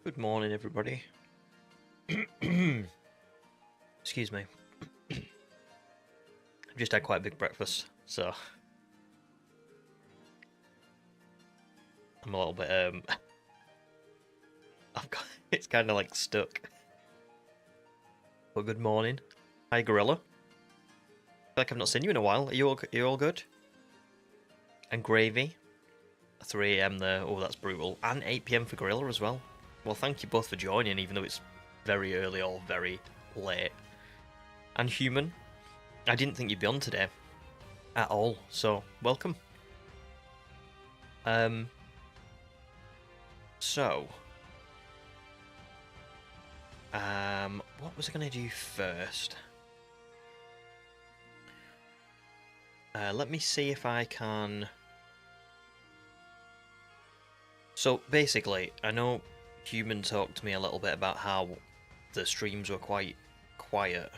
Good morning, everybody. Excuse me. I've just had quite a big breakfast, so I'm a little bit I've got it's kind of like stuck. But good morning. Hi, Gorilla. I feel like I've not seen you in a while. Are you all good? And Gravy. 3 a.m. there. Oh, that's brutal. And 8 p.m. for Gorilla as well. Well, thank you both for joining, even though it's very early or very late. And Human. I didn't think you'd be on today at all, so welcome. What was I gonna do first? Let me see if I can. So basically, I know Human talked to me a little bit about how the streams were quite quiet.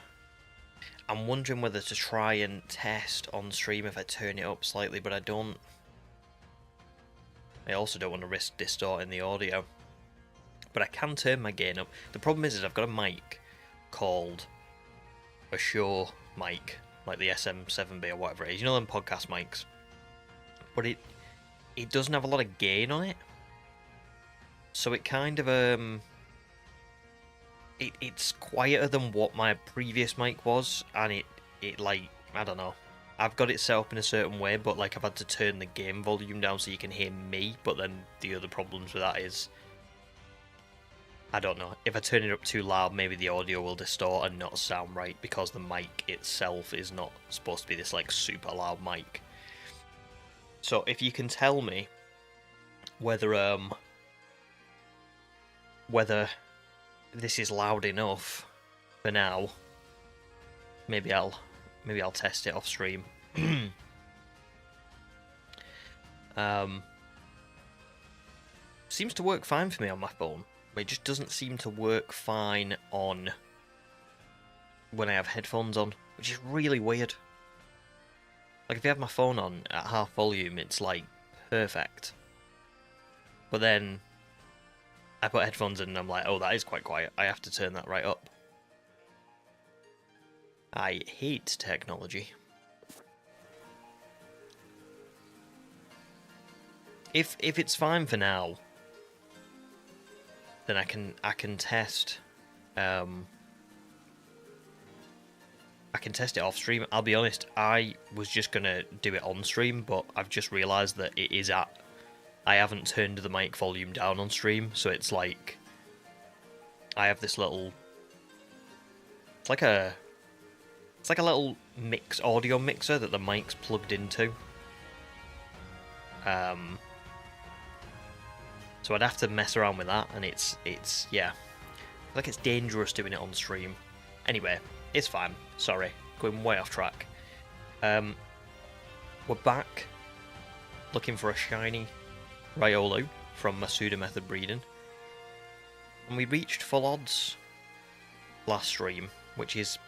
I'm wondering whether to try and test on stream if I turn it up slightly, but I also don't want to risk distorting the audio. But I can turn my gain up. The problem is I've got a mic called a Shure mic, like the SM7B or whatever it is. You know them podcast mics? But it doesn't have a lot of gain on it. So it kind of it's quieter than what my previous mic was, and it like, I don't know. I've got it set up in a certain way, but like I've had to turn the game volume down so you can hear me, but then the other problems with that is, I don't know, if I turn it up too loud, maybe the audio will distort and not sound right, because the mic itself is not supposed to be this like super loud mic. So if you can tell me whether this is loud enough for now, maybe I'll test it off stream. Seems to work fine for me on my phone. It just doesn't seem to work fine on when I have headphones on, which is really weird. Like if you have my phone on at half volume, it's like perfect. But then I put headphones in and I'm like, oh, that is quite quiet. I have to turn that right up. I hate technology. If it's fine for now, then I can test I can test it off stream. I'll be honest, I was just gonna do it on stream, but I've just realised that it is at, I haven't turned the mic volume down on stream, so it's like I have this little, it's like a little audio mixer that the mic's plugged into. So I'd have to mess around with that, and it's yeah, I feel like it's dangerous doing it on stream. Anyway, it's fine. Sorry, going way off track. We're back looking for a shiny Riolu from Masuda method breeding, and we reached full odds last stream, which is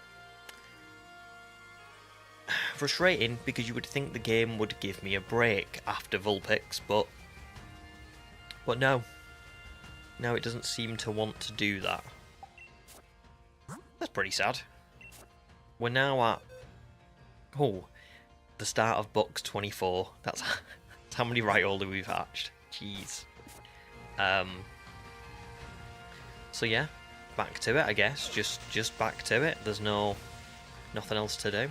frustrating because you would think the game would give me a break after Vulpix, but no, it doesn't seem to want to do that. That's pretty sad. We're now at, the start of box 24. That's how many Riolu we've hatched. Jeez. So yeah, back to it, I guess. Just back to it. There's nothing else to do.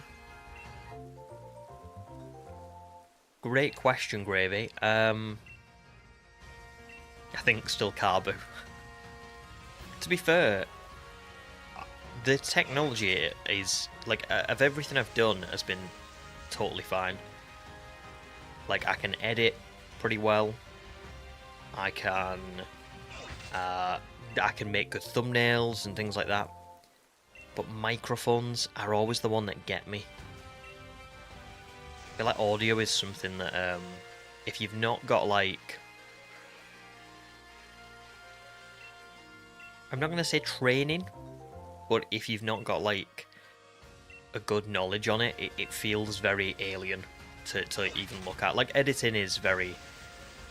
Great question, Gravy. I think still Carbu. To be fair, the technology is, like, of everything I've done has been totally fine. Like, I can edit pretty well. I can make good thumbnails and things like that. But microphones are always the one that get me. I feel like audio is something that, if you've not got, like, I'm not going to say training, but if you've not got, like, a good knowledge on it, it feels very alien to even look at. Like, editing is very,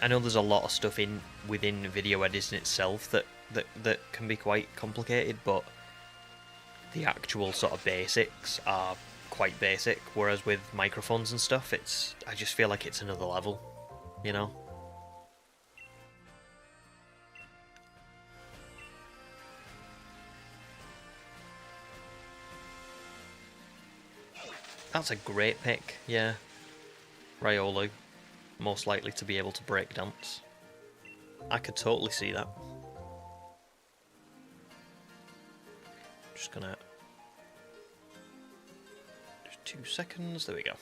I know there's a lot of stuff within video editing itself that that can be quite complicated, but the actual sort of basics are quite basic. Whereas with microphones and stuff, I just feel like it's another level, you know. That's a great pick, yeah. Riolu, most likely to be able to break dance. I could totally see that. Just gonna... Just 2 seconds, there we go.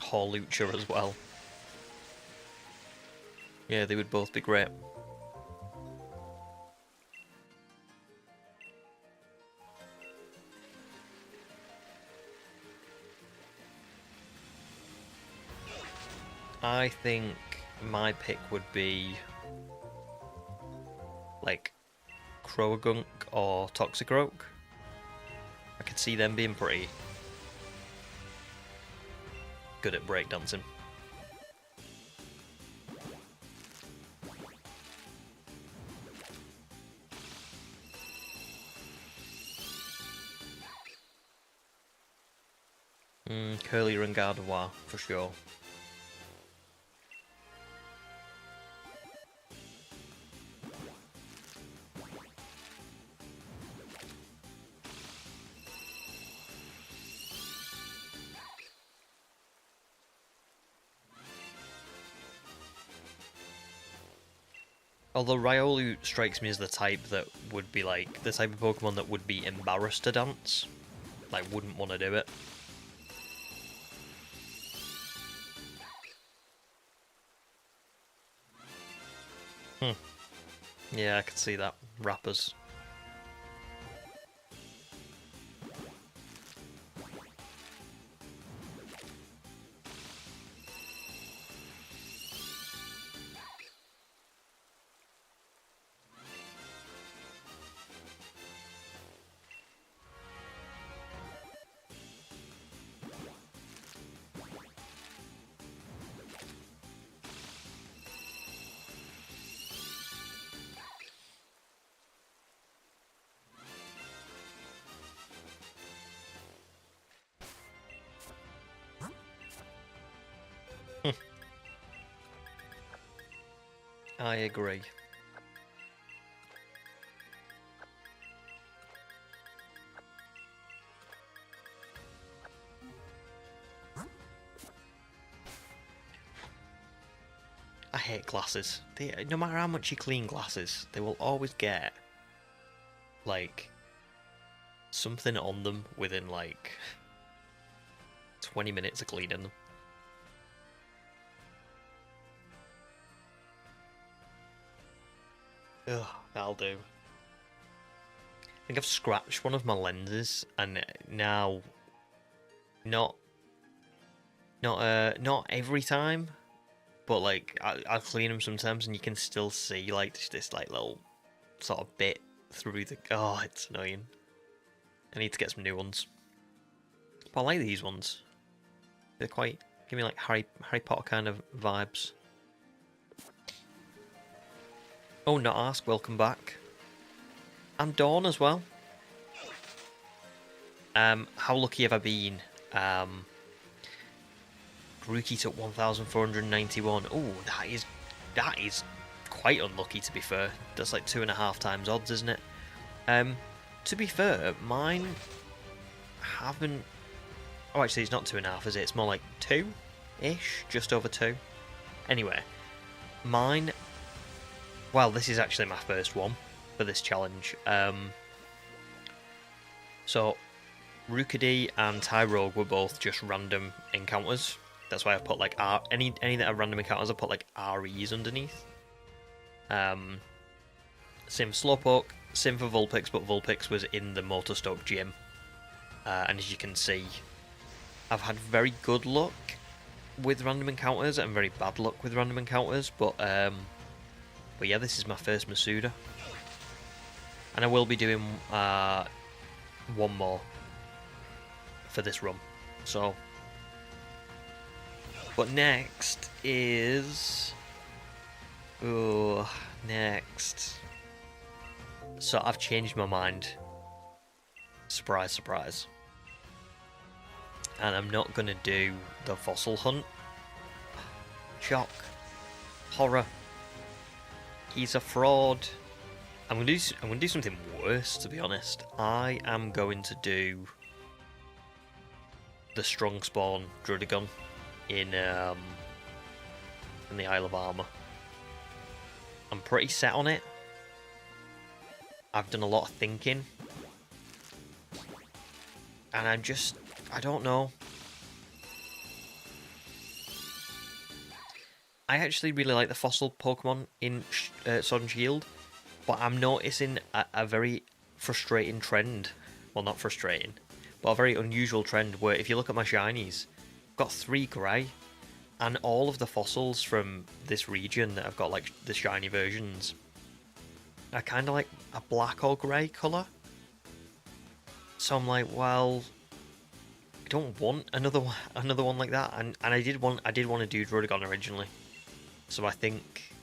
Horlucha as well. Yeah, they would both be great. I think my pick would be like Croagunk or Toxicroak. I could see them being pretty good at breakdancing. Curlier and Gardevoir for sure. Although Riolu strikes me as the type that would be like, the type of Pokemon that would be embarrassed to dance. Like, wouldn't want to do it. Yeah, I could see that. Rappers. I agree. I hate glasses. No matter how much you clean glasses, they will always get, like, something on them within, like, 20 minutes of cleaning them. Ugh, that'll do. I think I've scratched one of my lenses, and now, not every time, but like I'll clean them sometimes, and you can still see like this like little sort of bit through the. Oh, it's annoying. I need to get some new ones. But I like these ones. They're quite give me like Harry Potter kind of vibes. Oh, not ask. Welcome back. And Dawn as well. How lucky have I been? Grookey took 1,491. Oh, that is quite unlucky, to be fair. That's like 2.5 times odds, isn't it? To be fair, mine haven't. Oh, actually, it's not 2.5, is it? It's more like 2-ish, just over 2. Anyway, mine. Well, this is actually my first one for this challenge. So, Rookidee and Tyrogue were both just random encounters. That's why I put like any that are random encounters. I put like REs underneath. Same for Slowpoke, same for Vulpix, but Vulpix was in the Motorstoke gym. And as you can see, I've had very good luck with random encounters and very bad luck with random encounters. But yeah, this is my first Masuda, and I will be doing one more for this run. So But next is... Oh, next. So I've changed my mind. Surprise, surprise. And I'm not gonna do the fossil hunt. Shock. Horror. He's a fraud. I'm gonna do something worse, to be honest. I am going to do the strong spawn Druddigon in the Isle of Armor. I'm pretty set on it. I've done a lot of thinking. And I don't know. I actually really like the fossil Pokemon in Sword and Shield, but I'm noticing a very frustrating trend. Well, not frustrating, but a very unusual trend where if you look at my shinies, I've got 3 grey, and all of the fossils from this region that I've got like the shiny versions are kind of like a black or grey colour. So I'm like, well, I don't want another one like that, and I did want to do Druddigon originally, so I think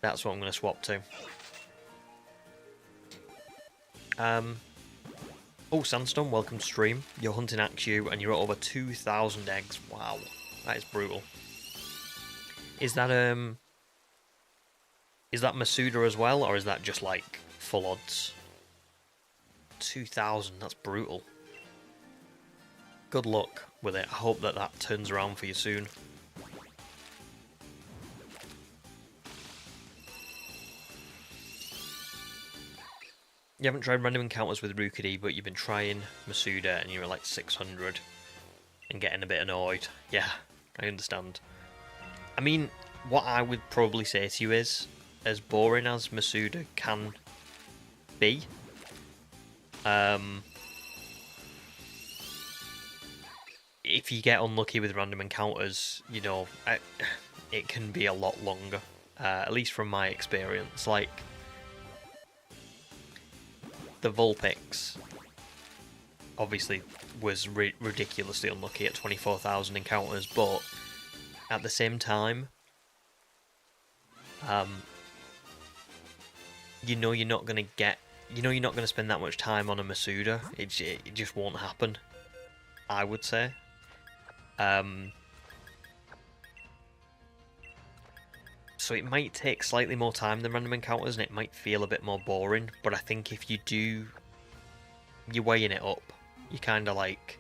that's what I'm going to swap to. Oh, Sandstone, welcome to stream. You're hunting Axew and you're at over 2,000 eggs. Wow, that is brutal. Is that Masuda as well, or is that just like full odds? 2,000, that's brutal. Good luck with it. I hope that turns around for you soon. You haven't tried random encounters with Rookidee, but you've been trying Masuda and you're at like 600 and getting a bit annoyed. Yeah, I understand. I mean, what I would probably say to you is, as boring as Masuda can be, if you get unlucky with random encounters, you know, it can be a lot longer. At least from my experience. Like, the Vulpix obviously was ridiculously unlucky at 24,000 encounters, but at the same time, you know you're not going to spend that much time on a Masuda. It just won't happen, I would say. So it might take slightly more time than random encounters, and it might feel a bit more boring, but I think if you're weighing it up, you kind of like,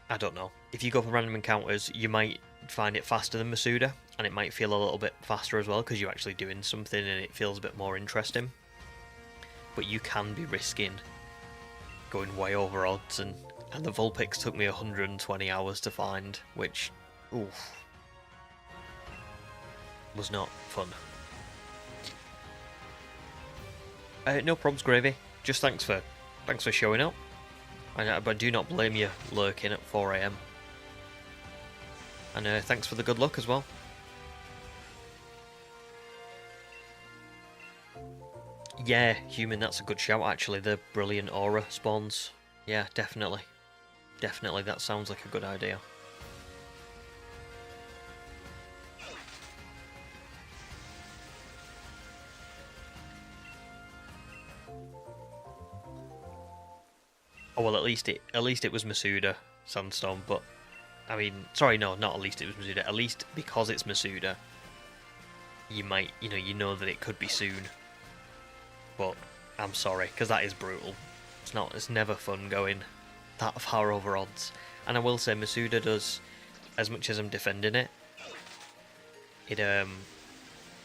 I don't know, if you go for random encounters, you might find it faster than Masuda, and it might feel a little bit faster as well, because you're actually doing something and it feels a bit more interesting. But you can be risking going way over odds, and the Vulpix took me 120 hours to find, which, oof, was not fun. No probs, Gravy. Just thanks for showing up. But do not blame you lurking at 4 AM. And thanks for the good luck as well. Yeah, Human, that's a good shout actually. The brilliant aura spawns. Yeah, definitely. Definitely, that sounds like a good idea. Oh well, at least it was Masuda, Sandstorm, but I mean, sorry, no, not at least it was Masuda. At least because it's Masuda, you might, you know that it could be soon. But I'm sorry, because that is brutal. It's never fun going that far over odds. And I will say, Masuda does, as much as I'm defending it, it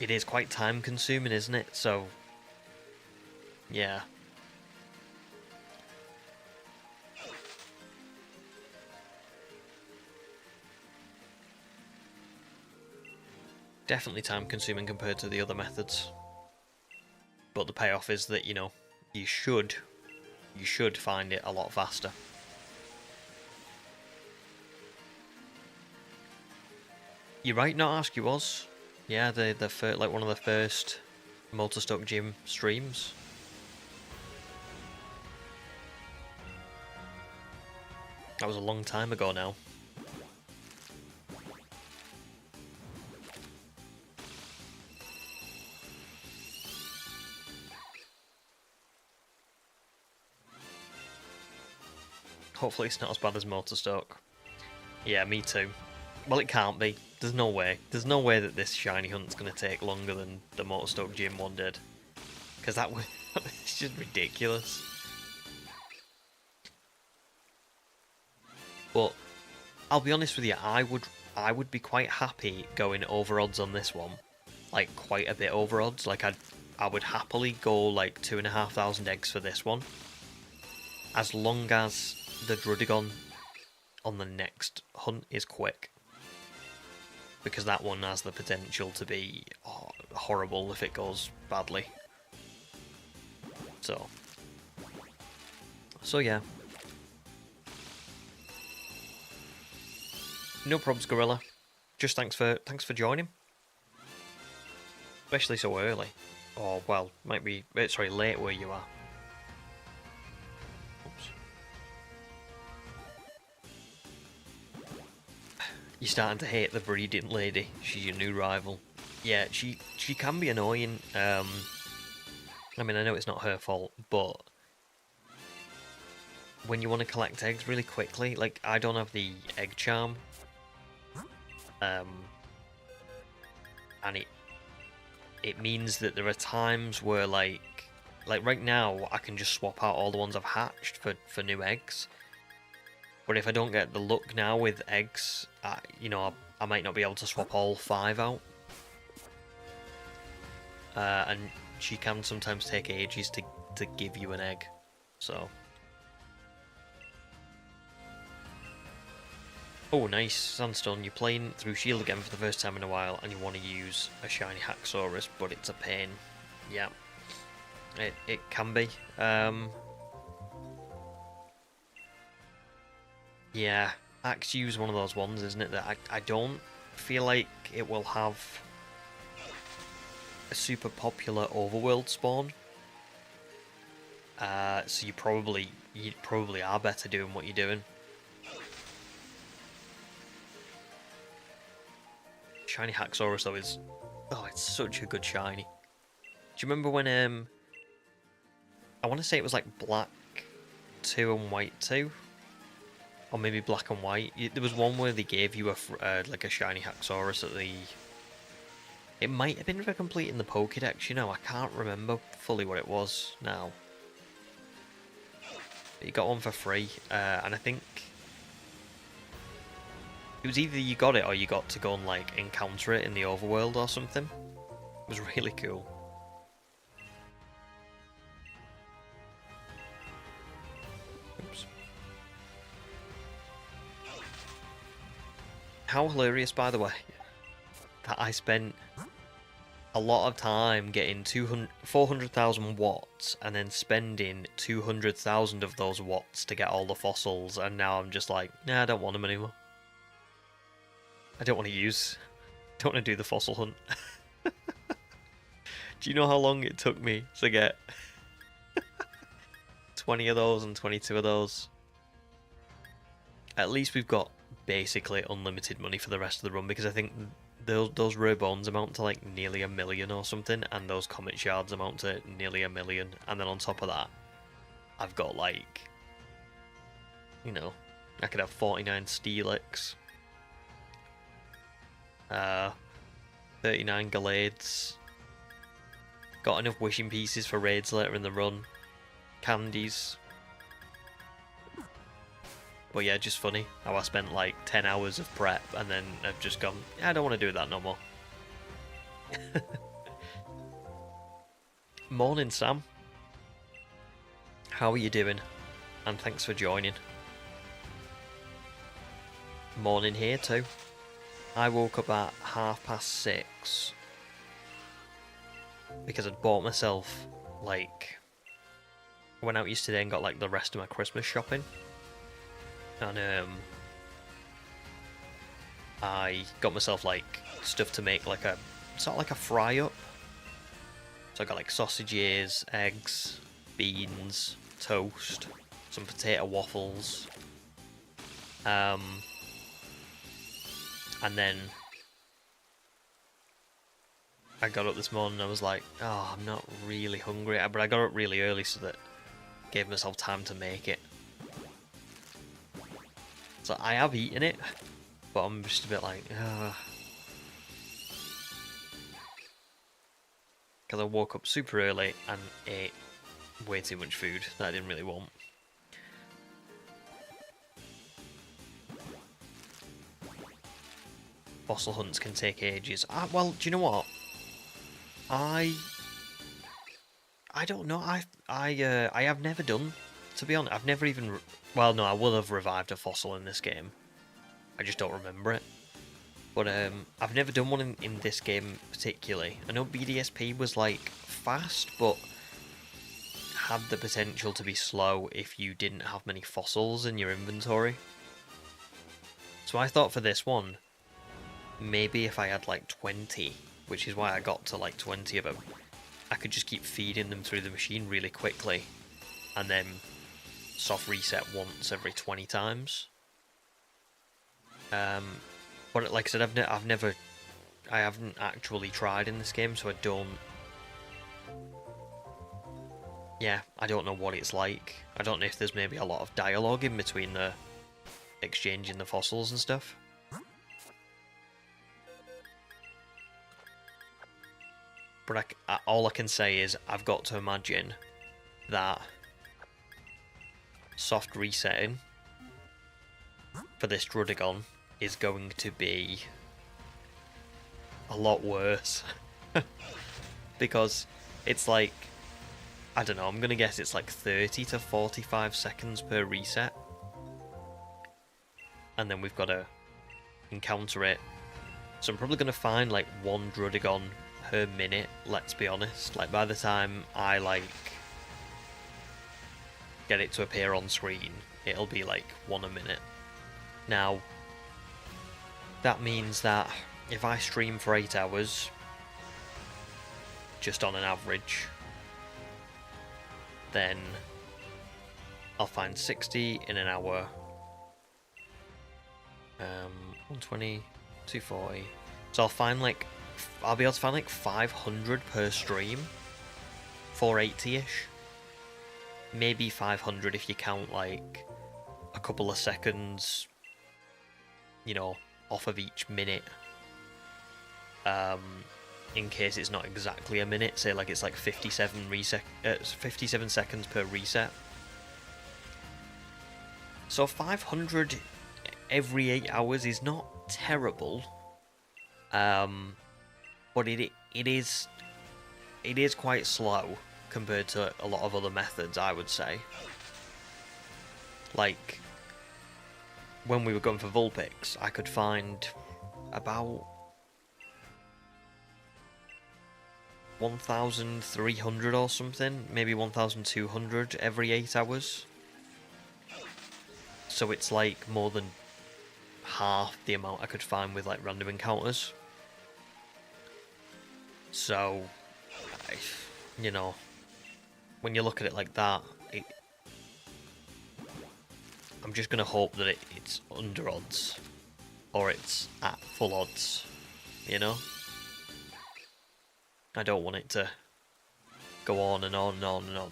is quite time consuming, isn't it? So, yeah. Definitely time consuming compared to the other methods. But the payoff is that, you should find it a lot faster. You're right, not ask you was. Yeah, the like one of the first Multistock Gym streams. That was a long time ago now. Hopefully it's not as bad as Motorstoke. Yeah, me too. Well, it can't be. There's no way. There's no way that this shiny hunt's going to take longer than the Motorstoke Gym one did. Because that was it's just ridiculous. But I'll be honest with you, I would be quite happy going over odds on this one. Like quite a bit over odds. Like I would happily go like 2,500 eggs for this one. As long as the Druddigon on the next hunt is quick. Because that one has the potential to be horrible if it goes badly. So yeah. No probs, Gorilla. Just thanks for joining. Especially so early. Or well, might be sorry, late where you are. Oops. You're starting to hate the breeding lady. She's your new rival. Yeah, she can be annoying. I mean, I know it's not her fault, but when you want to collect eggs really quickly, like I don't have the egg charm, and it means that there are times where like right now I can just swap out all the ones I've hatched for new eggs. But if I don't get the luck now with eggs, you know, I might not be able to swap all 5 out. And she can sometimes take ages to give you an egg, so. Oh, nice, Sandstone. You're playing through Shield again for the first time in a while, and you want to use a shiny Haxorus, but it's a pain. Yeah, it can be. Yeah, Axew is one of those ones, isn't it, that I don't feel like it will have a super popular overworld spawn. So you probably are better doing what you're doing. Shiny Haxorus though is, oh, it's such a good shiny. Do you remember when I want to say it was like Black 2 and White 2? Or maybe Black and White. There was one where they gave you like a shiny Haxorus at the... It might have been for completing the Pokédex, you know, I can't remember fully what it was now. But you got one for free, and I think... It was either you got it or you got to go and like encounter it in the overworld or something. It was really cool. Oops. How hilarious, by the way, that I spent a lot of time getting 400,000 watts and then spending 200,000 of those watts to get all the fossils, and now I'm just like, nah, I don't want them anymore. I don't want to do the fossil hunt. Do you know how long it took me to get 20 of those and 22 of those? At least we've got basically unlimited money for the rest of the run, because I think those rare bones amount to like nearly 1 million or something, and those comet shards amount to nearly 1 million, and then on top of that, I've got like, you know, I could have 49 Steelix. 39 Galades. Got enough wishing pieces for raids later in the run. Candies. But yeah, just funny how I spent like 10 hours of prep and then I've just gone, yeah, I don't want to do that no more. Morning, Sam. How are you doing? And thanks for joining. Morning here too. I woke up at 6:30 because I'd bought myself, like, I went out yesterday and got like the rest of my Christmas shopping, and I got myself like stuff to make like a sort of like a fry up. So I got like sausages, eggs, beans, toast, some potato waffles, and then I got up this morning and I was like, oh, I'm not really hungry. But I got up really early so that I gave myself time to make it. So I have eaten it, but I'm just a bit like, because I woke up super early and ate way too much food that I didn't really want. Fossil hunts can take ages. Well, do you know what? I don't know. I have never done, to be honest. I've never even. Well, no, I will have revived a fossil in this game. I just don't remember it. But I've never done one in this game particularly. I know BDSP was like fast, but had the potential to be slow if you didn't have many fossils in your inventory. So I thought for this one, maybe if I had like 20, which is why I got to like 20 of them, I could just keep feeding them through the machine really quickly, and then soft reset once every 20 times. But like I said, I haven't actually tried in this game, so I don't. Yeah, I don't know what it's like. I don't know if there's maybe a lot of dialogue in between the exchanging the fossils and stuff. But all I can say is I've got to imagine that soft resetting for this Druddigon is going to be a lot worse. Because it's like, I don't know, I'm going to guess it's like 30 to 45 seconds per reset. And then we've got to encounter it. So I'm probably going to find like one Druddigon per minute, let's be honest. Like by the time I like get it to appear on screen, it'll be like one a minute. Now, that means that if I stream for 8 hours, just on an average, then I'll find 60 in an hour. 120, 240. So I'll be able to find like 500 per stream, 480-ish. Maybe 500 if you count like a couple of seconds, you know, off of each minute. In case it's not exactly a minute, say like it's like 57 seconds per reset. So 500 every 8 hours is not terrible. But it is quite slow compared to a lot of other methods, I would say. Like when we were going for Vulpix, I could find about 1,300 or something, maybe 1,200 every 8 hours. So it's like more than half the amount I could find with like random encounters. So, you know, when you look at it like that, I'm just going to hope that it's under odds, or it's at full odds, you know? I don't want it to go on and on and on and on.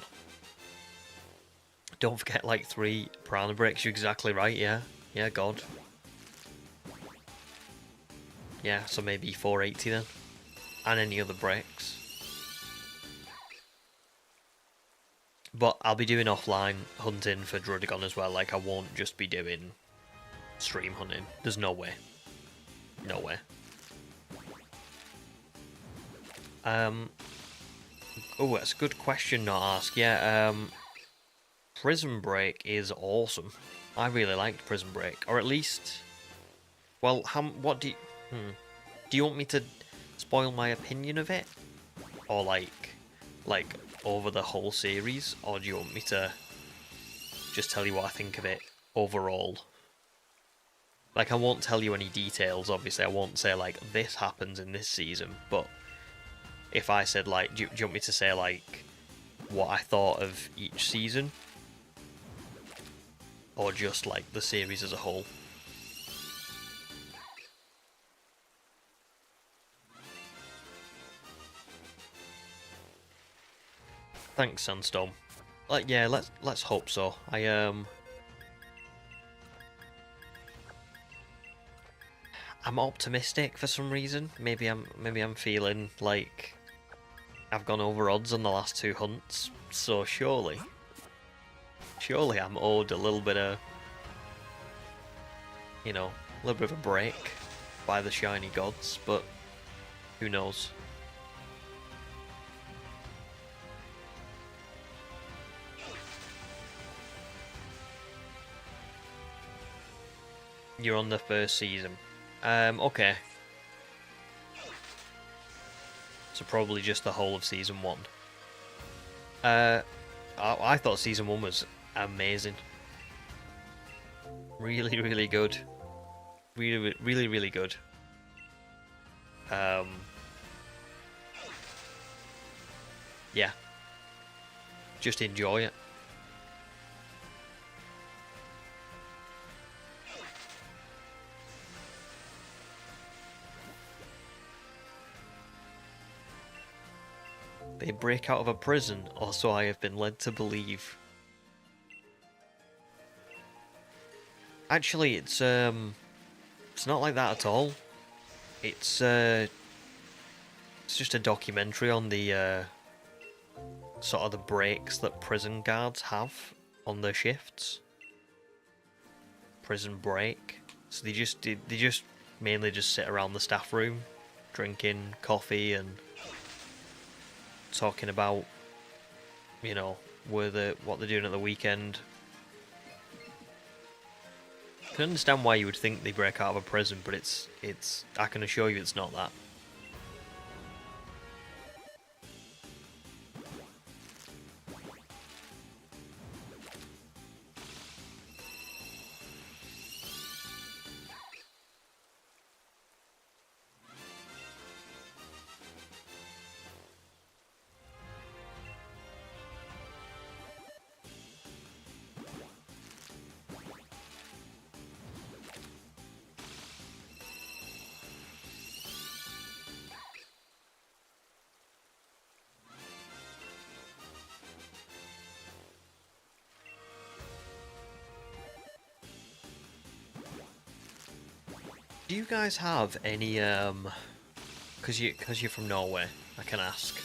Don't forget, like, 3 piranha breaks, you're exactly right, yeah. Yeah, God. Yeah, so maybe 480 then. And any other breaks. But I'll be doing offline hunting for Druddigon as well. Like, I won't just be doing stream hunting. There's no way. No way. Oh, that's a good question to ask. Yeah, Prison Break is awesome. I really liked Prison Break. Or at least... Well, what do you... Do you want me to spoil my opinion of it? Or like over the whole series? Or do you want me to just tell you what I think of it overall? Like, I won't tell you any details, obviously. I won't say, like, this happens in this season. But if I said, like, do you want me to say, like, what I thought of each season? Or just, like, the series as a whole? Thanks, Sandstorm. Like, yeah, let's hope so. I'm optimistic for some reason. Maybe I'm feeling like I've gone over odds on the last 2 hunts, so surely I'm owed a little bit of, you know, a little bit of a break by the shiny gods, but who knows. You're on the first season. Okay. So probably just the whole of season 1. I thought season 1 was amazing. Really, really good. Really, really, really good. Yeah. Just enjoy it. They break out of a prison, or so I have been led to believe. Actually, it's not like that at all. It's just a documentary on the sort of the breaks that prison guards have on their shifts. Prison break. So they just mainly just sit around the staff room, drinking coffee and talking about, you know, what they're doing at the weekend. I can understand why you would think they break out of a prison, but it's I can assure you it's not that. Do you guys have any because you're from Norway, I can ask.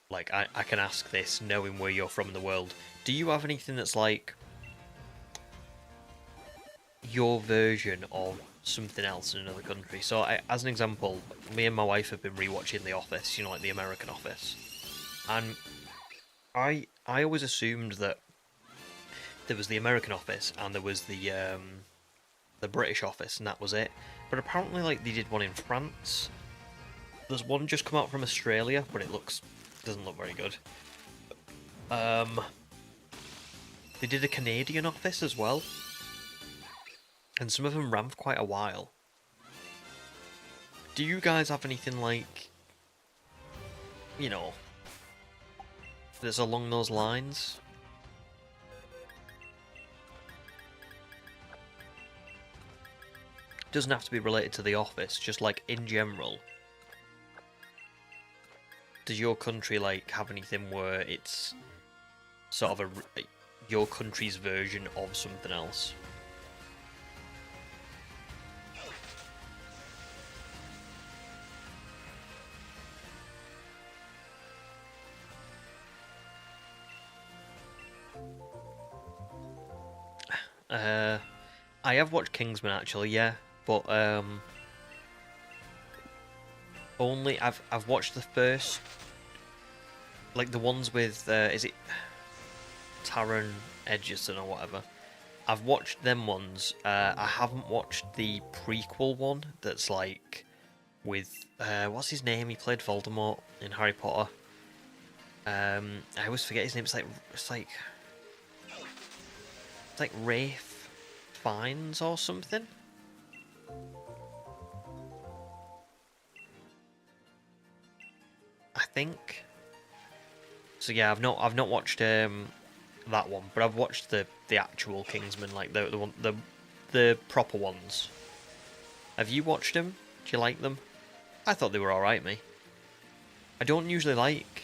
Like I can ask this knowing where you're from in the world. Do you have anything that's like your version of something else in another country? So as an example, me and my wife have been rewatching The Office, you know, like the American Office. And I always assumed that there was the American Office and there was the British Office, and that was it. But apparently, like, they did one in France. There's one just come out from Australia, but it doesn't look very good. They did a Canadian Office as well, and some of them ran for quite a while. Do you guys have anything like, you know, that's along those lines? Doesn't have to be related to The Office, just like in general. Does your country like have anything where it's sort of your country's version of something else? I have watched Kingsman actually, yeah, but only I've watched the first, like the ones with is it Taron Egerton or whatever. I've watched them ones. I haven't watched the prequel one that's like with what's his name? He played Voldemort in Harry Potter. I always forget his name. It's like Rafe Fiennes or something. I think. So yeah, I've not watched that one, but I've watched the actual Kingsman, like the proper ones. Have you watched them? Do you like them? I thought they were all right, me. I don't usually like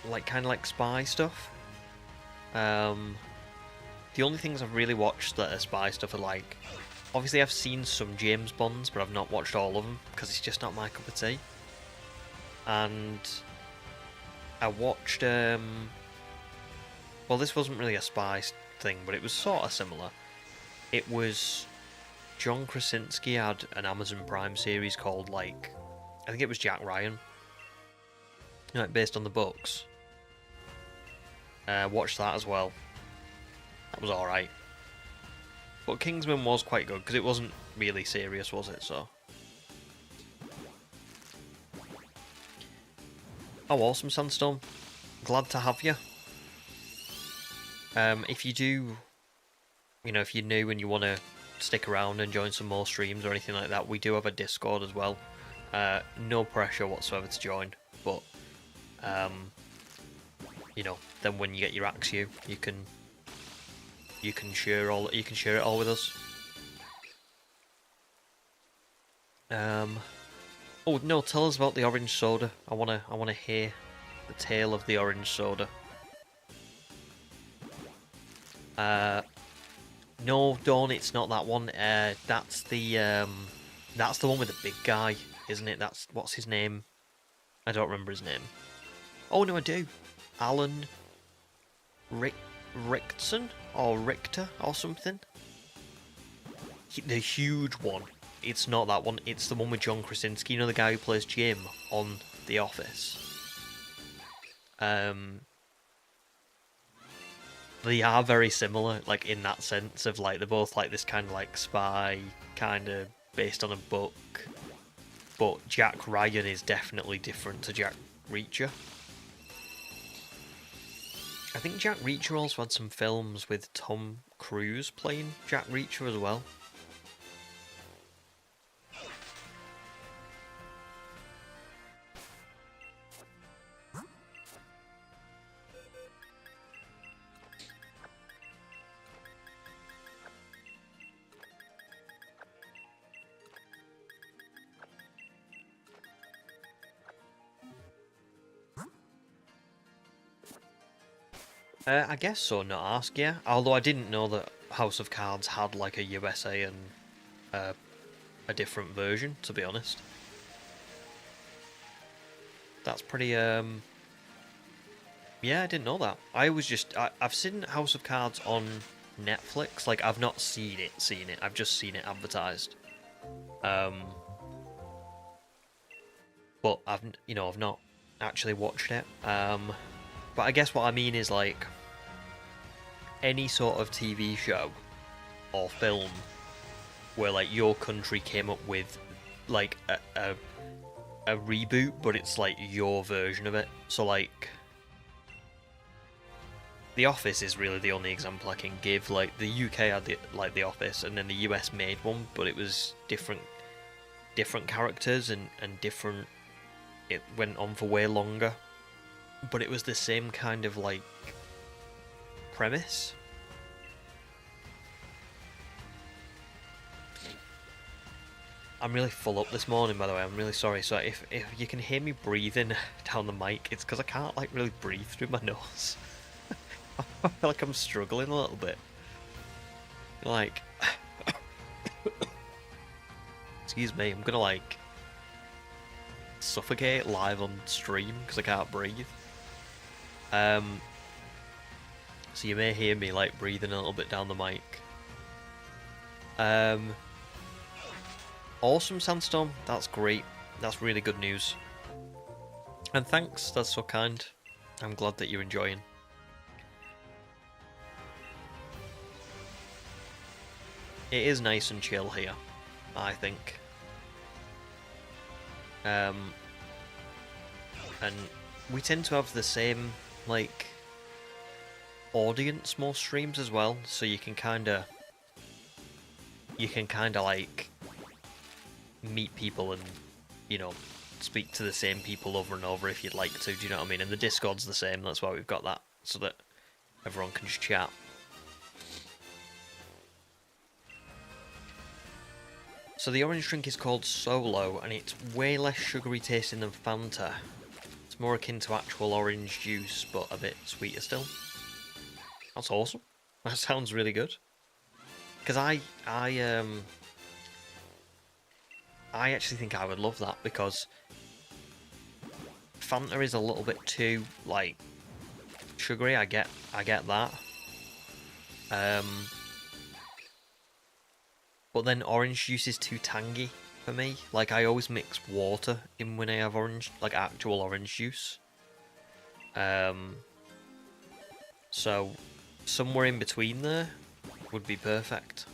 like kind of like spy stuff. The only things I've really watched that are spy stuff are like, obviously I've seen some James Bonds, but I've not watched all of them because it's just not my cup of tea. And I watched, well, this wasn't really a spy thing, but it was sort of similar. It was John Krasinski had an Amazon Prime series called, like, I think it was Jack Ryan, like, based on the books. Watched that as well. That was alright. But Kingsman was quite good, because it wasn't really serious, was it? So. Oh, awesome, Sandstorm. Glad to have you. If you do, you know, if you're new and you want to stick around and join some more streams or anything like that, we do have a Discord as well. No pressure whatsoever to join, but, you know, then when you get your axe, you can share it all with us. Oh no, tell us about the orange soda. I wanna hear the tale of the orange soda. No, Dawn, it's not that one. That's the one with the big guy, isn't it? What's his name? I don't remember his name. Oh no, I do. Alan Richtson or Richter or something. The huge one. It's not that one. It's the one with John Krasinski. You know, the guy who plays Jim on The Office. They are very similar, like, in that sense of, like, they're both, like, this kind of, like, spy, kind of based on a book. But Jack Ryan is definitely different to Jack Reacher. I think Jack Reacher also had some films with Tom Cruise playing Jack Reacher as well. I guess so, not ask, yeah. Although I didn't know that House of Cards had, like, a USA and a different version, to be honest. That's pretty, yeah, I didn't know that. I've seen House of Cards on Netflix. Like, I've not seen it. I've just seen it advertised. But I've not actually watched it. But I guess what I mean is, like, any sort of TV show or film where, like, your country came up with, like, a reboot, but it's, like, your version of it. So, like, The Office is really the only example I can give. Like, the UK had The Office, and then the US made one, but it was different characters and different. It went on for way longer. But it was the same kind of, like, premise. I'm really full up this morning, by the way. I'm really sorry. So if you can hear me breathing down the mic, it's because I can't, like, really breathe through my nose. I feel like I'm struggling a little bit. Like, excuse me, I'm gonna, like, suffocate live on stream because I can't breathe. So you may hear me, like, breathing a little bit down the mic. Awesome, Sandstorm. That's great. That's really good news. And thanks, that's so kind. I'm glad that you're enjoying. It is nice and chill here, I think. And we tend to have the same, like, audience most streams as well, so you can kinda like meet people and, you know, speak to the same people over and over if you'd like to, do you know what I mean? And the Discord's the same, that's why we've got that, so that everyone can just chat. So the orange drink is called Solo, and it's way less sugary tasting than Fanta. It's more akin to actual orange juice, but a bit sweeter still. That's awesome. That sounds really good. Because I actually think I would love that, because Fanta is a little bit too, like, sugary. I get that. But then orange juice is too tangy for me. Like, I always mix water in when I have orange, like actual orange juice. So somewhere in between there would be perfect.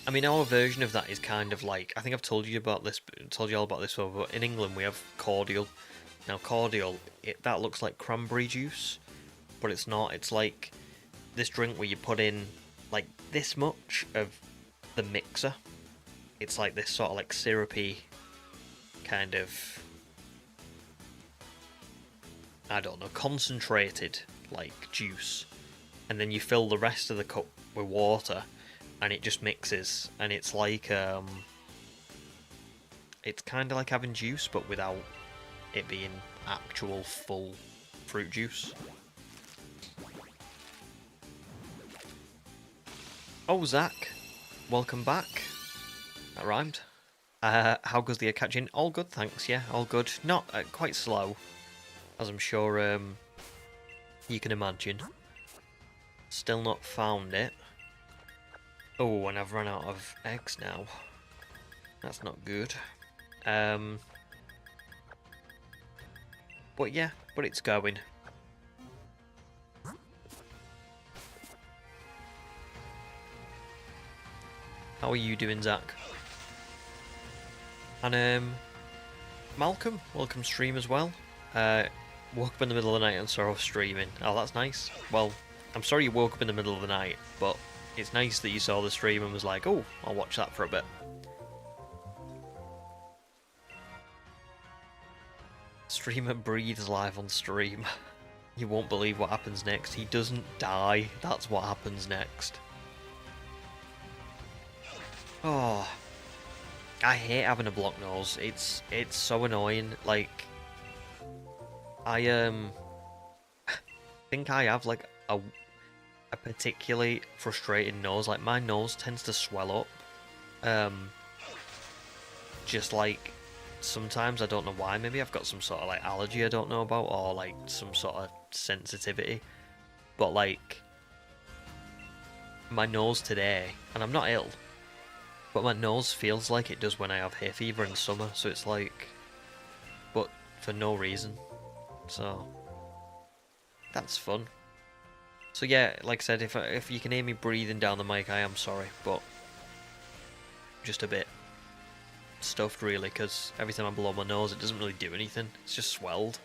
I mean, our version of that is kind of like, I think I've told you about this, told you all about this before, but in England we have cordial. Now cordial, that looks like cranberry juice, but it's not. It's like this drink where you put in like this much of the mixer. It's like this sort of like syrupy kind of, I don't know, concentrated like juice, and then you fill the rest of the cup with water, and it just mixes, and it's like it's kind of like having juice but without it being actual full fruit juice. Oh, Zach, welcome back. That rhymed. How goes the catching? All good, thanks. Yeah, all good. Not quite slow, as I'm sure you can imagine. Still not found it. Oh, and I've run out of eggs now. That's not good. But yeah, but it's going. How are you doing, Zach? And Malcolm, welcome stream as well. Woke up in the middle of the night and saw us streaming. Oh, that's nice. Well, I'm sorry you woke up in the middle of the night, but it's nice that you saw the stream and was like, oh, I'll watch that for a bit. Streamer breathes live on stream. You won't believe what happens next. He doesn't die. That's what happens next. Oh, I hate having a blocked nose. It's so annoying. Like, I think I have like a particularly frustrating nose. Like, my nose tends to swell up. Just like sometimes, I don't know why. Maybe I've got some sort of like allergy I don't know about, or like some sort of sensitivity. But like my nose today, and I'm not ill, but my nose feels like it does when I have hay fever in summer. So it's like, but for no reason. So that's fun. So yeah, like I said, if you can hear me breathing down the mic, I am sorry, but just a bit stuffed really, because every time I blow my nose it doesn't really do anything. It's just swelled.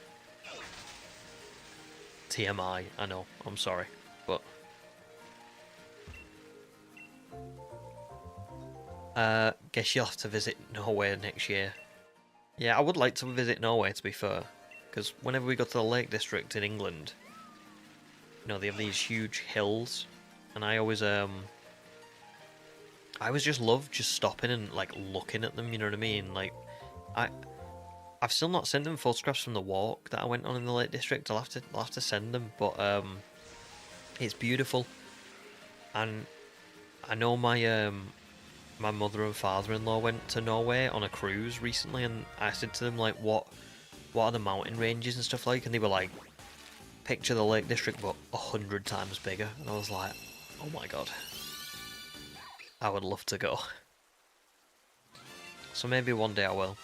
TMI, I know, I'm sorry, but guess you'll have to visit Norway next year. Yeah, I would like to visit Norway, to be fair, because whenever we go to the Lake District in England, you know, they have these huge hills, and I always just love just stopping and like looking at them, you know what I mean? Like, I've still not sent them photographs from the walk that I went on in the Lake District. I'll have to send them, but it's beautiful. And I know my my mother and father-in-law went to Norway on a cruise recently, and I said to them, like, what are the mountain ranges and stuff like? And they were like, picture the Lake District but 100 times bigger. And I was like, oh my god, I would love to go. So maybe one day I will.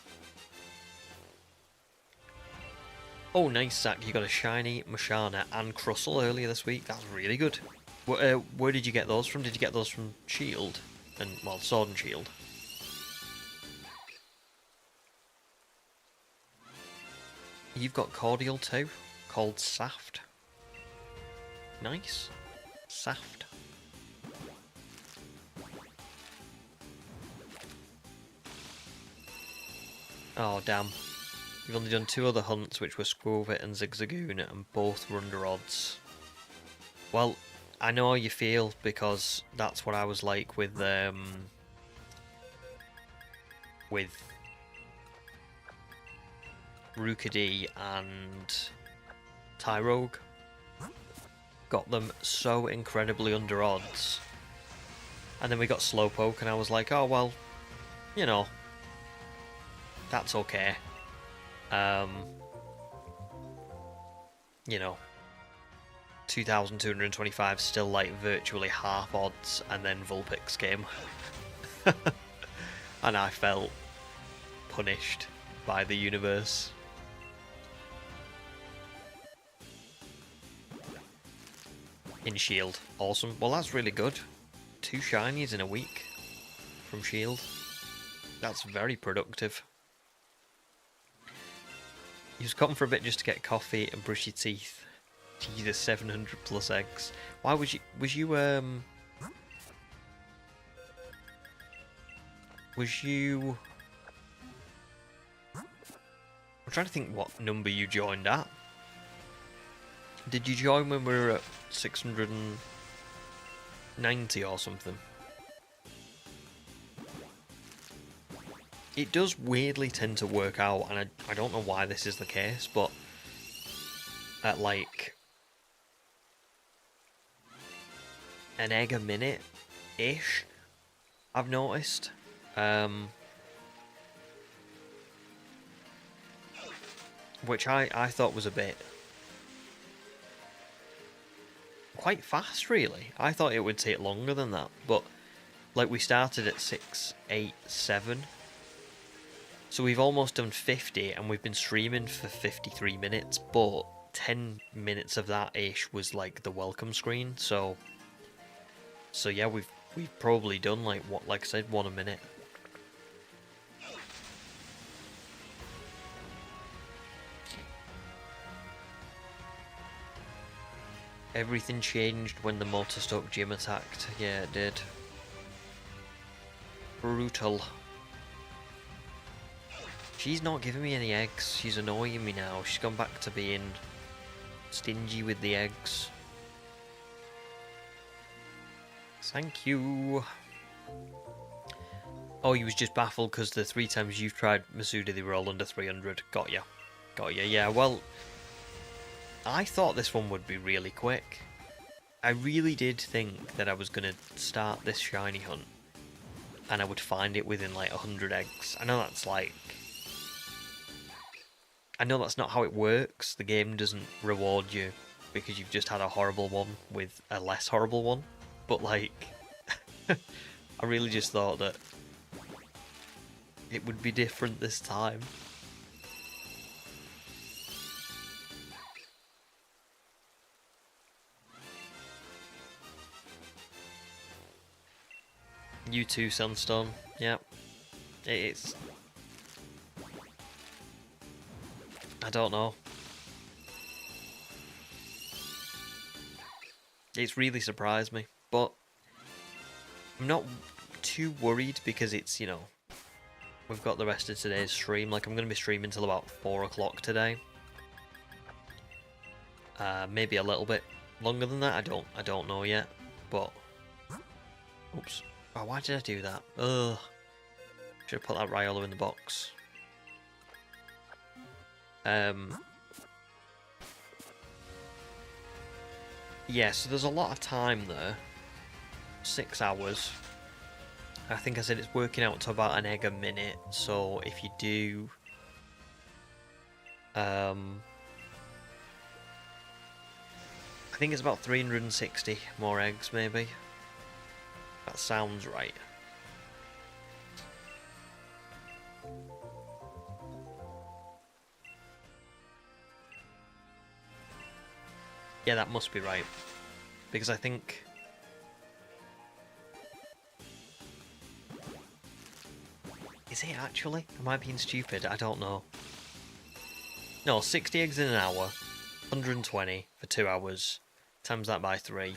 Oh, nice, Zach. You got a shiny Mashana and Crustle earlier this week. That's really good. Where did you get those from? Did you get those from Shield? And, well, Sword and Shield. You've got Cordial too, called Saft. Nice. Saft. Oh, damn. You've only done 2 other hunts, which were Squovit and Zigzagoon, and both were under odds. Well, I know how you feel, because that's what I was like with Rookidee and Tyrogue. got them so incredibly under odds. And then we got Slowpoke, and I was like, oh, well, you know, that's okay. You know, 2,225 still like virtually half odds, and then Vulpix came. And I felt punished by the universe. In Shield. Awesome. Well, that's really good. 2 shinies in a week from Shield. That's very productive. You was cotton for a bit just to get coffee and brush your teeth. Jesus, 700 plus eggs. Why was you I'm trying to think what number you joined at. Did you join when we were at 690 or something? It does weirdly tend to work out, and I don't know why this is the case, but at like an egg a minute-ish, I've noticed. Which I thought was a bit quite fast, really. I thought it would take longer than that, but like we started at 687, so we've almost done 50, and we've been streaming for 53 minutes, but 10 minutes of that ish was like the welcome screen. So yeah, we've probably done like I said, 1 a minute. Everything changed when the Motorstoke gym attacked. Yeah, it did. Brutal. She's not giving me any eggs. She's annoying me now. She's gone back to being stingy with the eggs. Thank you. Oh, you was just baffled because the 3 times you've tried Masuda, they were all under 300. Got ya. Got ya. Yeah, well, I thought this one would be really quick. I really did think that I was going to start this shiny hunt and I would find it within like 100 eggs. I know that's not how it works. The game doesn't reward you because you've just had a horrible one with a less horrible one. But like, I really just thought that it would be different this time. You too, Sunstone. Yep. It's... I don't know. It's really surprised me, but I'm not too worried because it's, you know, we've got the rest of today's stream. Like, I'm going to be streaming till about 4 o'clock today. Maybe a little bit longer than that. I don't know yet, but... Oops. Oh, why did I do that? Ugh. Should have put that Riolu in the box. Yeah, so there's a lot of time there. 6 hours. I think I said it's working out to about an egg a minute, so if you do... I think it's about 360 more eggs, maybe. That sounds right. Yeah, that must be right. Because I think... Is it actually? Am I being stupid? I don't know. No, 60 eggs in an hour. 120 for 2 hours. Times that by 3.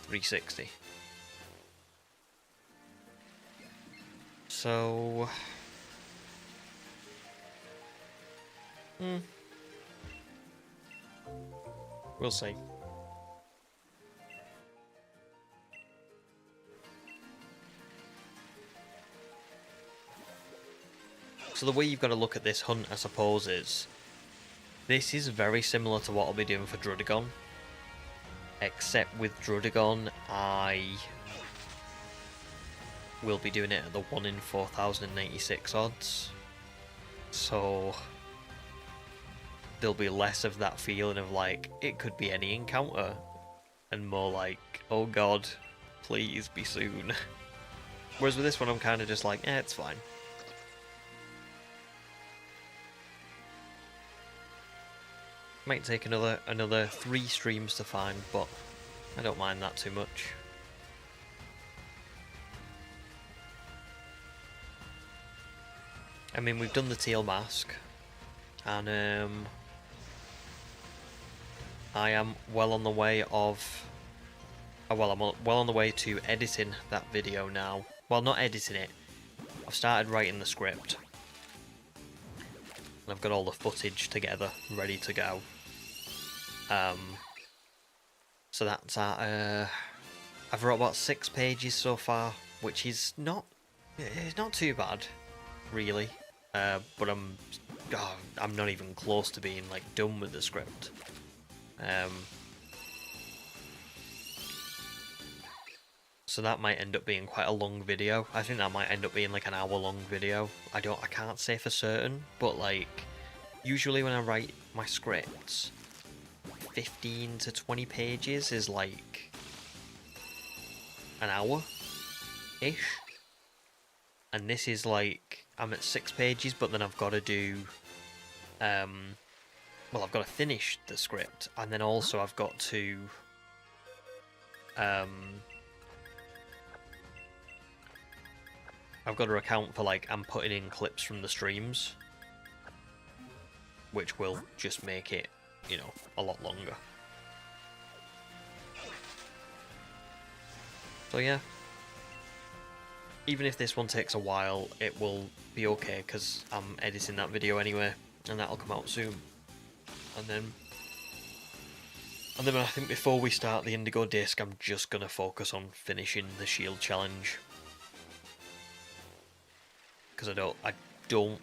360. So... We'll see. So the way you've got to look at this hunt, I suppose, is... This is very similar to what I'll be doing for Druddigon. except with Druddigon, I will be doing it at the 1 in 4086 odds. So there'll be less of that feeling of like, it could be any encounter, and more like, oh god, please be soon. Whereas with this one, I'm kind of just like, it's fine. Might take another 3 streams to find, but I don't mind that too much. I mean, we've done the teal mask, and I am well on the way of... well, I'm well on the way to editing that video now. Well, not editing it. I've started writing the script. And I've got all the footage together, ready to go. So that's at... I've wrote about 6 pages so far, which is not... it's not too bad, really. But I'm not even close to being, like, done with the script. So that might end up being quite a long video. I think that might end up being like an hour-long video. I can't say for certain, but like, usually when I write my scripts, 15 to 20 pages is like an hour-ish. And this is like, I'm at 6 pages, but then I've got to do, well, I've got to finish the script, and then also I've got to, I've got to account for, like, I'm putting in clips from the streams, which will just make it, you know, a lot longer. So yeah, even if this one takes a while, it will be okay, because I'm editing that video anyway, and that'll come out soon. And then I think before we start the Indigo disc, I'm just going to focus on finishing the Shield Challenge. Because I don't,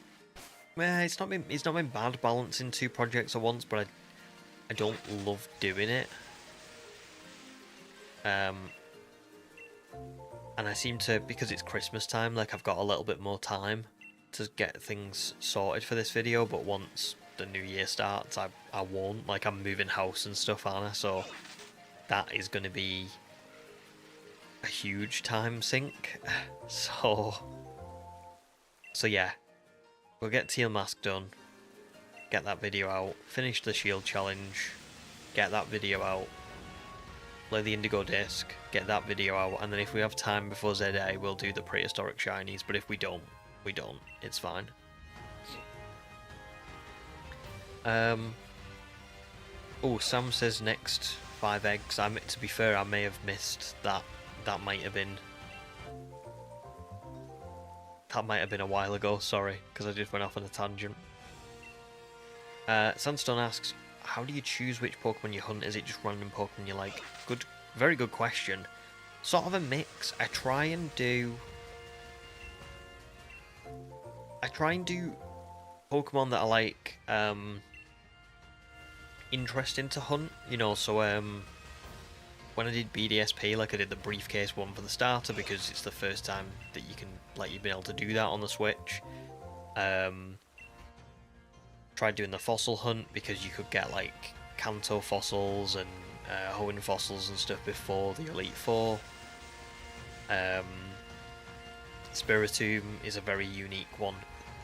well, it's not been bad balancing 2 projects at once, but I don't love doing it. And I seem to, because it's Christmas time, like, I've got a little bit more time to get things sorted for this video, but once the new year starts, I won't. Like, I'm moving house and stuff, aren't I? So that is going to be a huge time sink. So yeah, we'll get Teal Mask done, get that video out, finish the Shield Challenge, get that video out, play the Indigo disc, get that video out, and then if we have time before ZA, we'll do the prehistoric shinies, but if we don't, we don't. It's fine. Oh, Sam says next 5 eggs. To be fair, I may have missed that. That might have been a while ago, sorry, because I just went off on a tangent. Sandstone asks, how do you choose which Pokemon you hunt? Is it just random Pokemon you like? Very good question. Sort of a mix. I try and do Pokemon that are like interesting to hunt, you know, so when I did BDSP, like, I did the briefcase one for the starter because it's the first time that you can, like, you've been able to do that on the Switch. Tried doing the fossil hunt because you could get, like, Kanto fossils and Hoenn fossils and stuff before the Elite Four. Spiritomb is a very unique one.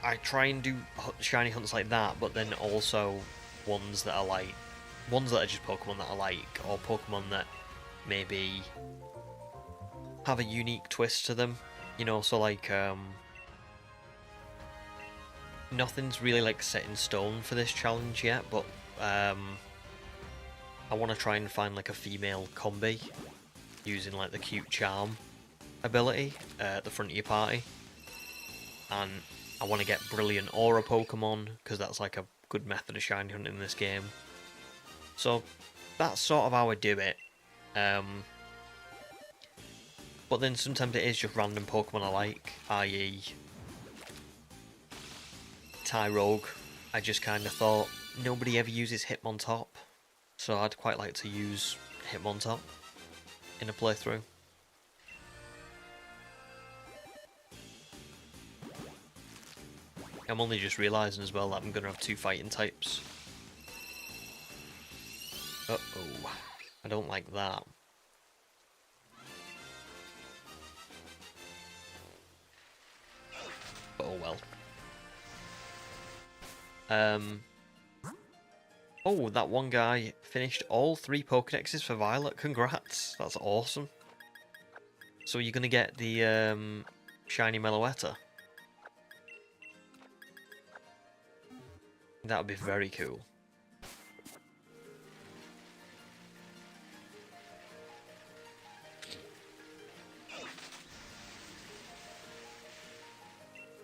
I try and do shiny hunts like that, but then also ones that are just Pokemon that I like, or Pokemon that maybe have a unique twist to them, you know, so like, nothing's really like set in stone for this challenge yet, but I want to try and find like a female Combee using like the cute charm ability at the front of your party, and I want to get brilliant aura Pokemon because that's like a good method of shiny hunting in this game. So that's sort of how I do it. But then sometimes it is just random Pokemon I like, i.e. Tyrogue. I just kind of thought nobody ever uses Hitmontop, so I'd quite like to use Hitmontop in a playthrough. I'm only just realising as well that I'm going to have 2 fighting types. Uh-oh. I don't like that. But oh well. Oh, that one guy finished all 3 Pokédexes for Violet. Congrats. That's awesome. So you're going to get the Shiny Meloetta. That would be very cool.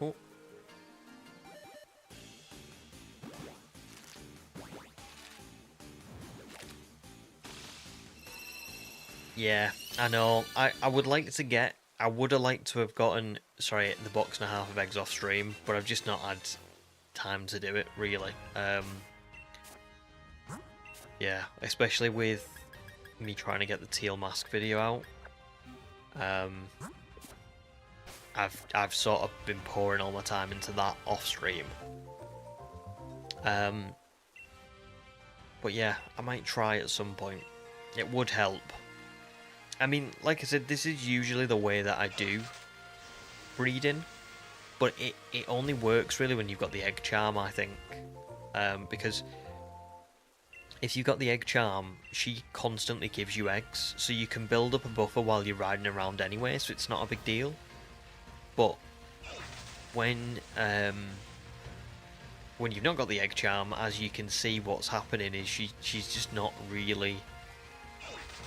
Oh. Yeah, I know. I would like to get... I would have liked to have gotten, sorry, the box and a half of eggs off stream, but I've just not had time to do it, really. Yeah, especially with me trying to get the teal mask video out. I've sort of been pouring all my time into that off stream. But yeah, I might try at some point. It would help. I mean, like I said, this is usually the way that I do breeding, but it only works really when you've got the egg charm, I think. Because if you've got the egg charm, she constantly gives you eggs, so you can build up a buffer while you're riding around anyway, so it's not a big deal. But when you've not got the egg charm, as you can see, what's happening is she's just not really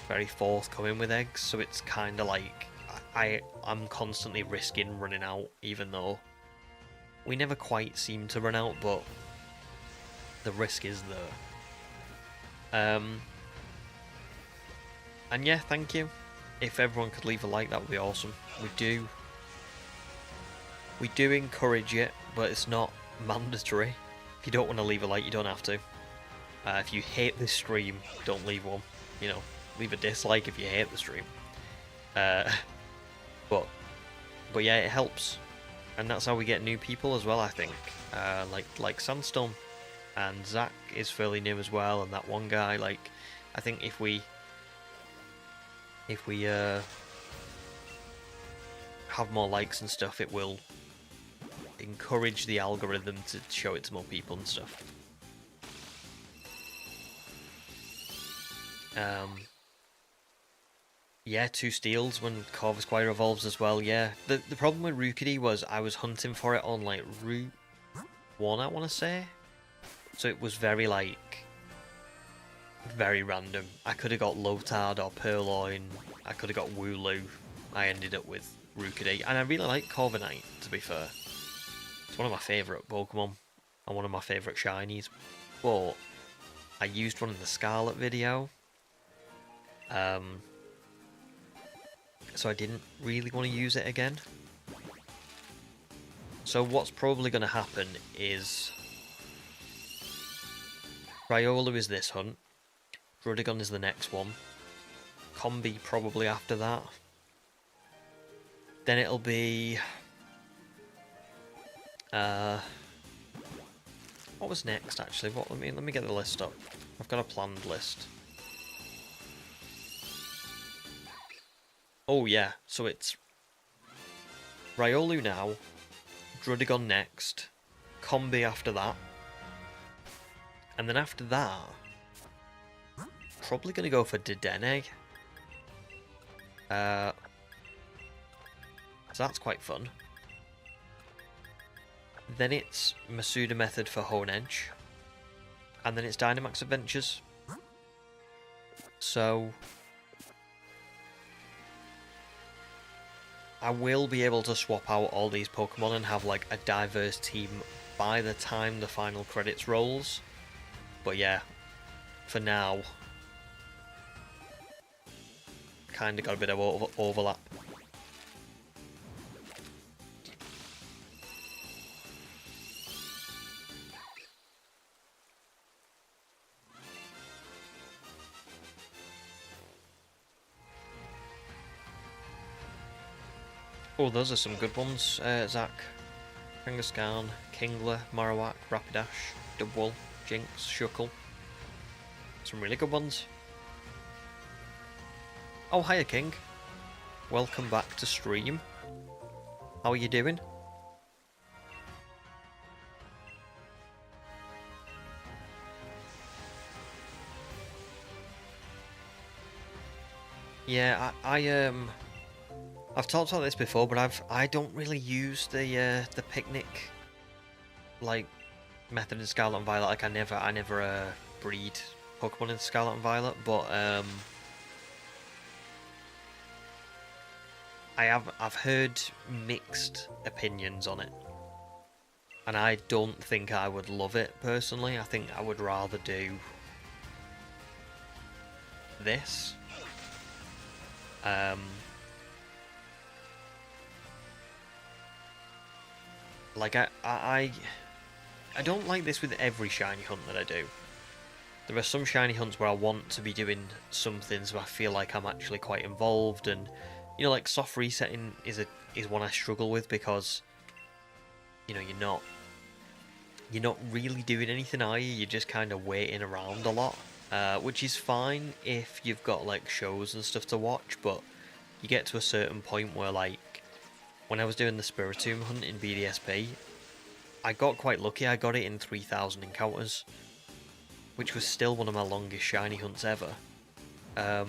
very forthcoming with eggs, so it's kind of like I'm constantly risking running out, even though we never quite seem to run out, but the risk is there. And yeah, thank you. If everyone could leave a like, that would be awesome. We do encourage it, but it's not mandatory. If you don't want to leave a like, you don't have to. If you hate this stream, don't leave one. You know, leave a dislike if you hate the stream. But yeah, it helps, and that's how we get new people as well. I think, like Sandstone, and Zach is fairly new as well, and that one guy. Like, I think if we have more likes and stuff, it will encourage the algorithm to show it to more people and stuff. Yeah, 2 steals when Corvus Squire evolves as well, yeah. The problem with Rookidee was I was hunting for it on, like, Route 1, I want to say. So it was very, like, very random. I could have got Lotard or Purloin, I could have got Wooloo. I ended up with Rookidee, and I really like Corviknight, to be fair. It's one of my favourite Pokemon, and one of my favourite shinies. But I used one in the Scarlet video. So I didn't really want to use it again. So what's probably going to happen is Riolu is this hunt, Druddigon is the next one, Combee probably after that. Then it'll be what was next actually? Let me get the list up. I've got a planned list. Oh yeah, so it's Riolu now, Druddigon next, Combee after that, and then after that, probably going to go for Dedenne. So that's quite fun. Then it's Masuda Method for Honedge, and then it's Dynamax Adventures. So I will be able to swap out all these Pokemon and have like a diverse team by the time the final credits rolls. But yeah, for now, kinda got a bit of overlap. Oh, those are some good ones. Zac, Kangaskhan, Kingler, Marowak, Rapidash, Dubwool, Jinx, Shuckle. Some really good ones. Oh, hiya King. Welcome back to stream. How are you doing? Yeah, I've talked about this before, but I don't really use the picnic like method in Scarlet and Violet. Like I never breed Pokemon in Scarlet and Violet, but I've heard mixed opinions on it, and I don't think I would love it personally. I think I would rather do this. Like I don't like this with every shiny hunt that I do. There are some shiny hunts where I want to be doing something so I feel like I'm actually quite involved, and you know, like soft resetting is one I struggle with because you know you're not really doing anything, are you? You're just kind of waiting around a lot, which is fine if you've got like shows and stuff to watch, but you get to a certain point where, like, when I was doing the Spiritomb hunt in BDSP, I got quite lucky. I got it in 3,000 encounters, which was still one of my longest shiny hunts ever. But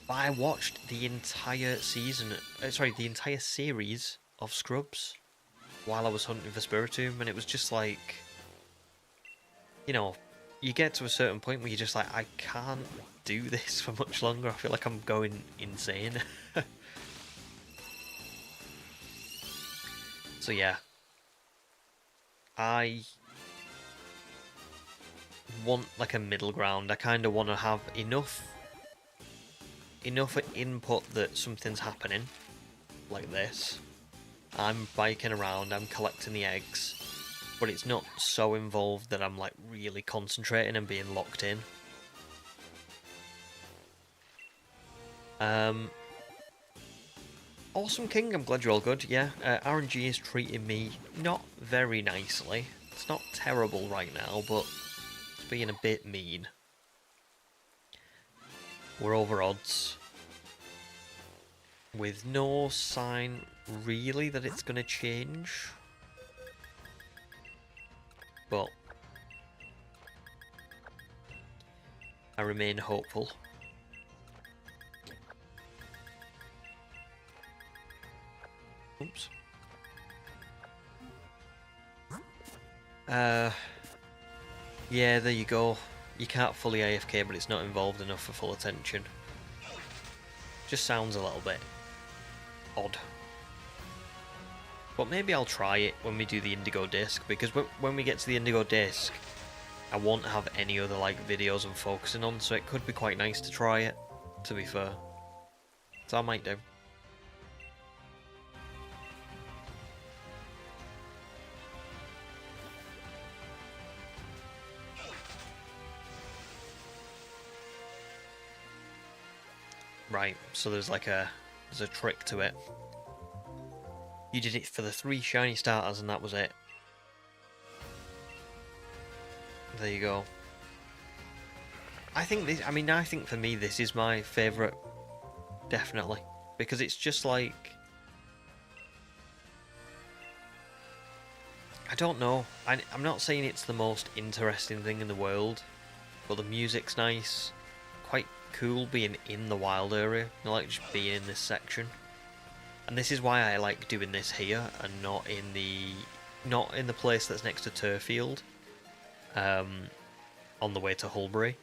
I watched the entire season, the entire series of Scrubs while I was hunting for Spiritomb, and it was just like, you know, you get to a certain point where you're just like, I can't do this for much longer. I feel like I'm going insane. So yeah, I want like a middle ground. I kind of want to have enough input that something's happening, like this. I'm biking around, I'm collecting the eggs, but it's not so involved that I'm like really concentrating and being locked in. Awesome King, I'm glad you're all good. Yeah, RNG is treating me not very nicely. It's not terrible right now, but it's being a bit mean. We're over odds, with no sign really that it's going to change, but I remain hopeful. Oops. Yeah, there you go. You can't fully AFK, but it's not involved enough for full attention. Just sounds a little bit odd. But maybe I'll try it when we do the Indigo Disc, because when we get to the Indigo Disc, I won't have any other like videos I'm focusing on, so it could be quite nice to try it, to be fair. So I might do. Right, so there's a trick to it. You did it for the 3 shiny starters and that was it. There you go. I think for me this is my favourite, definitely, because it's just like, I don't know, I'm not saying it's the most interesting thing in the world, but the music's nice, quite cool being in the wild area, you know, like just being in this section. And this is why I like doing this here and not in the place that's next to Turfield, on the way to Hulbury,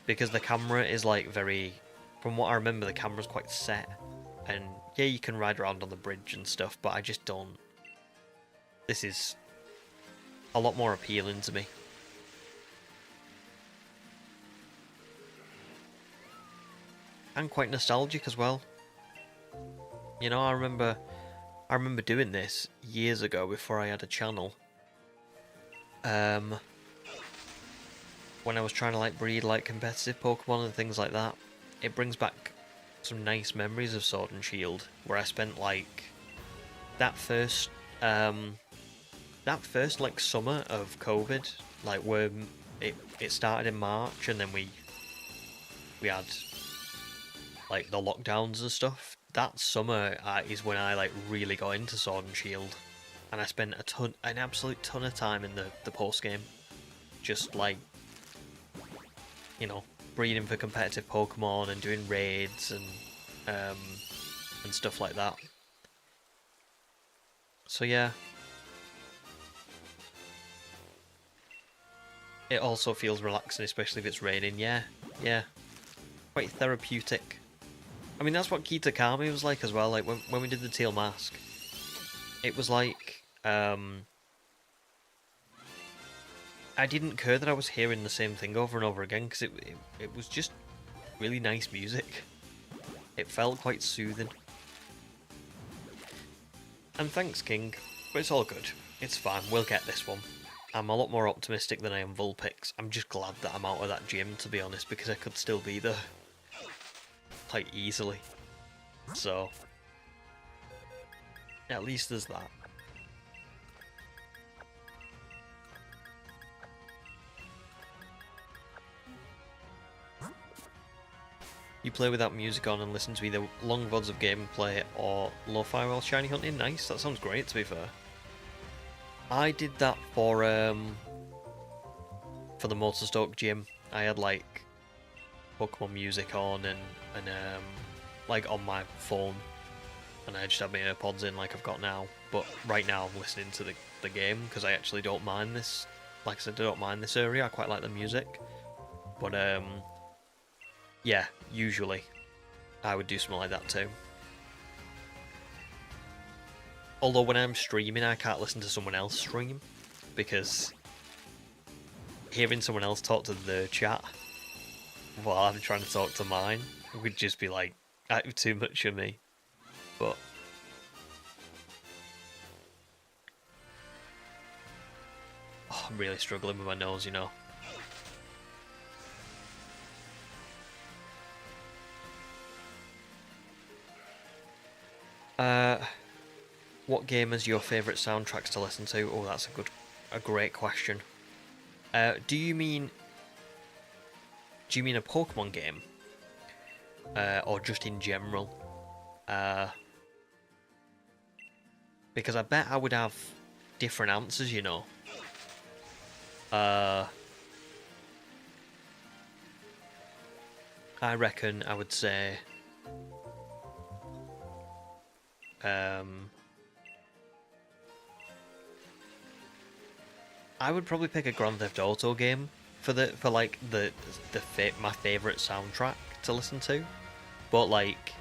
because the camera is like very, from what I remember, the camera's quite set, and yeah, you can ride around on the bridge and stuff, but I just don't. This is a lot more appealing to me. And quite nostalgic as well. You know, I remember doing this years ago before I had a channel. When I was trying to like breed like competitive Pokemon and things like that. It brings back some nice memories of Sword and Shield, where I spent like that first like summer of COVID, like where it started in March, and then we had like the lockdowns and stuff. That summer is when I like really got into Sword and Shield, and I spent an absolute ton of time in the post game, just like, you know, breeding for competitive Pokemon and doing raids and stuff like that. So yeah, it also feels relaxing, especially if it's raining. Yeah, quite therapeutic. I mean, that's what Kitakami was like as well. Like when we did the Teal Mask, it was like I didn't care that I was hearing the same thing over and over again, because it was just really nice music. It felt quite soothing. And thanks, King, but it's all good. It's fine. We'll get this one. I'm a lot more optimistic than I am Vulpix. I'm just glad that I'm out of that gym, to be honest, because I could still be there quite easily. So at least there's that. You play without music on and listen to either long VODs of gameplay or lo-fi while shiny hunting? Nice, that sounds great, to be fair. I did that for the Motorstoke gym. I had like Pokemon music on and like on my phone, and I just had my AirPods in like I've got now. But right now I'm listening to the game, because I actually don't mind this. Like I said, I don't mind this area. I quite like the music. But yeah, usually I would do something like that too. Although when I'm streaming, I can't listen to someone else stream, because hearing someone else talk to their chat while I'm trying to talk to mine would just be like too much for me. But oh, I'm really struggling with my nose, you know. What game is your favourite soundtracks to listen to? Oh, that's a great question. Do you mean a Pokemon game? Or just in general? Because I bet I would have different answers, you know. I reckon I would say I would probably pick a Grand Theft Auto game for my favourite soundtrack to listen to. But like,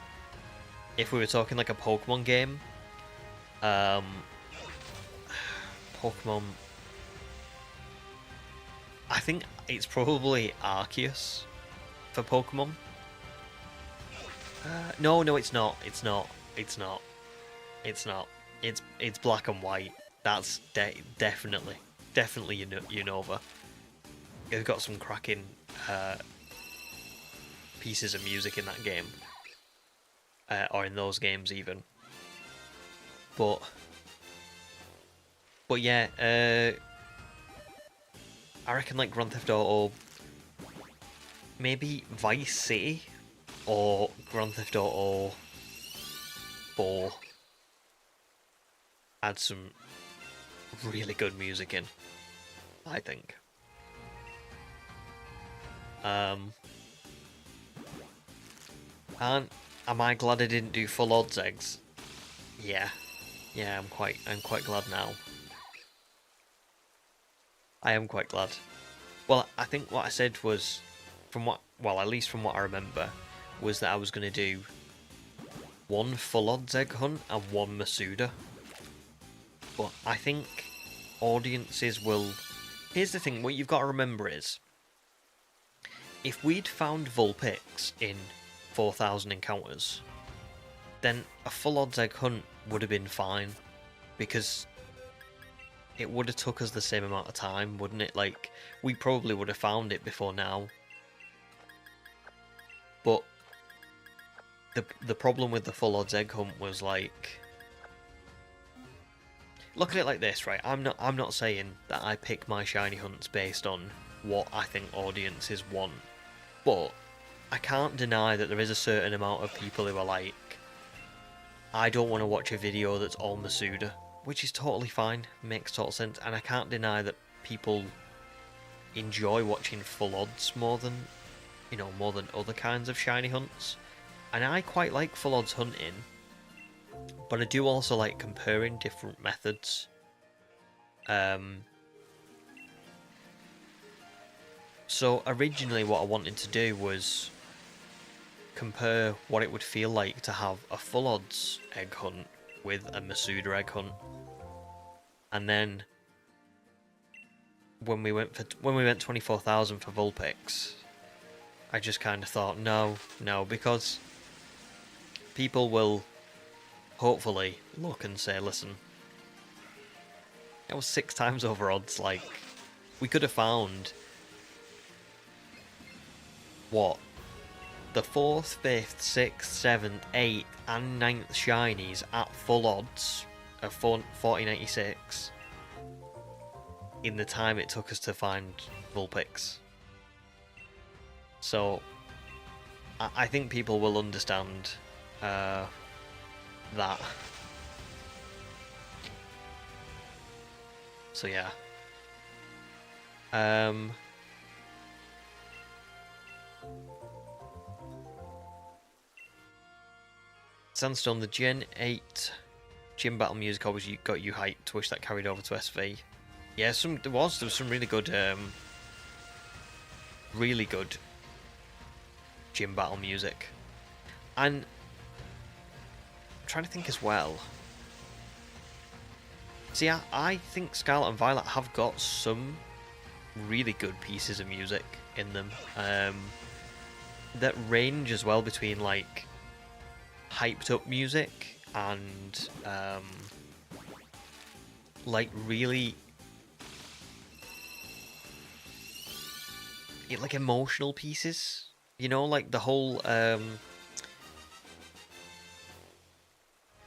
if we were talking like a Pokemon game, Pokemon, I think it's probably Arceus for Pokemon. No, it's not. It's black and white. That's definitely Unova. It's got some cracking pieces of music in that game, or in those games even. But yeah, I reckon like Grand Theft Auto, maybe Vice City, or Grand Theft Auto 4 had some really good music in, I think. And am I glad I didn't do full odds eggs? Yeah, I'm quite glad now. I am quite glad. Well, I think what I said was, at least from what I remember, was that I was going to do one full odds egg hunt and one Masuda. But I think audiences will... Here's the thing, what you've got to remember is, if we'd found Vulpix in 4,000 encounters, then a full odds egg hunt would have been fine, because it would have took us the same amount of time, wouldn't it? Like, we probably would have found it before now. But the problem with the full odds egg hunt was like, look at it like this, right? I'm not saying that I pick my shiny hunts based on what I think audiences want, but I can't deny that there is a certain amount of people who are like, I don't want to watch a video that's all Masuda, which is totally fine, makes total sense, and I can't deny that people enjoy watching full odds more than other kinds of shiny hunts. And I quite like full odds hunting, but I do also like comparing different methods. So originally what I wanted to do was compare what it would feel like to have a full odds egg hunt with a Masuda egg hunt. And then when we went 24,000 for Vulpix, I just kind of thought no, because people will hopefully look and say, listen, that was 6 times over odds. Like, we could have found what, the 4th, 5th, 6th, 7th, 8th and 9th shinies at full odds of 4096 in the time it took us to find Vulpix. So I think people will understand that. So yeah. Sandstone, the Gen 8 gym battle music always got you hyped. Wish that carried over to SV. Yeah, there was some really good gym battle music. And I'm trying to think as well. See, I think Scarlet and Violet have got some really good pieces of music in them. That range as well between like hyped up music and like really like emotional pieces. You know, like the whole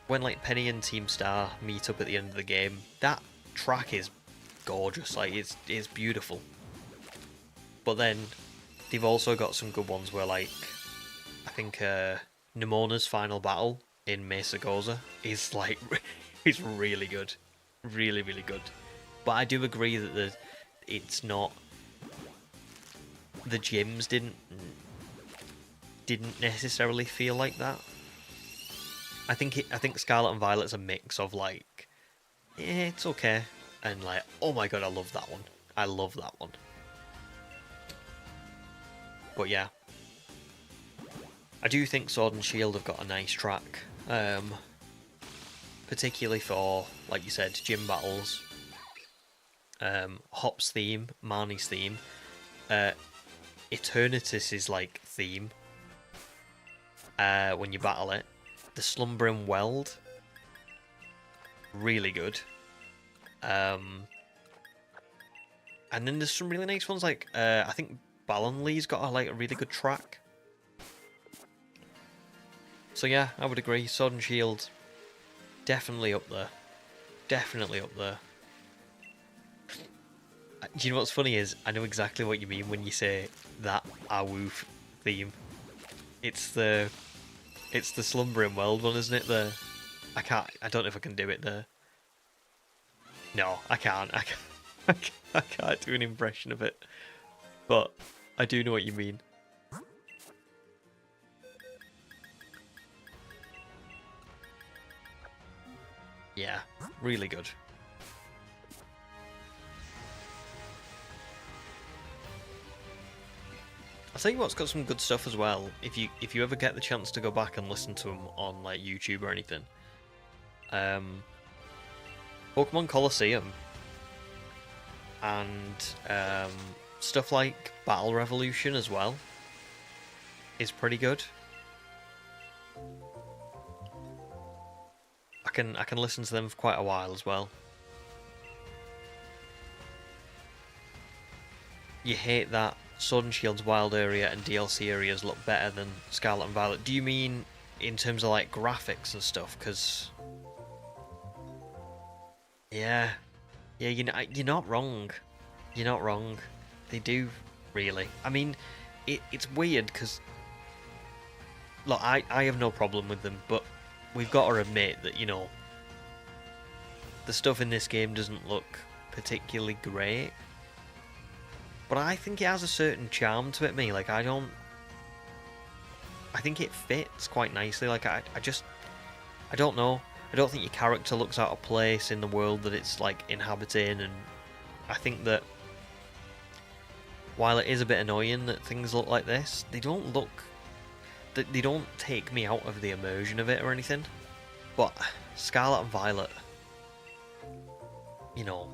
when like Penny and Team Star meet up at the end of the game, that track is gorgeous. Like it's beautiful. But then they've also got some good ones where, like, I think Nemona's final battle in Mesa Goza is like it's really good, really good. But I do agree that it's not, the gyms didn't necessarily feel like that. I think Scarlet and Violet's a mix of like, yeah, it's okay, and like, oh my god, I love that one. I love that one. But yeah, I do think Sword and Shield have got a nice track, particularly for, like you said, gym battles. Hop's theme, Marnie's theme, Eternatus's like theme. When you battle it, the Slumbering Weld, really good. And then there's some really nice ones like I think Ballonlee's got a really good track. So yeah, I would agree. Sword and Shield, definitely up there. Definitely up there. Do you know what's funny is, I know exactly what you mean when you say that Awu theme. It's the Slumbering World one, isn't it? I don't know if I can do it there. No, I can't. I can't do an impression of it. But I do know what you mean. Yeah, really good. I'll tell you what's got some good stuff as well. If you ever get the chance to go back and listen to them on like YouTube or anything, Pokemon Colosseum and stuff like Battle Revolution as well is pretty good. I can listen to them for quite a while as well. You hate that Sword and Shield's wild area and DLC areas look better than Scarlet and Violet. Do you mean in terms of like graphics and stuff, because yeah, you're not wrong. You're not wrong. They do really. I mean, it's weird because look, I have no problem with them, but we've got to admit that, you know, the stuff in this game doesn't look particularly great. But I think it has a certain charm to it, me. Like, I think it fits quite nicely. Like, I don't know. I don't think your character looks out of place in the world that it's, like, inhabiting, and I think that while it is a bit annoying that things look like this, they don't take me out of the immersion of it or anything. But Scarlet and Violet, you know,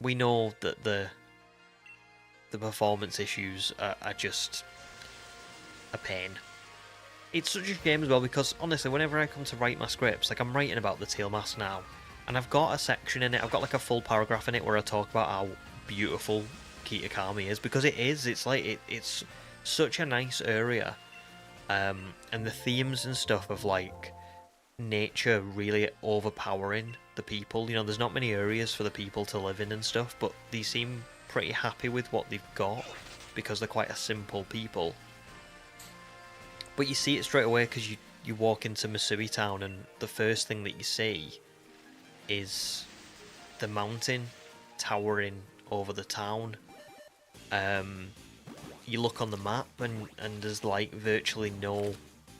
we know that the performance issues are just a pain. It's such a shame as well, because honestly, whenever I come to write my scripts, like I'm writing about the Teal Mask now, and I've got a section in it, I've got like a full paragraph in it where I talk about how beautiful Kitakami is, because it's like, it's such a nice area, and the themes and stuff of like nature really overpowering the people. You know, there's not many areas for the people to live in and stuff, but they seem pretty happy with what they've got because they're quite a simple people. But you see it straight away because you walk into Masuda town, and the first thing that you see is the mountain towering over the town. You look on the map and there's like virtually no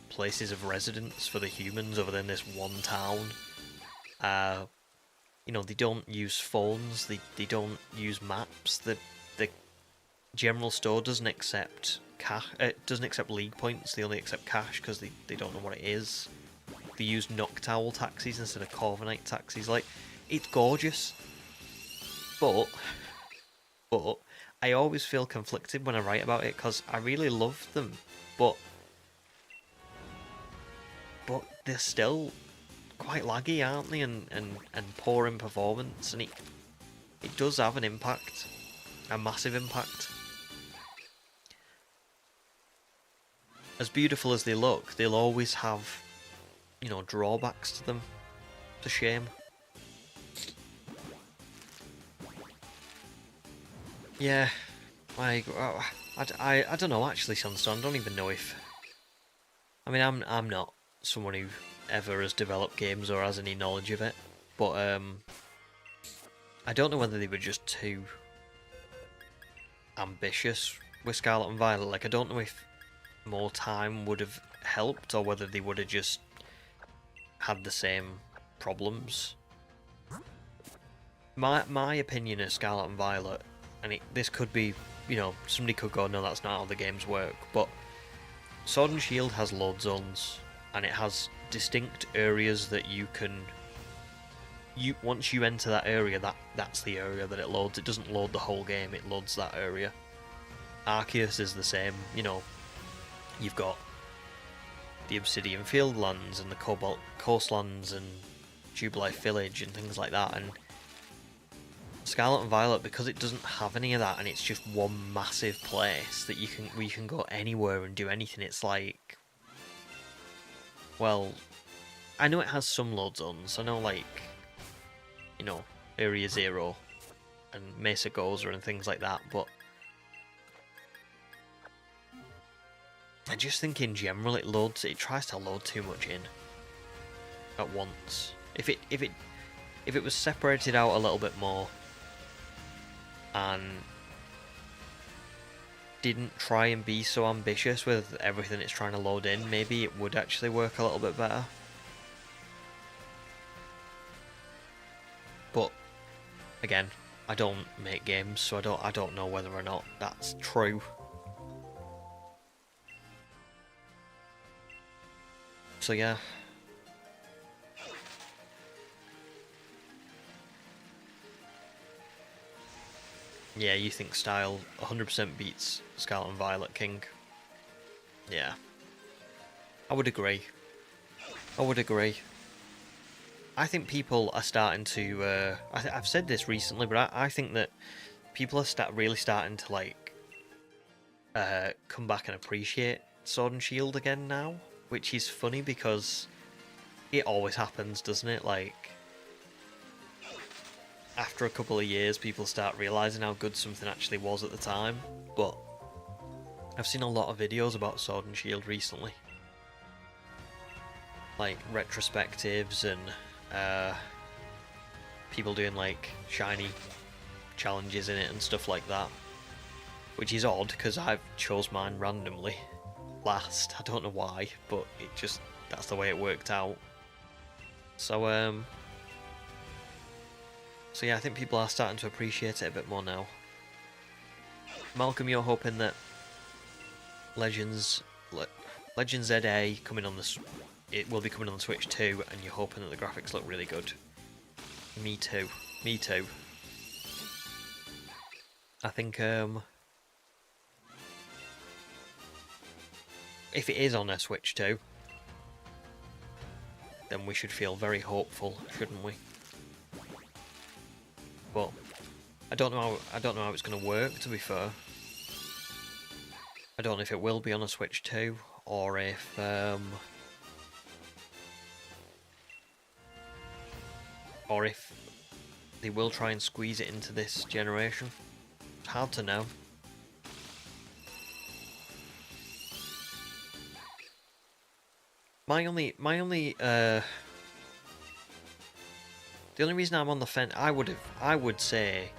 places of residence for the humans other than this one town. You know, they don't use phones, they don't use maps. The general store doesn't accept cash. It doesn't accept league points. They only accept cash because they don't know what it is. They use Noctowl taxis instead of Corviknight taxis. Like, it's gorgeous, but I always feel conflicted when I write about it because I really love them, but they're still quite laggy, aren't they, and poor in performance, and it does have an impact, a massive impact. As beautiful as they look, they'll always have, you know, drawbacks to them. It's a shame. Yeah, I don't know actually, Sunstone. I don't even know if. I mean, I'm not someone who ever has developed games or has any knowledge of it, but I don't know whether they were just too ambitious with Scarlet and Violet. Like, I don't know if more time would have helped, or whether they would have just had the same problems. My opinion of Scarlet and Violet, and this could be, you know, somebody could go, no, that's not how the games work, but Sword and Shield has load zones, and it has distinct areas that you can... once you enter that area, that's the area that it loads. It doesn't load the whole game, it loads that area. Arceus is the same, you know, you've got the Obsidian Fieldlands and the Cobalt Coastlands and Jubilife Village and things like that, and Scarlet and Violet, because it doesn't have any of that and it's just one massive place that you can go anywhere and do anything, it's like, well, I know it has some load zones. I know, like, you know, Area Zero and Mesa Goza and things like that, but I just think in general it tries to load too much in at once. If it was separated out a little bit more and didn't try and be so ambitious with everything it's trying to load in, maybe it would actually work a little bit better. But again, I don't make games, so I don't know whether or not that's true. So yeah. Yeah, you think style 100% beats Scarlet and Violet King. Yeah. I would agree. I think people are starting to... I've said this recently, but I think that people are really starting to, like, come back and appreciate Sword and Shield again now, which is funny because it always happens, doesn't it? Like, after a couple of years, people start realising how good something actually was at the time, but I've seen a lot of videos about Sword and Shield recently. Like, retrospectives and people doing, like, shiny challenges in it and stuff like that. Which is odd, because I've chose mine randomly last. I don't know why, but it just, that's the way it worked out. So yeah, I think people are starting to appreciate it a bit more now. Malcolm, you're hoping that Legends ZA coming on it will be coming on the Switch too, and you're hoping that the graphics look really good. Me too. Me too. I think if it is on a Switch 2, then we should feel very hopeful, shouldn't we? But I don't know how it's going to work, to be fair. I don't know if it will be on a Switch 2 or if they will try and squeeze it into this generation. It's hard to know. The only reason I'm on the fence, I would say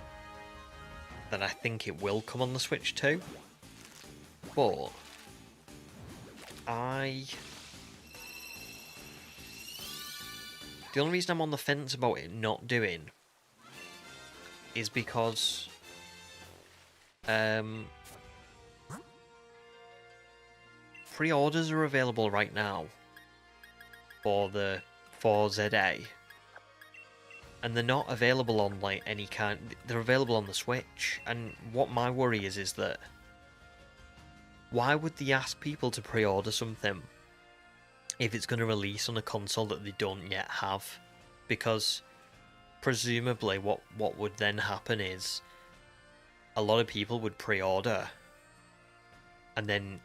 that I think it will come on the Switch too, but the only reason I'm on the fence about it not doing is because pre-orders are available right now for ZA, and they're not available on like any kind. They're available on the Switch, and what my worry is that why would they ask people to pre-order something if it's going to release on a console that they don't yet have? Because presumably what would then happen is a lot of people would pre-order and then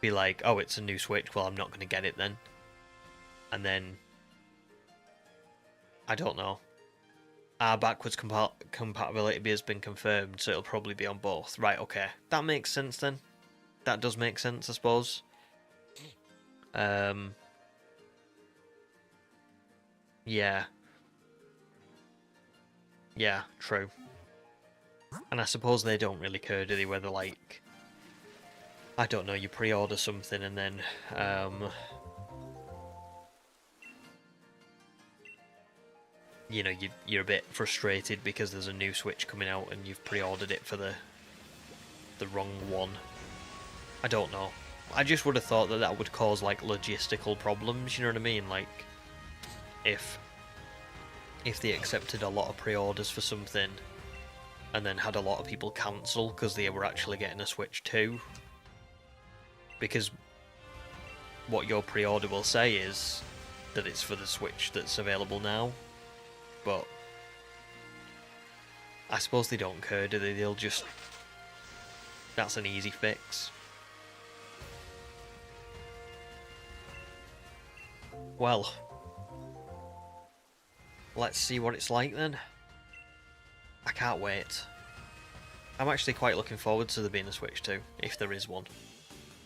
be like, oh, it's a new Switch, well, I'm not going to get it then. And then, I don't know, our backwards compatibility has been confirmed, so it'll probably be on both. Right, okay, that makes sense then. That does make sense, I suppose. Yeah. Yeah, true. And I suppose they don't really care, do they, whether, like, I don't know, you pre-order something and then, you know, you're a bit frustrated because there's a new Switch coming out and you've pre-ordered it for the wrong one. I don't know. I just would have thought that would cause, like, logistical problems, you know what I mean? Like, if they accepted a lot of pre-orders for something and then had a lot of people cancel because they were actually getting a Switch 2. Because what your pre-order will say is that it's for the Switch that's available now. But I suppose they don't care, do they? They'll just... That's an easy fix. Well, let's see what it's like then. I can't wait. I'm actually quite looking forward to there being a Switch 2, if there is one.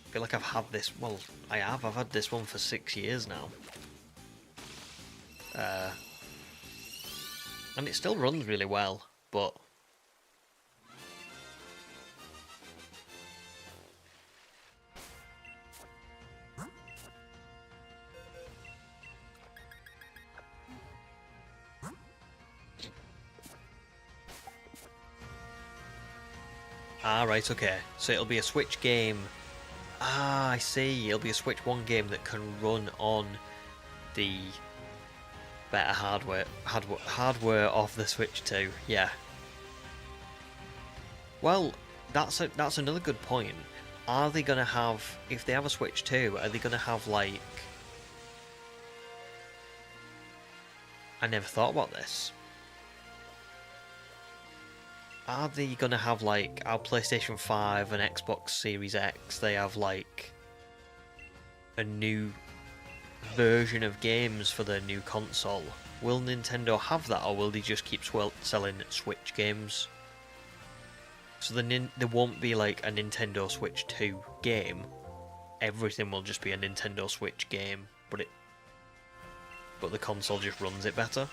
I feel like I've had this, well, I've had this one for 6 years now. And it still runs really well, but... Ah, right, okay. So it'll be a Switch game. Ah, I see. It'll be a Switch 1 game that can run on the better hardware of the Switch 2. Yeah. Well, that's another good point. Are they gonna have, if they have a Switch 2, are they gonna have, like... I never thought about this. Are they gonna have, like, our PlayStation 5 and Xbox Series X, they have, like, a new version of games for their new console. Will Nintendo have that, or will they just keep selling Switch games? So there won't be like a Nintendo Switch 2 game. Everything will just be a Nintendo Switch game, but the console just runs it better.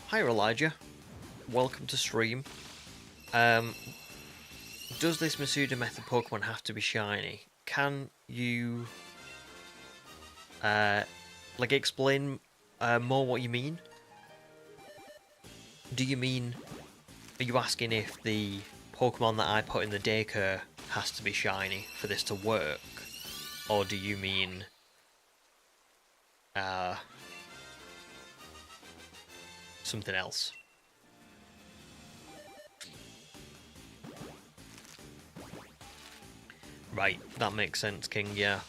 Hi Elijah, welcome to stream. Does this Masuda method Pokemon have to be shiny? Can you like explain more what you mean? Do you mean, are you asking if the Pokemon that I put in the daycare has to be shiny for this to work? Or do you mean something else? Right, that makes sense, King, yeah.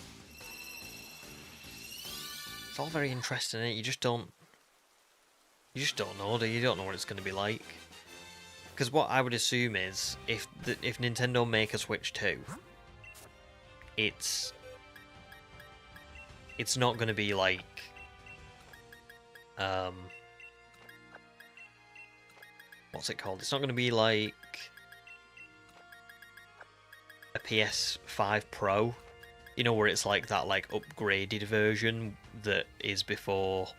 It's all very interesting, isn't it? You just don't know, do you? You don't know what it's going to be like. Because what I would assume is, if Nintendo make a Switch 2, it's not going to be like what's it called? It's not going to be like a PS5 Pro, you know, where it's like that like upgraded version that is before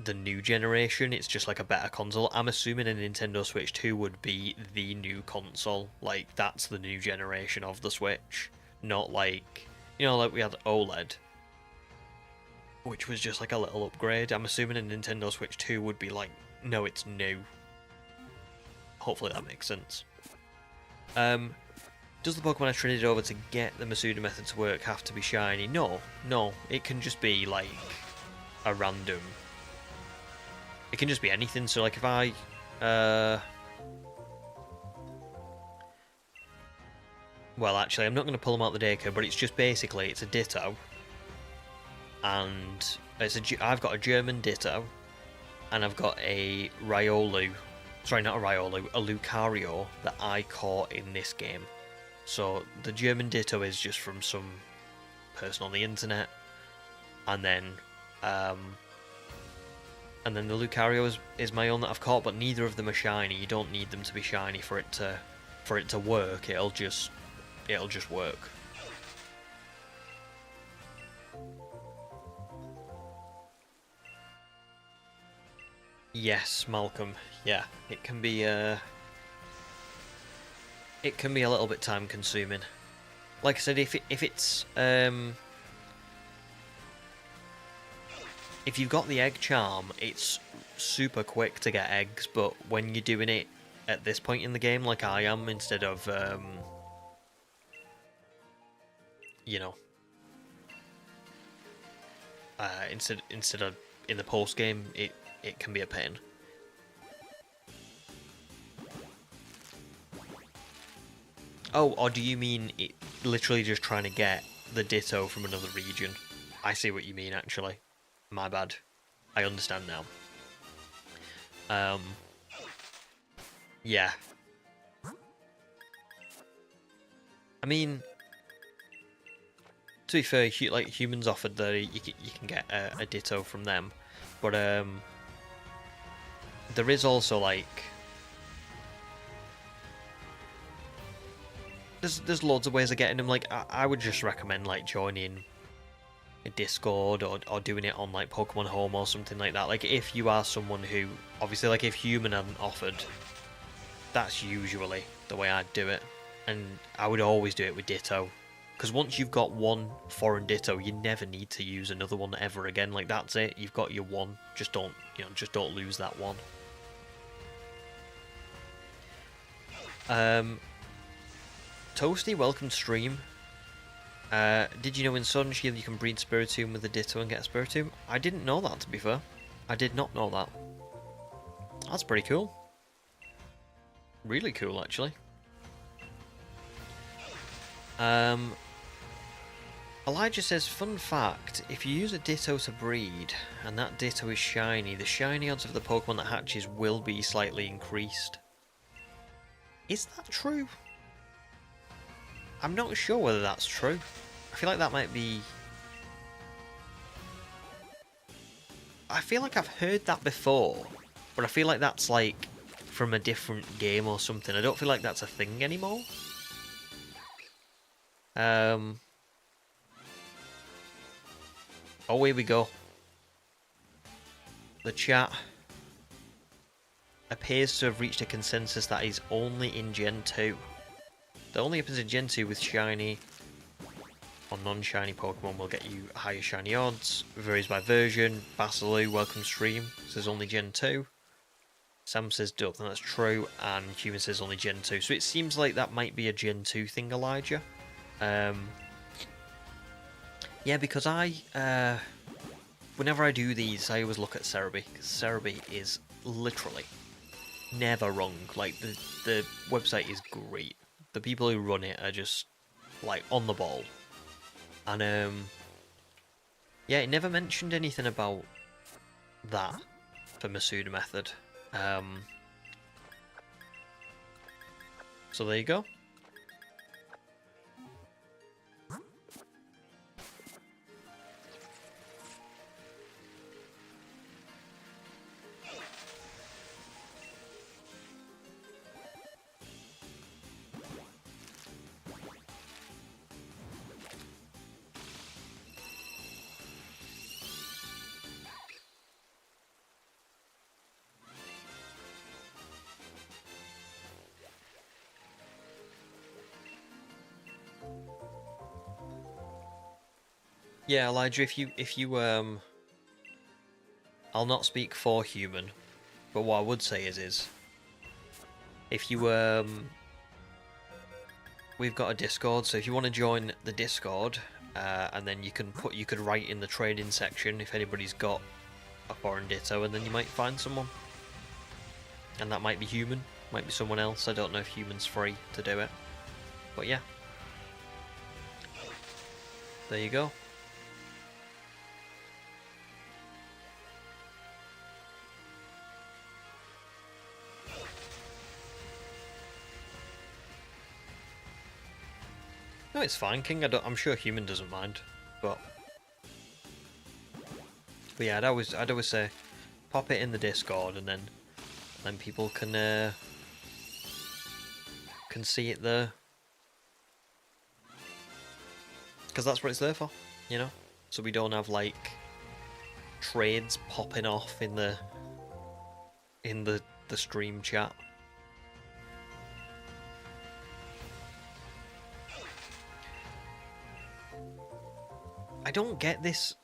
the new generation. It's just like a better console. I'm assuming a Nintendo Switch 2 would be the new console, like that's the new generation of the Switch, not like, you know, like we had OLED, which was just like a little upgrade. I'm assuming a Nintendo Switch 2 would be like, no, it's new. Hopefully that makes sense. Does the Pokemon I traded over to get the Masuda method to work have to be shiny? No, it can just be like a random. It can just be anything. So like if I well, actually, I'm not going to pull them out the daycare, but it's just basically it's a Ditto, and I've got a German Ditto, and I've got a Riolu. Sorry, not a Riolu, a Lucario that I caught in this game. So the German Ditto is just from some person on the internet, and then the Lucario is my own that I've caught, but neither of them are shiny. You don't need them to be shiny for it to work. It'll just work. Yes, Malcolm. Yeah, it can be a little bit time consuming. Like I said, if it's if you've got the egg charm, it's super quick to get eggs, but when you're doing it at this point in the game, like I am, instead of you know, instead of in the post game, it can be a pain. Oh, or do you mean it literally just trying to get the Ditto from another region? I see what you mean, actually. My bad. I understand now. Yeah. I mean, to be fair, like humans offered that you can get a Ditto from them, but there is also like there's loads of ways of getting them. Like I would just recommend like joining a Discord or doing it on like Pokemon Home or something like that. Like if you are someone who obviously, like if human hadn't offered, that's usually the way I'd do it, and I would always do it with Ditto. Because once you've got one foreign Ditto, you never need to use another one ever again. Like that's it. You've got your one. Just don't lose that one. Toasty, welcome to stream. Did you know in Sword and Shield you can breed Spiritomb with a Ditto and get a Spiritomb? I didn't know that, to be fair. I did not know that. That's pretty cool. Really cool, actually. Elijah says, fun fact, if you use a Ditto to breed, and that Ditto is shiny, the shiny odds of the Pokemon that hatches will be slightly increased. Is that true? I'm not sure whether that's true. I feel like that might be... I feel like I've heard that before, but I feel like that's like from a different game or something. I don't feel like that's a thing anymore. Oh, here we go. The chat appears to have reached a consensus that is only in Gen 2. The only happens in Gen 2 with shiny or non-shiny Pokemon will get you higher shiny odds. Varies by version. Basilu, welcome stream, says only Gen 2. Sam says don't think that's true, and Human says only Gen 2. So it seems like that might be a Gen 2 thing, Elijah. Yeah, because whenever I do these, I always look at Cerebi, because Cerebi is literally never wrong. Like, the website is great. The people who run it are just, like, on the ball. And, yeah, it never mentioned anything about that for Masuda method. So there you go. Yeah, Elijah, if you I'll not speak for Human, but what I would say is if you we've got a Discord, so if you want to join the Discord, and then you could write in the trading section if anybody's got a foreign Ditto, and then you might find someone, and that might be Human, might be someone else. I don't know if Human's free to do it, but yeah, there you go. No, it's fine, King. I'm sure Human doesn't mind, but yeah, I'd always say, pop it in the Discord, and then people can see it there, because that's what it's there for, you know. So we don't have like trades popping off in the stream chat. I don't get this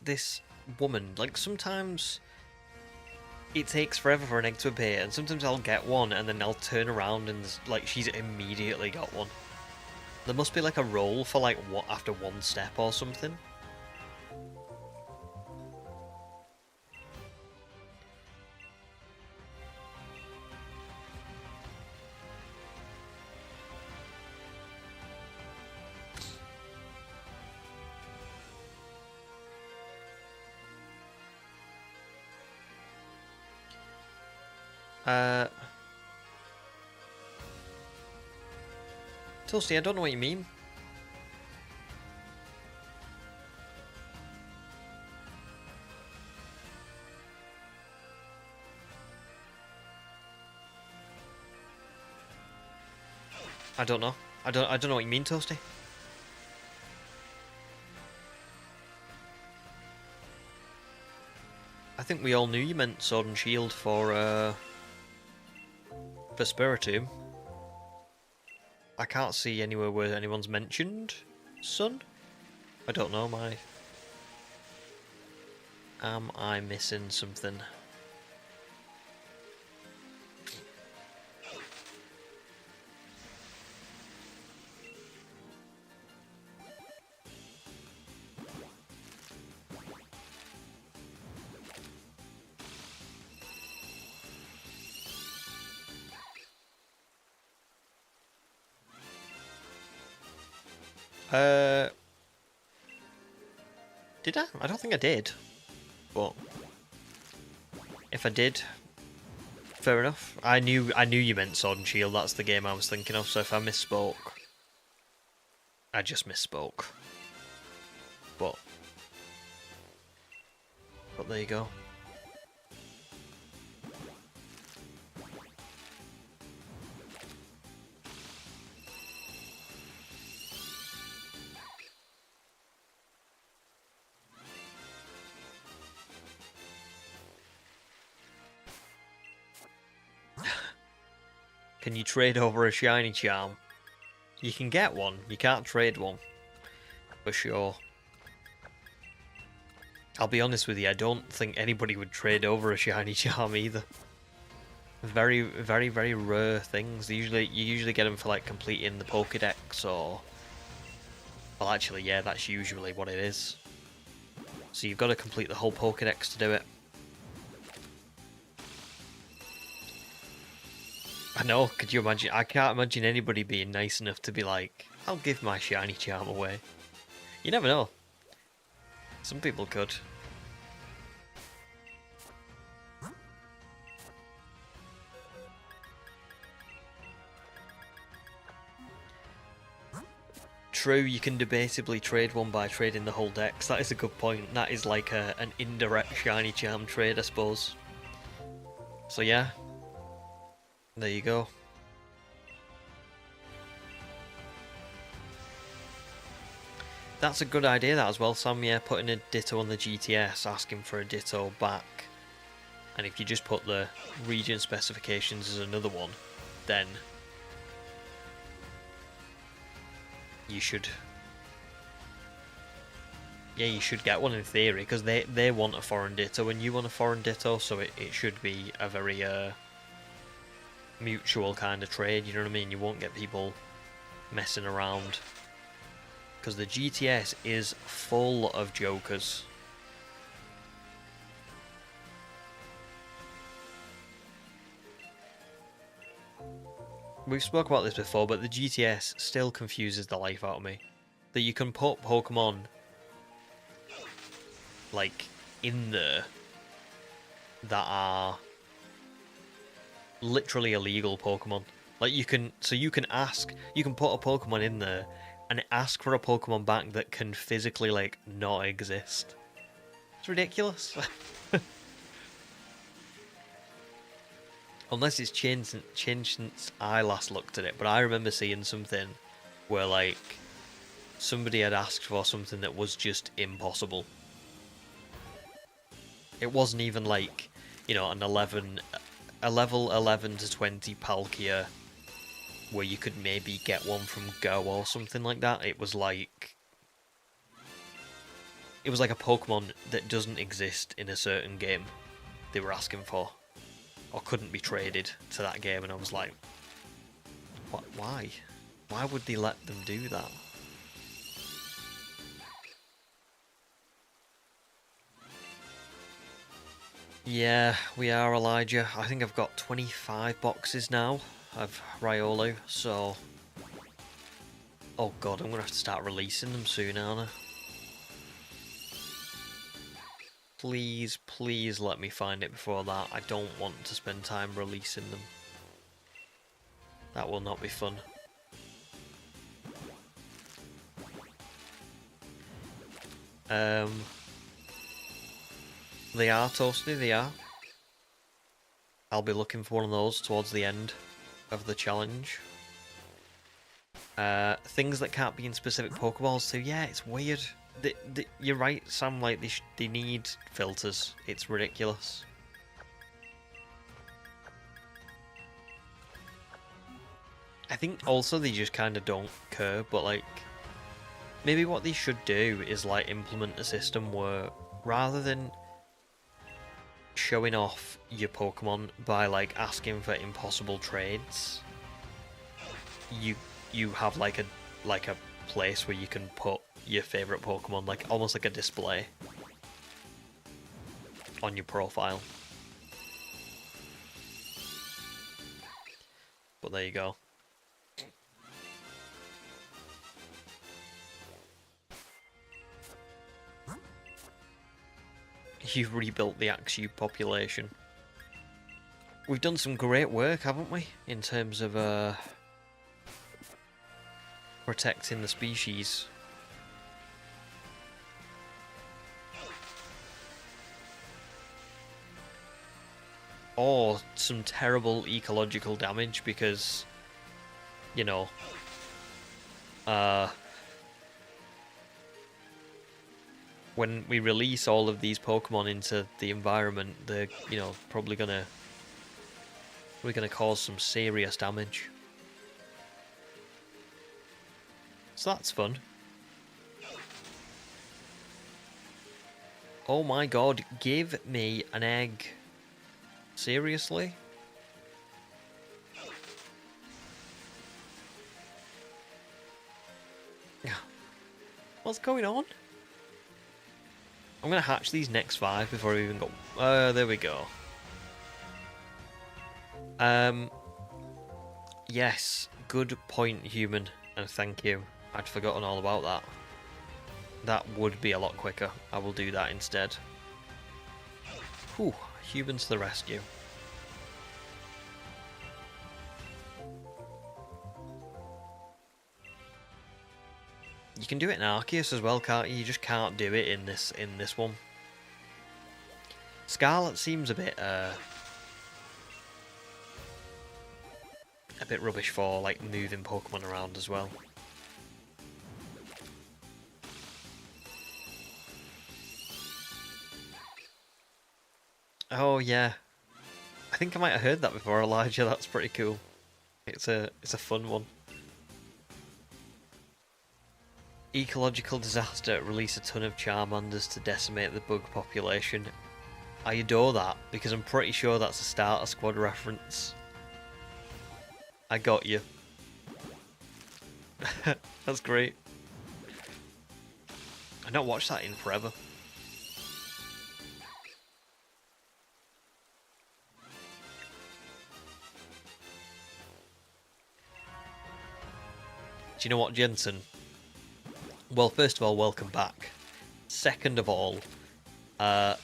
woman. Like, sometimes it takes forever for an egg to appear, and sometimes I'll get one and then I'll turn around and like she's immediately got one. There must be like a roll for like what after one step or something. Toasty, I don't know what you mean. I don't know. I don't know what you mean, Toasty. I think we all knew you meant Sword and Shield for Spiritomb. I can't see anywhere where anyone's mentioned Sun. I don't know, am I missing something? Uh, did I? I don't think I did. But if I did, fair enough. I knew you meant Sword and Shield. That's the game I was thinking of. So if I misspoke, I just misspoke. But there you go. Can you trade over a shiny charm? You can get one. You can't trade one. For sure. I'll be honest with you, I don't think anybody would trade over a shiny charm either. Very, very, very rare things. You usually get them for like completing the Pokédex or... Well, actually, yeah, that's usually what it is. So you've got to complete the whole Pokédex to do it. I know, could you imagine? I can't imagine anybody being nice enough to be like, I'll give my shiny charm away. You never know. Some people could. True, you can debatably trade one by trading the whole dex. That is a good point. That is like an indirect shiny charm trade, I suppose. So yeah. There you go. That's a good idea, that as well, Sam. Yeah, putting a Ditto on the GTS, asking for a Ditto back. And if you just put the region specifications as another one, then you should... Yeah, you should get one in theory, because they want a foreign Ditto and you want a foreign Ditto, so it should be a very mutual kind of trade, you know what I mean? You won't get people messing around. Because the GTS is full of jokers. We've spoke about this before, but the GTS still confuses the life out of me. That you can put Pokemon like in there that are literally illegal Pokemon. Like you can put a Pokemon in there and ask for a Pokemon back that can physically like not exist. It's ridiculous. Unless it's changed since I last looked at it, but I remember seeing something where like somebody had asked for something that was just impossible. It wasn't even like, you know, a level 11 to 20 Palkia where you could maybe get one from Go or something like that. It was like a Pokemon that doesn't exist in a certain game they were asking for, or couldn't be traded to that game, and I was like, what? Why? Why would they let them do that? Yeah, we are, Elijah. I think I've got 25 boxes now of Riolu, so... Oh god, I'm going to have to start releasing them soon, aren't I? Please, please let me find it before that. I don't want to spend time releasing them. That will not be fun. They are, Toasty, they are. I'll be looking for one of those towards the end of the challenge. Things that can't be in specific Pokeballs too. Yeah, it's weird. You're right, Sam, like, they need filters. It's ridiculous. I think also they just kind of don't care, but like, maybe what they should do is like implement a system where rather than showing off your Pokemon by like asking for impossible trades, you have like a place where you can put your favorite Pokemon, like almost like a display on your profile. But there you go. You've rebuilt the Axew population. We've done some great work, haven't we? In terms of protecting the species. Or some terrible ecological damage because, you know, when we release all of these Pokemon into the environment, they're, you know, probably gonna cause some serious damage. So that's fun. Oh my god, give me an egg. Seriously? What's going on? I'm gonna hatch these next 5 before we even go. There we go. Yes, good point, human, and thank you. I'd forgotten all about that. That would be a lot quicker. I will do that instead. Whew, humans to the rescue. You can do it in Arceus as well, can't you? You just can't do it in this one. Scarlet seems a bit rubbish for like moving Pokemon around as well. Oh yeah, I think I might have heard that before, Elijah. That's pretty cool. It's a fun one. Ecological disaster, release a ton of Charmanders to decimate the bug population. I adore that, because I'm pretty sure that's a Starter Squad reference. I got you. That's great. I've not watched that in forever. Do you know what, Jensen? Well, first of all, welcome back. Second of all, that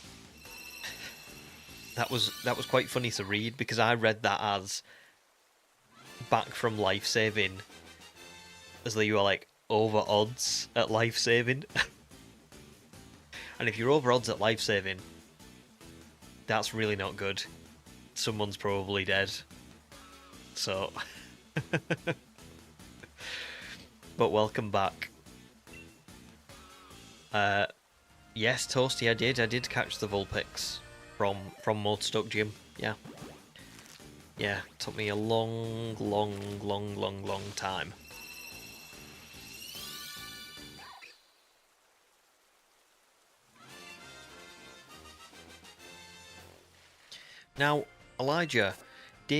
was quite funny to read, because I read that as back from life saving, as though you were like over odds at life saving. And if you're over odds at life saving, that's really not good. Someone's probably dead. So, but welcome back. Yes, Toasty, I did catch the Vulpix from Mudstuck Gym. Yeah, took me a long time. Now, Elijah, how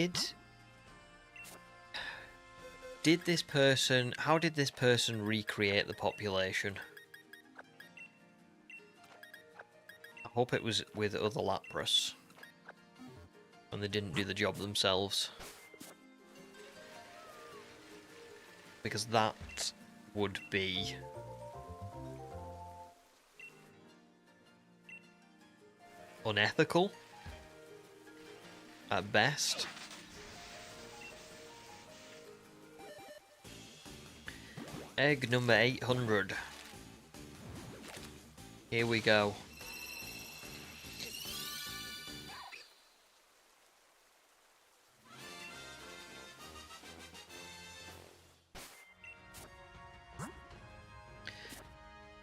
did this person recreate the population? I hope it was with other Lapras, and they didn't do the job themselves, because that would be unethical at best. Egg number 800. Here we go.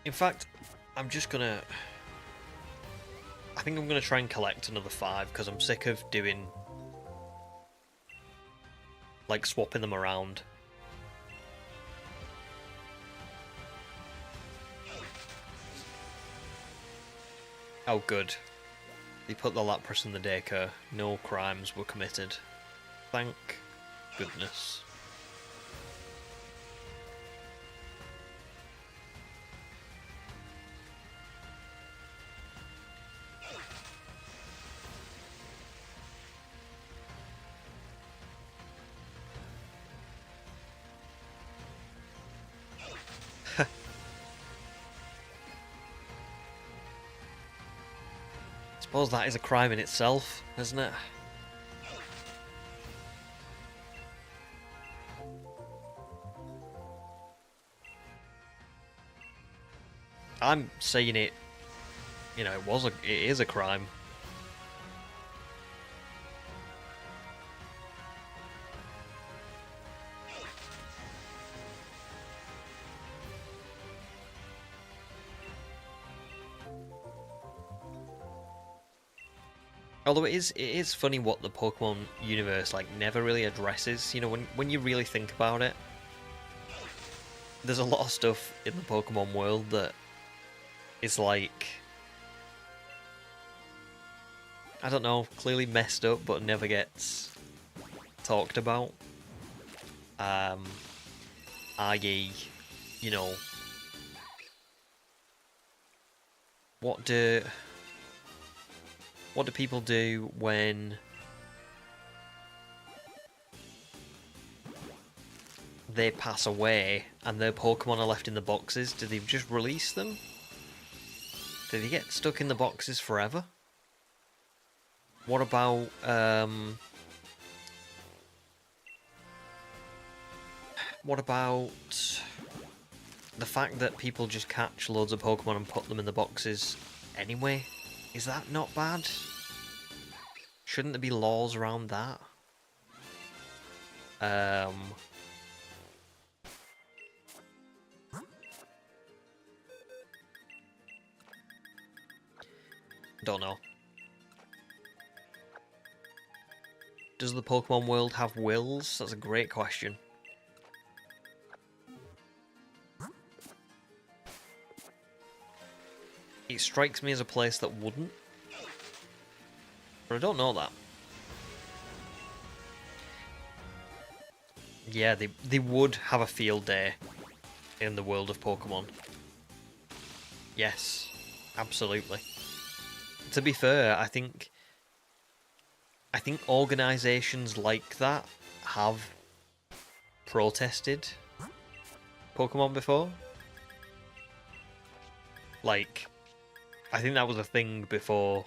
In fact, I'm just gonna... I think I'm gonna try and collect another 5, because I'm sick of doing... like, swapping them around. Oh, good. They put the Lapras in the daycare. No crimes were committed. Thank goodness. suppose that is a crime in itself, isn't it? I'm saying it, you know, it is a crime. Although it is funny what the Pokemon universe like never really addresses. You know, when you really think about it, there's a lot of stuff in the Pokemon world that is like, I don't know, clearly messed up but never gets talked about. I.e., you know, what do people do when they pass away and their Pokemon are left in the boxes? Do they just release them? Do they get stuck in the boxes forever? What about the fact that people just catch loads of Pokemon and put them in the boxes anyway? Is that not bad? Shouldn't there be laws around that? Don't know. Does the Pokemon world have wills? That's a great question. It strikes me as a place that wouldn't. But I don't know that. Yeah, they would have a field day in the world of Pokemon. Yes, absolutely. To be fair, I think organisations like that have protested Pokemon before. Like, I think that was a thing before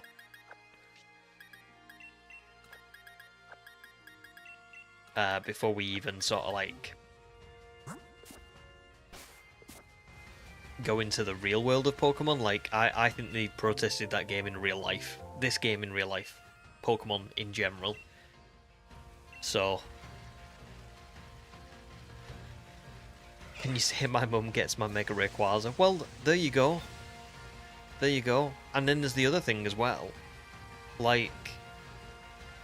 we even sort of like go into the real world of Pokemon. Like, I think they protested that game in real life. This game in real life. Pokemon in general. So, can you say my mum gets my Mega Rayquaza? Well, there you go. There you go. And then there's the other thing as well. Like,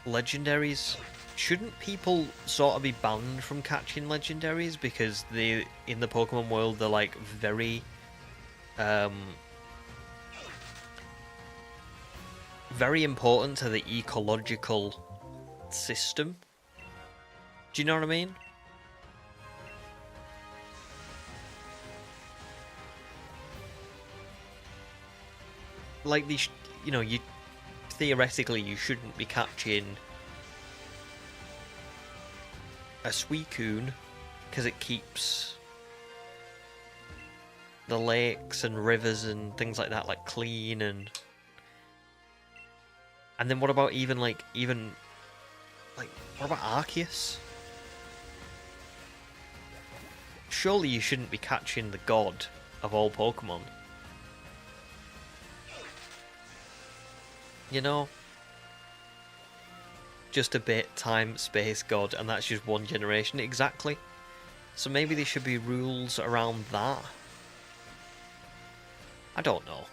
legendaries. Shouldn't people sort of be banned from catching legendaries? Because they, in the Pokemon world, they're like very... very important to the ecological system. Do you know what I mean? Like, you know, theoretically you shouldn't be catching a Suicune because it keeps the lakes and rivers and things like that like clean, and then what about even what about Arceus? Surely you shouldn't be catching the god of all Pokemon. You know? Just a bit time, space, god, and that's just one generation. Exactly. So maybe there should be rules around that. I don't know.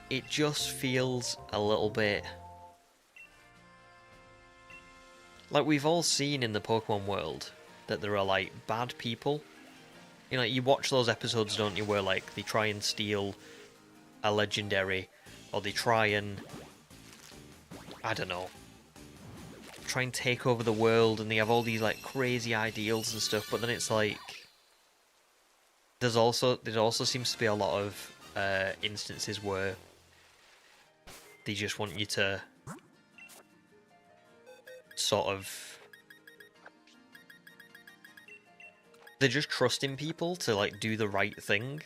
It just feels a little bit... like, we've all seen in the Pokemon world that there are, like, bad people. You know, you watch those episodes, don't you, where, like, they try and steal a legendary, or they try and... I don't know. Try and take over the world, and they have all these, like, crazy ideals and stuff, but then it's like... there also seems to be a lot of instances where they just want you to sort of... they're just trusting people to, like, do the right thing.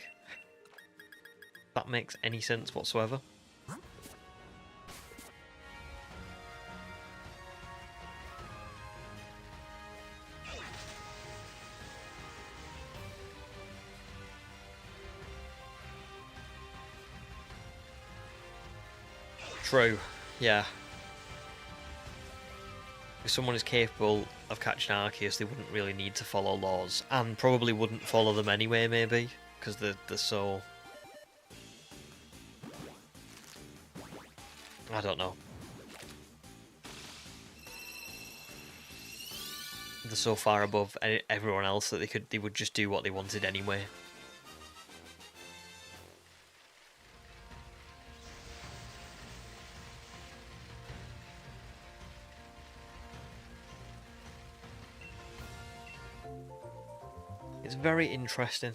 If that makes any sense whatsoever. True, yeah. If someone is capable of catching Arceus, they wouldn't really need to follow laws, and probably wouldn't follow them anyway, maybe, because they're so... I don't know. They're so far above everyone else that they would just do what they wanted anyway. It's very interesting.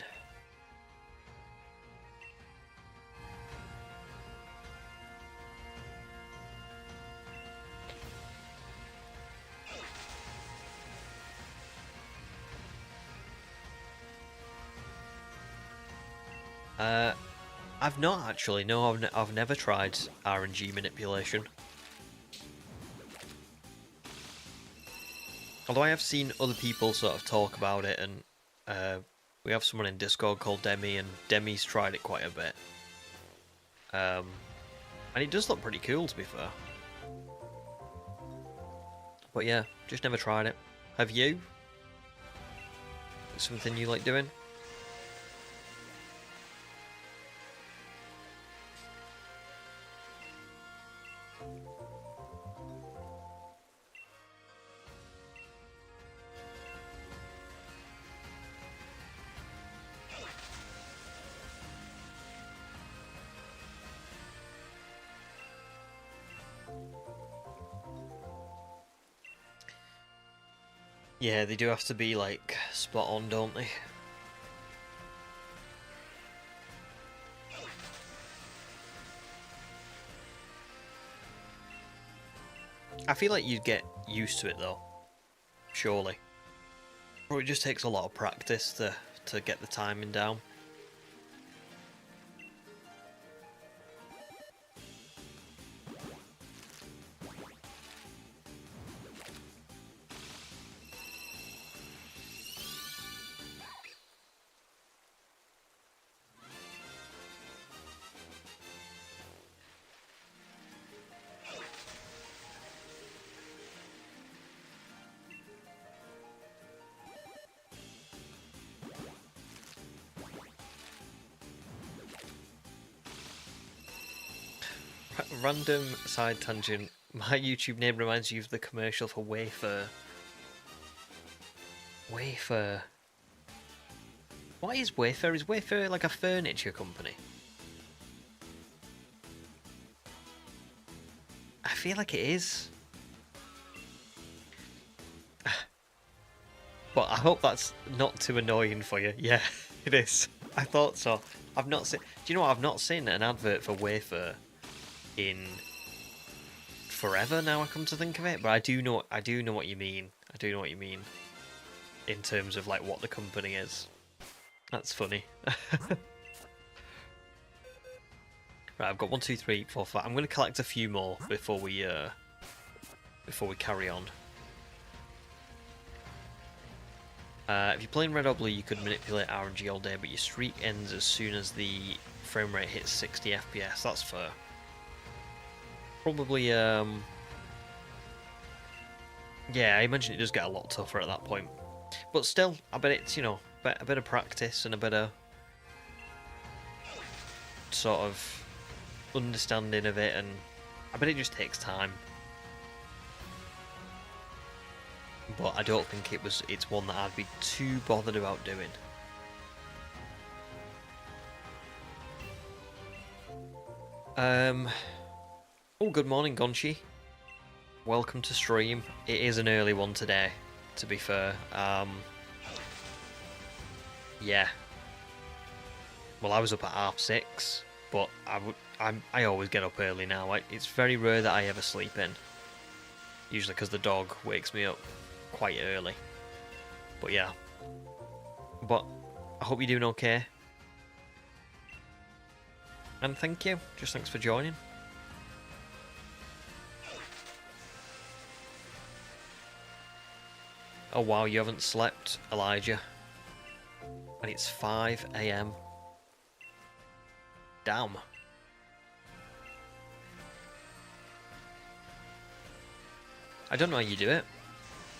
I've not actually. No, I've never tried RNG manipulation. Although I have seen other people sort of talk about it, and we have someone in Discord called Demi, and Demi's tried it quite a bit. And it does look pretty cool, to be fair. But yeah, just never tried it. Have you? Something you like doing? Yeah, they do have to be, like, spot on, don't they? I feel like you'd get used to it, though. Surely. Or it just takes a lot of practice to get the timing down. Random side tangent. My YouTube name reminds you of the commercial for Wayfair. Wayfair. What is Wayfair? Is Wayfair like a furniture company? I feel like it is. But I hope that's not too annoying for you. Yeah, it is. I thought so. I've not seen... Do you know what? I've not seen an advert for Wayfair in forever now, I come to think of it, but I do know what you mean. I do know what you mean in terms of like what the company is. That's funny. Right, I've got 1, 2, 3, 4, 5. I'm going to collect a few more before we carry on. If you're playing red or blue, you could manipulate RNG all day, but your streak ends as soon as the frame rate hits 60 FPS. That's fair. Probably, yeah, I imagine it does get a lot tougher at that point. But still, I bet it's, you know, a bit of practice and a bit of sort of understanding of it, and I bet it just takes time. But I don't think it's one that I'd be too bothered about doing. Oh, good morning, Gonchi. Welcome to stream. It is an early one today, to be fair. Yeah. Well, I was up at 6:30, but I always get up early now. It's very rare that I ever sleep in. Usually because the dog wakes me up quite early. But yeah. But I hope you're doing okay. And thank you. Just thanks for joining. Oh wow, you haven't slept, Elijah. And it's 5 AM. Damn. I don't know how you do it.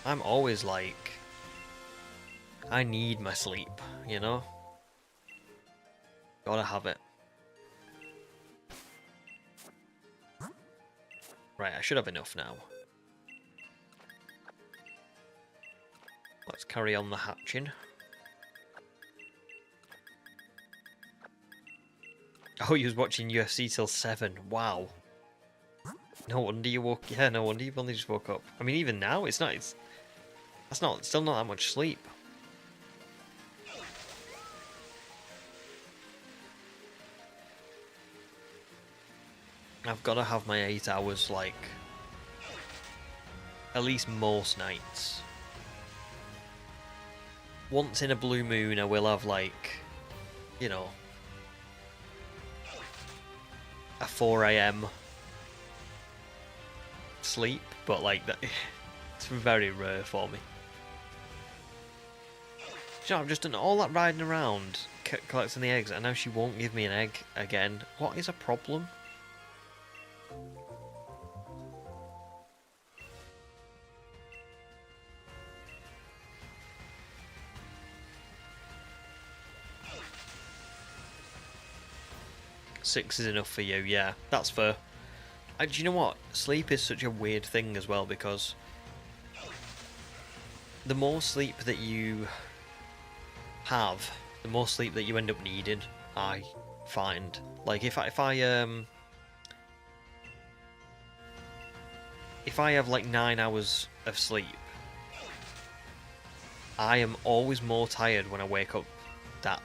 I'm always like, I need my sleep, you know? Gotta have it. Right, I should have enough now. Let's carry on the hatching. Oh, you was watching UFC till 7. Wow. No wonder you woke. Yeah, no wonder you've only just woke up. I mean, even now, it's not. That's not. Still not that much sleep. I've got to have my 8 hours, like, at least most nights. Once in a blue moon, I will have, like, you know, a 4 AM sleep, but like that, it's very rare for me. You know, I've just done all that riding around, collecting the eggs, and now she won't give me an egg again. What is a problem? Six is enough for you, yeah, that's fair. Do you know what? Sleep is such a weird thing as well, because the more sleep that you have, the more sleep that you end up needing, I find. Like, if I have like 9 hours of sleep, I am always more tired when I wake up that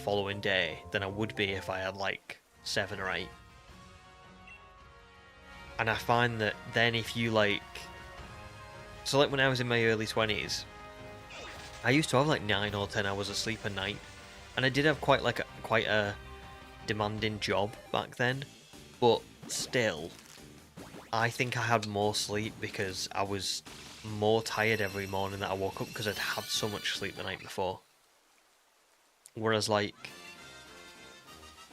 following day than I would be if I had like 7 or 8. And I find that then if you like... So like when I was in my early 20s, I used to have like 9 or 10 hours of sleep a night. And I did have quite a demanding job back then. But still, I think I had more sleep because I was more tired every morning that I woke up because I'd had so much sleep the night before. Whereas like,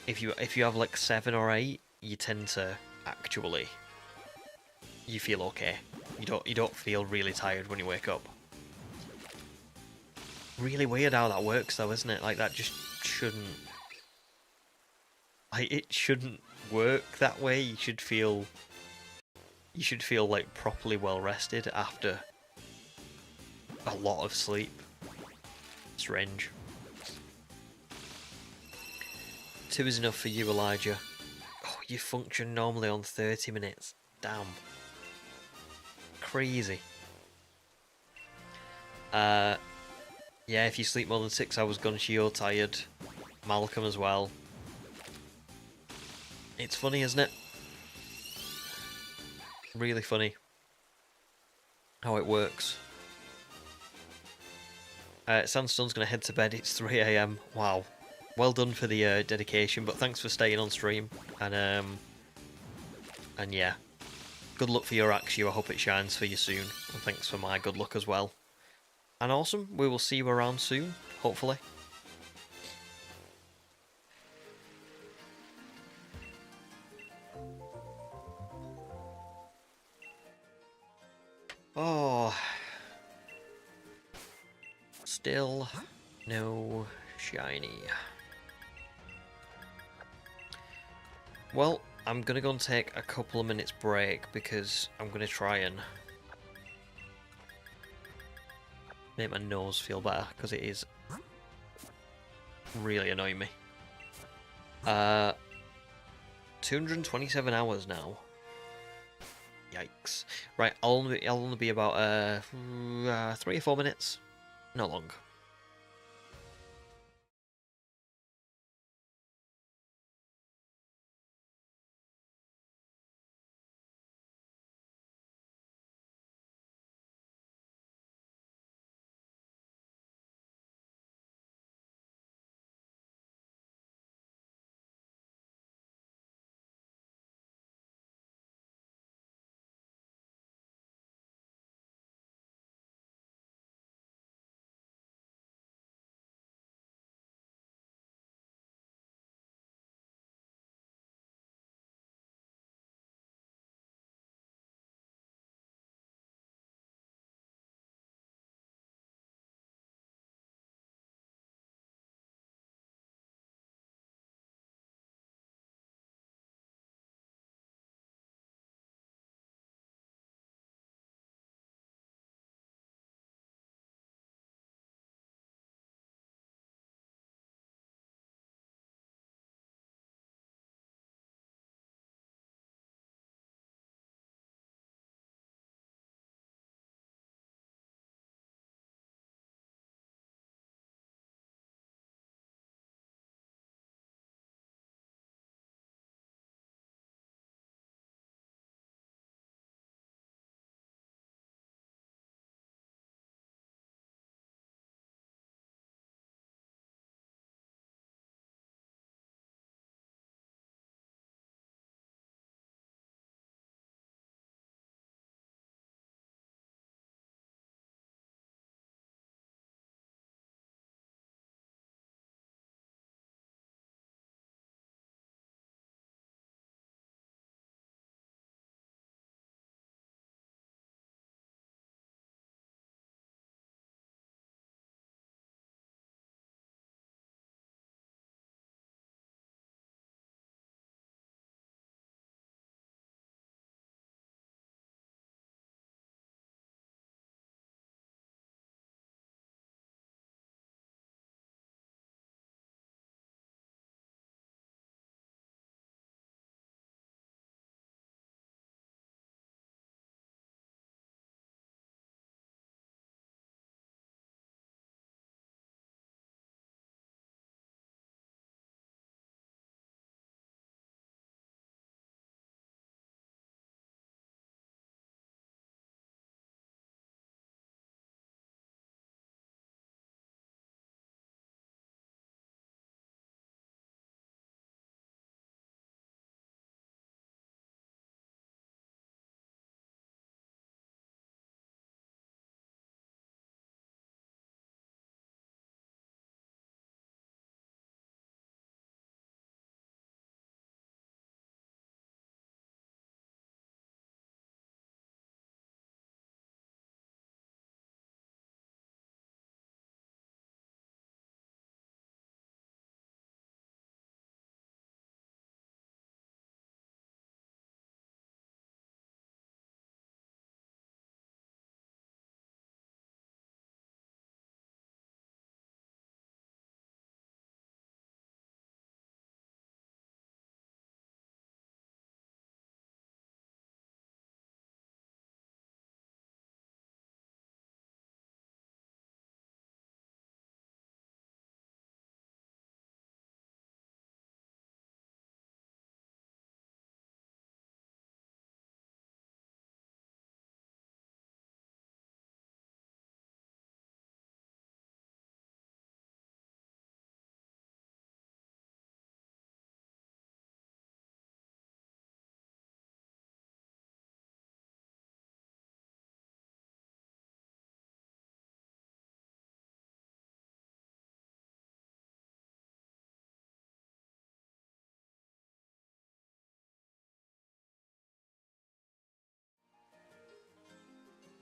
if you have like 7 or 8, you tend to actually... you feel okay. You don't feel really tired when you wake up. Really weird how that works though, isn't it? Like that just shouldn't... like it shouldn't work that way. You should feel like properly well rested after a lot of sleep. Strange. 2 is enough for you, Elijah. Oh, you function normally on 30 minutes. Damn. Crazy. Yeah, if you sleep more than 6 hours, Gunshi, you're tired. Malcolm as well. It's funny, isn't it? Really funny how it works. Sandstone's gonna head to bed. It's 3 AM. Wow. Well done for the dedication, but thanks for staying on stream. And yeah. Good luck for your Axio. I hope it shines for you soon. And thanks for my good luck as well. And awesome. We will see you around soon, hopefully. Oh. Still no shiny. Well, I'm gonna go and take a couple of minutes break because I'm gonna try and make my nose feel better because it is really annoying me. 227 hours now. Yikes. Right, I'll only be about 3 or 4 minutes. Not long.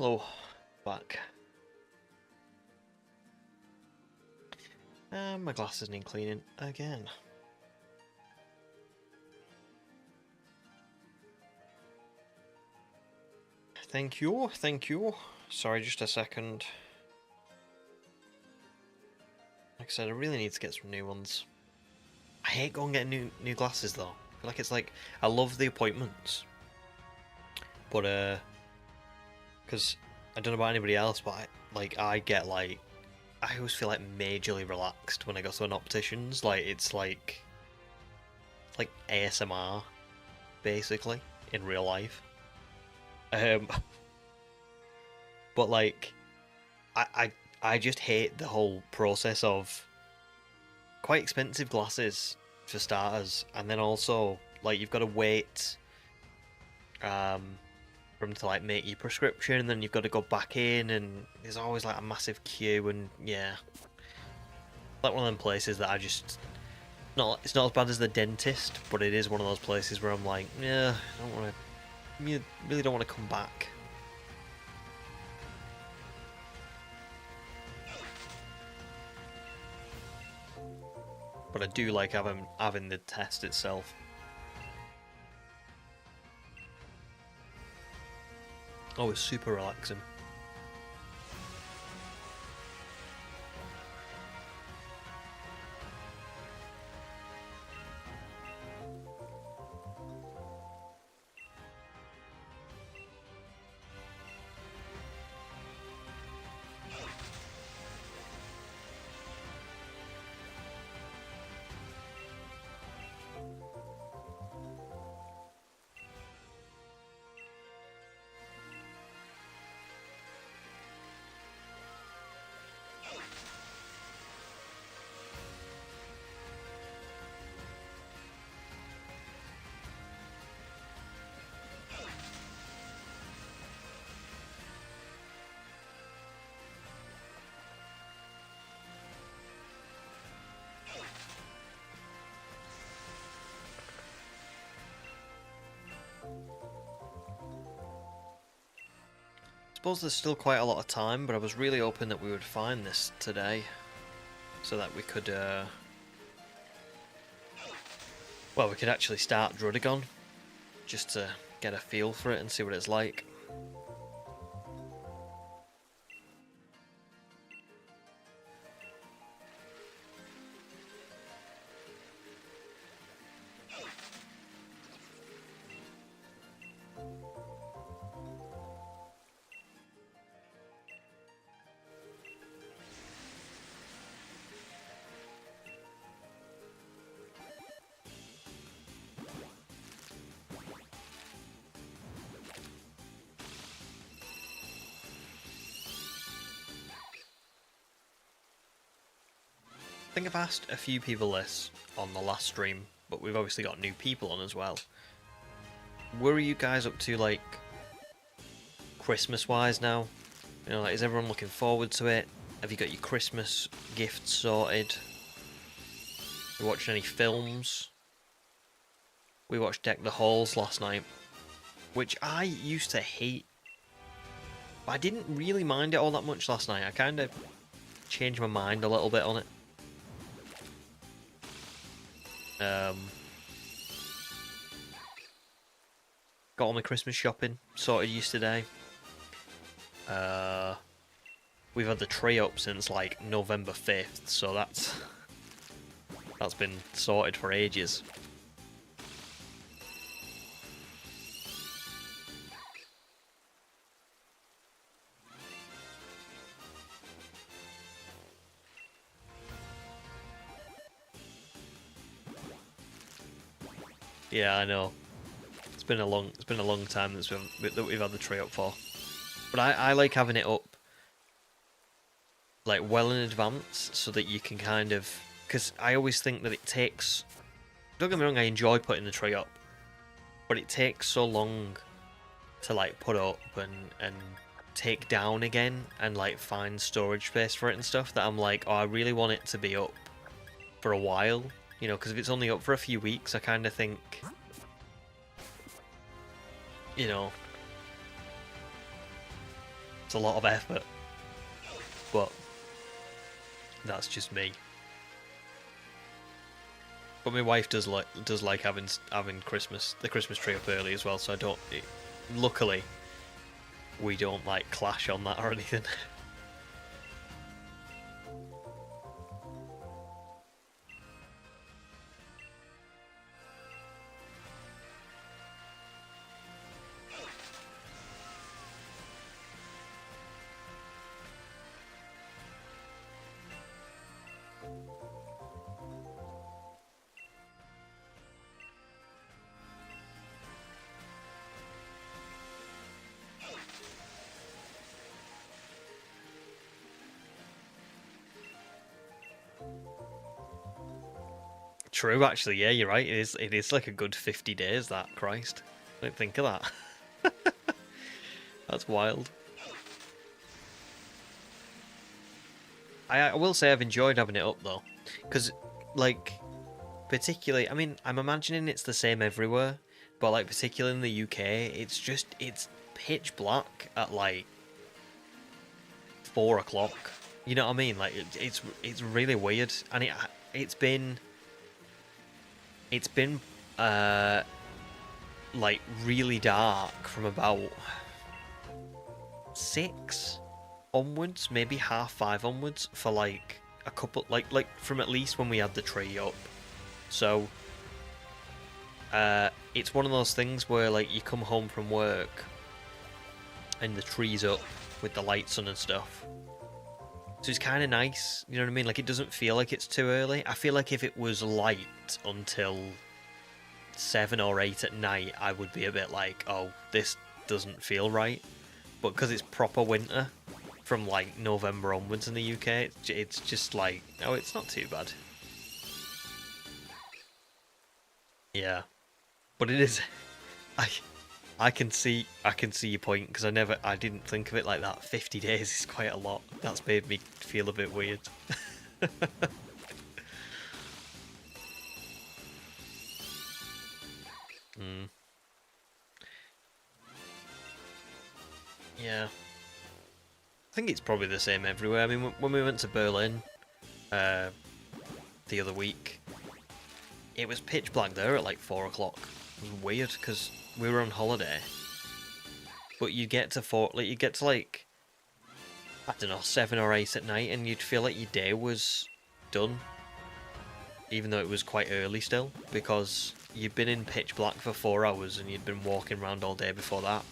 Hello, back. And my glasses need cleaning again. Thank you, thank you. Sorry, just a second. Like I said, I really need to get some new ones. I hate going getting new glasses though. I feel like it's like, I love the appointments. But, because I don't know about anybody else, but I get like, I always feel like majorly relaxed when I go to an optician's. Like, it's like ASMR, basically, in real life. But like, I just hate the whole process of quite expensive glasses for starters, and then also like you've got to wait for them to like make your prescription, and then you've got to go back in, and there's always like a massive queue, and yeah, like one of them places that I just it's not as bad as the dentist, but it is one of those places where I'm like, yeah, I don't want to, you really don't want to come back. But I do like having the test itself. Oh, it's super relaxing. I suppose there's still quite a lot of time, but I was really hoping that we would find this today, so that we could, well, we could actually start Druddigon, just to get a feel for it and see what it's like. I think I've asked a few people this on the last stream, but we've obviously got new people on as well. Where are you guys up to, like, Christmas-wise now? You know, like, is everyone looking forward to it? Have you got your Christmas gifts sorted? You watching any films? We watched Deck the Halls last night, which I used to hate, but I didn't really mind it all that much last night. I kind of changed my mind a little bit on it. Got all my Christmas shopping sorted yesterday. We've had the tree up since like November 5th, so that's been sorted for ages. Yeah, I know. It's been a long time that we've had the tree up for. But I like having it up like well in advance, so that you can kind of, because I always think that it takes, don't get me wrong, I enjoy putting the tree up, but it takes so long to like put up and take down again and like find storage space for it and stuff, that I'm like, oh, I really want it to be up for a while, you know, because if it's only up for a few weeks, I kind of think, you know, That's a lot of effort. But that's just me. But my wife does like having the Christmas tree up early as well, so I don't. Luckily, we don't like clash on that or anything. True, actually, yeah, you're right. It is like a good 50 days, that, Christ. I didn't think of that. That's wild. I will say I've enjoyed having it up, though. Because, like, particularly, I mean, I'm imagining it's the same everywhere, but, like, particularly in the UK, it's pitch black at, like, 4 o'clock. You know what I mean? Like, it's really weird. And it's been like really dark from about 6 onwards, maybe 5:30 onwards, for like a couple, like from at least when we had the tree up. So it's one of those things where like you come home from work and the tree's up with the lights on and stuff. So it's kind of nice, you know what I mean? Like, it doesn't feel like it's too early. I feel like if it was light until 7 or 8 at night, I would be a bit like, oh, this doesn't feel right. But because it's proper winter from, like, November onwards in the UK, it's just like, oh, it's not too bad. Yeah. But it is... I can see your point, because I didn't think of it like that. 50 days is quite a lot. That's made me feel a bit weird. Yeah. I think it's probably the same everywhere. I mean, when we went to Berlin the other week, it was pitch black there at like 4 o'clock. It was weird, because we were on holiday, but you get to I don't know, 7 or 8 at night, and you'd feel like your day was done, even though it was quite early still, because you'd been in pitch black for 4 hours and you'd been walking around all day before that.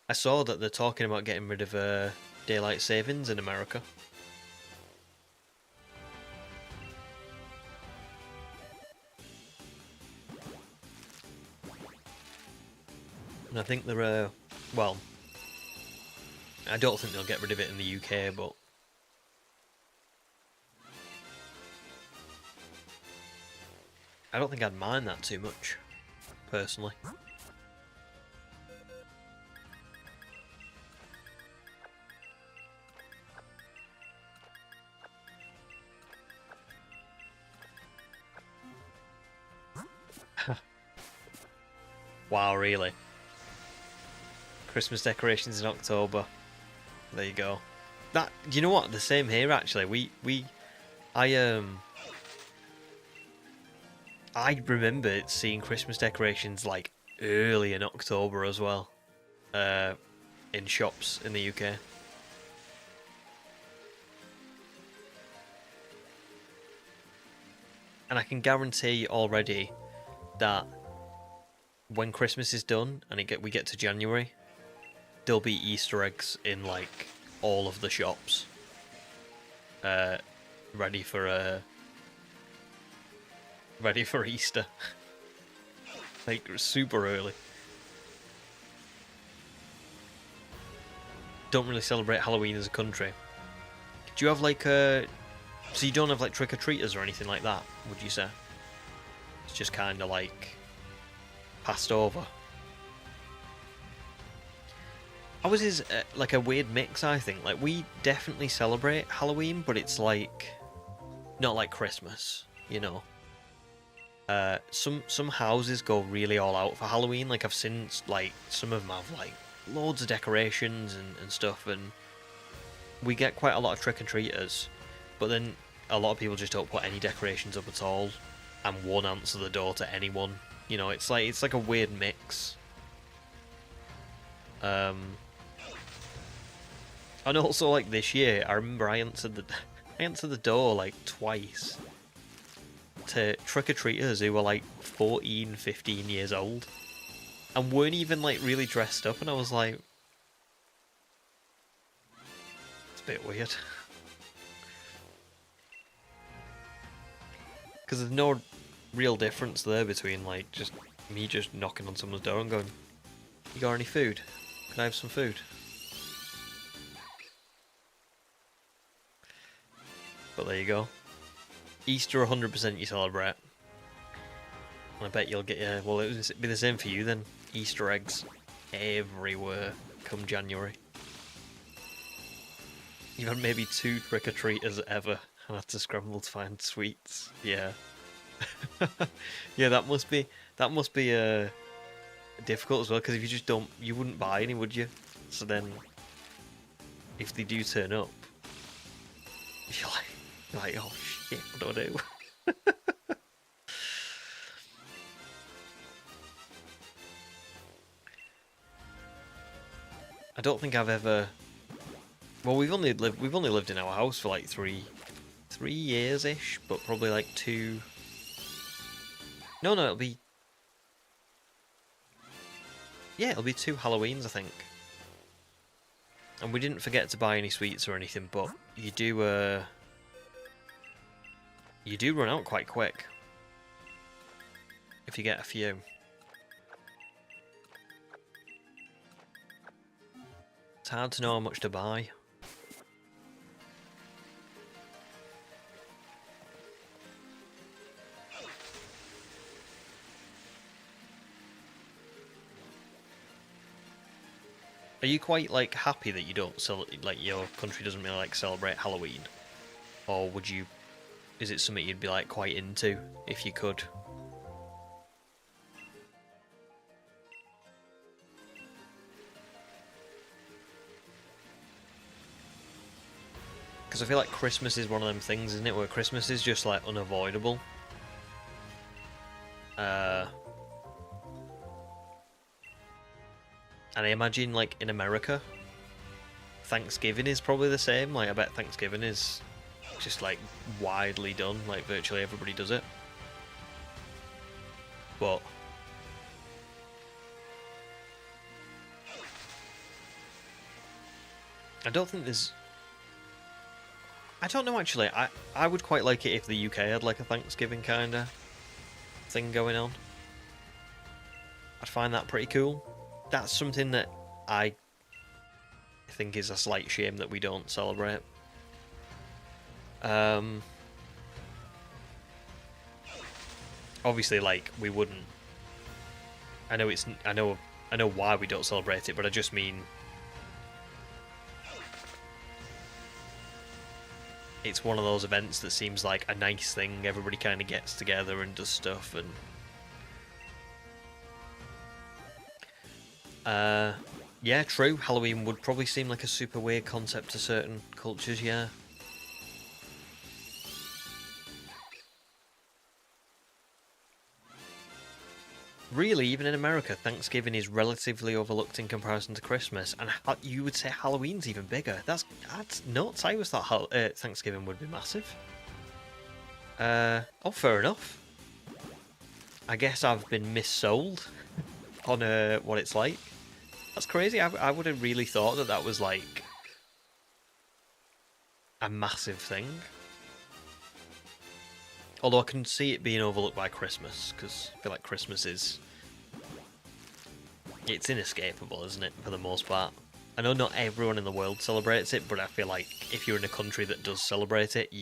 I saw that they're talking about getting rid of daylight savings in America. And I think they're, well, I don't think they'll get rid of it in the UK, but I don't think I'd mind that too much, personally. Wow, really? Christmas decorations in October. There you go. That, you know what? The same here actually. I remember seeing Christmas decorations like early in October as well, in shops in the UK. And I can guarantee already that when Christmas is done and we get to January, there'll be Easter eggs in like all of the shops, ready for Easter, like super early. Don't really celebrate Halloween as a country. Do you have like so you don't have like trick-or-treaters or anything like that, would you say? It's just kind of like passed over. Ours is like a weird mix, I think. Like, we definitely celebrate Halloween, but it's like not like Christmas, you know. Some houses go really all out for Halloween. Like I've seen like some of them have like loads of decorations and stuff, and we get quite a lot of trick-or-treaters, but then a lot of people just don't put any decorations up at all and won't answer the door to anyone. You know, it's like a weird mix. And also like this year, I remember I answered the door like twice to trick-or-treaters who were like 14, 15 years old and weren't even like really dressed up, and I was like, it's a bit weird. Because there's no real difference there between like just me just knocking on someone's door and going, you got any food? Can I have some food? But there you go. Easter 100% you celebrate. And I bet you'll get, well, it'll be the same for you then. Easter eggs everywhere come January. You've had maybe 2 trick-or-treaters ever and had to scramble to find sweets. Yeah. Yeah, that must be difficult as well, because if you just don't, you wouldn't buy any, would you? So then, if they do turn up, you're like, oh shit, what do I do? I don't think I've ever. Well, we've only lived in our house for like three years ish, but probably like 2. No, it'll be. Yeah, it'll be 2 Halloweens, I think. And we didn't forget to buy any sweets or anything, but you do run out quite quick if you get a few. It's hard to know how much to buy. Are you quite like happy that you don't like your country doesn't really like celebrate Halloween, or would you? Is it something you'd be like quite into if you could? Because I feel like Christmas is one of them things, isn't it, where Christmas is just like unavoidable. And I imagine like in America, Thanksgiving is probably the same. Like I bet Thanksgiving is just like widely done, like virtually everybody does it. But I don't think there's. I don't know actually. I would quite like it if the UK had like a Thanksgiving kind of thing going on. I'd find that pretty cool. That's something that I think is a slight shame that we don't celebrate. Obviously, like we wouldn't. I know why we don't celebrate it, but I just mean it's one of those events that seems like a nice thing. Everybody kind of gets together and does stuff, and yeah, true. Halloween would probably seem like a super weird concept to certain cultures, yeah. Really, even in America, Thanksgiving is relatively overlooked in comparison to Christmas, and you would say Halloween's even bigger. That's nuts. I always thought Thanksgiving would be massive. Oh, fair enough. I guess I've been missold on what it's like. That's crazy. I would have really thought that was like a massive thing. Although I can see it being overlooked by Christmas, because I feel like Christmas is. It's inescapable, isn't it, for the most part? I know not everyone in the world celebrates it, but I feel like if you're in a country that does celebrate it,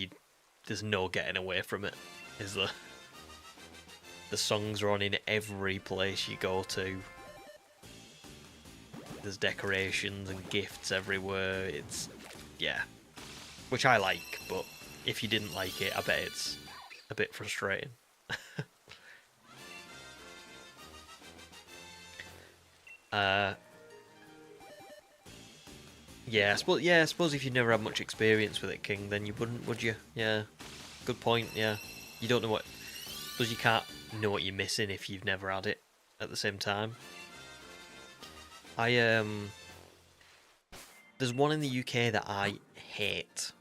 there's no getting away from it, is there? The songs are on in every place you go to. There's decorations and gifts everywhere. It's. Yeah. Which I like, but if you didn't like it, I bet it's a bit frustrating. Uh, yeah, I suppose if you never had much experience with it, King, then you wouldn't, would you? Yeah, good point. Yeah, you don't know what. Suppose you can't know what you're missing if you've never had it. At the same time, there's one in the UK that I hate,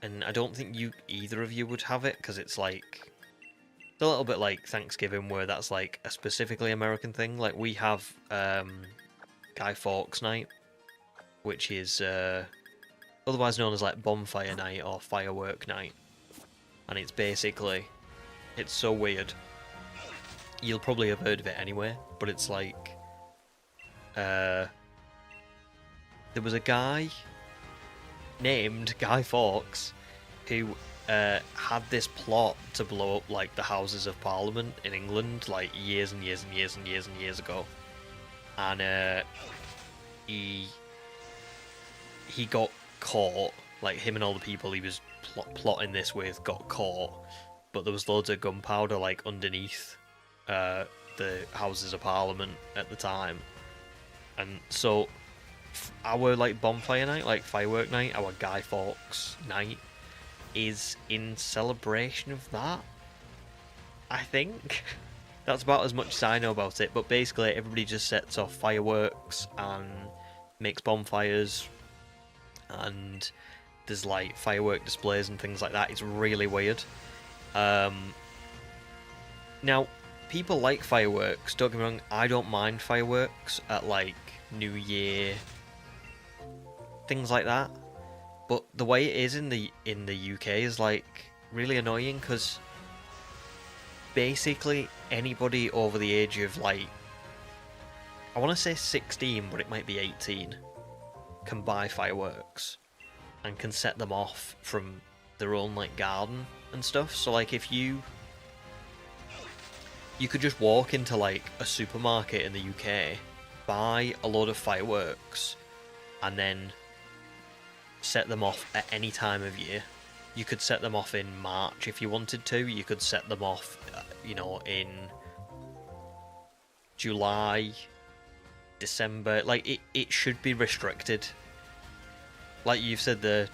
and I don't think either of you would have it because it's like it's a little bit like Thanksgiving, where that's like a specifically American thing. Like we have Guy Fawkes Night, which is otherwise known as like Bonfire Night or Firework Night, and it's basically it's so weird. You'll probably have heard of it anyway, but it's like there was a guy named Guy Fawkes who had this plot to blow up like the Houses of Parliament in England like years and years and years and years and years ago, and he got caught. Like him and all the people he was plotting this with got caught, but there was loads of gunpowder like underneath the Houses of Parliament at the time, and so our like bonfire night, like firework night, our Guy Fawkes night is in celebration of that. I think that's about as much as I know about it, but basically everybody just sets off fireworks and makes bonfires, and there's like firework displays and things like that. It's really weird. Now, people like fireworks, don't get me wrong, I don't mind fireworks at like New Year, things like that, but the way it is in the UK is like really annoying, because basically anybody over the age of like, I want to say 16, but it might be 18, can buy fireworks and can set them off from their own like garden and stuff. So like if you could just walk into like a supermarket in the UK, buy a load of fireworks, and then set them off at any time of year. You could set them off in March if you wanted to. You could set them off, you know, in July, December. Like it should be restricted. Like you've said,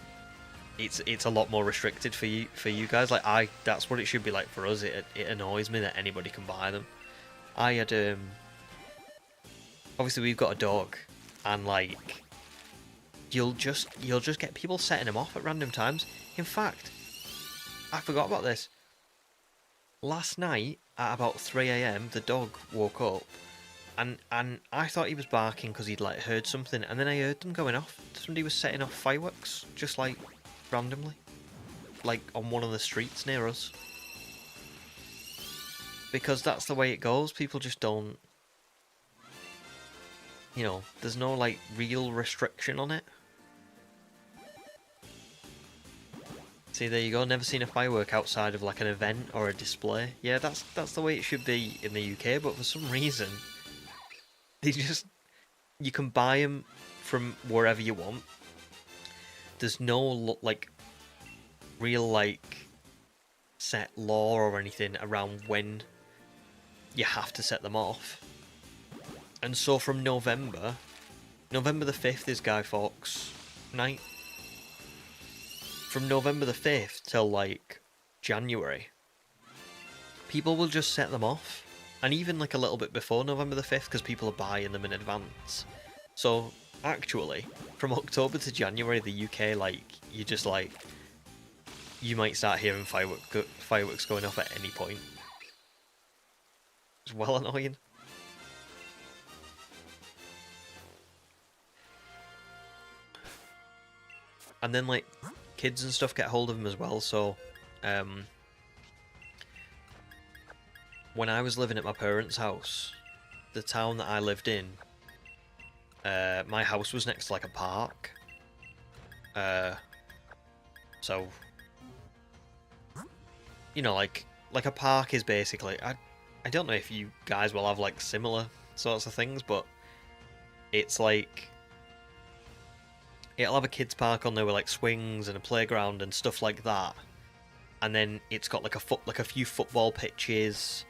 it's a lot more restricted for you guys. Like that's what it should be like for us. It annoys me that anybody can buy them. I had obviously we've got a dog, and like you'll just get people setting them off at random times. In fact, I forgot about this. Last night at about 3 AM, the dog woke up, and I thought he was barking because he'd like heard something, and then I heard them going off. Somebody was setting off fireworks just like randomly, like on one of the streets near us. Because that's the way it goes. People just don't, you know, there's no like real restriction on it. See, there you go. Never seen a firework outside of like an event or a display. Yeah, that's the way it should be in the UK. But for some reason, you can buy them from wherever you want. There's no like real like set law or anything around when you have to set them off. And so from November the 5th is Guy Fawkes night. From November the 5th till like January, people will just set them off, and even like a little bit before November the 5th, because people are buying them in advance. So actually, from October to January, the UK, like you just like, you might start hearing fireworks going off at any point. It's well annoying. And then like kids and stuff get hold of them as well. So when I was living at my parents' house, the town that I lived in, my house was next to like a park. So you know, like a park is basically, I don't know if you guys will have like similar sorts of things, but it's like, it'll have a kids park on there with like swings and a playground and stuff like that, and then it's got like a few football pitches,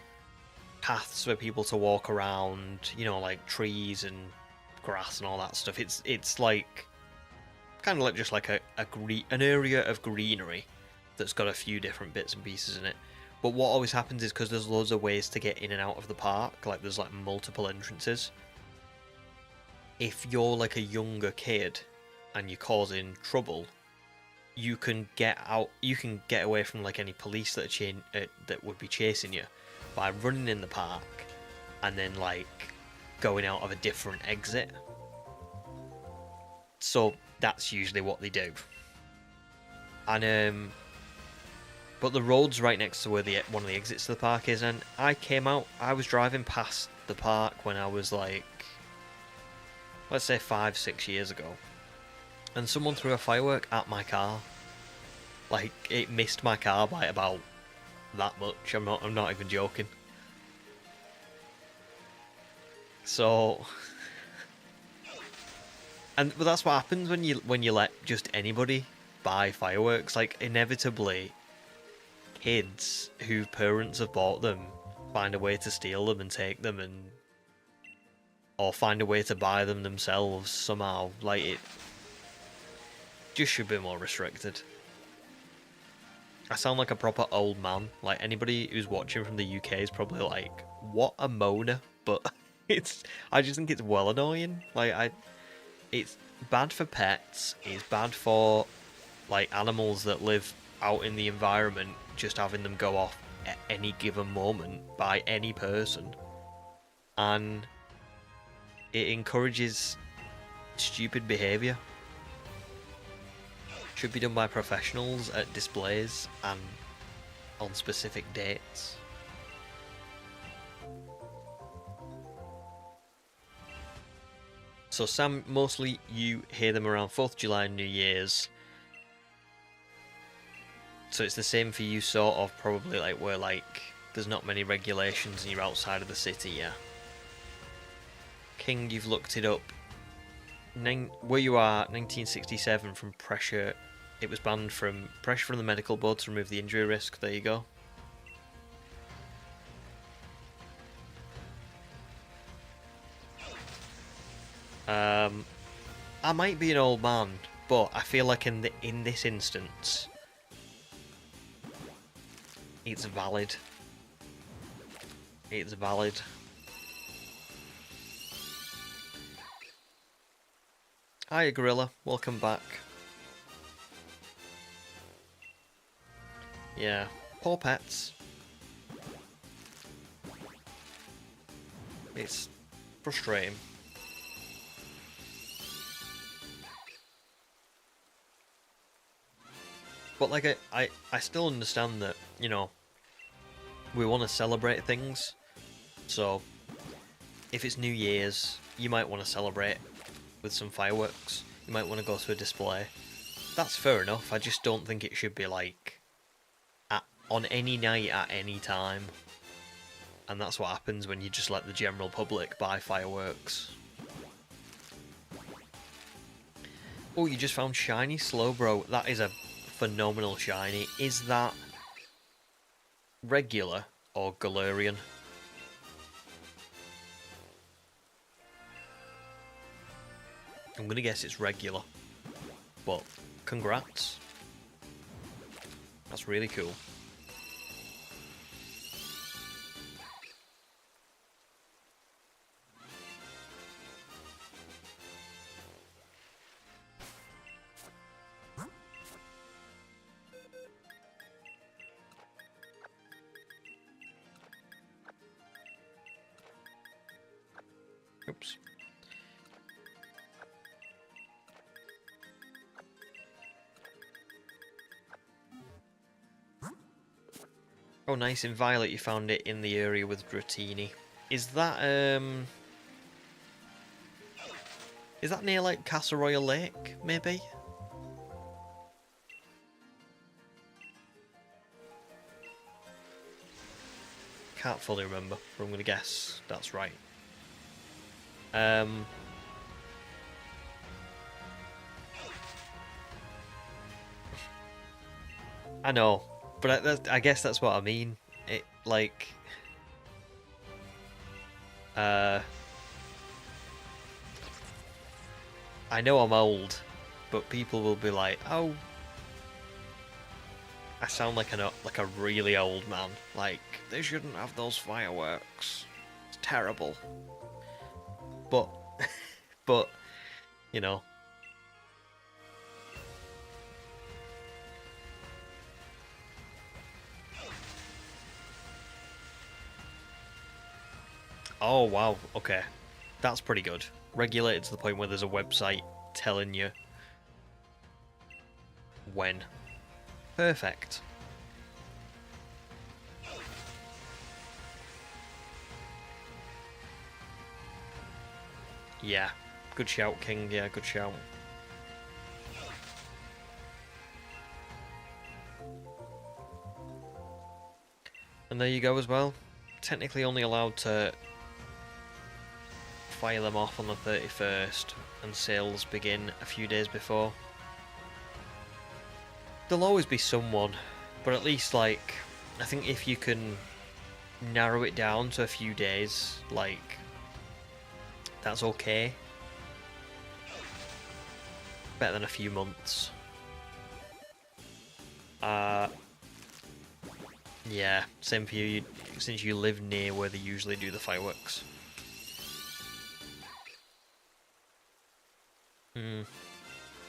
paths for people to walk around, you know, like trees and grass and all that stuff. It's like kind of like just like an area of greenery that's got a few different bits and pieces in it. But what always happens is, because there's loads of ways to get in and out of the park, like there's like multiple entrances, if you're like a younger kid and you're causing trouble, you can get out, you can get away from like any police that that would be chasing you by running in the park and then like going out of a different exit. So that's usually what they do. And but the road's right next to where one of the exits to the park is, and I was driving past the park when I was like, let's say 5-6 years ago, and someone threw a firework at my car. Like, it missed my car by about that much. I'm not even joking. So, but that's what happens when you let just anybody buy fireworks. Like, inevitably, kids whose parents have bought them find a way to steal them and take them, or find a way to buy them themselves somehow. Like, it just should be more restricted. I sound like a proper old man. Like, anybody who's watching from the UK is probably like, what a moaner. But I just think it's well annoying. Like, it's bad for pets. It's bad for like animals that live out in the environment, just having them go off at any given moment by any person. And it encourages stupid behaviour. Should be done by professionals at displays and on specific dates. So Sam, mostly you hear them around 4th of July and New Year's. So it's the same for you, sort of, probably, like, where, like, there's not many regulations and you're outside of the city, yeah. King, you've looked it up. Where you are, 1967, from pressure. It was banned from pressure from the medical board to remove the injury risk. There you go. I might be an old man, but I feel like in this instance, it's valid. It's valid. Hiya, Gorilla. Welcome back. Yeah, poor pets. It's frustrating. But like, I still understand that, you know, we want to celebrate things. So, if it's New Year's, you might want to celebrate with some fireworks. You might want to go to a display. That's fair enough. I just don't think it should be like on any night at any time. And that's what happens when you just let the general public buy fireworks. Oh, you just found shiny Slowbro. That is a phenomenal shiny. Is that regular or Galarian? I'm gonna guess it's regular, but congrats. That's really cool. Oops. Oh, nice. In Violet, you found it in the area with Dratini. Is that near, like, Castle Royal Lake, maybe? Can't fully remember, but I'm gonna guess that's right. I know, but I guess that's what I mean. It, like, I know I'm old, but people will be like, "Oh, I sound like a really old man. Like they shouldn't have those fireworks. It's terrible." But, but you know. Oh wow. Okay, that's pretty good. Regulated to the point where there's a website telling you when. Perfect. Yeah. Good shout, King. Yeah, good shout. And there you go as well. Technically only allowed to fire them off on the 31st, and sales begin a few days before. There'll always be someone, but at least, like, I think if you can narrow it down to a few days, like, that's okay. Better than a few months. Yeah, same for you, since you live near where they usually do the fireworks.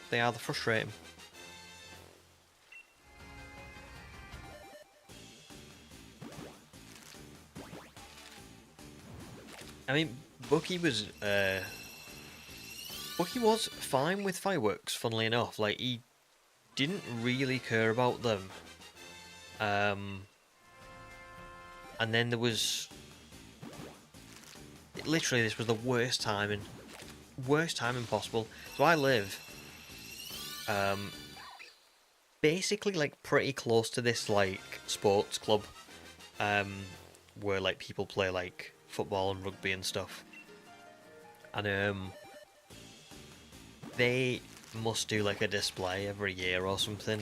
They are the frustrating. I mean, Bucky was fine with fireworks, funnily enough. Like, he didn't really care about them. And then there was... Literally, this was the worst timing. Worst timing possible. So I live... basically, like, pretty close to this, like, sports club. Where, like, people play, like, football and rugby and stuff. And, they must do, like, a display every year or something.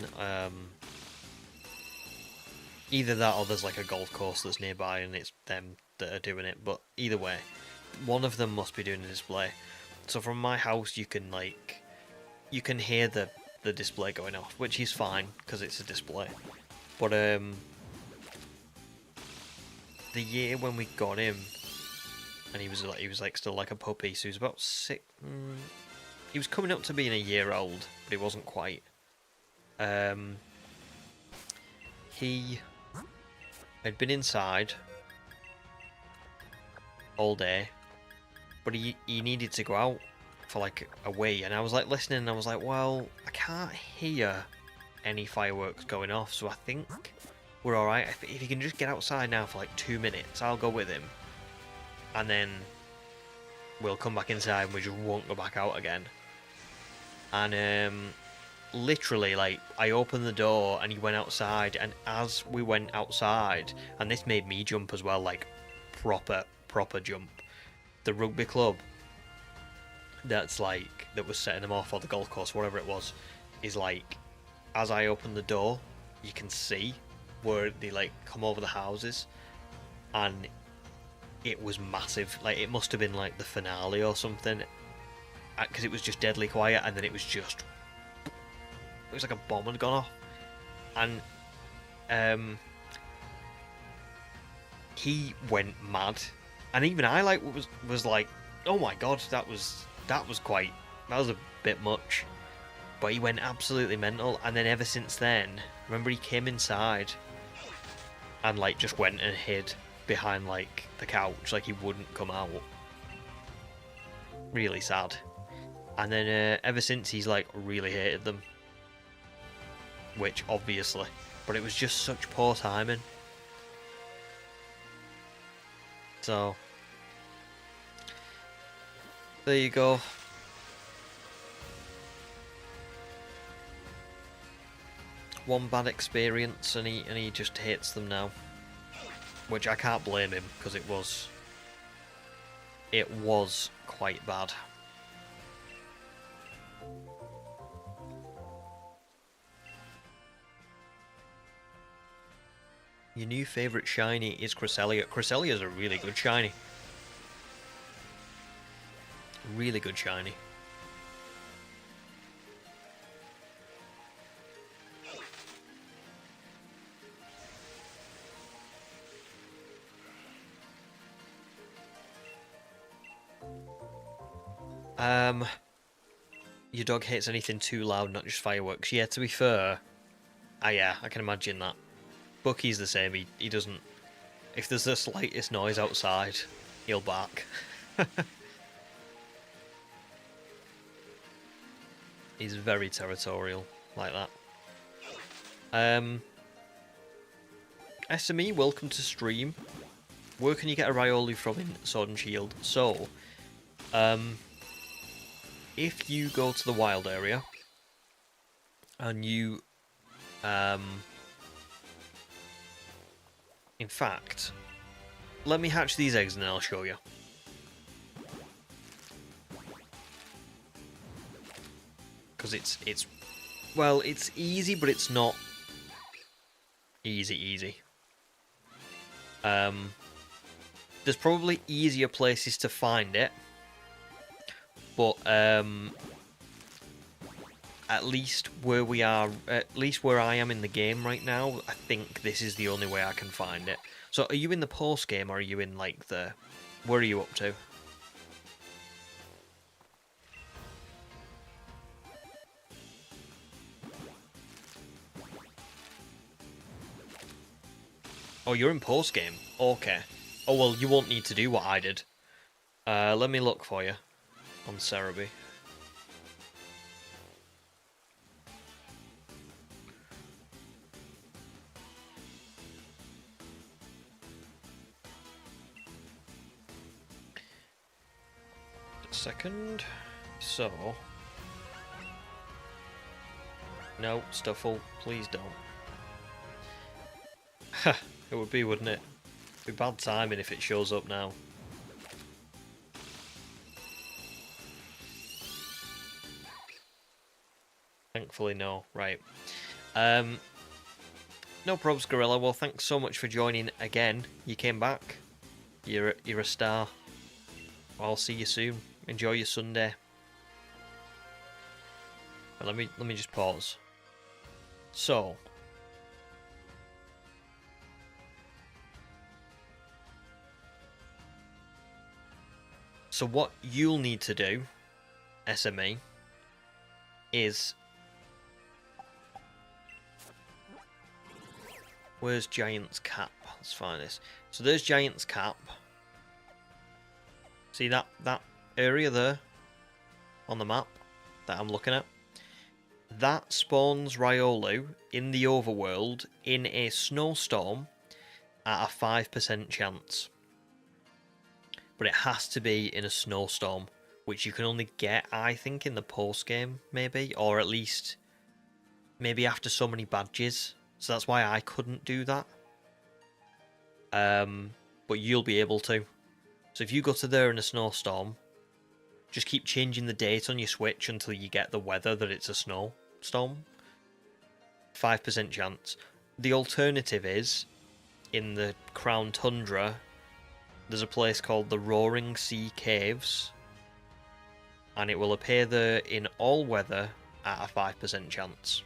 Either that or there's, like, a golf course that's nearby and it's them that are doing it. But either way, one of them must be doing a display. So from my house, you can, like... You can hear the display going off, which is fine, because it's a display. But, the year when we got him, and he was like still like a puppy, so he was about 6. He was coming up to being a year old, but he wasn't quite. He had been inside all day, but he needed to go out for like a wee, and I was like listening, and I was like, well, I can't hear any fireworks going off, so I think we're alright. If he can just get outside now for like 2 minutes, I'll go with him. And then we'll come back inside and we just won't go back out again. And literally, like, I opened the door and he went outside, and as we went outside, and this made me jump as well, like proper jump. The rugby club that was setting them off, or the golf course, whatever it was, is like, as I opened the door, you can see where they like come over the houses, and it was massive. Like, it must have been like the finale or something, because it was just deadly quiet, and then it was like a bomb had gone off, and he went mad, and even I like was like, oh my god, that was a bit much. But he went absolutely mental, and then ever since then, remember, he came inside and like just went and hid behind like the couch, like he wouldn't come out. Really sad. And then ever since, he's like really hated them, which obviously, but it was just such poor timing. So there you go. One bad experience, and he just hates them now, which I can't blame him, because it was quite bad. Your new favourite shiny is Cresselia. Cresselia's a really good shiny. Really good shiny. Your dog hates anything too loud, not just fireworks. Yeah, to be fair, yeah, I can imagine that. Bucky's the same. He doesn't. If there's the slightest noise outside, he'll bark. He's very territorial like that. SME, welcome to stream. Where can you get a Riolu from in Sword and Shield? So, if you go to the wild area and you, in fact, let me hatch these eggs and then I'll show you. Because it's well, it's easy, but it's not easy. There's probably easier places to find it, but at least where we are, at least where I am in the game right now, I think this is the only way I can find it. So, are you in the post game, or are you in like the? Where are you up to? Oh, you're in post game. Okay. Oh well, you won't need to do what I did. Let me look for you on Cerebi. Second. So. No, Stuffle, please don't. Ha! It would be, wouldn't it? It'd be bad timing if it shows up now. Thankfully, no. Right. No probs, Gorilla. Well, thanks so much for joining again. You came back. You're a star. I'll see you soon. Enjoy your Sunday. Let me just pause. So. So what you'll need to do, SME, is... Where's Giant's Cap? Let's find this. So there's Giant's Cap. See that area there on the map that I'm looking at? That spawns Riolu in the overworld in a snowstorm at a 5% chance. But it has to be in a snowstorm, which you can only get, I think, in the post-game, maybe, or at least maybe after so many badges. So that's why I couldn't do that. But you'll be able to. So if you go to there in a snowstorm, just keep changing the date on your Switch until you get the weather that it's a snowstorm. 5% chance. The alternative is, in the Crown Tundra, there's a place called the Roaring Sea Caves, and it will appear there in all weather at a 5% chance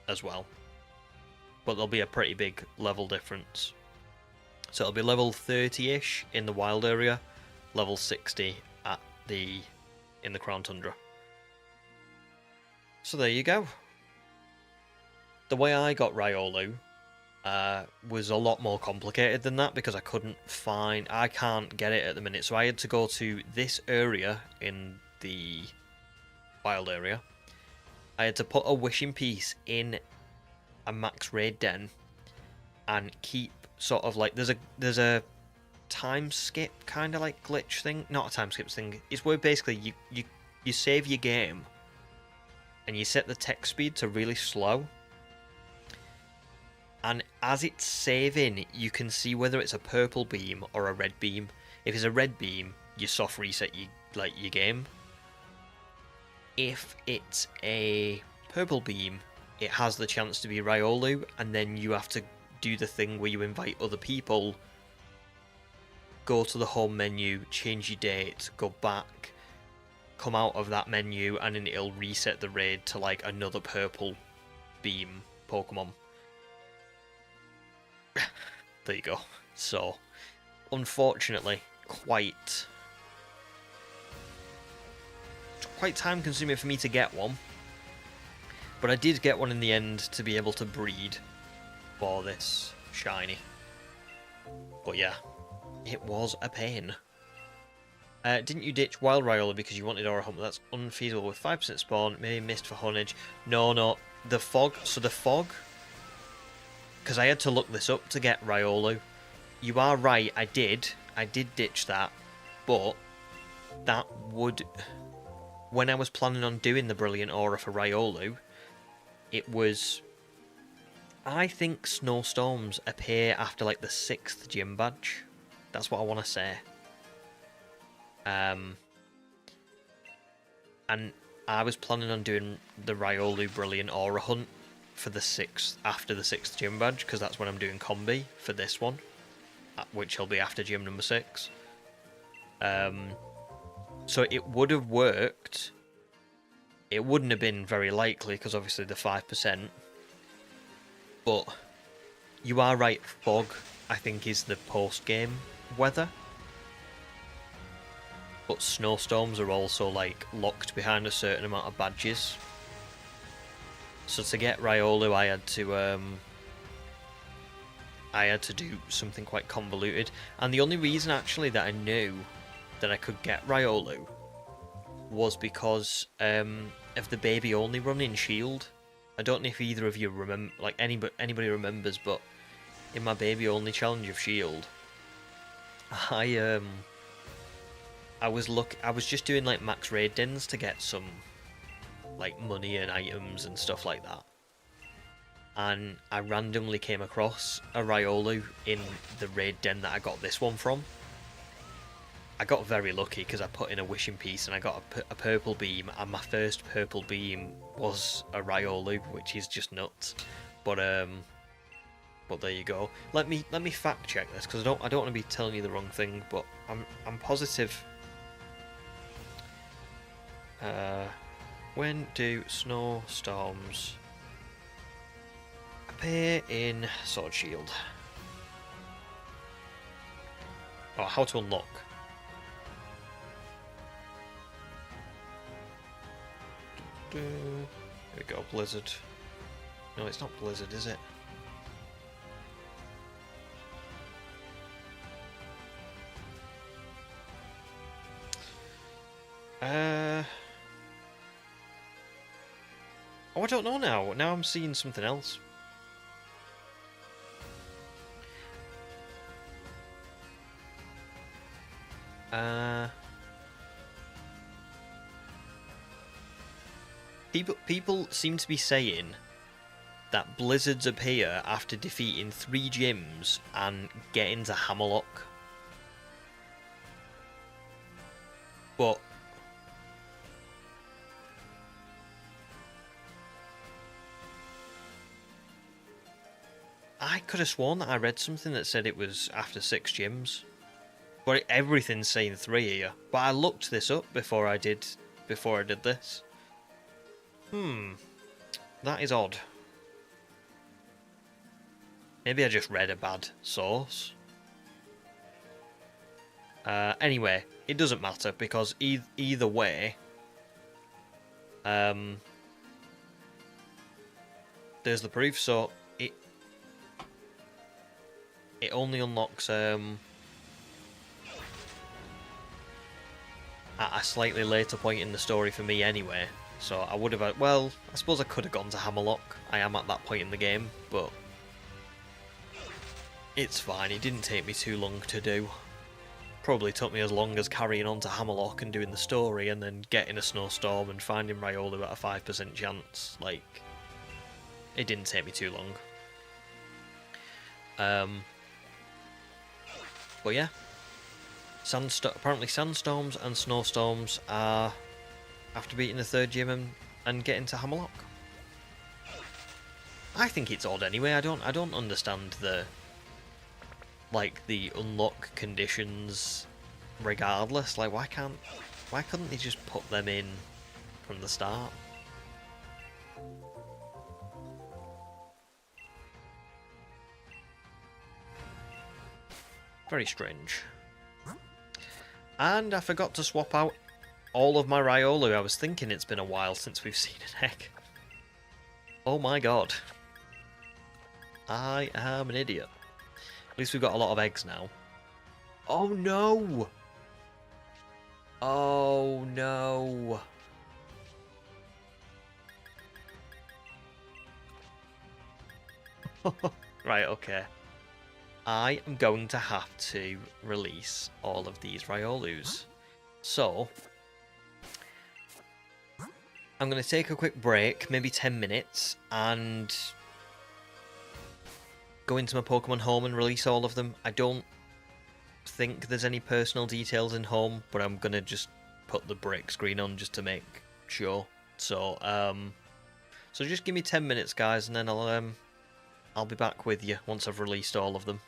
as well. But there'll be a pretty big level difference. So it'll be level 30-ish in the wild area, level 60 in the Crown Tundra. So there you go. The way I got Riolu was a lot more complicated than that because I can't get it at the minute. So I had to go to this area in the wild area. I had to put a wishing piece in a max raid den and keep sort of like there's a time skip kind of like glitch thing, not a time skip thing. It's where basically you save your game and you set the text speed to really slow. And as it's saving, you can see whether it's a purple beam or a red beam. If it's a red beam, you soft reset your game. If it's a purple beam, it has the chance to be Riolu, and then you have to do the thing where you invite other people, go to the home menu, change your date, go back, come out of that menu and then it'll reset the raid to like another purple beam Pokemon. There you go. So, unfortunately, quite time consuming for me to get one. But I did get one in the end to be able to breed for this shiny. But yeah, it was a pain. Didn't you ditch Wild Riolu because you wanted Aura Hunt? That's unfeasible with 5% spawn, maybe missed for Honage. No, the fog. So the fog, because I had to look this up to get Riolu. You are right, I did ditch that, but that would, when I was planning on doing the Brilliant Aura for Riolu, it was, I think snowstorms appear after like the 6th gym badge. That's what I want to say. And I was planning on doing the Riolu Brilliant Aura Hunt for the 6th, after the 6th gym badge, because that's when I'm doing Combee for this one, which will be after gym number 6. So it would have worked. It wouldn't have been very likely, because obviously the 5%. But you are right, fog, I think, is the post-game weather. But snowstorms are also like locked behind a certain amount of badges. So to get Riolu, I had to do something quite convoluted. And the only reason actually that I knew that I could get Riolu was because of the baby only run in Shield. I don't know if either of you remember, like anybody remembers, but in my baby only challenge of Shield, I was just doing like max raid dens to get some like money and items and stuff like that. And I randomly came across a Riolu in the raid den that I got this one from. I got very lucky because I put in a wishing piece and I got a purple beam, and my first purple beam was a Riolu, which is just nuts. But there you go. Let me fact check this, because I don't want to be telling you the wrong thing, but I'm positive. When do snowstorms appear in Sword Shield? Oh, how to unlock. Here we go, Blizzard. No, it's not Blizzard, is it? Oh, I don't know now. Now I'm seeing something else. People seem to be saying that blizzards appear after defeating 3 gyms and getting to Hammerlock. But I could have sworn that I read something that said it was after 6 gyms. But everything's saying 3 here. But I looked this up before I did this. That is odd. Maybe I just read a bad source. Anyway, it doesn't matter, because either way, there's the proof. So it only unlocks at a slightly later point in the story for me anyway. So I would have, well, I suppose I could have gone to Hammerlock. I am at that point in the game, but it's fine. It didn't take me too long to do. Probably took me as long as carrying on to Hammerlock and doing the story and then getting a snowstorm and finding Riolu at a 5% chance. Like, it didn't take me too long. But yeah. Apparently sandstorms and snowstorms are after beating the 3rd gym and getting to Hammerlock. I think it's odd anyway. I don't understand the unlock conditions regardless. Like, why can't Why couldn't they just put them in from the start? Very strange. And I forgot to swap out all of my Riolu. I was thinking it's been a while since we've seen an egg. Oh my god. I am an idiot. At least we've got a lot of eggs now. Oh no! Oh no! Right, okay. I am going to have to release all of these Riolus. So, I'm going to take a quick break, maybe 10 minutes, and go into my Pokemon home and release all of them. I don't think there's any personal details in home, but I'm going to just put the break screen on just to make sure. So, so just give me 10 minutes, guys, and then I'll be back with you once I've released all of them.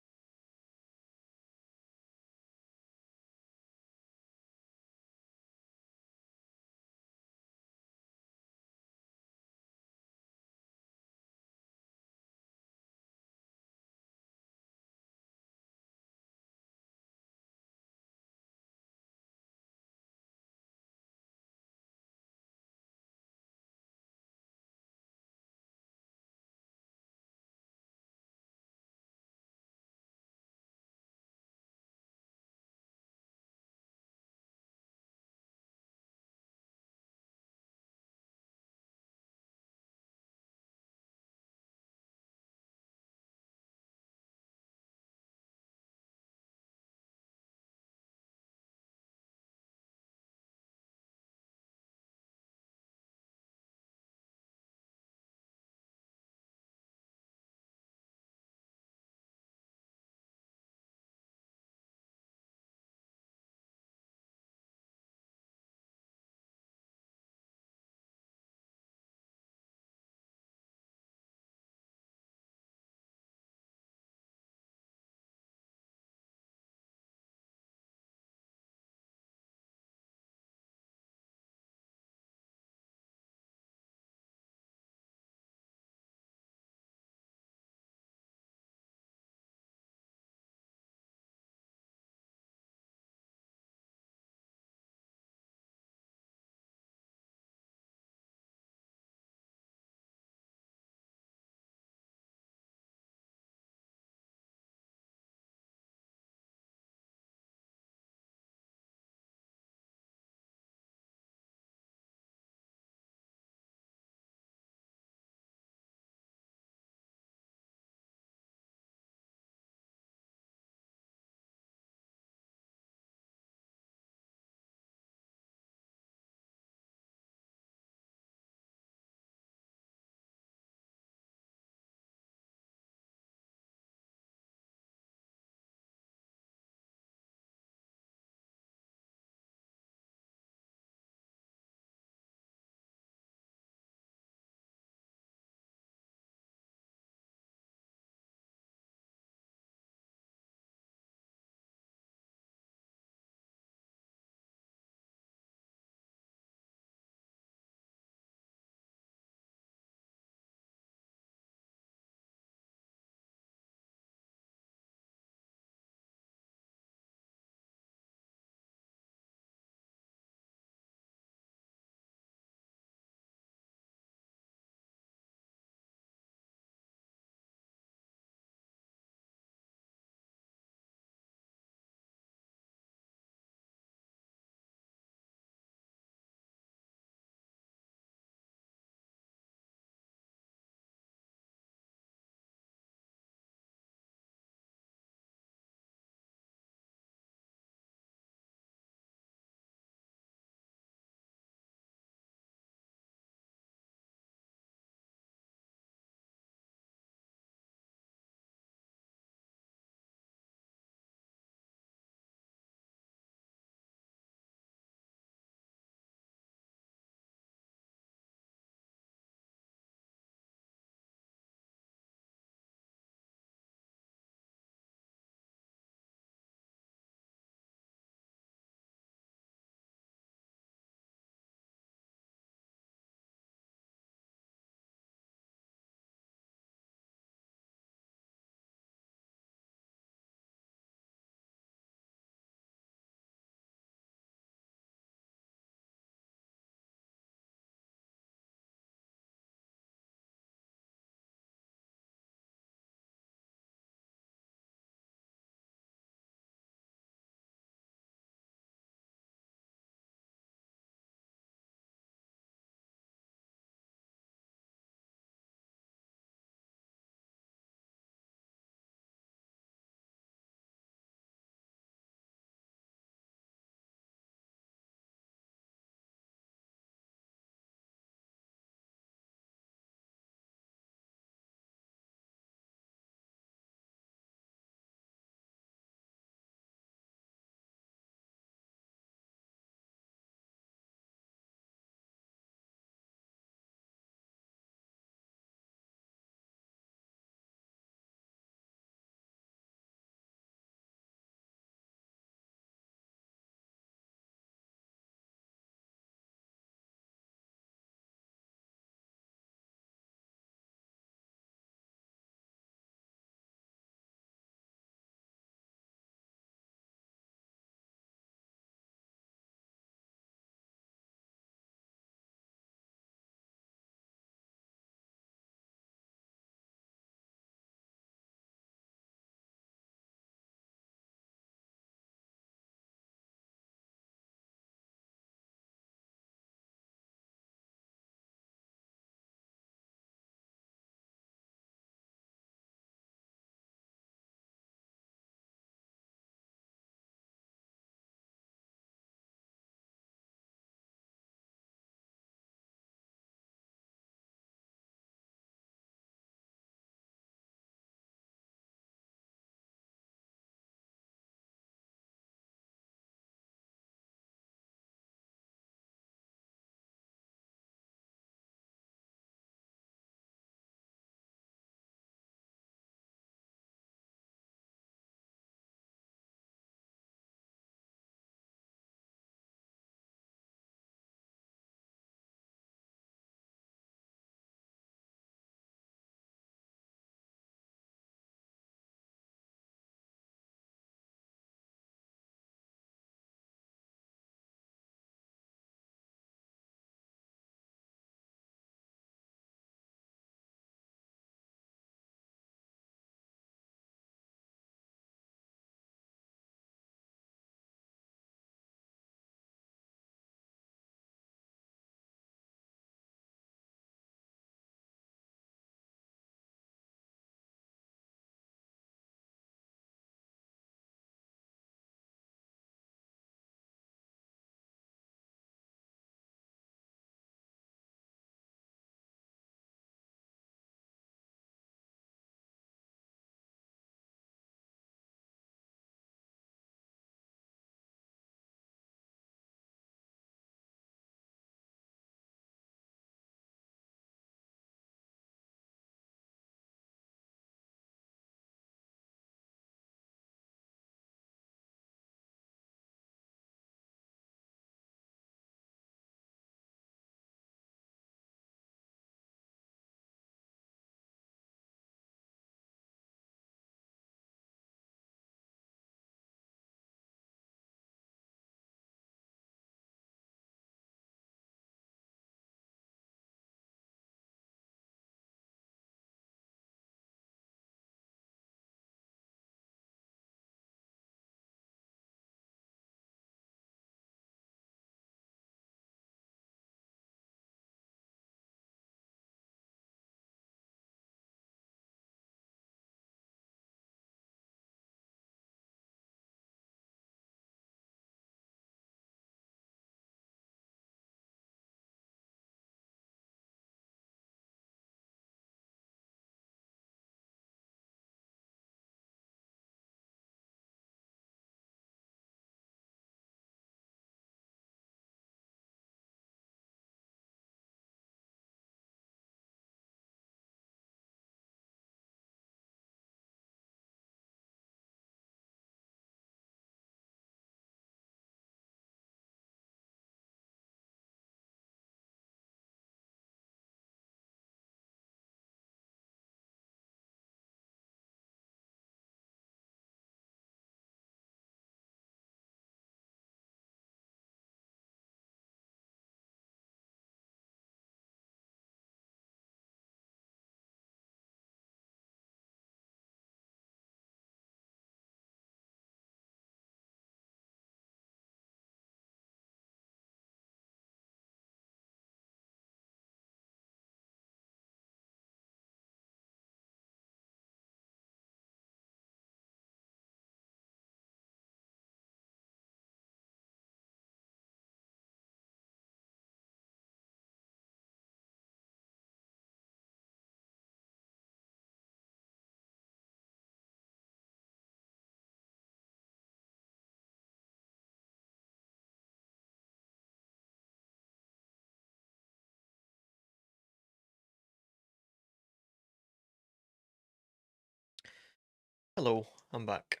Hello, I'm back.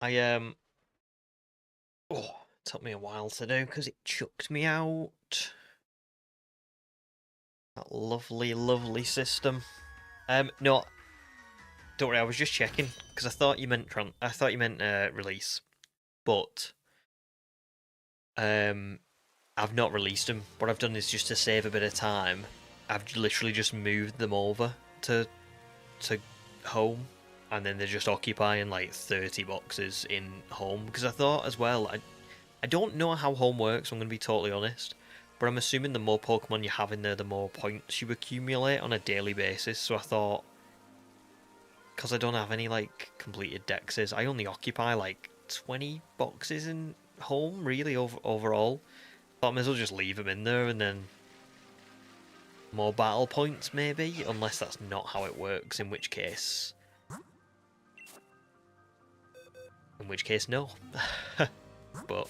Oh, it took me a while to do because it chucked me out. That lovely, lovely system. No, don't worry. I was just checking because I thought you meant release, but I've not released them. What I've done is just to save a bit of time. I've literally just moved them over to home, and then they're just occupying like 30 boxes in home. Because I thought as well, I don't know how home works. I'm going to be totally honest, but I'm assuming the more Pokemon you have in there, the more points you accumulate on a daily basis. So I thought, because I don't have any like completed dexes, I only occupy like 20 boxes in home really overall. But I may as well just leave them in there and then more battle points maybe, unless that's not how it works, in which case no. but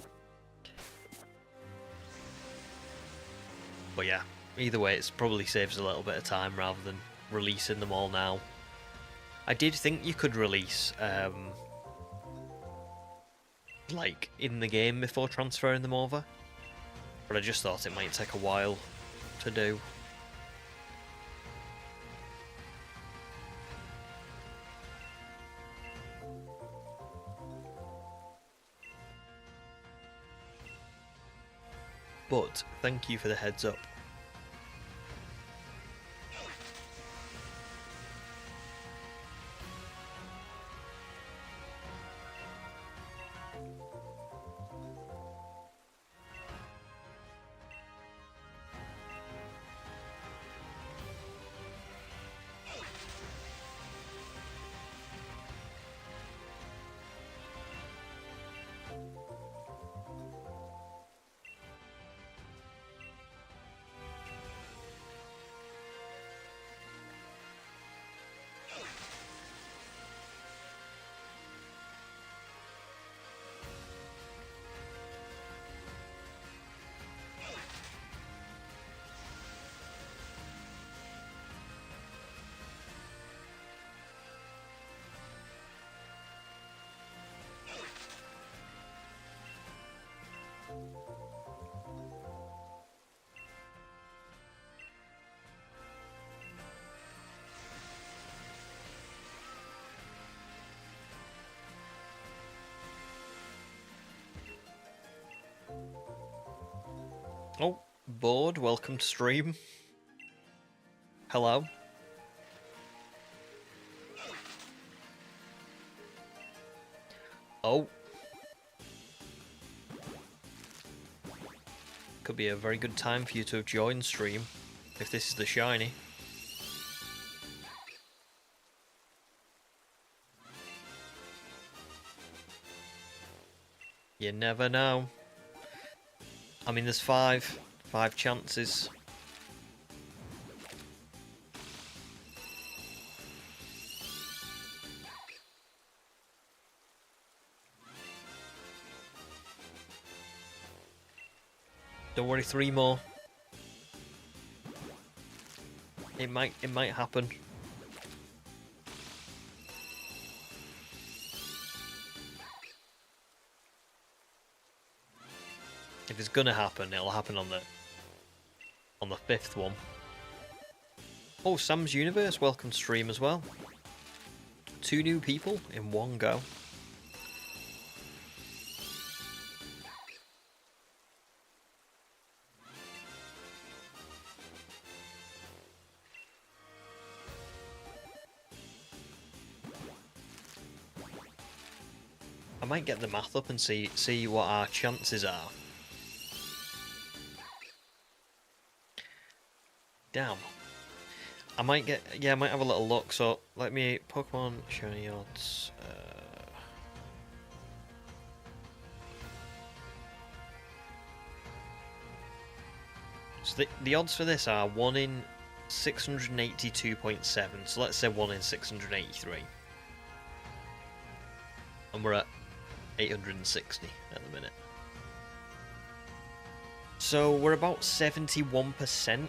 yeah, either way it probably saves a little bit of time rather than releasing them all now. I did think you could release like in the game before transferring them over, but I just thought it might take a while to do. But thank you for the heads up. Oh, bored, welcome to stream. Hello. Oh. Could be a very good time for you to have joined stream, if this is the shiny. You never know. I mean, there's five chances. Don't worry, 3 more. It might happen. If it's gonna happen, it'll happen on the 5th one. Oh, Sam's Universe, welcome to stream as well. 2 new people in one go. I might get the math up and see what our chances are. Damn. I might have a little look, so let me... Pokemon shiny odds... So the odds for this are 1 in 682.7, so let's say 1 in 683. And we're at 860 at the minute. So we're about 71%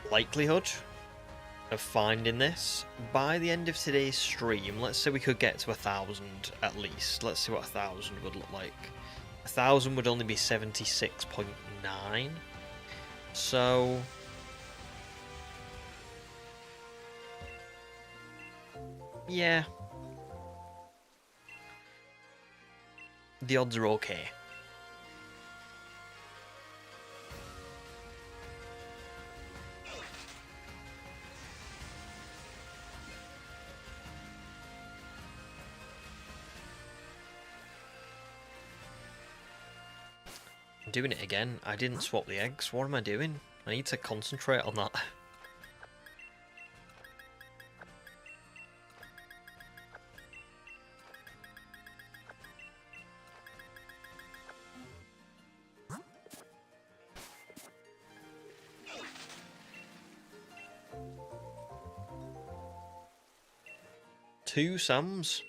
likelihood of finding this. By the end of today's stream, let's say we could get to 1,000 at least. Let's see what 1,000 would look like. 1,000 would only be 76.9. So... yeah. The odds are okay. I'm doing it again. I didn't swap the eggs. What am I doing? I need to concentrate on that. Two Sams.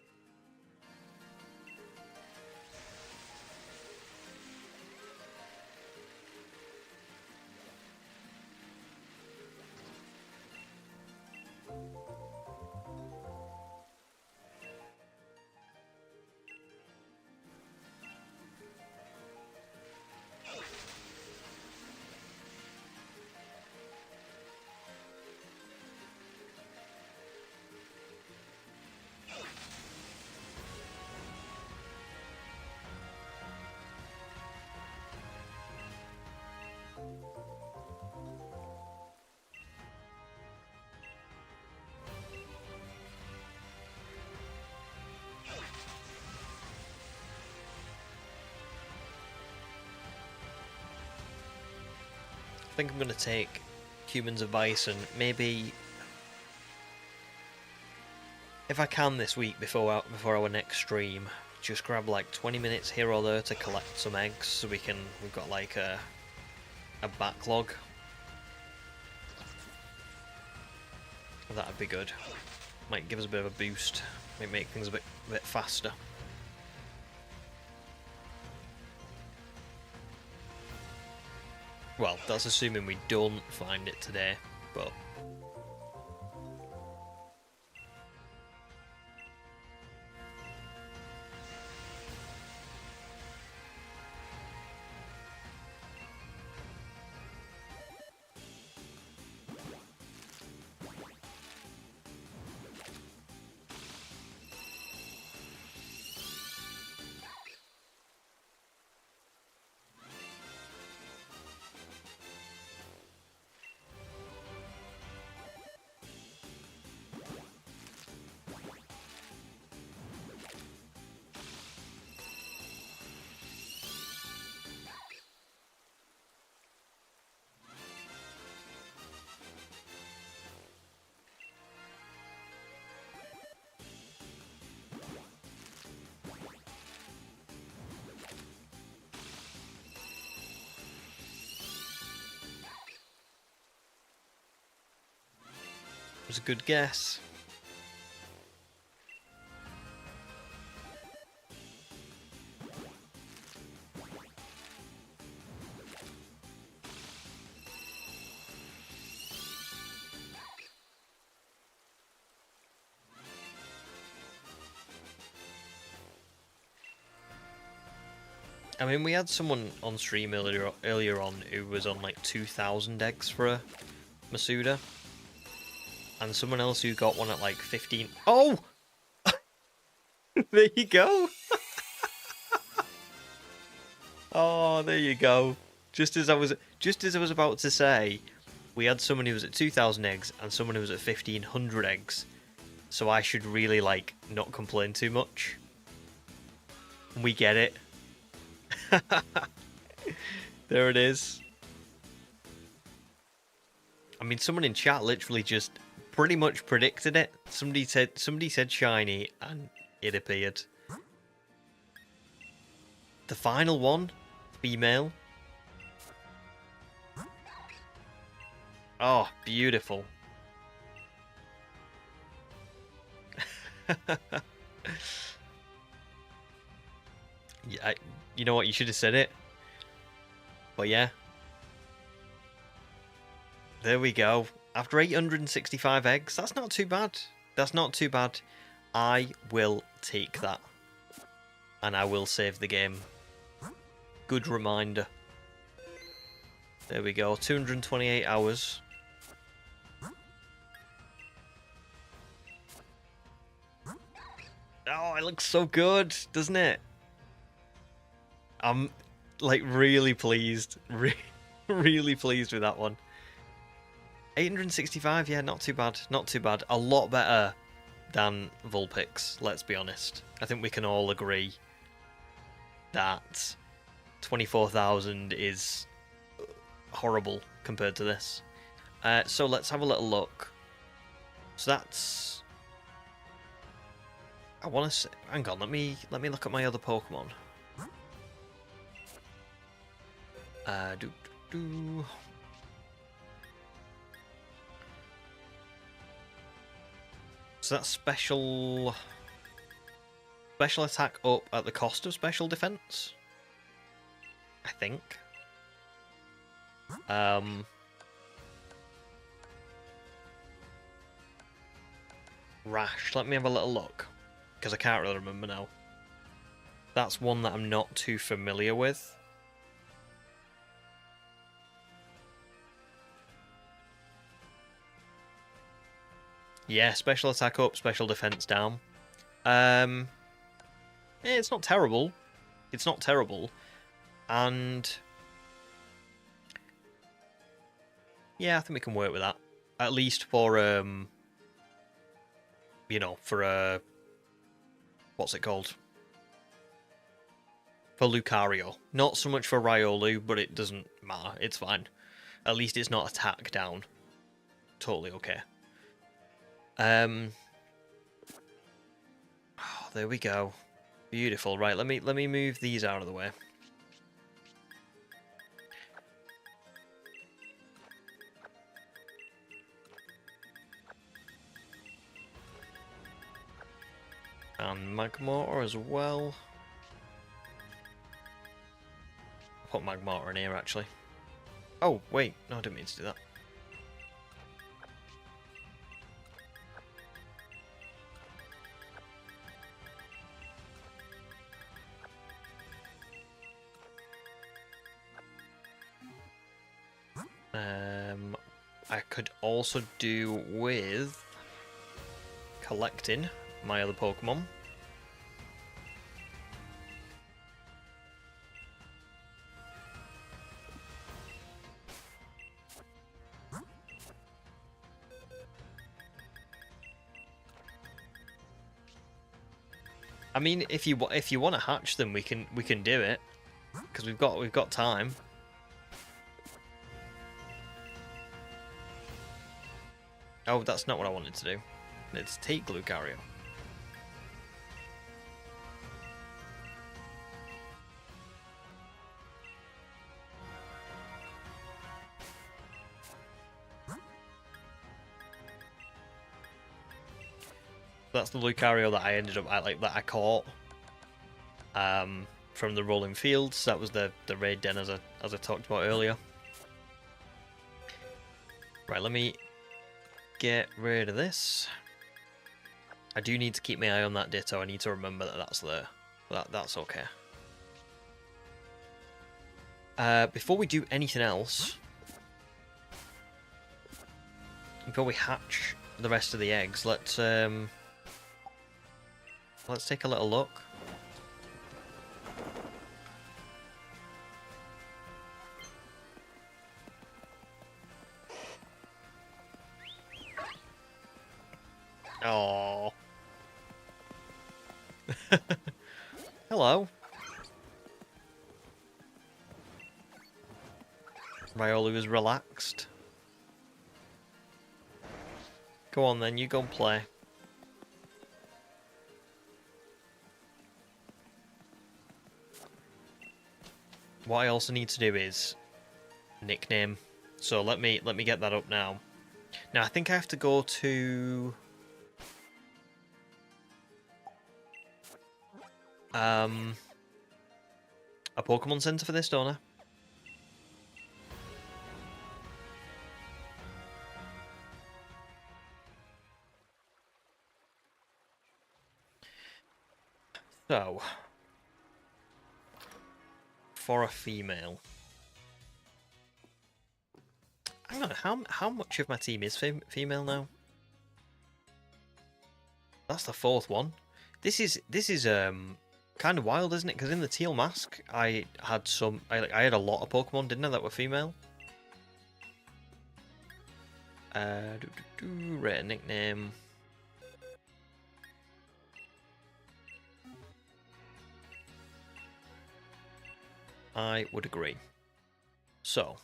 I think I'm going to take Human's advice and maybe, if I can this week before our next stream, just grab like 20 minutes here or there to collect some eggs so we've got like a backlog. That'd be good. Might give us a bit of a boost. Might make things a bit faster. Well, that's assuming we don't find it today, but... was a good guess. I mean, we had someone on stream earlier on who was on like 2,000 eggs for a Masuda. And someone else who got one at like 15... Oh! There you go! Oh, there you go. Just as I was about to say, we had someone who was at 2,000 eggs and someone who was at 1,500 eggs. So I should really, like, not complain too much. We get it. There it is. I mean, someone in chat literally just pretty much predicted it. Somebody said shiny and it appeared. The final one, female. Oh, beautiful. Yeah, you know what? You should have said it. But yeah. There we go. After 865 eggs, that's not too bad. That's not too bad. I will take that. And I will save the game. Good reminder. There we go, 228 hours. Oh, it looks so good, doesn't it? I'm, like, really pleased. Really pleased with that one. 865, yeah, not too bad. Not too bad. A lot better than Vulpix, let's be honest. I think we can all agree that 24,000 is horrible compared to this. So let's have a little look. So that's... I want to say... Hang on, let me look at my other Pokemon. So that's special attack up at the cost of special defense, I think. Rash, let me have a little look, because I can't really remember now. That's one that I'm not too familiar with. Yeah, special attack up, special defense down. Yeah, it's not terrible. It's not terrible. And yeah, I think we can work with that. At least for you know, for what's it called? For Lucario. Not so much for Riolu, but it doesn't matter. It's fine. At least it's not attack down. Totally okay. Oh, there we go. Beautiful. Right, let me move these out of the way. And Magmortar as well. I'll put Magmortar in here actually. Oh, wait, no, I didn't mean to do that. I could also do with collecting my other Pokemon. I mean, if you want to hatch them, we can do it, because we've got time. Oh, that's not what I wanted to do. Let's take Lucario. That's the Lucario that I ended up that I caught from the rolling fields. That was the raid den as I talked about earlier. Right, let me get rid of this. I do need to keep my eye on that Ditto. I need to remember that that's there. That's okay. Before we do anything else, before we hatch the rest of the eggs, let's take a little look. Oh. Hello. Riolu is relaxed. Go on then, you go and play. What I also need to do is nickname. So let me get that up now. Now I think I have to go to a Pokemon Center for this, don't I? So, for a female, hang on, how much of my team is female now? That's the fourth one. This is kind of wild, isn't it? Because in the teal mask, I had a lot of Pokemon, didn't I, that were female. Rate a nickname. I would agree. So.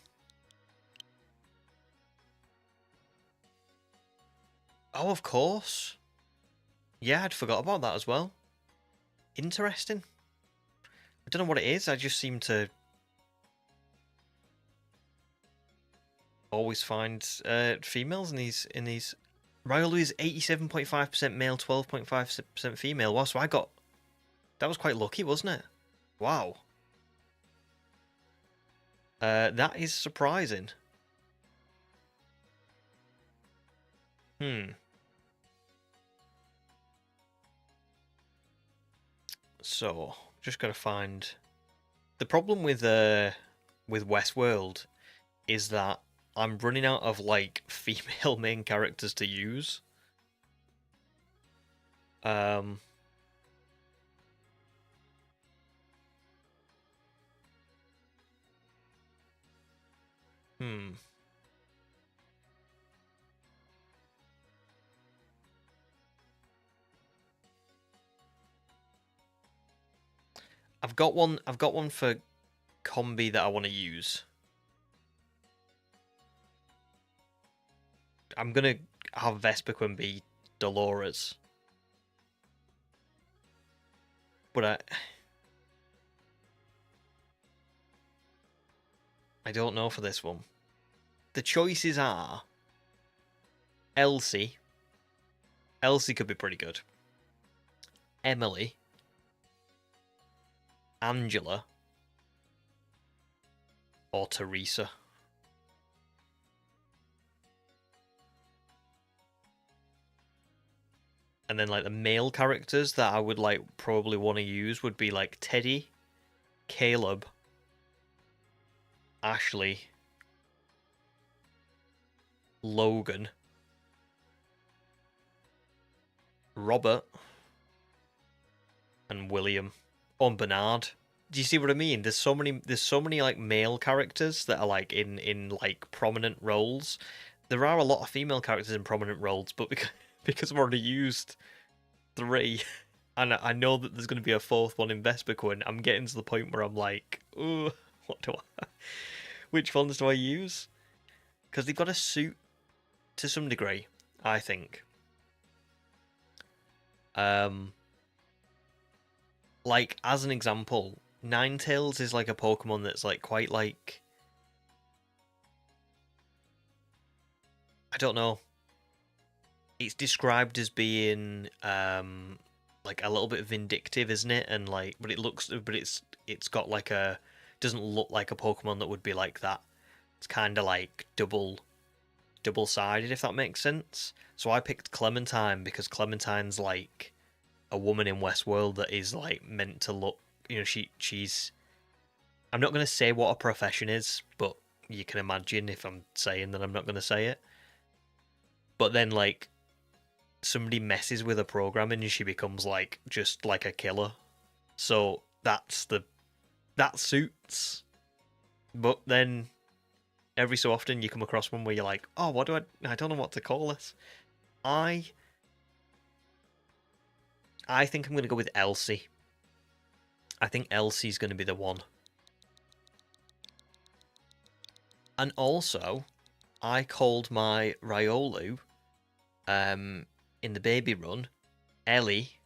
Oh, of course. Yeah, I'd forgot about that as well. Interesting. I don't know what it is, I just seem to always find females in these. Riolu is 87.5% male, 12.5% female. Wow, so that was quite lucky, wasn't it? Wow. That is surprising. So, just gotta find. The problem with Westworld is that I'm running out of like female main characters to use. I've got one for Combee that I want to use. I'm gonna have Vespiquen be Dolores. But I don't know for this one. The choices are Elsie. Elsie could be pretty good. Emily. Angela. Or Teresa. And then like the male characters that I would like probably want to use would be like Teddy, Caleb, Ashley, Logan, Robert, and William. Or Bernard. Do you see what I mean? There's so many like male characters that are like in like prominent roles. There are a lot of female characters in prominent roles, but because I've already used 3, and I know that there's going to be a 4th one in Vespiquen, I'm getting to the point where I'm like, oh, which ones do I use? Because they've got a suit to some degree, I think. Like, as an example, Ninetales is like a Pokemon that's like quite like, I don't know. It's described as being like a little bit vindictive, isn't it? And like, but it's got like doesn't look like a Pokemon that would be like that. It's kind of like double-sided, if that makes sense. So I picked Clementine because Clementine's like a woman in Westworld that is like meant to look, you know, she's. I'm not going to say what a profession is, but you can imagine if I'm saying that I'm not going to say it. But then like somebody messes with her programming and she becomes like just like a killer. So that suits. But then every so often you come across one where you're like, oh, what do I don't know what to call this. I think I'm going to go with Elsie. I think Elsie's going to be the one. And also, I called my Riolu in the baby run Ellie.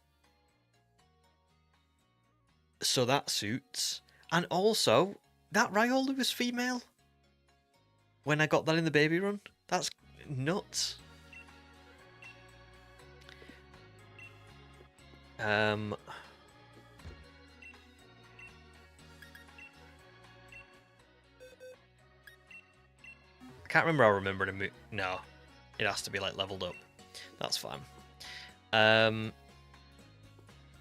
So that suits. And also, that Riolu was female when I got that in the baby run. That's nuts. I can't remember. I remember to move. No, it has to be like leveled up. That's fine.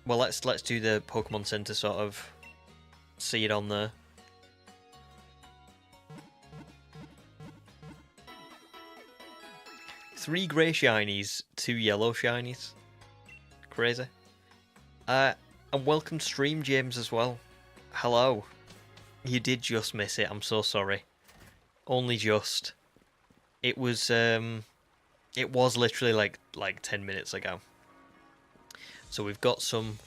Well, let's do the Pokemon Center sort of see it on there. Three grey shinies, 2 yellow shinies. Crazy. And welcome to stream, James, as well. Hello. You did just miss it. I'm so sorry. Only just. It was literally like 10 minutes ago. So we've got some,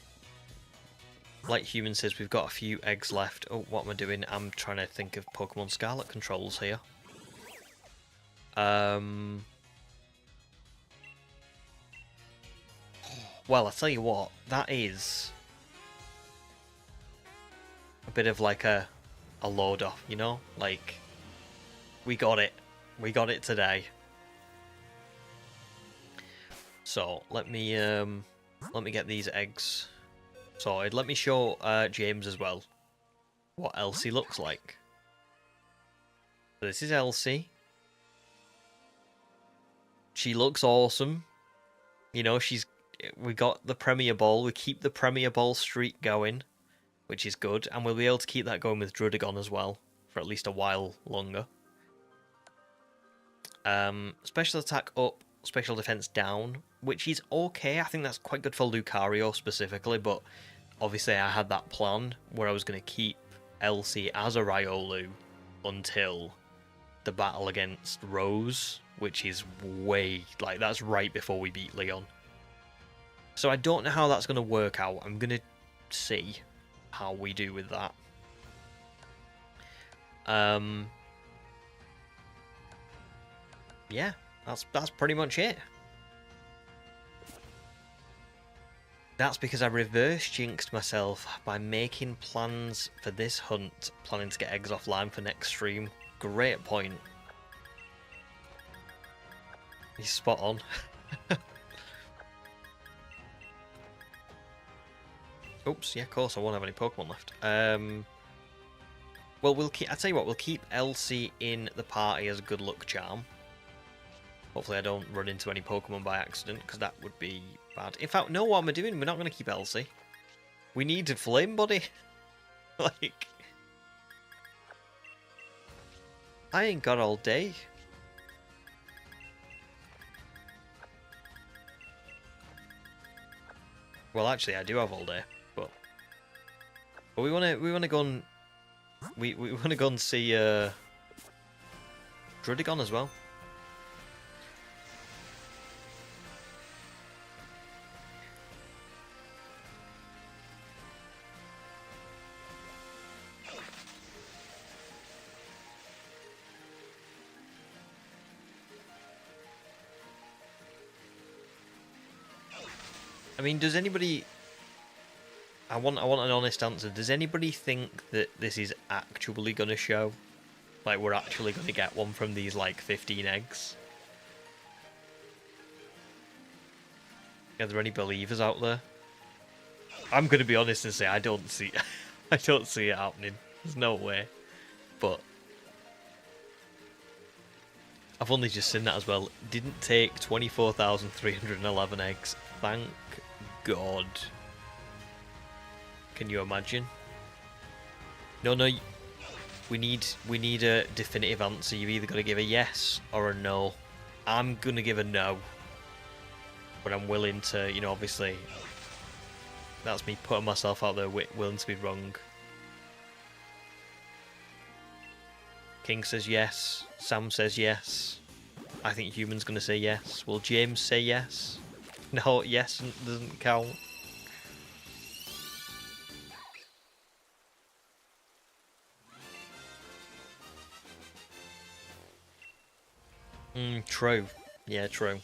like Human says, we've got a few eggs left. Oh, what am I doing? I'm trying to think of Pokemon Scarlet controls here. Well, I'll tell you what, that is a bit of like a load off, you know? Like, we got it. We got it today. So, let me get these eggs sorted. Let me show James as well what Elsie looks like. So this is Elsie. She looks awesome. You know, we got the Premier Ball. We keep the Premier Ball streak going, which is good. And we'll be able to keep that going with Druddigon as well for at least a while longer. Special attack up, special defense down, which is okay. I think that's quite good for Lucario specifically, but obviously I had that plan where I was going to keep Elsie as a Riolu until the battle against Rose, which is that's right before we beat Leon. So I don't know how that's going to work out. I'm going to see how we do with that. Yeah, that's pretty much it. That's because I reverse jinxed myself by making plans for this hunt, planning to get eggs offline for next stream. Great point. He's spot on. Oops, yeah, of course, I won't have any Pokemon left. Well, I'll tell you what, we'll keep Elsie in the party as a good luck charm. Hopefully I don't run into any Pokemon by accident, because that would be bad. In fact, no, what am I doing? We're not going to keep Elsie. We need a Flame Buddy. Like, I ain't got all day. Well, actually, I do have all day, but we want to go and we want to go and see Druddigon as well. I mean, does anybody... I want an honest answer. Does anybody think that this is actually going to show? Like, we're actually going to get one from these, like, 15 eggs? Are there any believers out there? I'm going to be honest and say I don't see I don't see it happening. There's no way. But I've only just seen that as well. Didn't take 24,311 eggs. Thank God. Can you imagine? No, we need a definitive answer. You've either got to give a yes or a no. I'm gonna give a no, but I'm willing to, you know, obviously, that's me putting myself out there, willing to be wrong. King says yes. Sam says yes. I think Human's gonna say yes. Will James say yes? No, yes doesn't count. True. Yeah, true.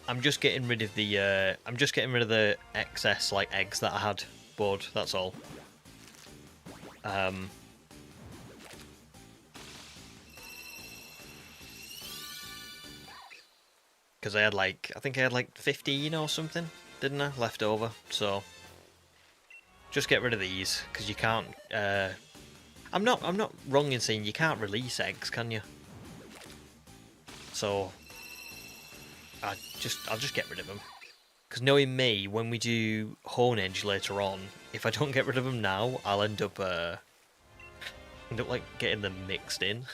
I'm just getting rid of the excess like eggs that I had board, that's all. Because I think I had like 15 or something, didn't I, left over, so just get rid of these, because you can't, I'm not wrong in saying you can't release eggs, can you? So, I'll just get rid of them. Because knowing me, when we do Hone Edge later on, if I don't get rid of them now, I'll end up like getting them mixed in.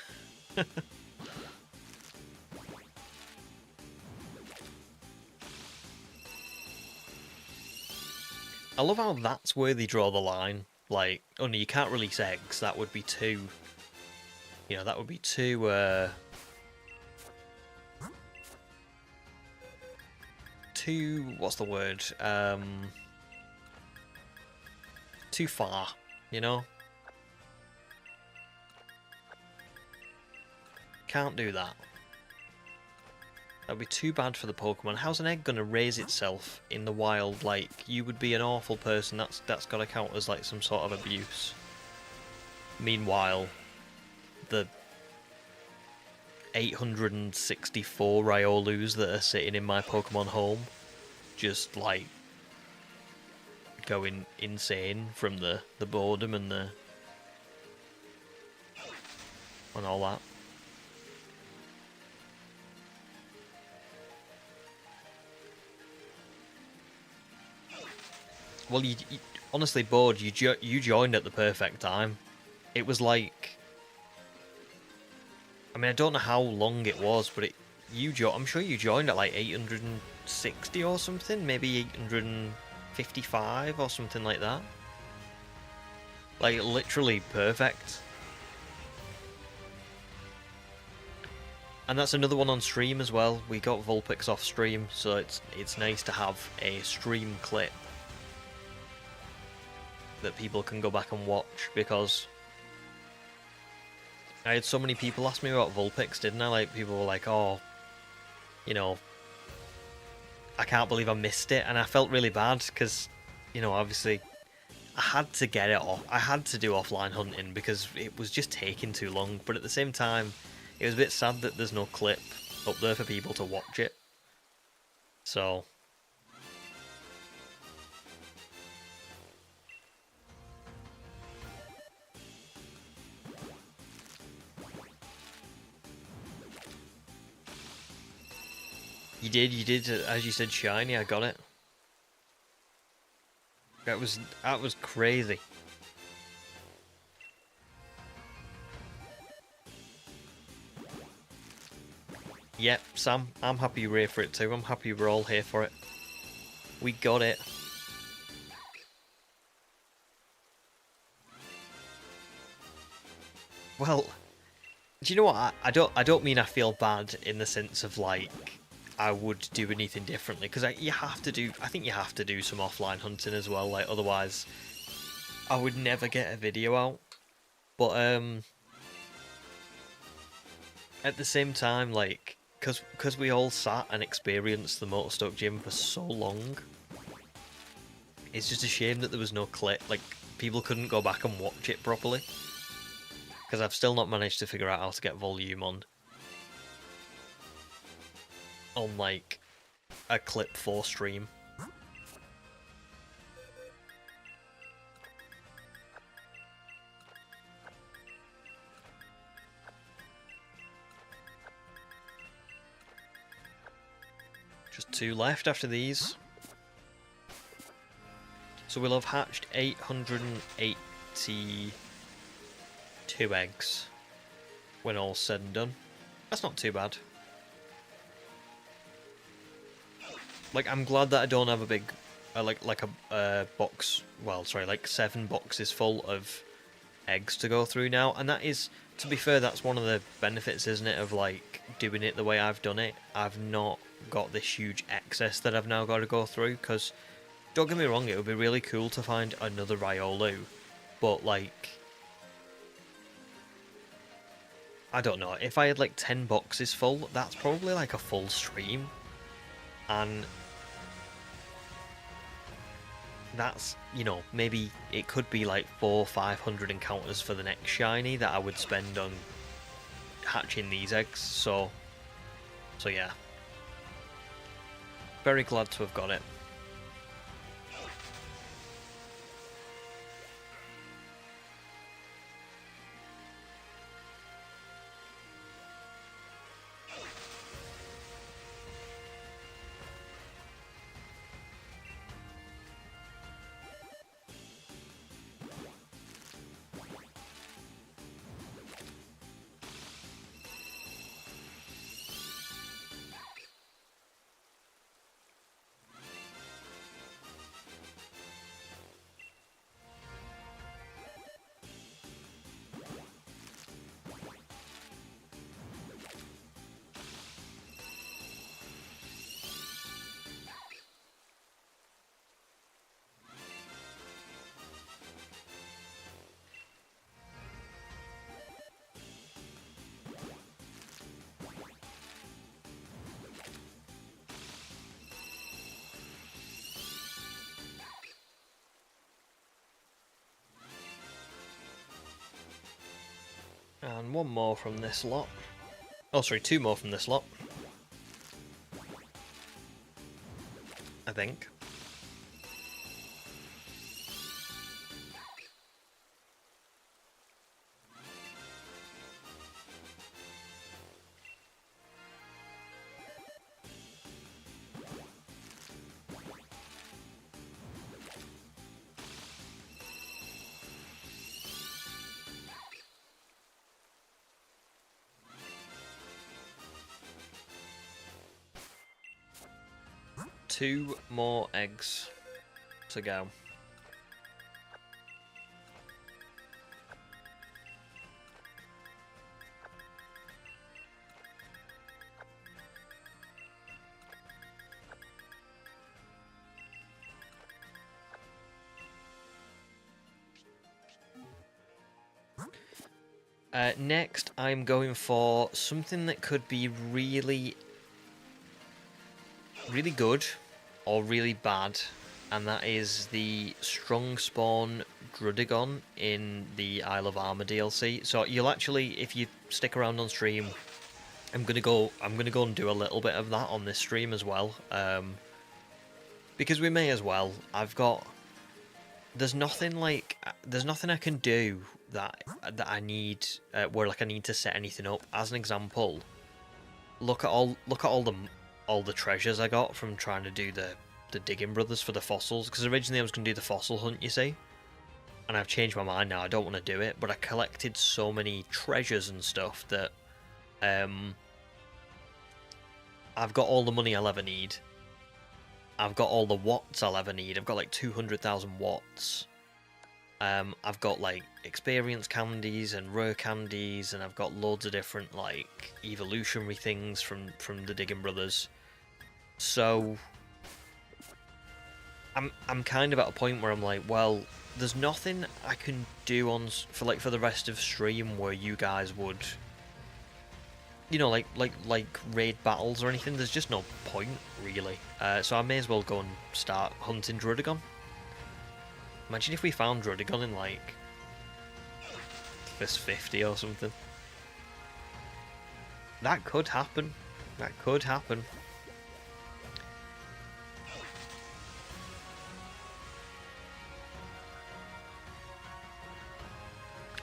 I love how that's where they draw the line. Like, oh no, you can't release eggs. That would be too... You know, that would be too, what's the word? Too far, you know? Can't do that. That would be too bad for the Pokemon. How's an egg gonna raise itself in the wild? Like, you would be an awful person. That's gotta count as like some sort of abuse. Meanwhile, the 864 Riolus that are sitting in my Pokemon home, just like going insane from the boredom and all that. Well, you honestly, Bored, you joined at the perfect time. It was like, I mean, I don't know how long it was, but I'm sure you joined at like 860 or something, maybe 855 or something like that. Like, literally perfect. And that's another one on stream as well. We got Vulpix off stream, so it's nice to have a stream clip that people can go back and watch, because I had so many people ask me about Vulpix, didn't I? Like, people were like, oh, you know, I can't believe I missed it, and I felt really bad, because, you know, obviously, I had to get it off, I had to do offline hunting, because it was just taking too long, but at the same time, it was a bit sad that there's no clip up there for people to watch it, so... You did, as you said, shiny, I got it. That was crazy. Yep, Sam, I'm happy you're here for it too. I'm happy we're all here for it. We got it. Well, do you know what? I don't mean I feel bad in the sense of like I would do anything differently, because I think you have to do some offline hunting as well, like otherwise I would never get a video out. But at the same time, like, because we all sat and experienced the Motorstoke Gym for so long, it's just a shame that there was no clip, like people couldn't go back and watch it properly, because I've still not managed to figure out how to get volume on like a clip for stream. Just 2 left after these. So we'll have hatched 882 eggs when all's said and done. That's not too bad. Like, I'm glad that I don't have a big, like a box, well, sorry, like 7 boxes full of eggs to go through now, and that is, to be fair, that's one of the benefits, isn't it, of, like, doing it the way I've done it. I've not got this huge excess that I've now got to go through, because, don't get me wrong, it would be really cool to find another Riolu, but, like, I don't know, if I had, like, 10 boxes full, that's probably, like, a full stream, and that's, you know, maybe it could be like 400 or 500 encounters for the next shiny that I would spend on hatching these eggs, so yeah. Very glad to have got it. And one more from this lot. Oh, sorry, two more from this lot. I think. Two more eggs to go. Next, I'm going for something that could be really good or really bad, and that is the Strong Spawn Druddigon in the Isle of Armor DLC. So you'll actually, if you stick around on stream, I'm gonna go and do a little bit of that on this stream as well, because we may as well. There's nothing I can do that I need where like I need to set anything up. As an example, look at all the treasures I got from trying to do the Digging Brothers for the fossils, because originally I was going to do the fossil hunt, you see, and I've changed my mind now. I don't want to do it, but I collected so many treasures and stuff that I've got all the money I'll ever need. I've got all the watts I'll ever need. I've got like 200,000 watts. I've got like experience candies and rare candies, and I've got loads of different like evolutionary things from the Digging Brothers. So I'm kind of at a point where I'm like, well, there's nothing I can do for the rest of stream where you guys would, you know, like raid battles or anything. There's just no point really. So I may as well go and start hunting Druddigon. Imagine if we found Druddigon in like this 50 or something. That could happen. That could happen.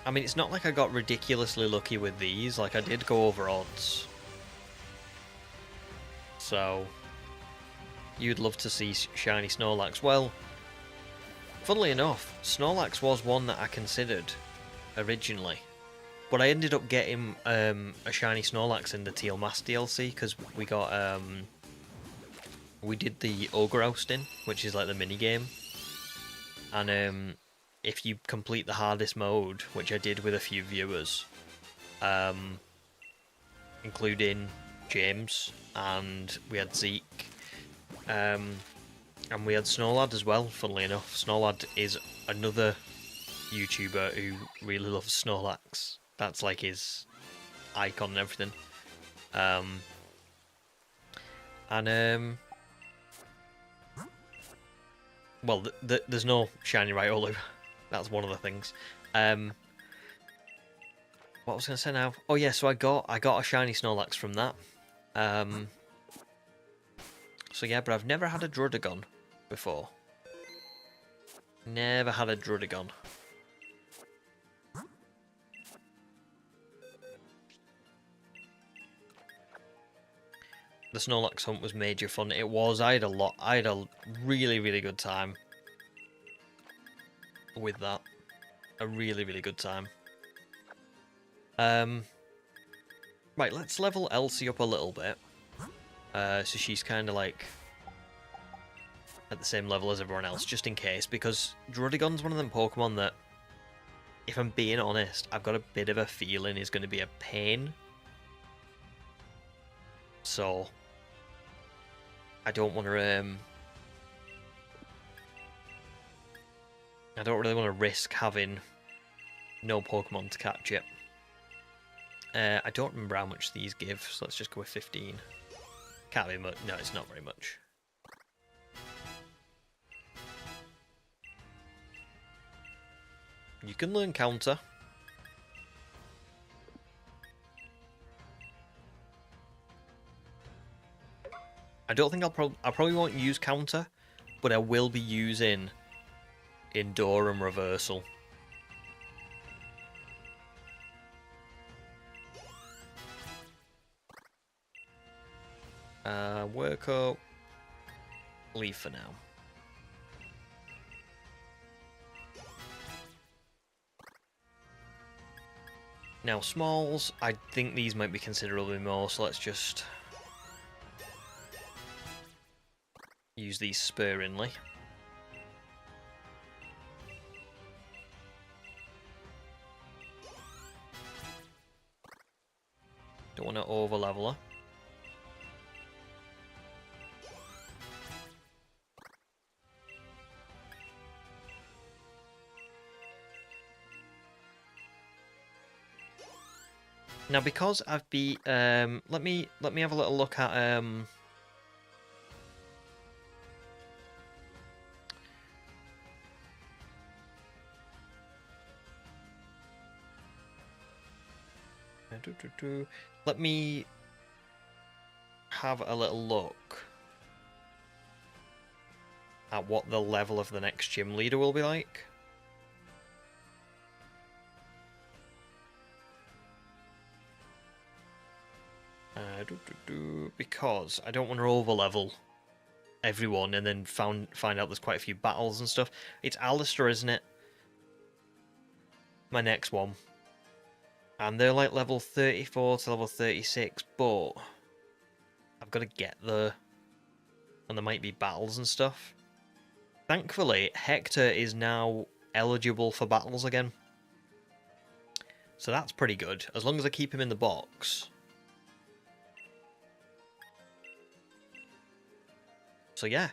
I mean, it's not like I got ridiculously lucky with these. Like, I did go over odds. So, you'd love to see shiny Snorlax. Well, funnily enough, Snorlax was one that I considered originally. But I ended up getting a shiny Snorlax in the Teal Mask DLC, because we got, we did the Ogre Ousting, which is like the mini game. And, if you complete the hardest mode, which I did with a few viewers, including James, and we had Zeke, and we had Snorlad as well, funnily enough. Snorlad is another YouTuber who really loves Snorlax. That's like his icon and everything. Well, there's no shiny Riolu. That's one of the things. What was I going to say now? Oh yeah, so I got a shiny Snorlax from that. So yeah, but I've never had a Druddigon before. Never had a Druddigon. The Snorlax hunt was major fun. It was. I had a really, really good time with that. A really, really good time. Right, let's level Elsie up a little bit. So she's kind of like at the same level as everyone else, just in case, because Druddigon's one of them Pokemon that, if I'm being honest, I've got a bit of a feeling is going to be a pain. So I don't want to I don't really want to risk having no Pokemon to catch it. I don't remember how much these give, so let's just go with 15. Can't be much. No, it's not very much. You can learn Counter. I don't think I probably won't use counter, but I will be using Endure and Reversal. Work up. Leave for now. Now smalls, I think these might be considerably more, so let's just use these sparingly. Don't want to over level her. Now, because I've been, let me have a little look at let me have a little look at what the level of the next gym leader will be like. Because I don't want to overlevel everyone and then find out there's quite a few battles and stuff. It's Alistair, isn't it? My next one. And they're like level 34 to level 36, but I've got to get there. And there might be battles and stuff. Thankfully, Hector is now eligible for battles again. So that's pretty good, as long as I keep him in the box. So yeah.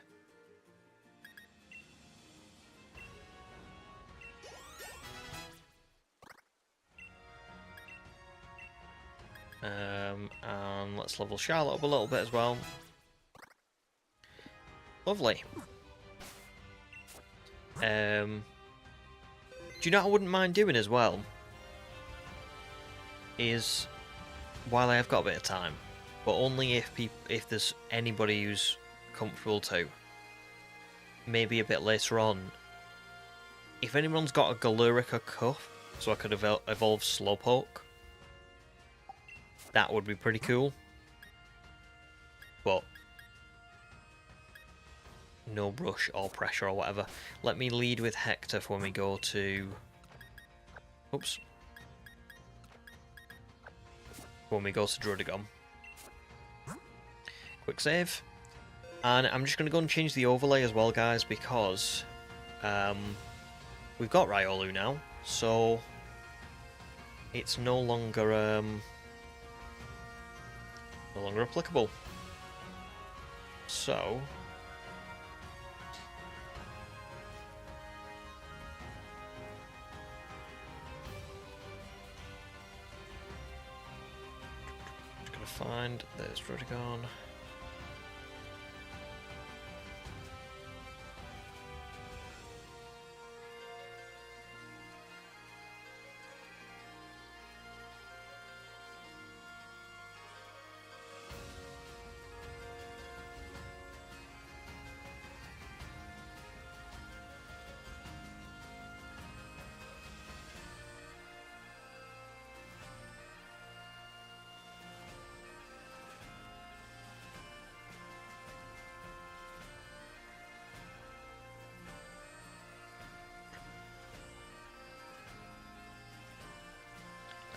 And let's level Charlotte up a little bit as well. Lovely. Do you know what I wouldn't mind doing as well? Is, while I have got a bit of time, but only if there's anybody who's comfortable to, maybe a bit later on, if anyone's got a Galurica Cuff, so I could evolve Slowpoke, that would be pretty cool. But no brush or pressure or whatever. Let me lead with Hector for when we go to... Oops. When we go to Druddigon. Quick save. And I'm just going to go and change the overlay as well, guys, because we've got Riolu now, so it's no longer applicable. So just gonna find there's Druddigon.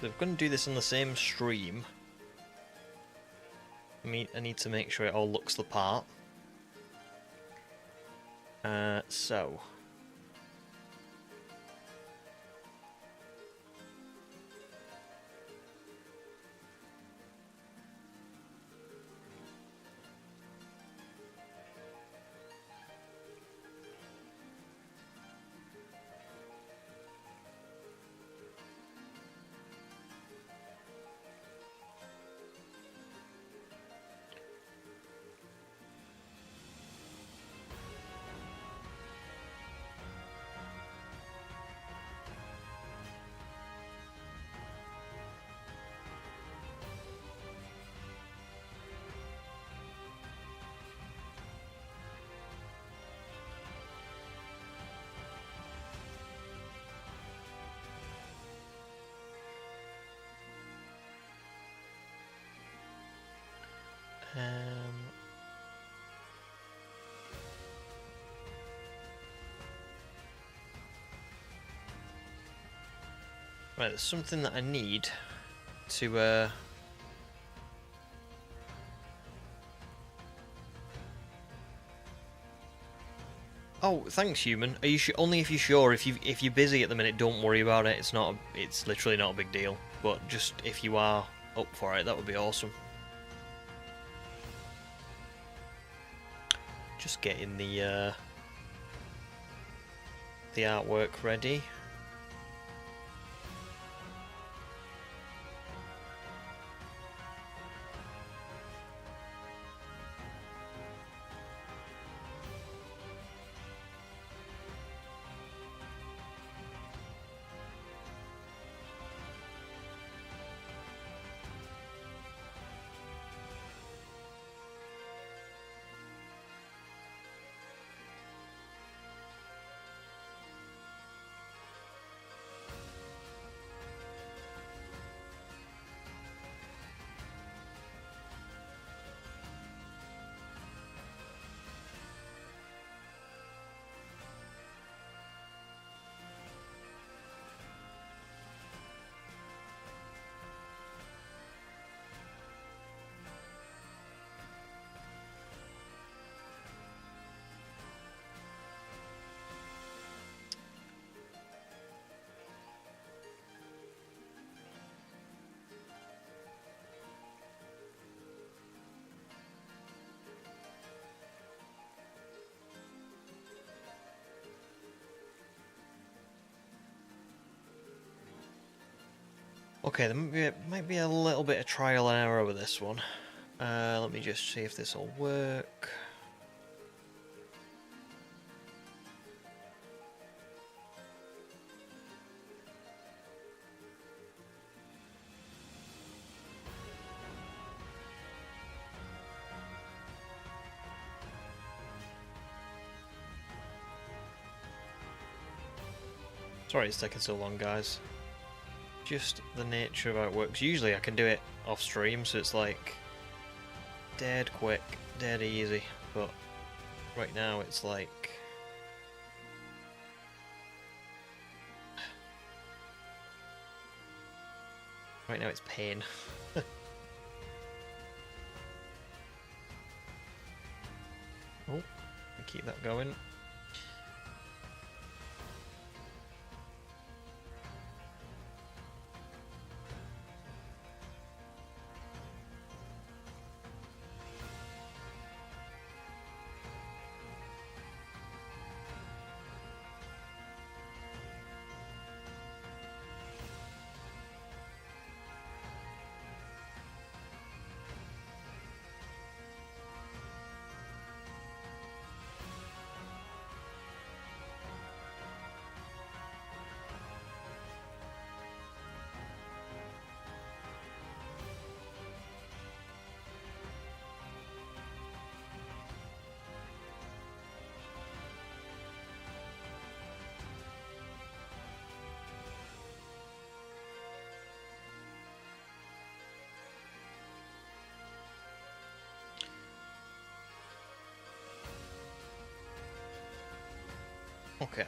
If I'm going to do this on the same stream, I need to make sure it all looks the part. So Right, there's something that I need to Oh, thanks, human. Are you only if you're sure? If you're busy at the minute, don't worry about it. It's not. It's literally not a big deal. But just if you are up for it, that would be awesome. Just getting the artwork ready. Okay, there might be a little bit of trial and error with this one. Let me just see if this will work. Sorry it's taking so long, guys. Just the nature of how it works. Usually I can do it off stream, so it's like dead quick, dead easy, but right now it's like right now it's pain. Oh, keep that going. Okay.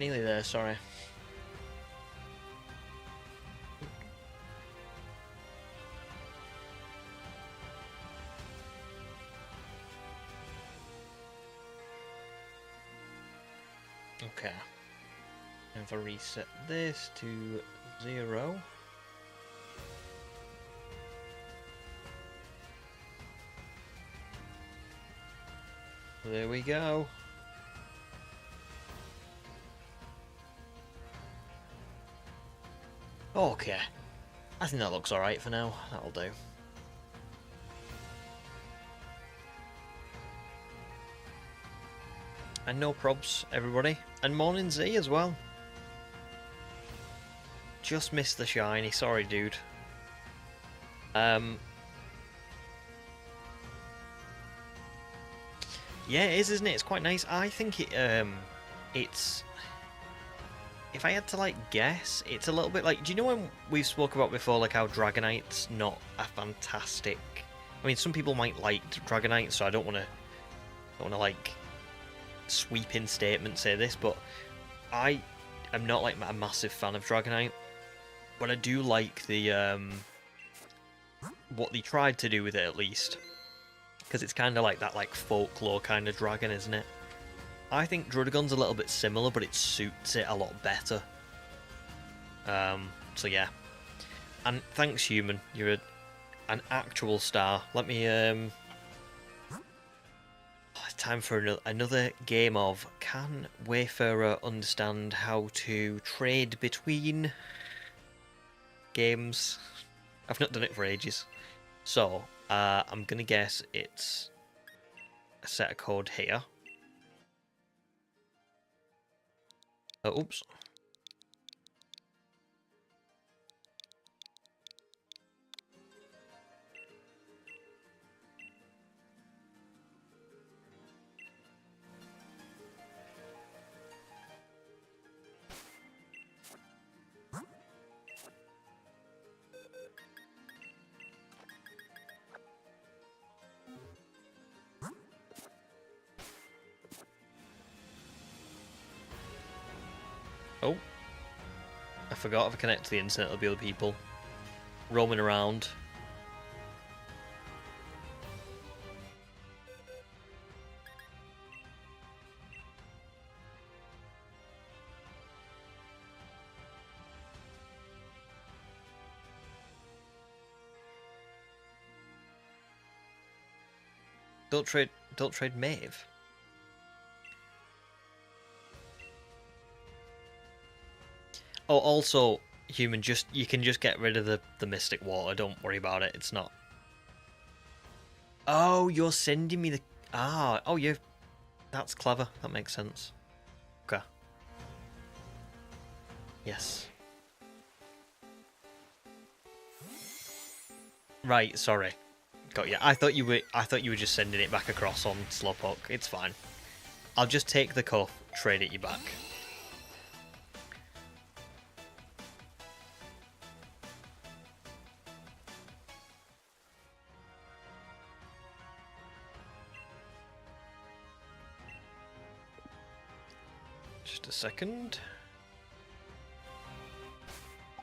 nearly there, sorry. Okay. And if I reset this to 0. There we go. Okay. I think that looks alright for now. That'll do. And no probs, everybody. And morning Z as well. Just missed the shiny. Sorry, dude. Yeah, it is, isn't it? It's quite nice. I think it's... If I had to, like, guess, it's a little bit like... Do you know when we've spoke about before, like, how Dragonite's not a fantastic... I mean, some people might like Dragonite, so I don't want to, like, sweeping statement say this, but I am not, like, a massive fan of Dragonite. But I do like the, what they tried to do with it, at least. Because it's kind of like that, like, folklore kind of dragon, isn't it? I think Druddigon's a little bit similar, but it suits it a lot better. So yeah. And thanks, Human. You're an actual star. Let me, it's time for another game of Can Wayfarer understand how to trade between games? I've not done it for ages. So, I'm gonna guess it's a set of code here. Oops. Oh. I forgot if I connect to the internet, there'll be other people roaming around. Don't trade Maeve. Oh, also, Human, you can just get rid of the Mystic Water. Don't worry about it. It's not. Oh, you're sending me the... oh, you... That's clever. That makes sense. Okay. Yes. Right, sorry. Got you. I thought you were just sending it back across on Slowpoke. It's fine. I'll just take the cup, trade it you back. Just a second.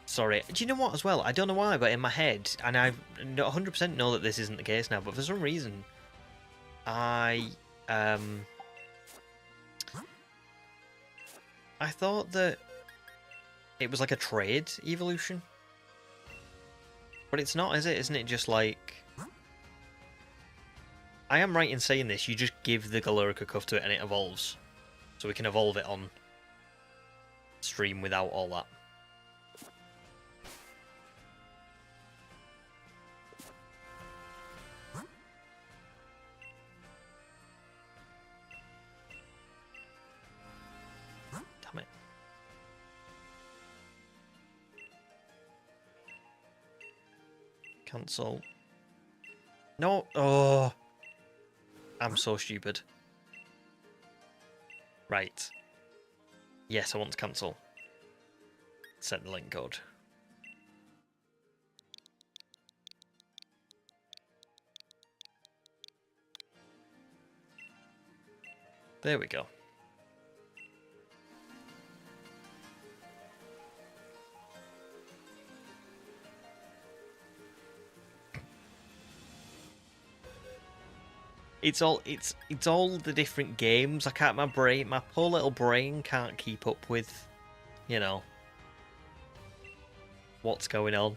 Sorry. Do you know what as well? I don't know why, but in my head, and I 100% know that this isn't the case now, but for some reason, I thought that it was like a trade evolution. But it's not, is it? Isn't it just like... I am right in saying this, you just give the Galarica Cuff to it and it evolves. So we can evolve it on stream without all that. Damn it. Cancel. No. Oh. I'm so stupid. Right. Yes, I want to cancel. Set the link code. There we go. It's all the different games. I can't. My poor little brain can't keep up with, you know, what's going on.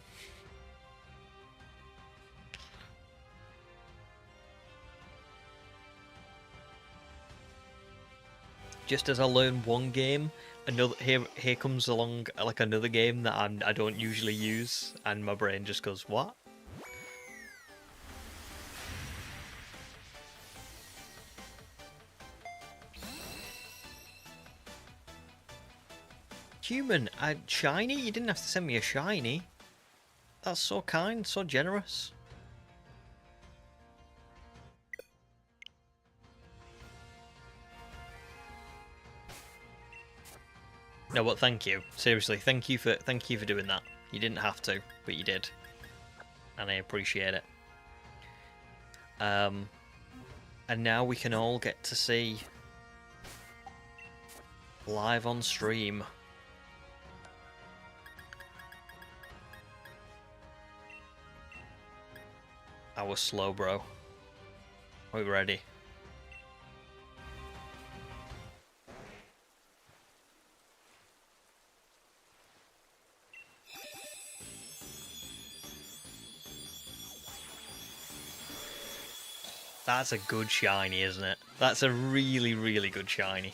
Just as I learn one game, another here comes along like another game that I don't usually use, and my brain just goes, what? Human, a shiny? You didn't have to send me a shiny. That's so kind, so generous. No, but thank you. Seriously, thank you for doing that. You didn't have to, but you did, and I appreciate it. And now we can all get to see live on stream. I was slow, bro. Are we ready? That's a good shiny, isn't it? That's a really, really good shiny.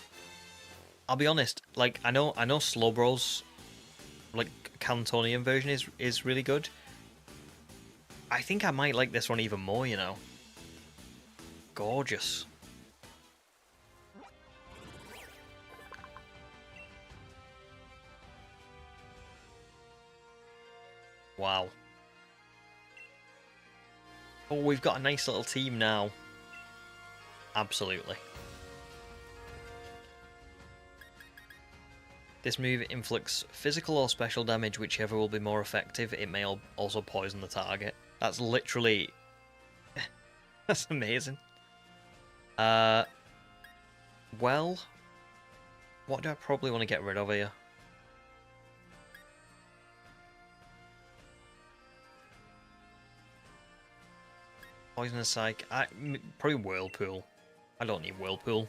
I'll be honest, like I know Slowbro's like Cantonian version is really good. I think I might like this one even more, you know. Gorgeous. Wow. Oh, we've got a nice little team now. Absolutely. This move inflicts physical or special damage, whichever will be more effective. It may also poison the target. That's literally... That's amazing. Well... What do I probably want to get rid of here? Poisonous Psych. Probably Whirlpool. I don't need Whirlpool.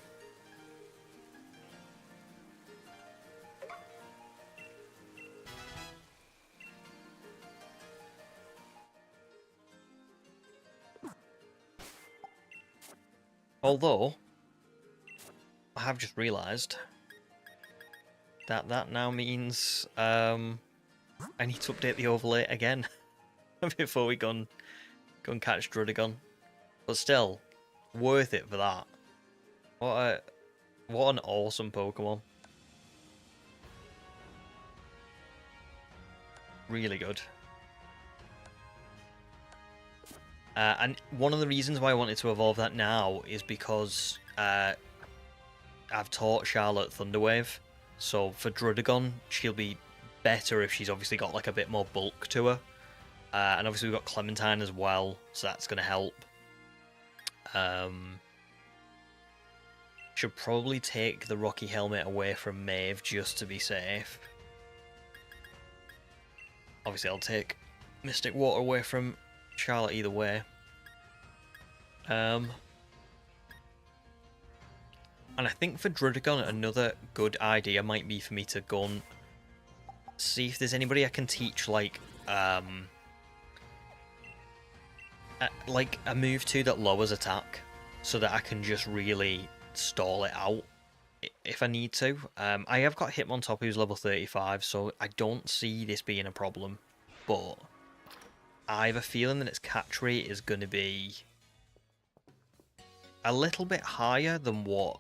Although, I have just realised that that now means I need to update the overlay again before we go and catch Druddigon. But still, worth it for that. What an awesome Pokemon. Really good. And one of the reasons why I wanted to evolve that now is because I've taught Charlotte Thunderwave. So for Druddigon, she'll be better if she's obviously got like a bit more bulk to her. And obviously we've got Clementine as well, so that's going to help. Should probably take the Rocky Helmet away from Maeve just to be safe. Obviously I'll take Mystic Water away from Charlotte either way. And I think for Druddigon, another good idea might be for me to go and see if there's anybody I can teach, like a move to that lowers attack, so that I can just really stall it out if I need to. I have got Hitmontop who's level 35, so I don't see this being a problem, but I have a feeling that its catch rate is going to be a little bit higher than what,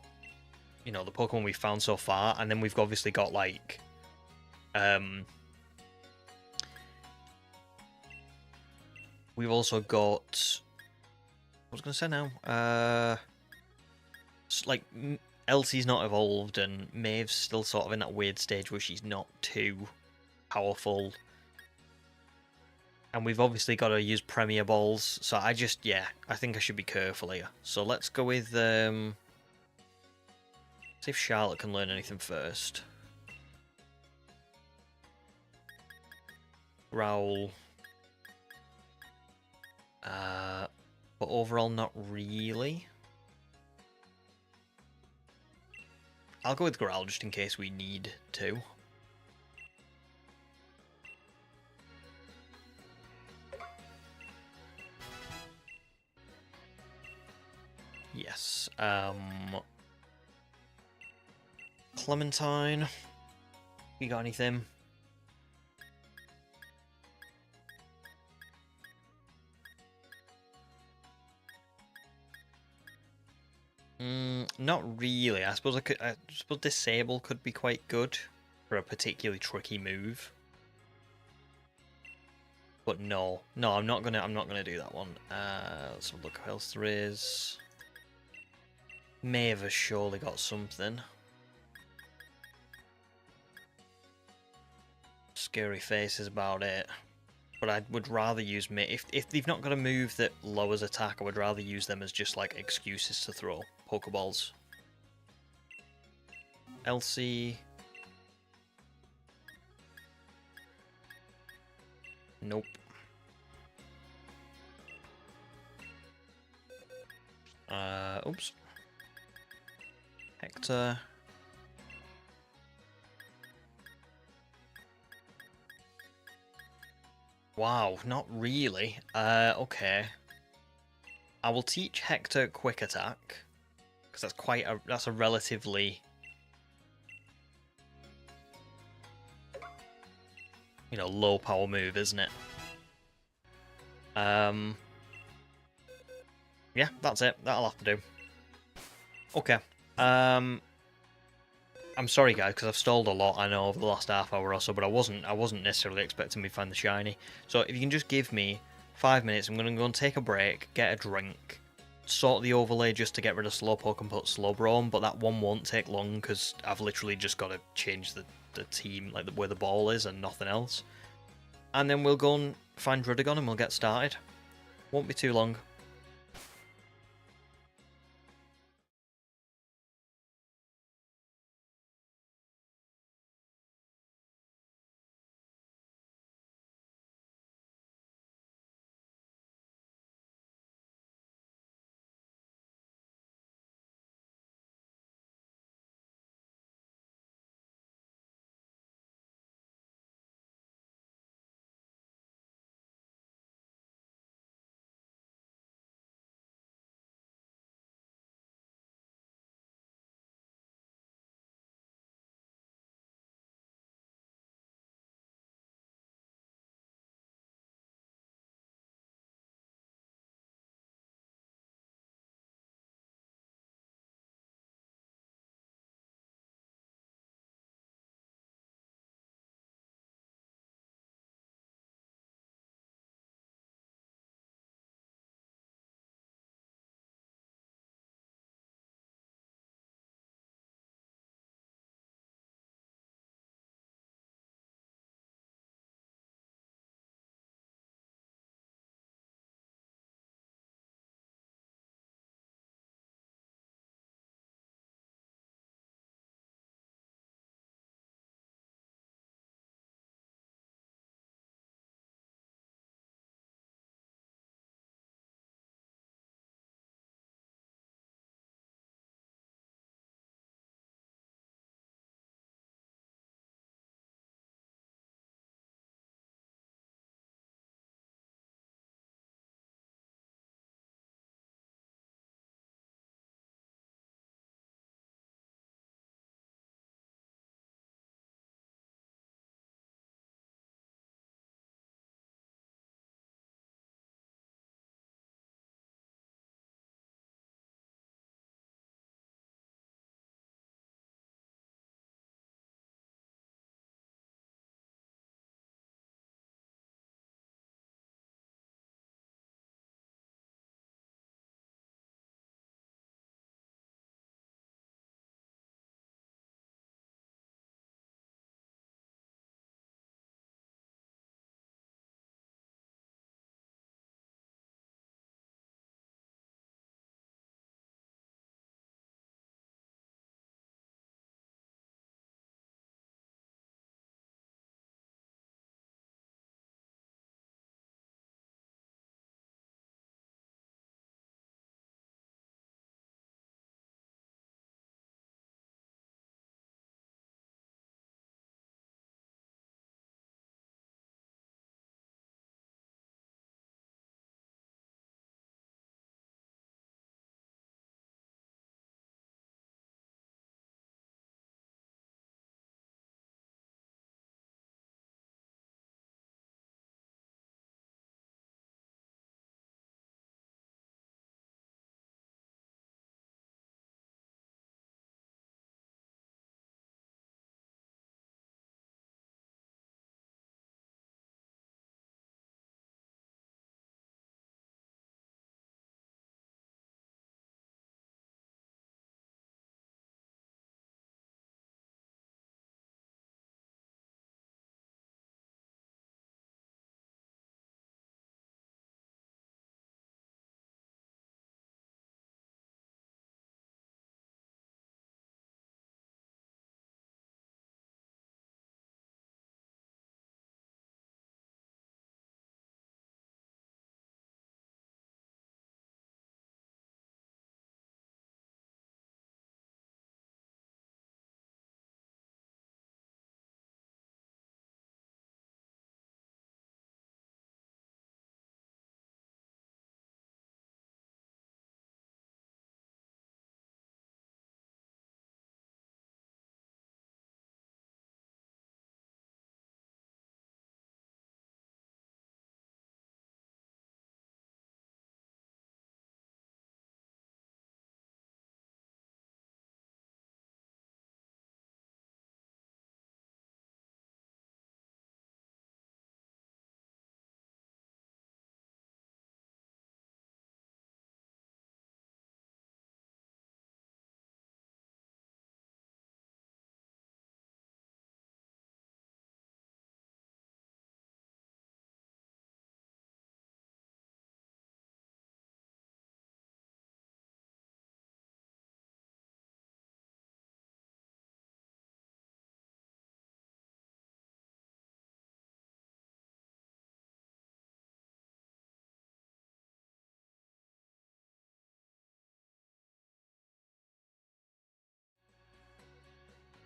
you know, the Pokemon we've found so far. And then we've obviously got like we've also got, I was going to say now, like Elsie's not evolved and Maeve's still sort of in that weird stage where she's not too powerful. And we've obviously got to use Premier Balls, so I think I should be careful here. So let's go with, see if Charlotte can learn anything first. Growl. But overall, not really. I'll go with Growl just in case we need to. Yes. Clementine. You got anything? Not really. I suppose I suppose disable could be quite good for a particularly tricky move. But no, I'm not gonna do that one. Let's have a look what else there is. Maeve has surely got something. Scary Face is about it. But I would rather use if they've not got a move that lowers attack, I would rather use them as just like excuses to throw Pokeballs. Elsie. Nope. Oops. Hector. Wow, not really. Okay. I will teach Hector Quick Attack, because that's a relatively, low power move, isn't it? Yeah, that's it. That'll have to do. Okay. I'm sorry, guys, because I've stalled a lot, I know, over the last half hour or so, but I wasn't necessarily expecting me to find the shiny. So if you can just give me 5 minutes, I'm going to go and take a break, get a drink, sort the overlay just to get rid of Slowpoke and put Slowbro on, but that one won't take long, because I've literally just got to change the team, like where the ball is, and nothing else. And then we'll go and find Druddigon and we'll get started. Won't be too long.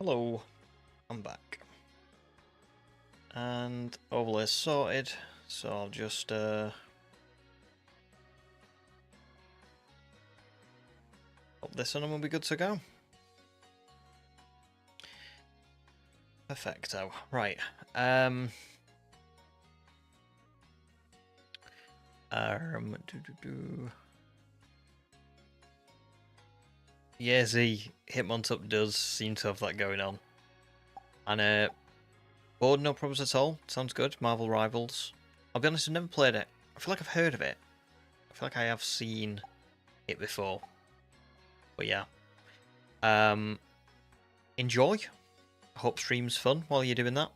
Hello, I'm back. And overlay sorted, so I'll just pop this on and we'll be good to go. Perfecto. Right. Yeah, Z Hitmontop does seem to have that going on. And board, no problems at all. Sounds good. Marvel Rivals. I'll be honest, I've never played it. I feel like I've heard of it. I feel like I have seen it before. But yeah. Enjoy. I hope stream's fun while you're doing that.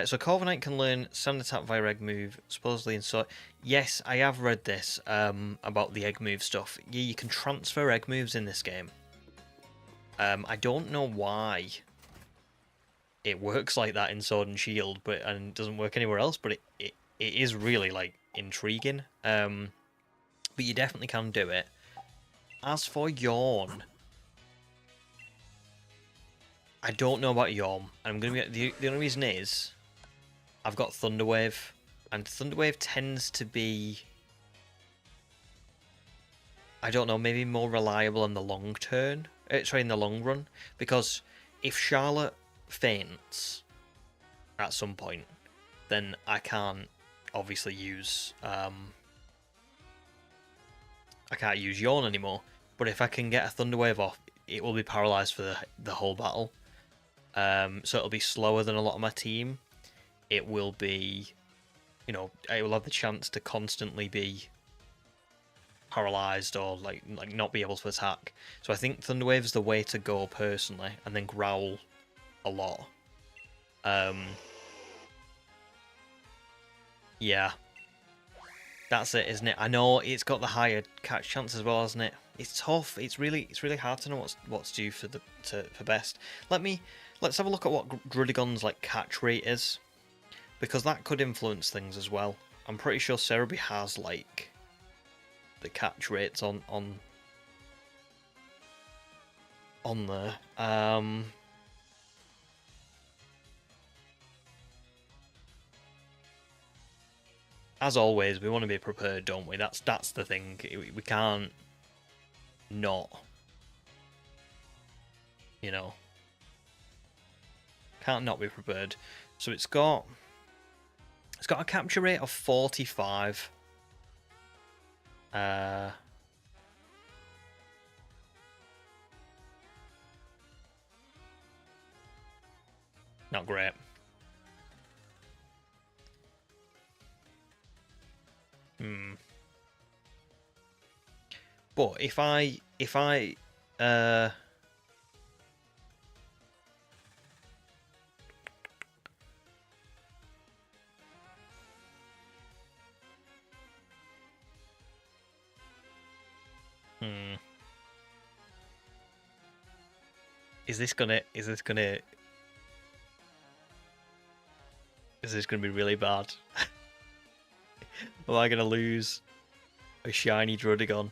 So Corviknight can learn Sand Attack via Egg Move, supposedly in so. Yes, I have read this about the Egg Move stuff. Yeah, you can transfer Egg Moves in this game. I don't know why it works like that in Sword and Shield, and doesn't work anywhere else. But it is really like intriguing. But you definitely can do it. As for Yawn, I don't know about Yom. I'm gonna be the only reason is I've got Thunderwave, and Thunderwave tends to be, I don't know, maybe more reliable in the long turn. Sorry, in the long run, because if Charlotte faints at some point, then I can't obviously use I can't use Yawn anymore. But if I can get a Thunderwave off, it will be paralyzed for the whole battle. So it'll be slower than a lot of my team. It will be, you know, it will have the chance to constantly be paralyzed or like not be able to attack. So I think Thunderwave is the way to go personally, and then Growl a lot. Yeah, that's it, isn't it? I know it's got the higher catch chance as well, hasn't it? It's tough. It's really hard to know what's due for best. Let's have a look at what Druddigon's like catch rate is, because that could influence things as well. I'm pretty sure Cerebi has like the catch rates on there. As always, we want to be prepared, don't we? That's the thing. We can't not, you know, can't not be prepared. So it's got a capture rate of 45. Not great. But if I is this gonna be really bad? Am I gonna lose a shiny Druddigon?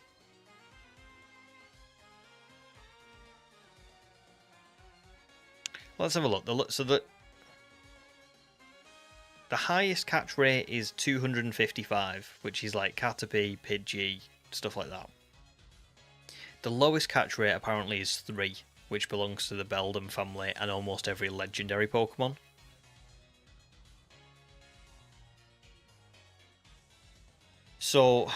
Let's have a look. So the highest catch rate is 255, which is like Caterpie, Pidgey, stuff like that. The lowest catch rate apparently is 3, which belongs to the Beldum family and almost every legendary Pokemon. So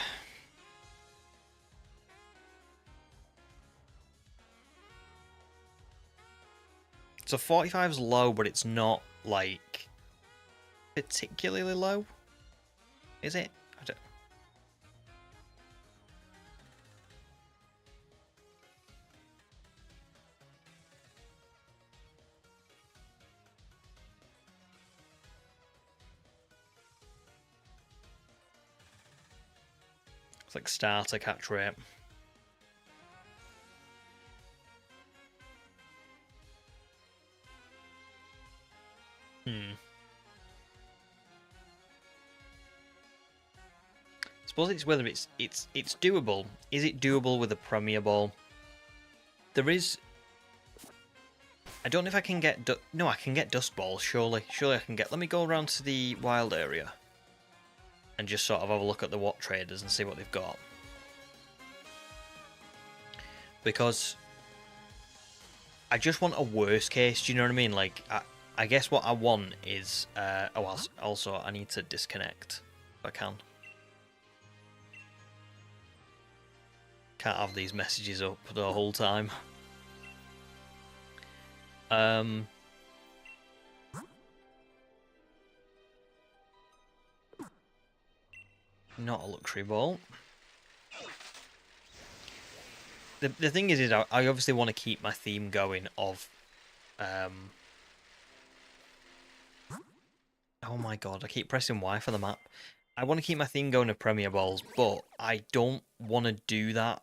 So 45 is low, but it's not like particularly low, is it? I don't. It's like starter catch rate. I suppose it's whether it's doable. Is it doable with a Premier Ball? There is I don't know if I can get... No, I can get dust balls, surely. Surely I can get... Let me go around to the wild area. And just sort of have a look at the what traders and see what they've got. Because I just want a worst case, do you know what I mean? Like, I guess what I want is... oh, also, I need to disconnect if I can. Can't have these messages up the whole time. Not a luxury ball. The thing is I obviously want to keep my theme going of... oh my god, I keep pressing Y for the map. I want to keep my theme going of Premier Balls, but I don't want to do that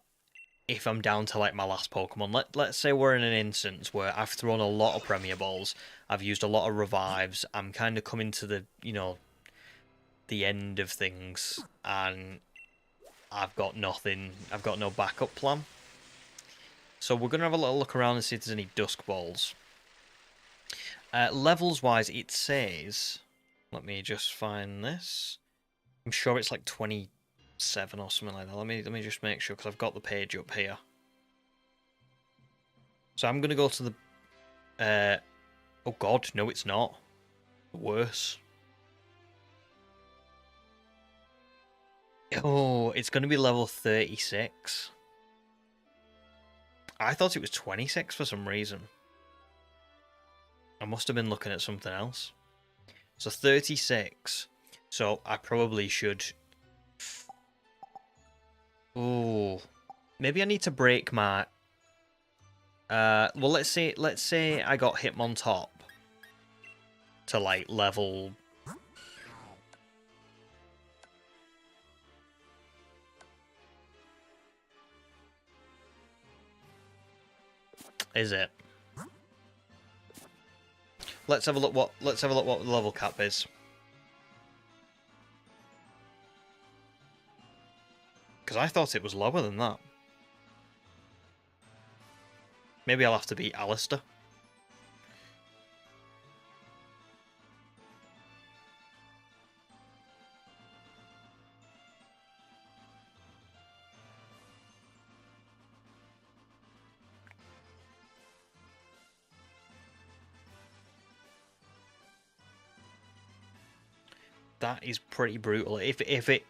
if I'm down to like my last Pokemon. Let's say we're in an instance where I've thrown a lot of Premier Balls, I've used a lot of revives, I'm kind of coming to the, you know, the end of things, and I've got nothing, I've got no backup plan. So we're going to have a little look around and see if there's any Dusk Balls. Levels wise, it says, let me just find this. I'm sure it's like 27 or something like that. Let me just make sure, because I've got the page up here. So I'm going to go to the... oh god, no it's not. Worse. Oh, it's going to be level 36. I thought it was 26 for some reason. I must have been looking at something else. So 36. So I probably should... oh, maybe I need to break my... well, let's say I got Hitmontop to like level... Is it? Let's have a look what the level cap is. Because I thought it was lower than that. Maybe I'll have to beat Alistair. That is pretty brutal. If it...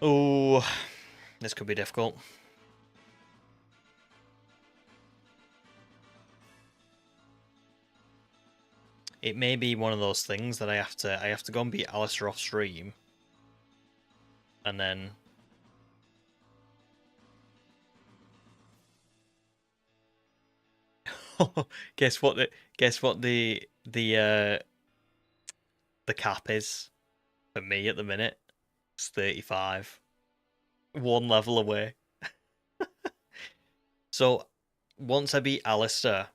oh, this could be difficult. It may be one of those things that I have to go and beat Alistair off stream, and then guess what the cap is for me at the minute. It's 35. One level away. So once I beat Alistair,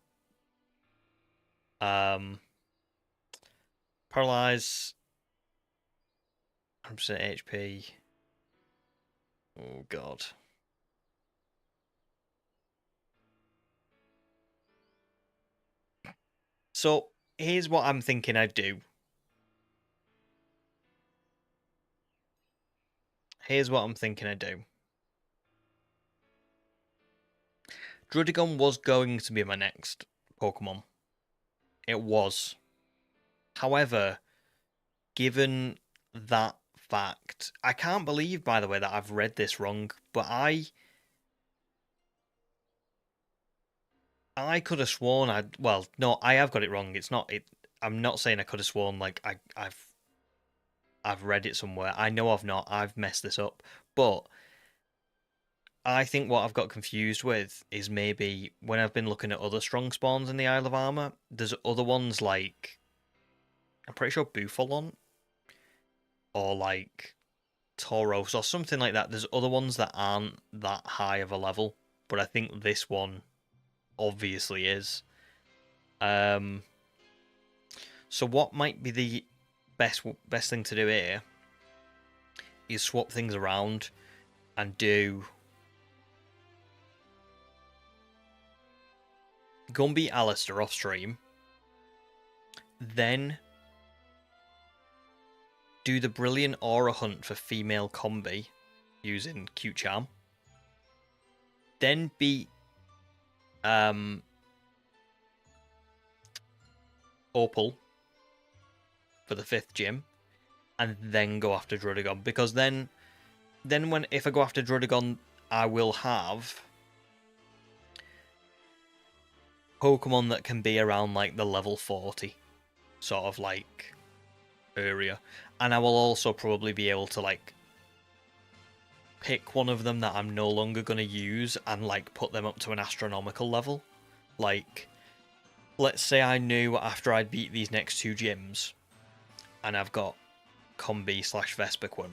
paralyze 100% HP. Oh god. So here's what I'm thinking I'd do. Druddigon was going to be my next Pokemon. It was. However, given that fact, I can't believe, by the way, that I've read this wrong, but I could have sworn well, no, I have got it wrong. It's not it. I'm not saying I could have sworn like I've read it somewhere. I know I've not. I've messed this up, but I think what I've got confused with is maybe when I've been looking at other strong spawns in the Isle of Armor, there's other ones like, I'm pretty sure Bufalon or like Tauros or something like that. There's other ones that aren't that high of a level, but I think this one obviously is. So what might be the best thing to do here is swap things around and do... go and beat Alistair off stream, then do the brilliant aura hunt for female Combee using Cute Charm, then beat Opal for the 5th gym, and then go after Druddigon, because then if I go after Druddigon, I will have Pokemon that can be around like the level 40 sort of like area, and I will also probably be able to like pick one of them that I'm no longer going to use and like put them up to an astronomical level. Like, let's say I knew after I'd beat these next 2 gyms and I've got Combee / Vespiquen,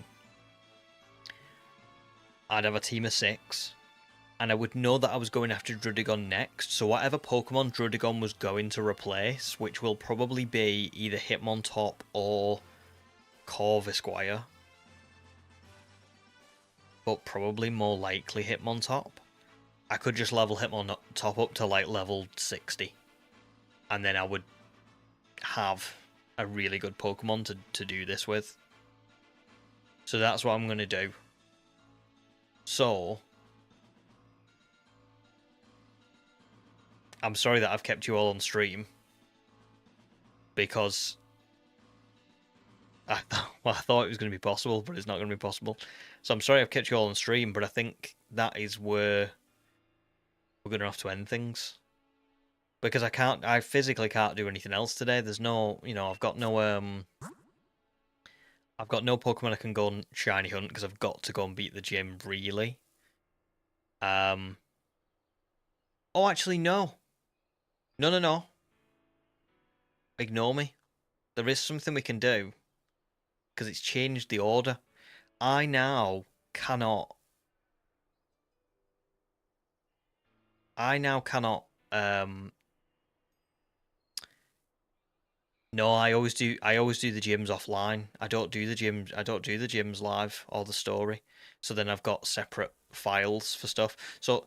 I'd have a team of 6, and I would know that I was going after Druddigon next, so whatever Pokemon Druddigon was going to replace, which will probably be either Hitmontop or Corvisquire, but probably more likely Hitmontop, I could just level Hitmontop up to like level 60, and then I would have a really good Pokemon to do this with. So that's what I'm going to do. So, I'm sorry that I've kept you all on stream, because I thought it was going to be possible, but it's not going to be possible. So I'm sorry I've kept you all on stream, but I think that is where we're going to have to end things. Because I physically can't do anything else today. There's no, I've got no Pokemon I can go and shiny hunt, because I've got to go and beat the gym, really. Oh, actually, no. No. Ignore me. There is something we can do, because it's changed the order. I now cannot... No, I always do the gyms offline. I don't do the gyms live or the story. So then I've got separate files for stuff. So,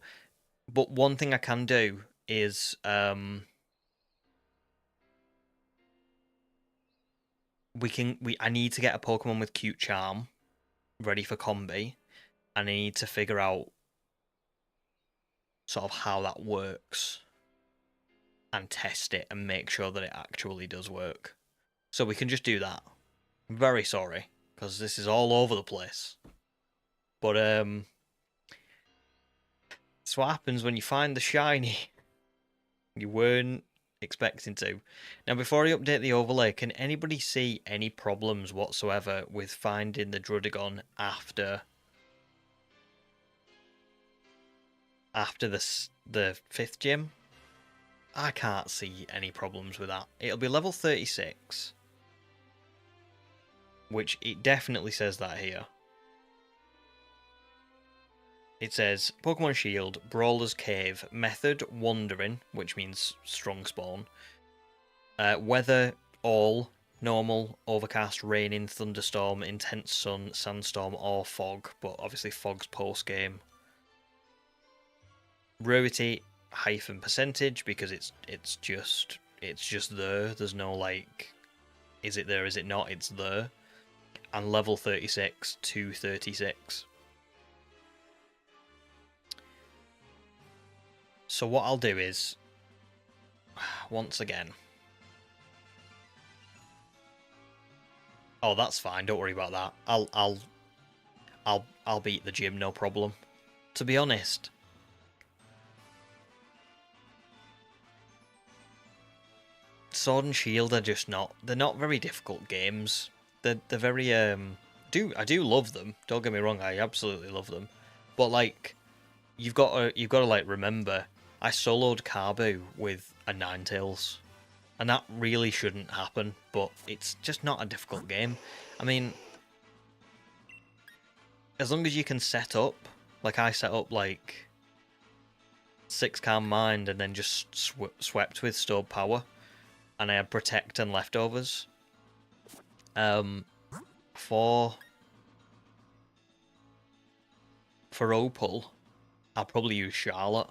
but one thing I can do is I need to get a Pokemon with Cute Charm ready for Combee, and I need to figure out sort of how that works and test it and make sure that it actually does work. So we can just do that. I'm very sorry, because this is all over the place. But it's what happens when you find the shiny you weren't expecting to. Now, before I update the overlay, can anybody see any problems whatsoever with finding the Druddigon after the 5th gym? I can't see any problems with that. It'll be level 36, which it definitely says that here. It says Pokemon Shield, Brawler's Cave, Method, Wandering, which means strong spawn, Weather, All, Normal, Overcast, Raining, Thunderstorm, Intense Sun, Sandstorm, or Fog, but obviously Fog's post-game. Rarity - percentage, because it's just there. There's no like, is it there, is it not, it's there. And level 36 to 36. So what I'll do is, once again, oh, that's fine, don't worry about that. I'll beat the gym, no problem. To be honest, Sword and Shield are just they're not very difficult games. They're very I do love them, don't get me wrong, I absolutely love them. But like, you've got to like remember, I soloed Carbu with a Ninetales, and that really shouldn't happen, but it's just not a difficult game. I mean, as long as you can set up, like I set up like 6 Calm Mind and then just swept with Stored Power, and I had Protect and Leftovers. For Opal, I'll probably use Scarlet.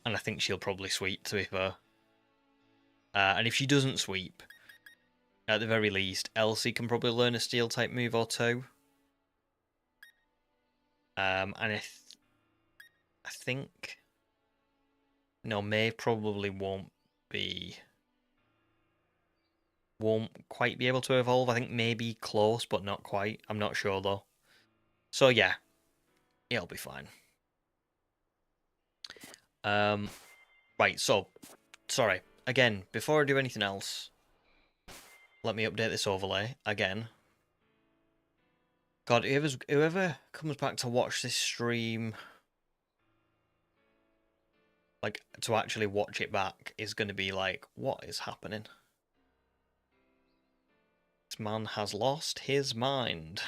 And I think she'll probably sweep, to be fair. And if she doesn't sweep, at the very least, Elsie can probably learn a steel type move or two. And I think... No, May probably won't quite be able to evolve. I think maybe close, but not quite. I'm not sure, though. So, yeah. It'll be fine. Right, so... Sorry. Again, before I do anything else, let me update this overlay again. God, whoever comes back to watch this stream, like, to actually watch it back, is going to be like, what is happening? This man has lost his mind.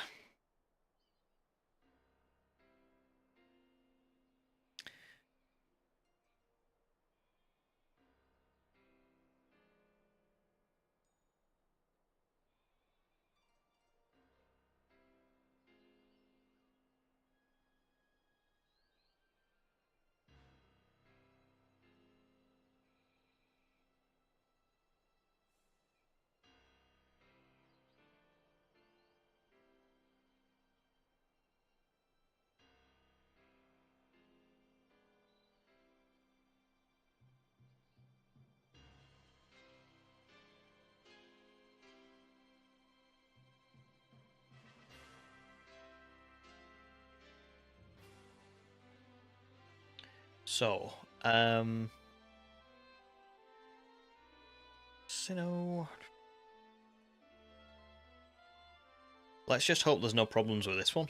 So, let's just hope there's no problems with this one.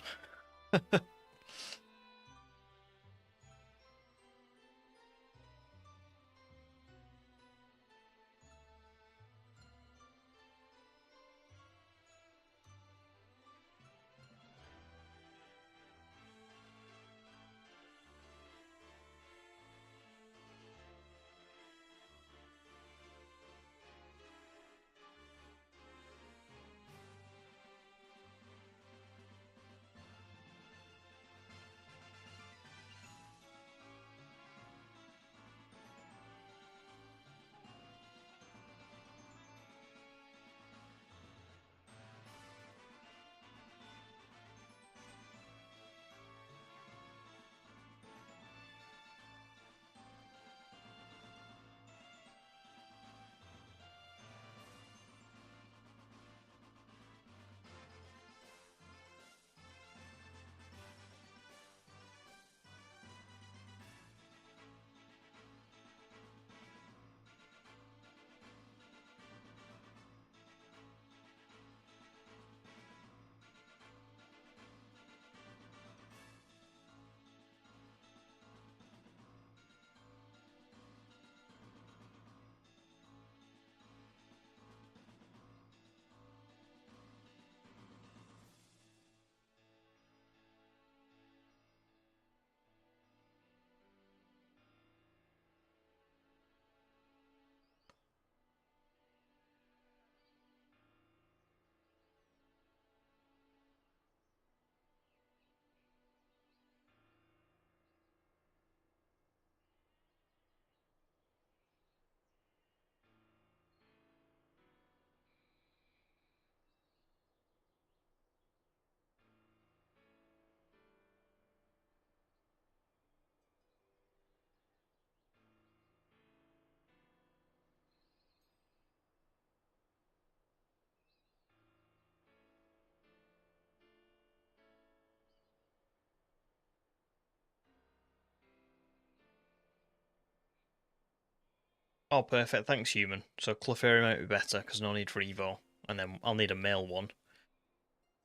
Oh, perfect. Thanks, human. So Clefairy might be better, because no need for Evo. And then I'll need a male one.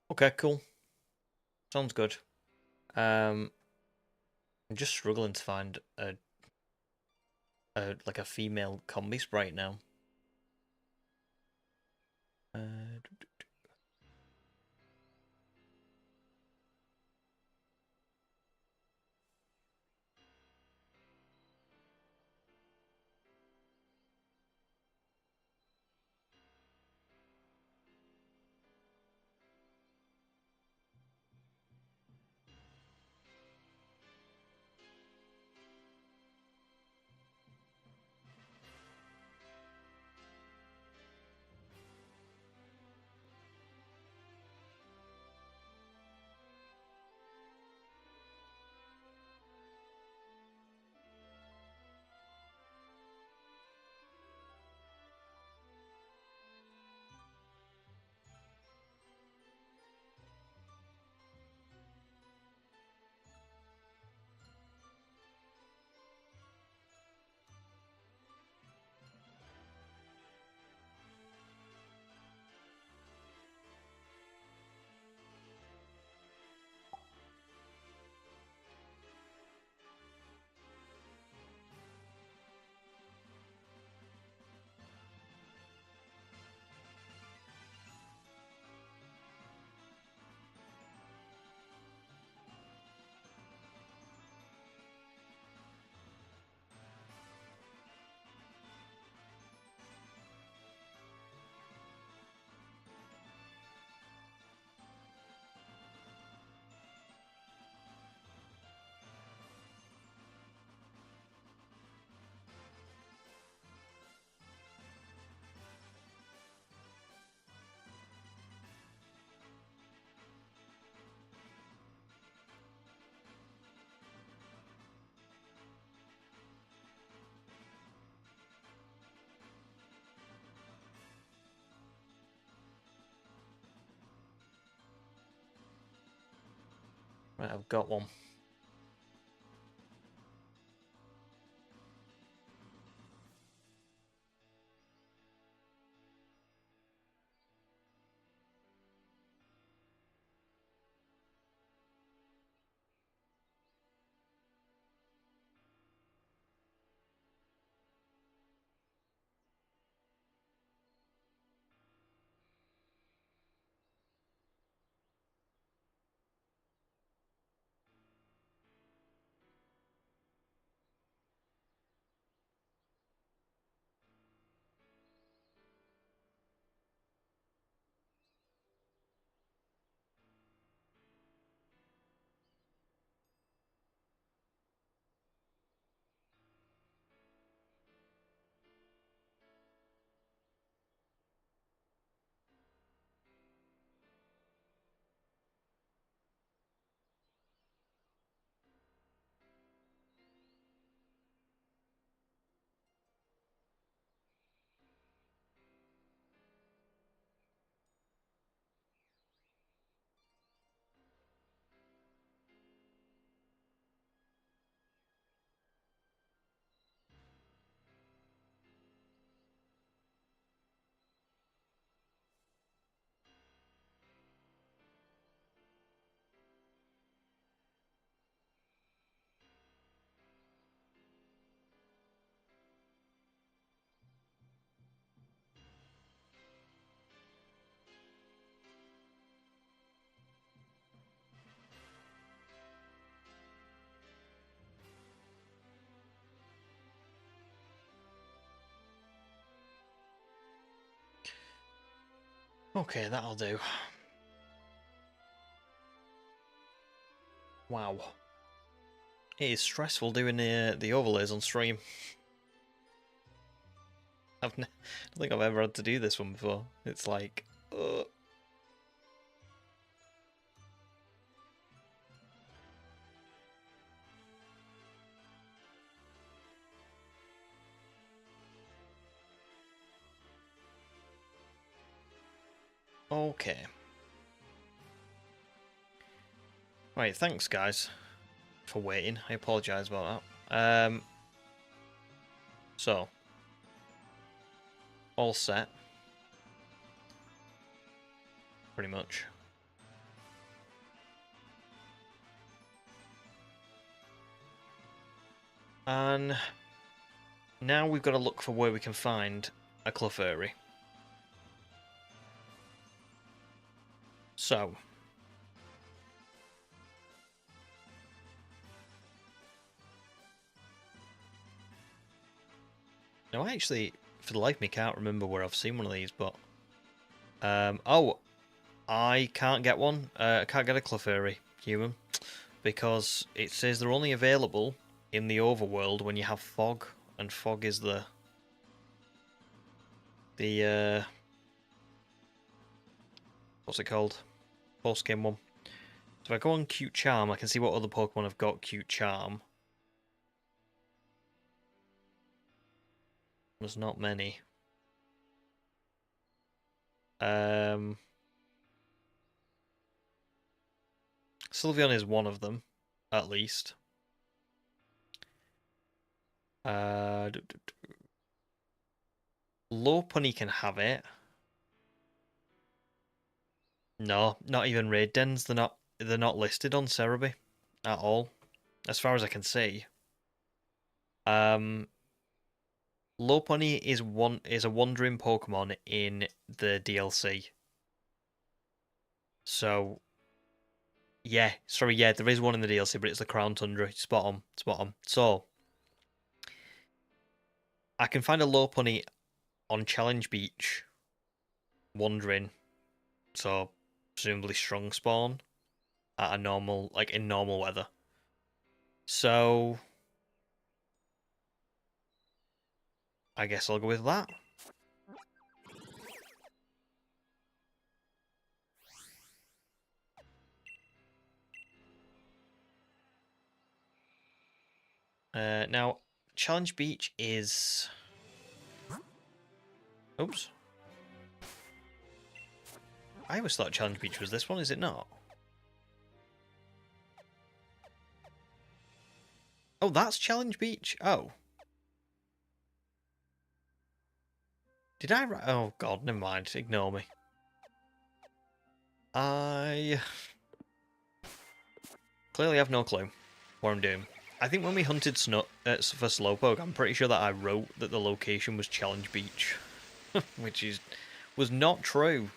Okay, cool. Sounds good. I'm just struggling to find like a female Combee sprite now. Right, I've got one. Okay, that'll do. Wow. It is stressful doing the overlays on stream. I don't think I've ever had to do this one before. It's like... Okay. Right, thanks guys for waiting. I apologise about that. So, all set. Pretty much. And now we've got to look for where we can find a Clefairy. So, now I actually, for the life of me, can't remember where I've seen one of these, but... oh, I can't get one. I can't get a Clefairy human, because it says they're only available in the overworld when you have fog, and fog is the what's it called? Post-game one. So if I go on Cute Charm, I can see what other Pokemon have got Cute Charm. There's not many. Sylveon is one of them, at least. Lopunny can have it. No, not even Raid Dens. They're not listed on Cerebi at all, as far as I can see. Lopunny is a wandering Pokemon in the DLC. So yeah, sorry, yeah, there is one in the DLC, but it's the Crown Tundra. Spot on, spot on. So I can find a Lopunny on Challenge Beach, wandering. So presumably strong spawn at a normal, like in normal weather. So I guess I'll go with that. Now, Challenge Beach is... Oops. I always thought Challenge Beach was this one, is it not? Oh, that's Challenge Beach. Oh. Did I write? Oh god, never mind. Ignore me. I clearly have no clue what I'm doing. I think when we hunted for Slowpoke, I'm pretty sure that I wrote that the location was Challenge Beach, which was not true.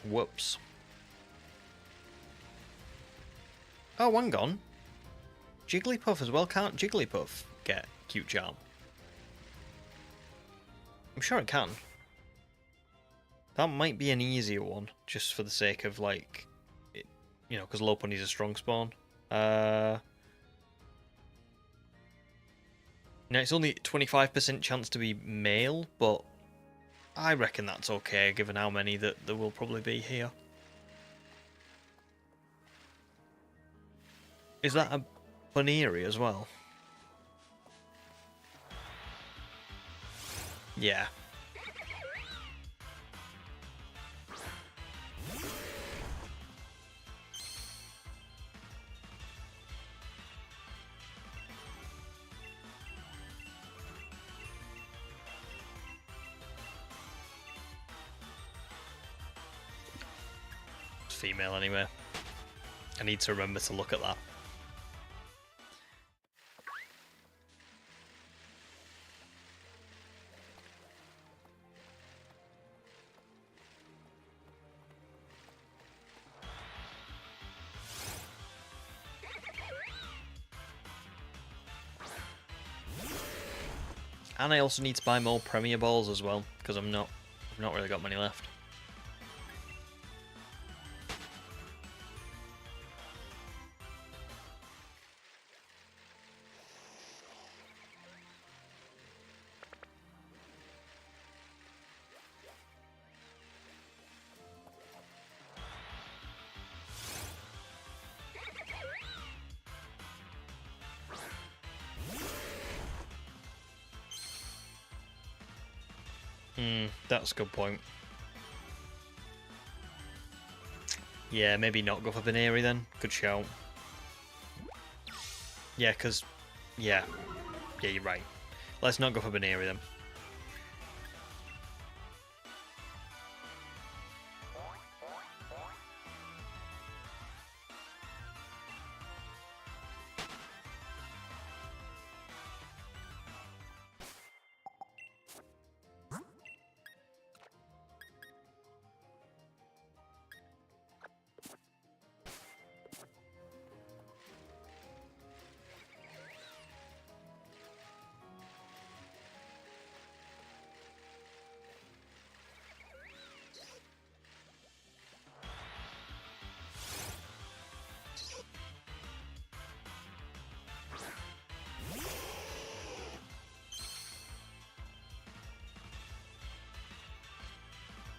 Whoops. Oh, one gone. Jigglypuff as well. Can't Jigglypuff get Cute Charm? I'm sure it can. That might be an easier one, just for the sake of, like, you know, because Lopunny's a strong spawn. No, it's only 25% chance to be male, but I reckon that's okay, given how many that there will probably be here. Is that a Bunnery as well? Yeah. It's female anyway. I need to remember to look at that. And I also need to buy more Premier Balls as well, because I've not really got many left. That's a good point. Yeah, maybe not go for Bunnery then. Good shout. Yeah, because... Yeah, you're right. Let's not go for Bunnery then.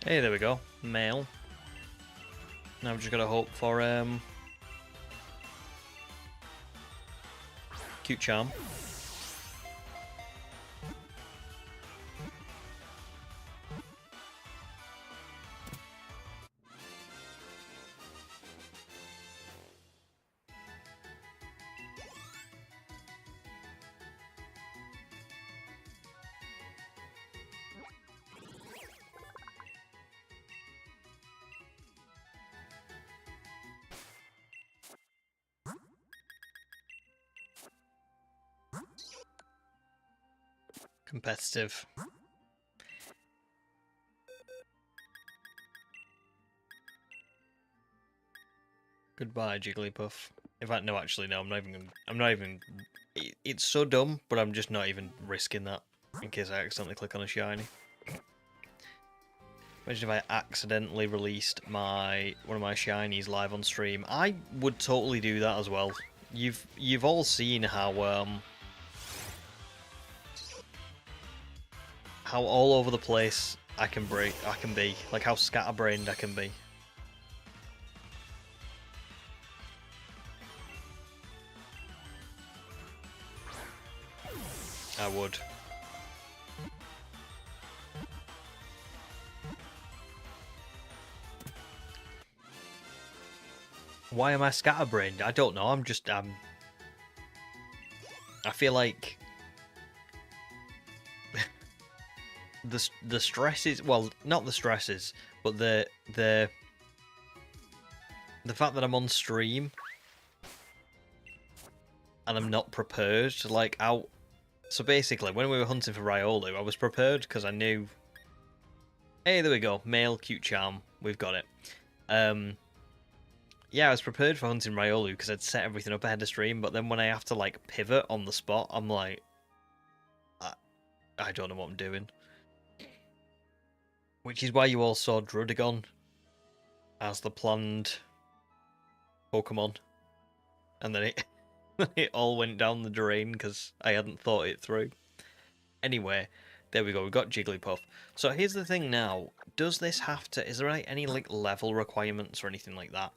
Hey, there we go. Male. Now we've just got to hope for Cute Charm. Competitive. Goodbye, Jigglypuff. In fact, no, actually, no. I'm not even. It's so dumb, but I'm just not even risking that in case I accidentally click on a shiny. Imagine if I accidentally released one of my shinies live on stream. I would totally do that as well. You've all seen how all over the place I can be, like how scatterbrained I can be. I would. Why am I scatterbrained? I don't know. I'm just I feel like the stresses. Well, not the stresses, but the fact that I'm on stream and I'm not prepared. Like out. So basically, when we were hunting for Riolu, I was prepared because I knew. Hey, there we go. Male, cute charm. We've got it. Yeah, I was prepared for hunting Riolu because I'd set everything up ahead of stream, but then when I have to, like, pivot on the spot, I'm like... I don't know what I'm doing. Which is why you all saw Druddigon as the planned Pokemon. And then it all went down the drain because I hadn't thought it through. Anyway, there we go, we've got Jigglypuff. So here's the thing now. Does this have to... Is there any like, level requirements or anything like that?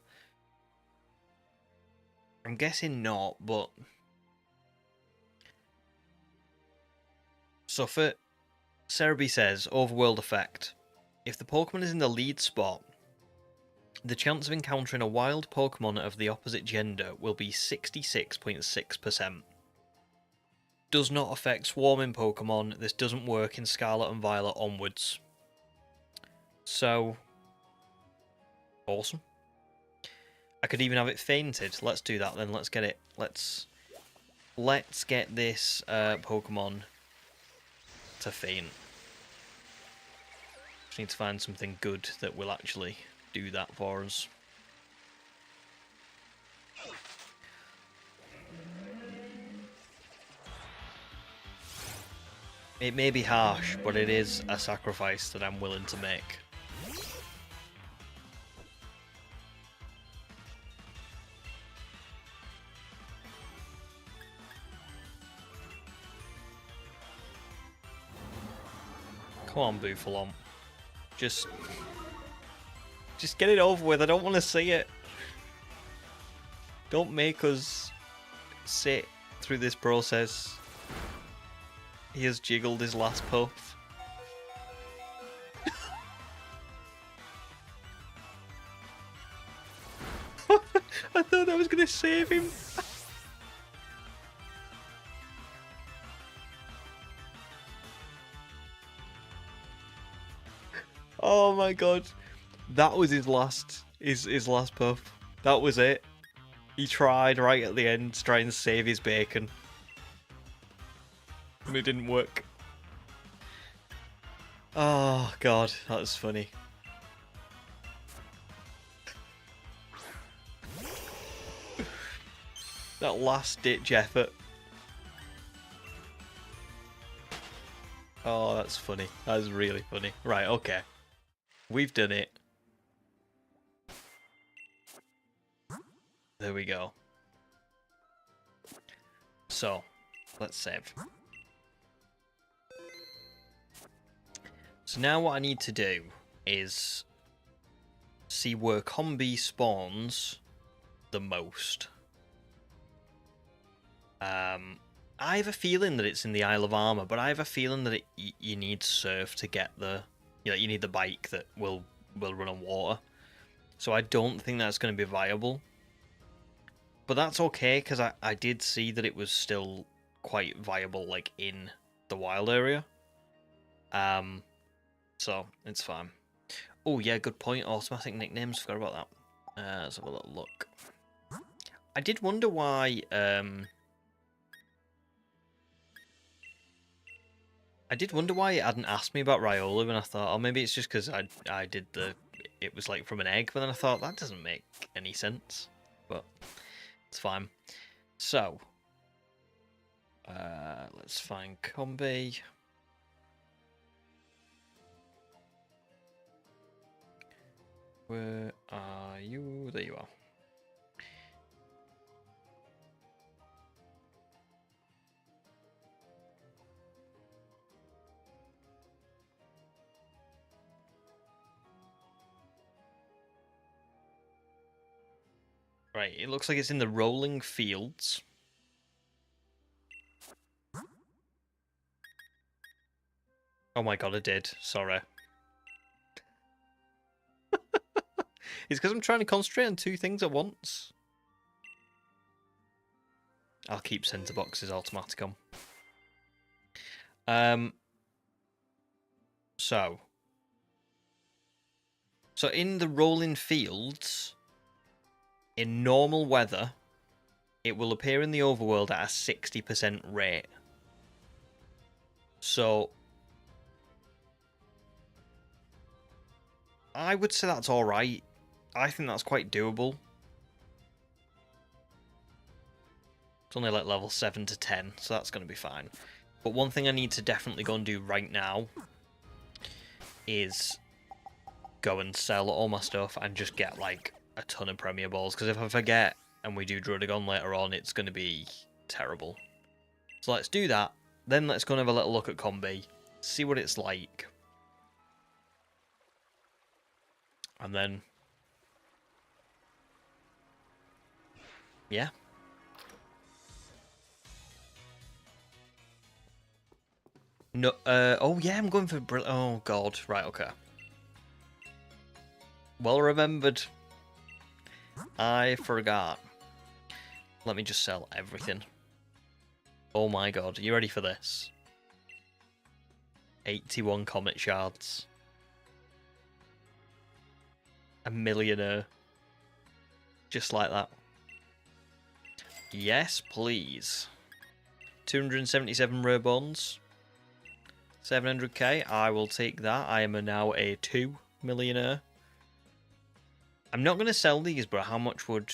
I'm guessing not, but... So for... Cerebi says, Overworld Effect. If the Pokemon is in the lead spot, the chance of encountering a wild Pokemon of the opposite gender will be 66.6%. Does not affect swarming Pokemon. This doesn't work in Scarlet and Violet onwards. So... Awesome. I could even have it fainted. Let's do that then. Let's get it. Let's get this Pokemon to faint. Just need to find something good that will actually do that for us. It may be harsh, but it is a sacrifice that I'm willing to make. Come on, Boofalon. Just get it over with. I don't want to see it. Don't make us sit through this process. He has jiggled his last puff. I thought I was going to save him. Oh my god. That was his last puff. That was it. He tried right at the end to try and save his bacon. And it didn't work. Oh god, that was funny. That last ditch effort. Oh, that's funny. That's really funny. Right, okay. We've done it. There we go. So, let's save. So now what I need to do is see where Combee spawns the most. I have a feeling that it's in the Isle of Armor, but I have a feeling that you need Surf to get the... You need the bike that will run on water. So I don't think that's going to be viable. But that's okay, because I did see that it was still quite viable, like, in the wild area. So, it's fine. Oh, yeah, good point. Automatic nicknames, forgot about that. Let's have a little look. I did wonder why, I did wonder why it hadn't asked me about Riolu, and I thought, oh, maybe it's just because I did the... It was, like, from an egg, but then I thought, that doesn't make any sense. But... It's fine. So, let's find Combee. Where are you? There you are. Right, it looks like it's in the rolling fields. Oh my god, I did. Sorry. It's because I'm trying to concentrate on two things at once. I'll keep center boxes automatic on. So in the rolling fields, in normal weather, it will appear in the overworld at a 60% rate. So I would say that's alright. I think that's quite doable. It's only like level 7 to 10, so that's going to be fine. But one thing I need to definitely go and do right now is go and sell all my stuff and just get like a ton of Premier Balls. Because if I forget and we do Druddigon later on, it's going to be terrible. So let's do that. Then let's go and have a little look at Combee. See what it's like. And then... yeah. No, oh yeah, I'm going for oh god, right, okay. Well remembered. I forgot. Let me just sell everything. Oh my god, are you ready for this? 81 comet shards. A millionaire. Just like that. Yes, please. 277 rare bonds. 700k, I will take that. I am now a 2 millionaire. I'm not going to sell these, but how much would...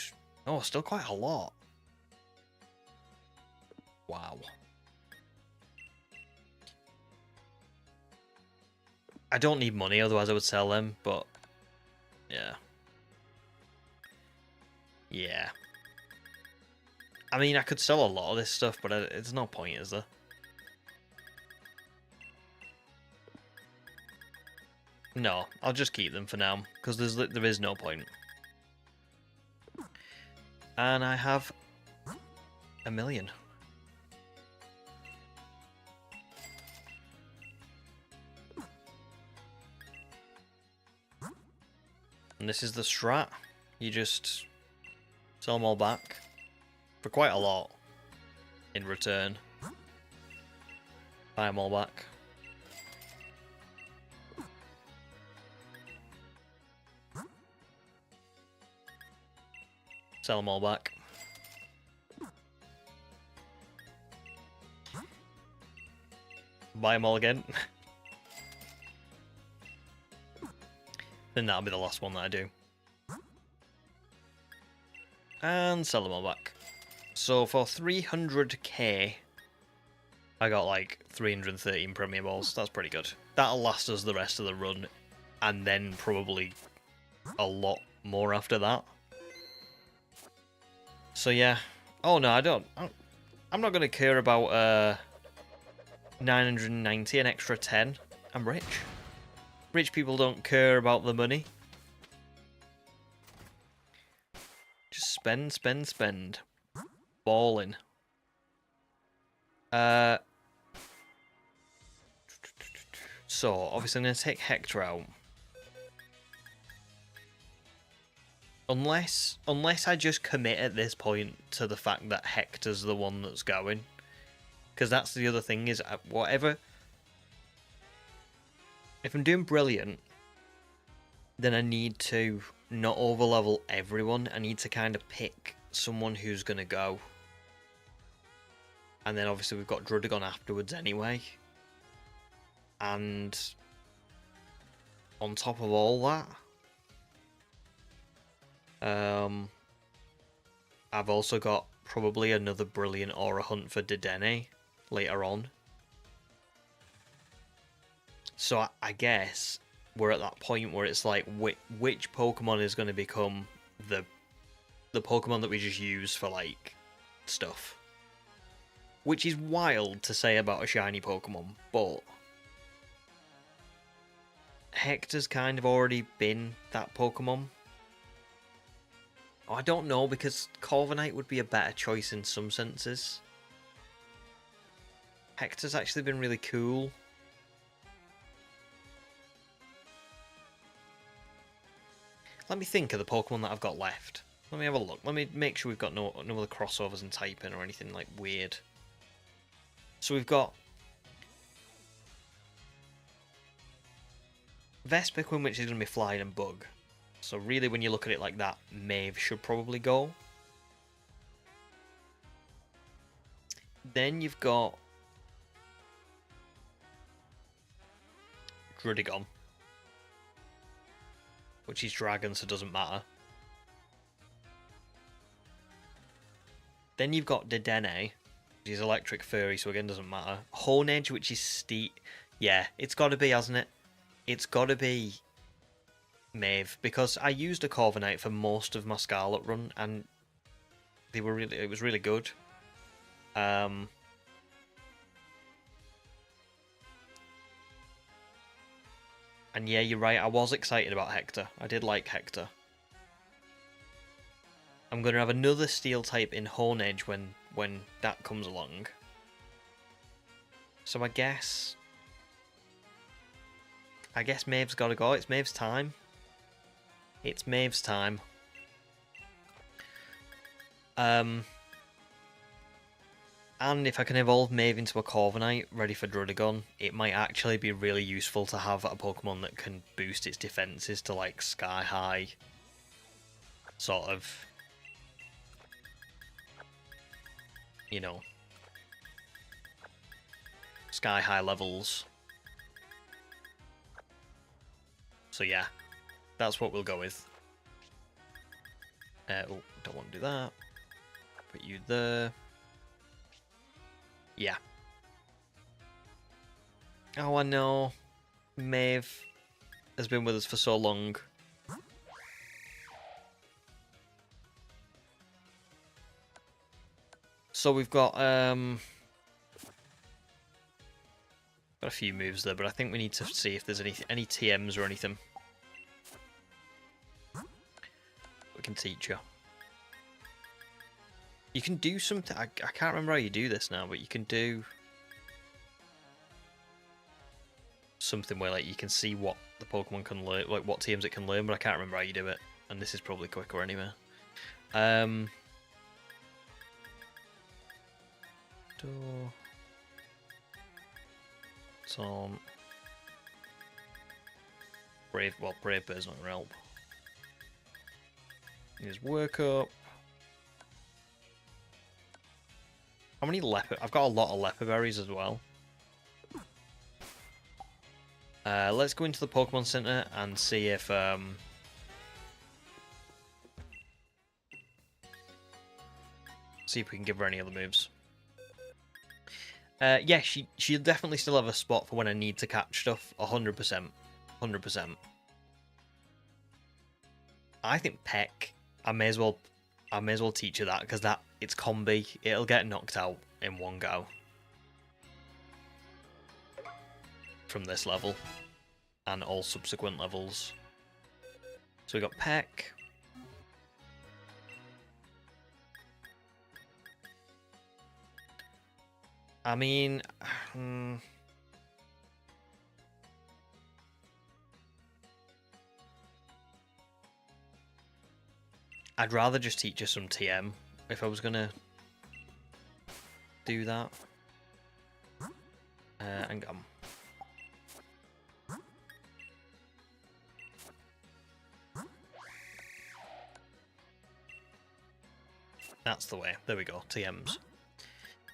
oh, still quite a lot. Wow. I don't need money, otherwise I would sell them, but... yeah. Yeah. I mean, I could sell a lot of this stuff, but there's no point, is there? No, I'll just keep them for now, because there is no point. And I have a million. And this is the strat. You just sell them all back for quite a lot in return. Buy them all back. Sell them all back. Buy them all again. Then that'll be the last one that I do. And sell them all back. So for 300k, I got like 313 Premier Balls. That's pretty good. That'll last us the rest of the run, and then probably a lot more after that. So yeah. Oh no, I don't. I'm not going to care about 990, an extra 10. I'm rich. Rich people don't care about the money. Just spend, spend, spend. Balling. So, obviously I'm going to take Hector out. Unless I just commit at this point to the fact that Hector's the one that's going. Because that's the other thing, is whatever... if I'm doing brilliant, then I need to not overlevel everyone. I need to kind of pick someone who's going to go. And then obviously we've got Druddigon afterwards anyway. And on top of all that, I've also got probably another brilliant aura hunt for Dedenne later on. So I guess we're at that point where it's like, which Pokemon is going to become the Pokemon that we just use for like stuff. Which is wild to say about a shiny Pokemon, but Hector's kind of already been that Pokemon. Oh, I don't know, because Corviknight would be a better choice in some senses. Hector's actually been really cool. Let me think of the Pokemon that I've got left. Let me have a look. Let me make sure we've got no other crossovers in typing or anything like weird. So we've got Vespiquen, which is going to be Flying and Bug. So really, when you look at it like that, Mave should probably go. Then you've got Druddigon, which is dragon, so it doesn't matter. Then you've got Dedenne, which is electric furry, so again doesn't matter. Hornedge, which is steep. Yeah, it's got to be, hasn't it? It's got to be Mave, because I used a Corviknight for most of my Scarlet run, and it was really good. And yeah, you're right, I was excited about Hector. I did like Hector. I'm going to have another Steel type in Hornedge when that comes along. So I guess Maeve's got to go. It's Maeve's time. It's Maeve's time. And if I can evolve Maeve into a Corviknight ready for Druddigon, it might actually be really useful to have a Pokemon that can boost its defenses to like sky high sort of, you know, sky high levels. So yeah, that's what we'll go with. Oh, don't want to do that. Put you there. Yeah. Oh, I know. Maeve has been with us for so long. So we've got a few moves there, but I think we need to see if there's any TMs or anything we can teach you. You can do something. I can't remember how you do this now, but you can do something where like you can see what the Pokemon can learn, like what TMs it can learn, but I can't remember how you do it. And this is probably quicker anyway. Brave Bird's not gonna help. Here's Work Up. How many leopard? I've got a lot of leopard berries as well. Let's go into the Pokemon Center and see if we can give her any other moves. Yeah, she'll definitely still have a spot for when I need to catch stuff. 100%, 100%. I think Peck. I may as well teach her that because it's Combee. It'll get knocked out in one go from this level and all subsequent levels. So we got Peck. I mean, I'd rather just teach her some TM if I was gonna do that. And that's the way. There we go. TMs.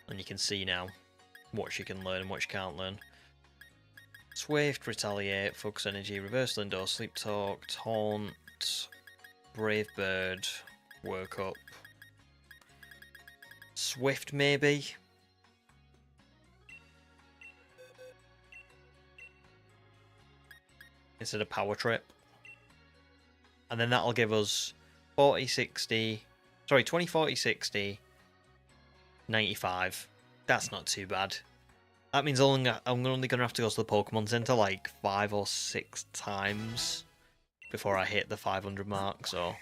And you can see now what she can learn and what she can't learn. Swift, Retaliate, Focus Energy, Reversal Indoor, Sleep Talk, Taunt, Brave Bird, Work Up. Swift maybe? Instead of Power Trip. And then that'll give us 40, 60... Sorry, 20, 40, 60... 95. That's not too bad. That means I'm only going to have to go to the Pokemon Center like 5 or 6 times before I hit the 500 mark, so...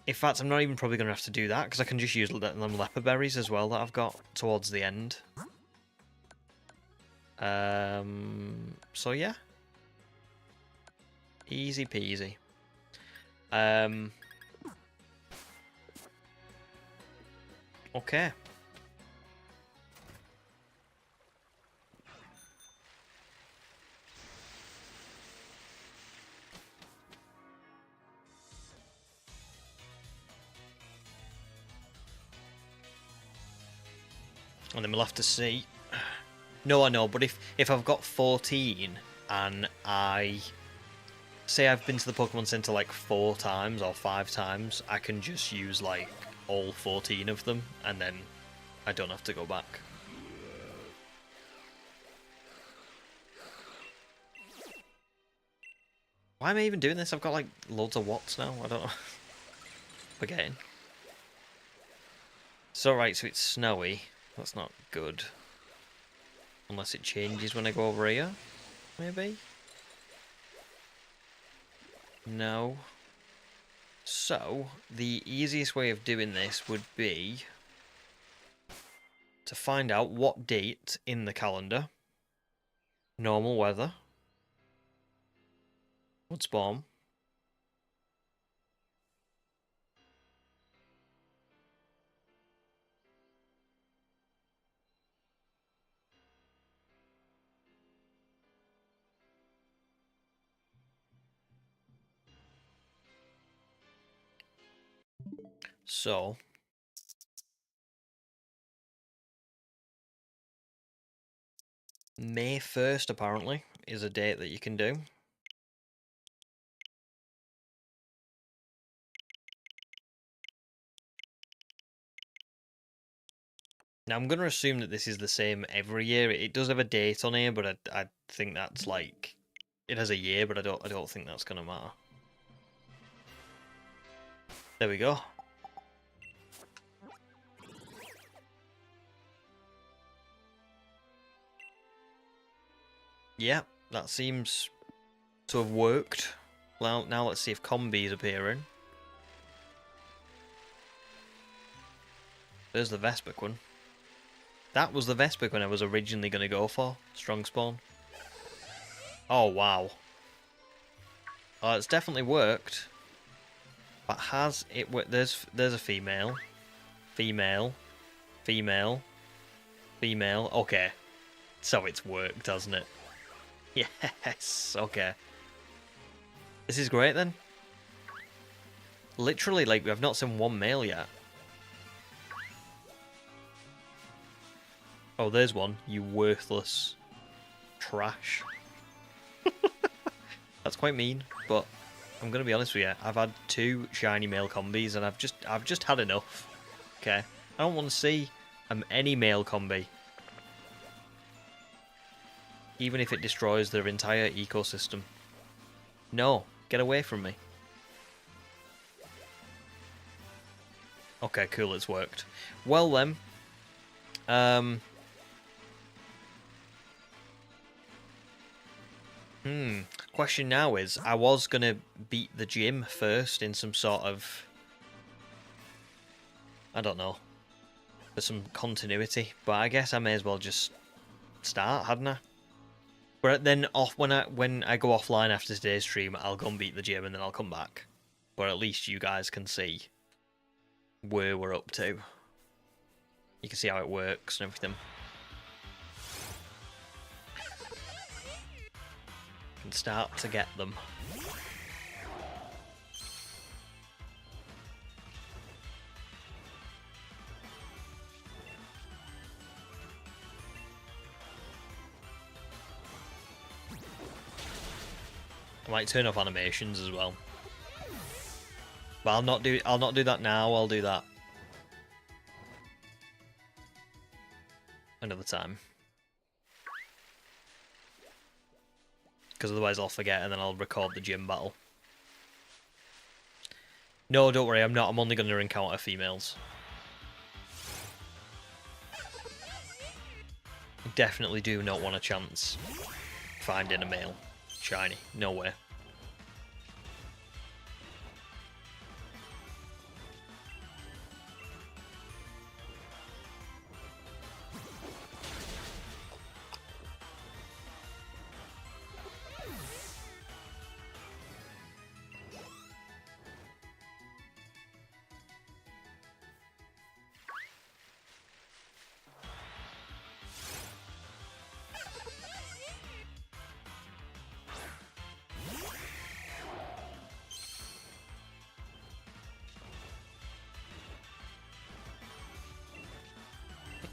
In fact, I'm not even probably going to have to do that, because I can just use them leopard berries as well that I've got towards the end. So yeah. Easy peasy. Okay. And then we'll have to see. No, I know, but if I've got 14 and I say I've been to the Pokemon Center like 4 times or 5 times, I can just use like all 14 of them and then I don't have to go back. Why am I even doing this? I've got like loads of watts now. I don't know. Forgetting. So right, so it's snowy. That's not good. Unless it changes when I go over here, maybe? No. So, the easiest way of doing this would be to find out what date in the calendar, normal weather, would spawn. So, May 1st apparently is a date that you can do. Now I'm going to assume that this is the same every year. It does have a date on here, but I think that's like it has a year, but I don't think that's going to matter. There we go. Yeah, that seems to have worked. Well, now let's see if Combee is appearing. There's the Vespiquen. That was the Vespiquen I was originally going to go for. Strong spawn. Oh, wow. Oh, it's definitely worked. But has it worked? There's a female. Female. Female. Female. Okay. So it's worked, hasn't it? Yes. Okay. This is great then. Literally, like, we have not seen one male yet. Oh, there's one. You worthless trash. That's quite mean, but I'm gonna be honest with you. I've had 2 shiny male Combees, and I've just had enough. Okay, I don't want to see any male Combee, even if it destroys their entire ecosystem. No, get away from me. Okay, cool. It's worked. Well then, question now is, I was going to beat the gym first in some sort of, I don't know, for some continuity, but I guess I may as well just start, hadn't I? But then when I go offline after today's stream, I'll go and beat the gym and then I'll come back. But at least you guys can see where we're up to. You can see how it works and everything. And start to get them. I might turn off animations as well. But I'll not do that now, I'll do that another time. Because otherwise I'll forget and then I'll record the gym battle. No, don't worry, I'm not. I'm only going to encounter females. I definitely do not want a chance finding a male shiny. No way.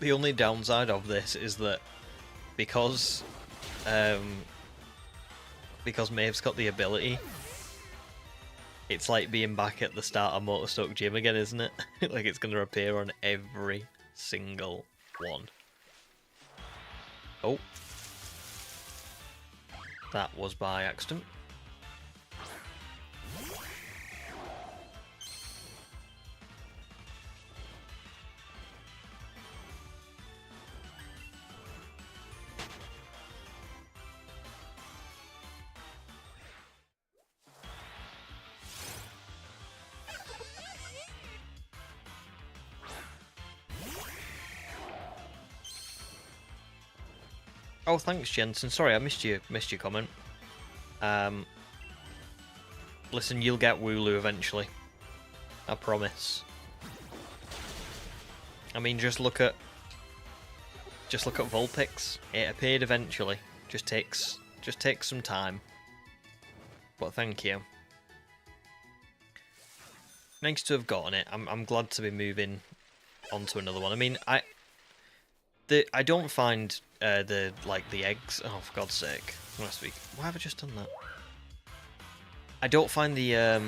The only downside of this is that because Maeve's got the ability, it's like being back at the start of Motorstoke Gym again, isn't it? Like it's going to appear on every single one. Oh. That was by accident. Oh, thanks, Jensen. Sorry, I missed your comment. Listen, you'll get Wooloo eventually. I promise. I mean, just look at Vulpix. It appeared eventually. Just takes some time. But thank you. Nice to have gotten it. I'm glad to be moving on to another one. I mean, I don't find the eggs. Oh, for God's sake! Last week, why have I just done that? I don't find the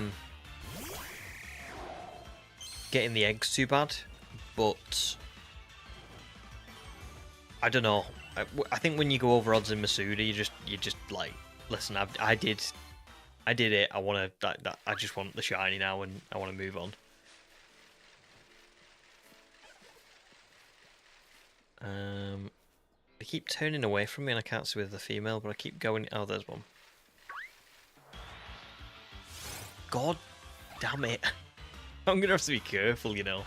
getting the eggs too bad, but I don't know. I think when you go over odds in Masuda, you just like, listen. I did it. I want to. I just want the shiny now, and I want to move on. They keep turning away from me, and I can't see with the female, but I keep going. Oh, there's one. God damn it! I'm gonna have to be careful, you know.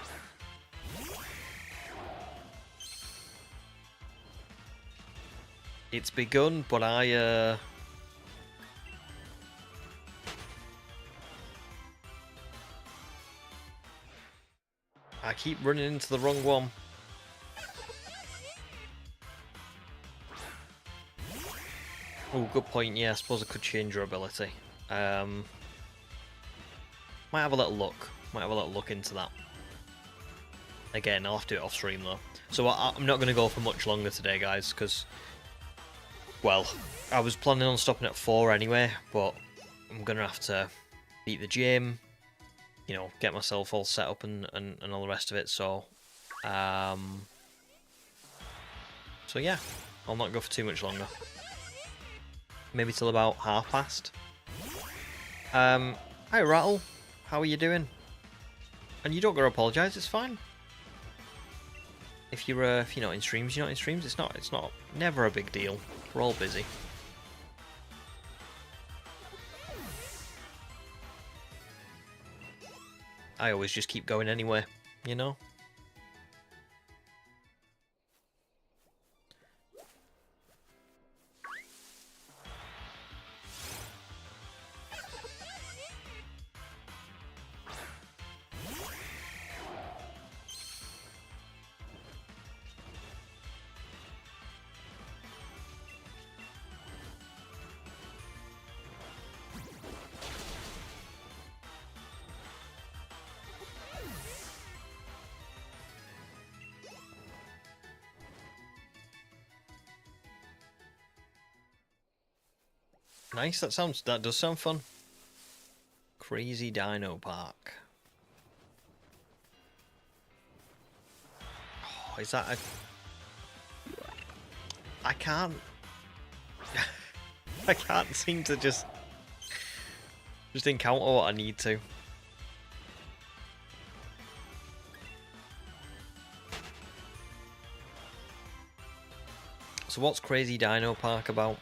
It's begun, but I keep running into the wrong one. Oh, good point. Yeah, I suppose I could change your ability. Might have a little look. Might have a little look into that. Again, I'll have to do it off stream though. So I'm not going to go for much longer today, guys, because, well, I was planning on stopping at 4 anyway, but I'm going to have to beat the gym, you know, get myself all set up and all the rest of it. So yeah, I'll not go for too much longer. Maybe till about past. Hi Rattle, how are you doing? And you don't gotta apologise, it's fine. If you're not in streams, you're not in streams. It's not never a big deal. We're all busy. I always just keep going anyway, you know? Nice, that does sound fun. Crazy Dino Park. Oh, is that a... I can't seem to just encounter what I need to. So what's Crazy Dino Park about?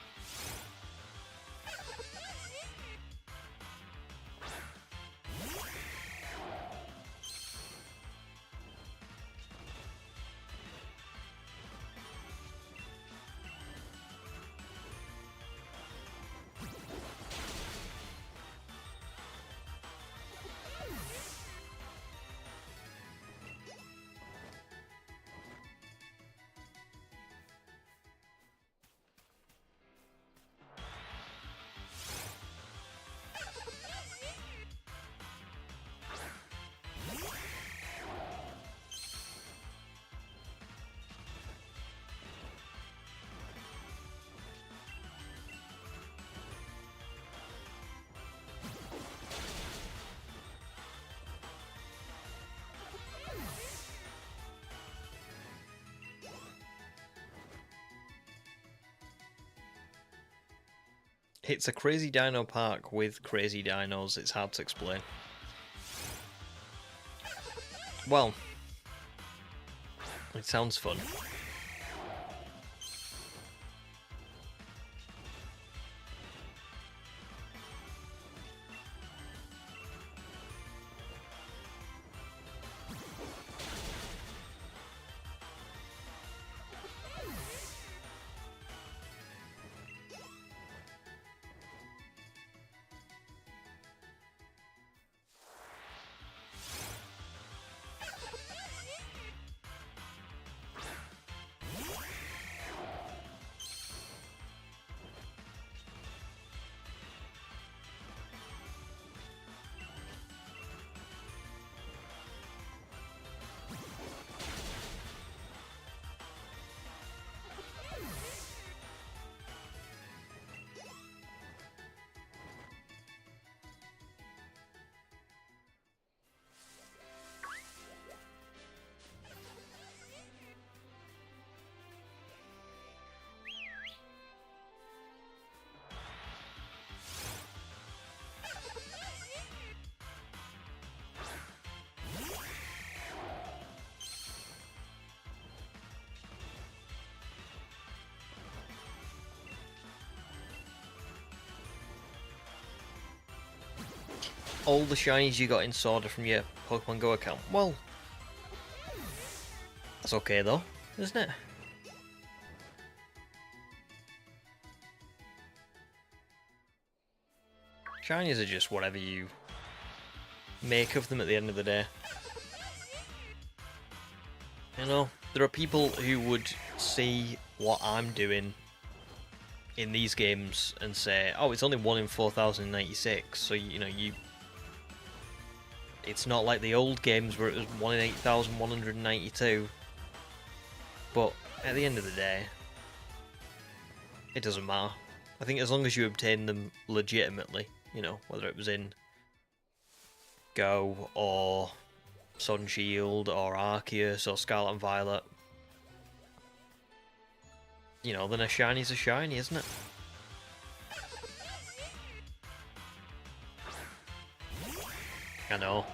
It's a crazy dino park with crazy dinos. It's hard to explain. Well, it sounds fun. All the shinies you got in Sword are from your Pokemon Go account. Well, that's okay though, isn't it? Shinies are just whatever you make of them at the end of the day. You know, there are people who would see what I'm doing in these games and say, oh, it's only 1 in 4,096, so you know, it's not like the old games where it was 1 in 8,192. But at the end of the day, it doesn't matter. I think as long as you obtain them legitimately, you know, whether it was in Go or Sun Shield or Arceus or Scarlet and Violet, you know, then a shiny's a shiny, isn't it? I know.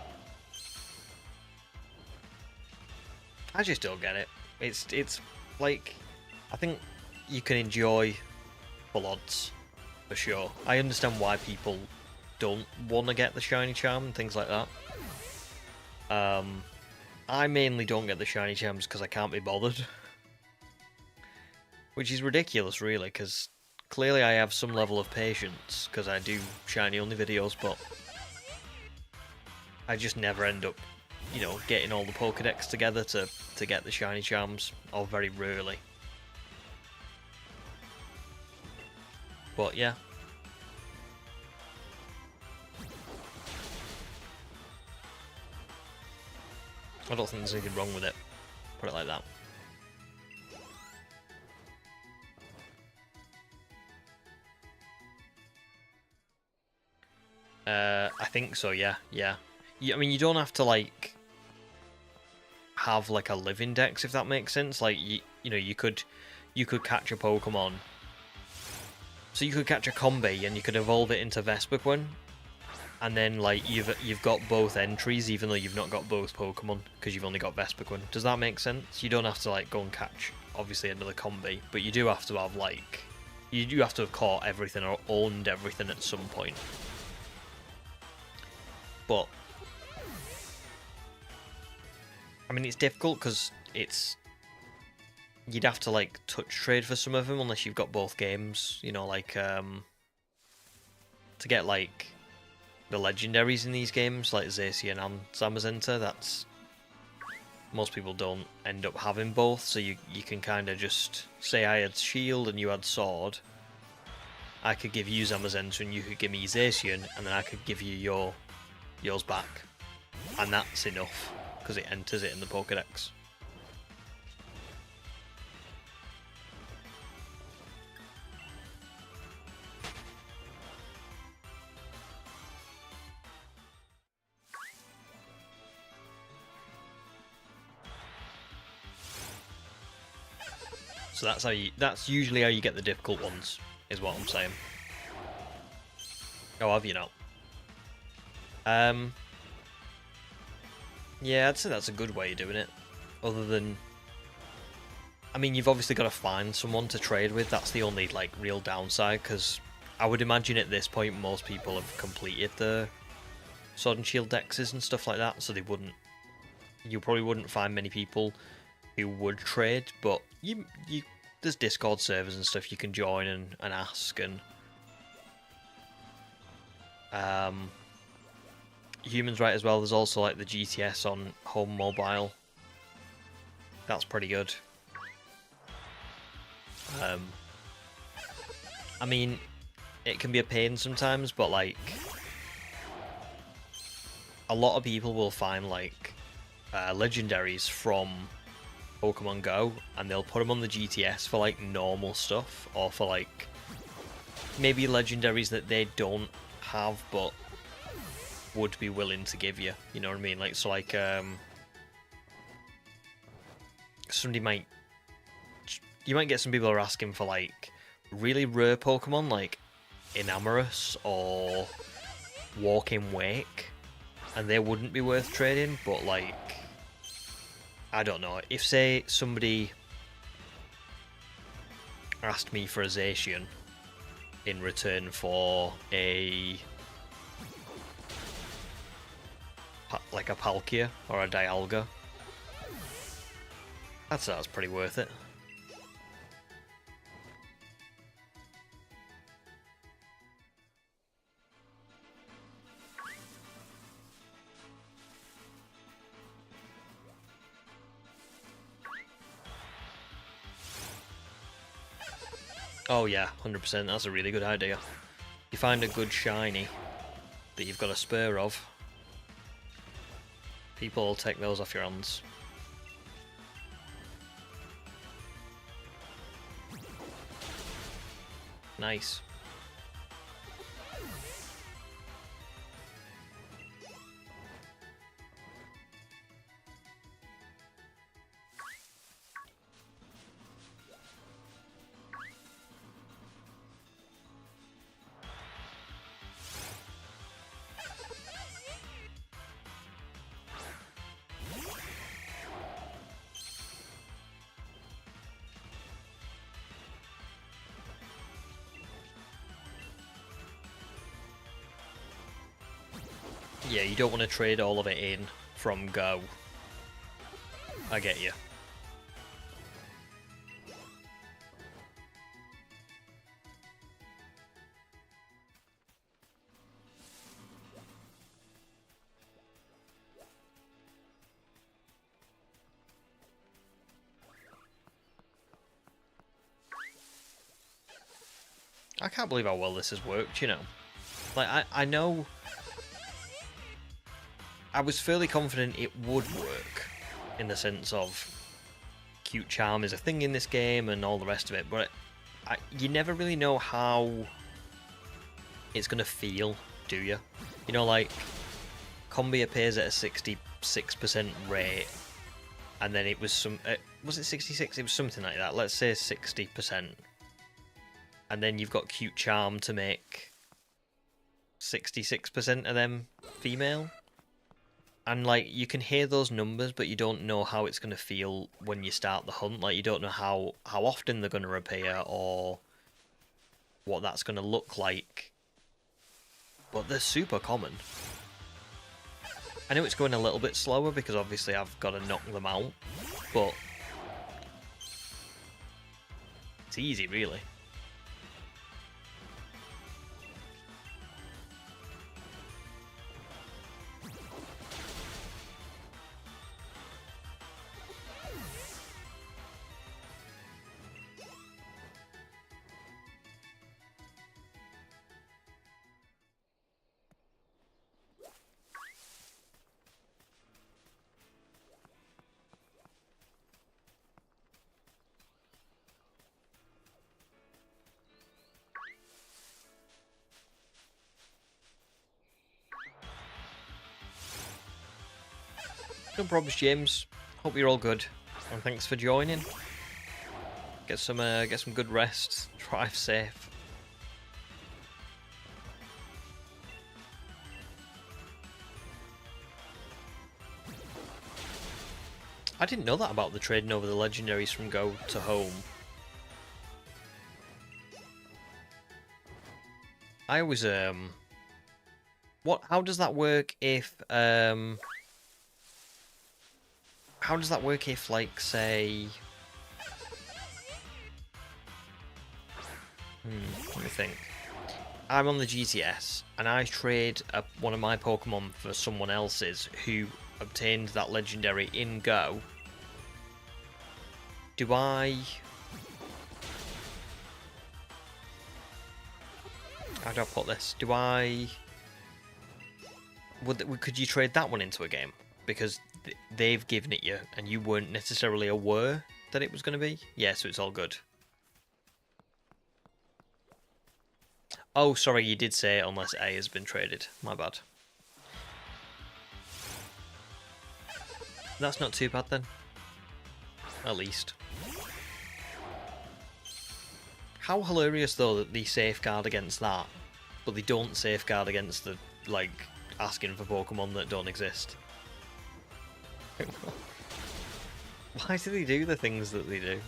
I just don't get it. It's like, I think you can enjoy full odds, for sure. I understand why people don't want to get the shiny charm and things like that. I mainly don't get the shiny charms because I can't be bothered. Which is ridiculous, really, because clearly I have some level of patience, because I do shiny-only videos, but I just never end up, you know, getting all the Pokédex together to get the shiny charms, or very rarely. But yeah. I don't think there's anything wrong with it. Put it like that. I think so, yeah. I mean, you don't have to, like, have, like, a living dex, if that makes sense. Like, you know, you could catch a Pokemon. So you could catch a Combee, and you could evolve it into Vespiquen, and then, like, you've got both entries, even though you've not got both Pokemon, because you've only got Vespiquen. Does that make sense? You don't have to, like, go and catch, obviously, another Combee, but you do have to have, like, you do have to have caught everything or owned everything at some point. But I mean, it's difficult because you'd have to, like, touch trade for some of them unless you've got both games, you know, like, to get, like, the legendaries in these games, like Zacian and Zamazenta, that's, most people don't end up having both, so you can kind of just say I had Shield and you had Sword. I could give you Zamazenta and you could give me Zacian, and then I could give you yours back, and that's enough because it enters it in the Pokédex. So that's usually how you get the difficult ones, is what I'm saying. Oh, have you not? Yeah, I'd say that's a good way of doing it. Other than, I mean, you've obviously got to find someone to trade with. That's the only like real downside, because I would imagine at this point most people have completed the Sword and Shield dexes and stuff like that, so you probably wouldn't find many people who would trade. But there's Discord servers and stuff you can join and ask, and Humans right as well. There's also like the GTS on home mobile. That's pretty good. I mean, it can be a pain sometimes, but like a lot of people will find like legendaries from Pokemon Go, and they'll put them on the GTS for like normal stuff, or for like maybe legendaries that they don't have but would be willing to give you. You know what I mean? Like, so like you might get some people who are asking for like really rare Pokemon like Enamorus or Walking Wake, and they wouldn't be worth trading. But like, I don't know, if say somebody asked me for a Zacian in return for a like a Palkia or a Dialga, that's pretty worth it. Oh yeah, 100%, that's a really good idea. You find a good shiny that you've got a spur of, people will take those off your hands. Nice. Yeah, you don't want to trade all of it in from Go. I get you. I can't believe how well this has worked, you know. Like, I know I was fairly confident it would work, in the sense of cute charm is a thing in this game and all the rest of it, but you never really know how it's going to feel, do you? You know, like, Combee appears at a 66% rate, and then it was was it 66? It was something like that, let's say 60%. And then you've got cute charm to make 66% of them female. And like, you can hear those numbers, but you don't know how it's going to feel when you start the hunt. Like, you don't know how often they're going to appear or what that's going to look like. But they're super common. I know it's going a little bit slower because obviously I've got to knock them out, but it's easy, really. No problems, James. Hope you're all good, and thanks for joining. Get some good rest. Drive safe. I didn't know that about the trading over the legendaries from Go to Home. I always, how does that work if, how does that work if, like, say... let me think. I'm on the GTS, and I trade one of my Pokemon for someone else's who obtained that legendary in Go. Do I... How do I put this? Do I... Could you trade that one into a game? Because they've given it you, and you weren't necessarily aware that it was going to be? Yeah, so it's all good. Oh, sorry, you did say unless A has been traded. My bad. That's not too bad then. At least. How hilarious though that they safeguard against that, but they don't safeguard against the, like, asking for Pokemon that don't exist. Why do they do the things that they do?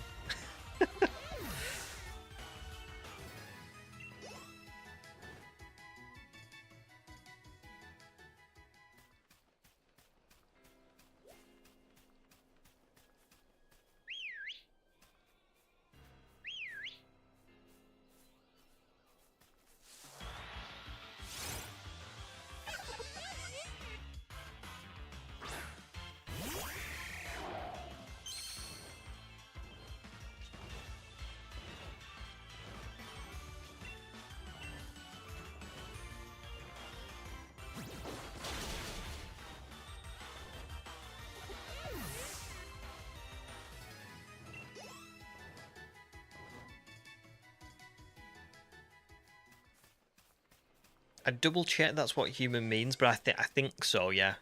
I double check that's what human means, but I think so, yeah.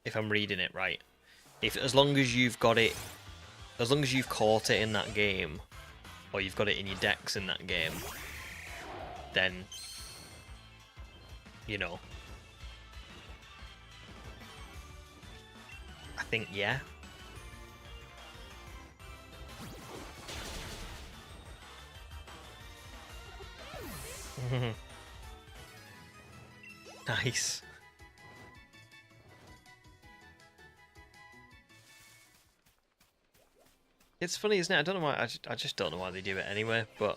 If I'm reading it right. As long as you've got it, as long as you've caught it in that game, or you've got it in your decks in that game, then, you know. I think, yeah. Nice. It's funny, isn't it? I don't know why. I just don't know why they do it anyway. But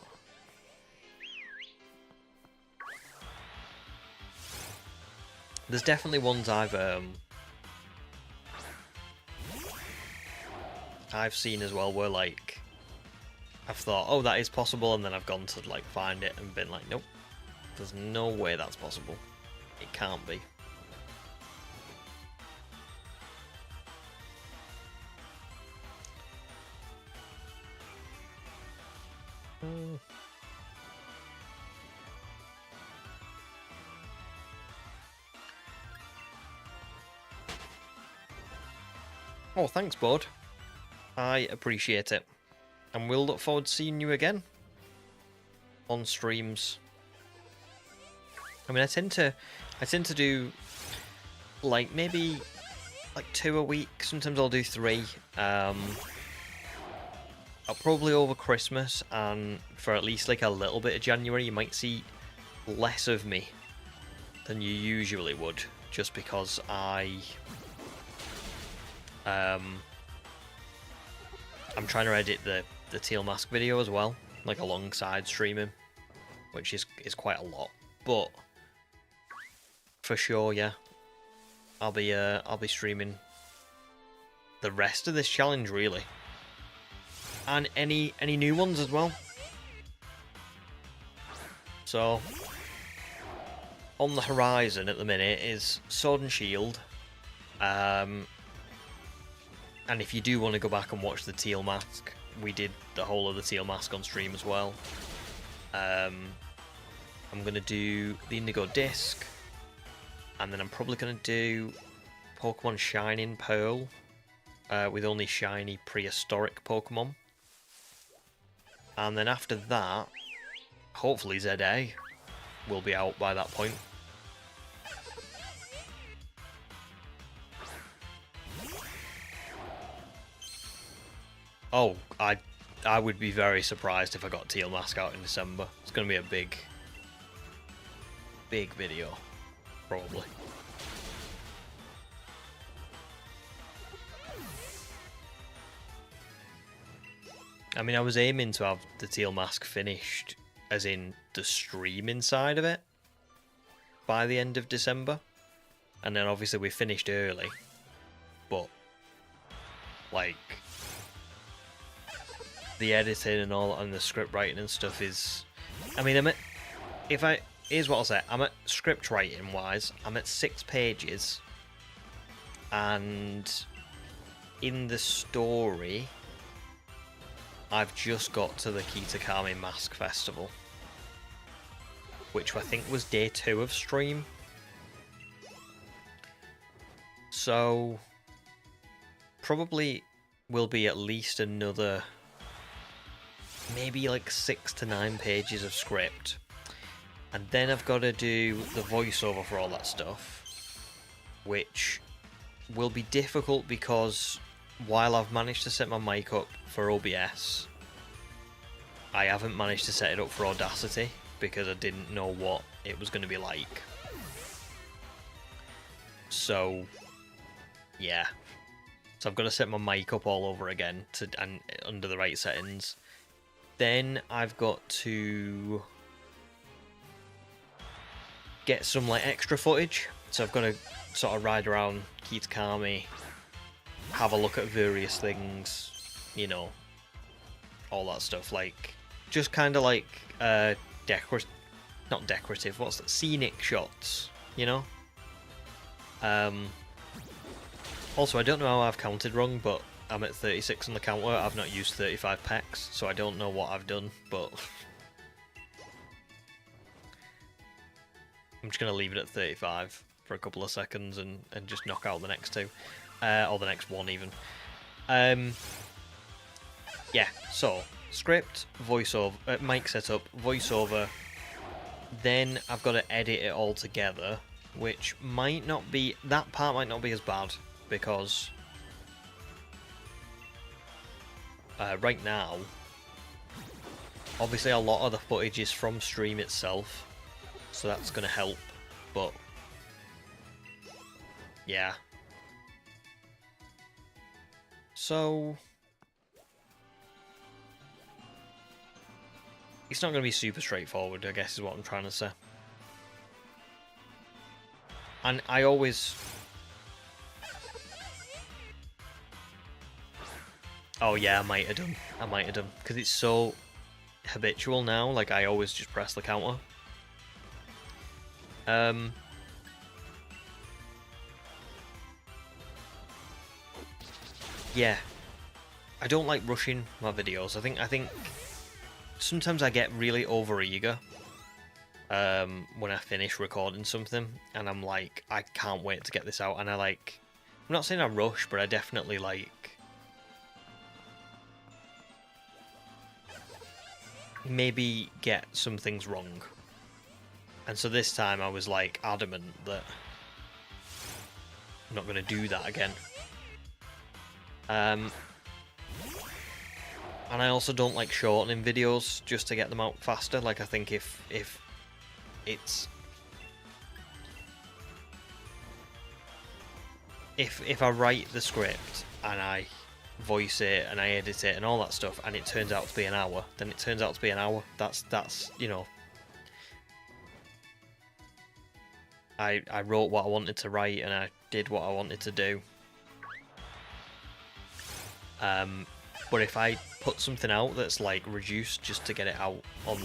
there's definitely ones I've seen as well where, like, I've thought, oh, that is possible, and then I've gone to, like, find it and been like, nope, there's no way that's possible. It can't be. Oh, thanks, bud. I appreciate it. And we'll look forward to seeing you again on streams. I mean, I tend to do, like, maybe like 2 a week. Sometimes I'll do 3. I'll probably over Christmas and for at least like a little bit of January, you might see less of me than you usually would, just because I'm trying to edit the Teal Mask video as well, like alongside streaming, which is quite a lot, but for sure, yeah, I'll be streaming the rest of this challenge really, and any new ones as well. So on the horizon at the minute is Sword and Shield, and if you do want to go back and watch the Teal Mask, we did the whole of the Teal Mask on stream as well. I'm going to do the Indigo Disc, and then I'm probably going to do Pokemon Shining Pearl, with only shiny prehistoric Pokemon. And then after that, hopefully ZA will be out by that point. Oh, I would be very surprised if I got Teal Mask out in December. It's going to be a big video, probably. I mean, I was aiming to have the Teal Mask finished, as in the stream inside of it, by the end of December. And then obviously we finished early. But, like, the editing and all, and the script writing and stuff is... I mean, here's what I'll say. I'm at, script writing wise, I'm at 6 pages. And in the story, I've just got to the Kitakami Mask Festival, which I think was day 2 of stream. So, probably will be at least another, maybe like 6 to 9 pages of script. And then I've got to do the voiceover for all that stuff, which will be difficult because while I've managed to set my mic up for OBS, I haven't managed to set it up for Audacity because I didn't know what it was going to be like. So, yeah. So I've got to set my mic up all over again and under the right settings. Then I've got to get some like extra footage. So I've got to sort of ride around Kitakami, have a look at various things, you know, all that stuff. Like, just kind of like not decorative, what's that? Scenic shots, you know? Also, I don't know how I've counted wrong, but I'm at 36 on the counter. I've not used 35 packs, so I don't know what I've done, but I'm just going to leave it at 35 for a couple of seconds and just knock out the next 2. Or the next 1 even. Yeah, so, script, voiceover, mic setup, voiceover, then I've got to edit it all together, which might not be, that part might not be as bad, because right now, obviously a lot of the footage is from stream itself, so that's going to help, but yeah. So, it's not going to be super straightforward, I guess is what I'm trying to say. And I always... Oh yeah, I might have done. Because it's so habitual now, like I always just press the counter. Yeah. I don't like rushing my videos. I think sometimes I get really overeager when I finish recording something, and I'm like, I can't wait to get this out, and I'm not saying I rush, but I definitely maybe get some things wrong. And so this time I was like adamant that I'm not going to do that again. And I also don't like shortening videos just to get them out faster. Like, I think if it's... If I write the script and I voice it and I edit it and all that stuff and it turns out to be an hour, then it turns out to be an hour. That's you know... I wrote what I wanted to write and I did what I wanted to do. But if I put something out that's like reduced just to get it out on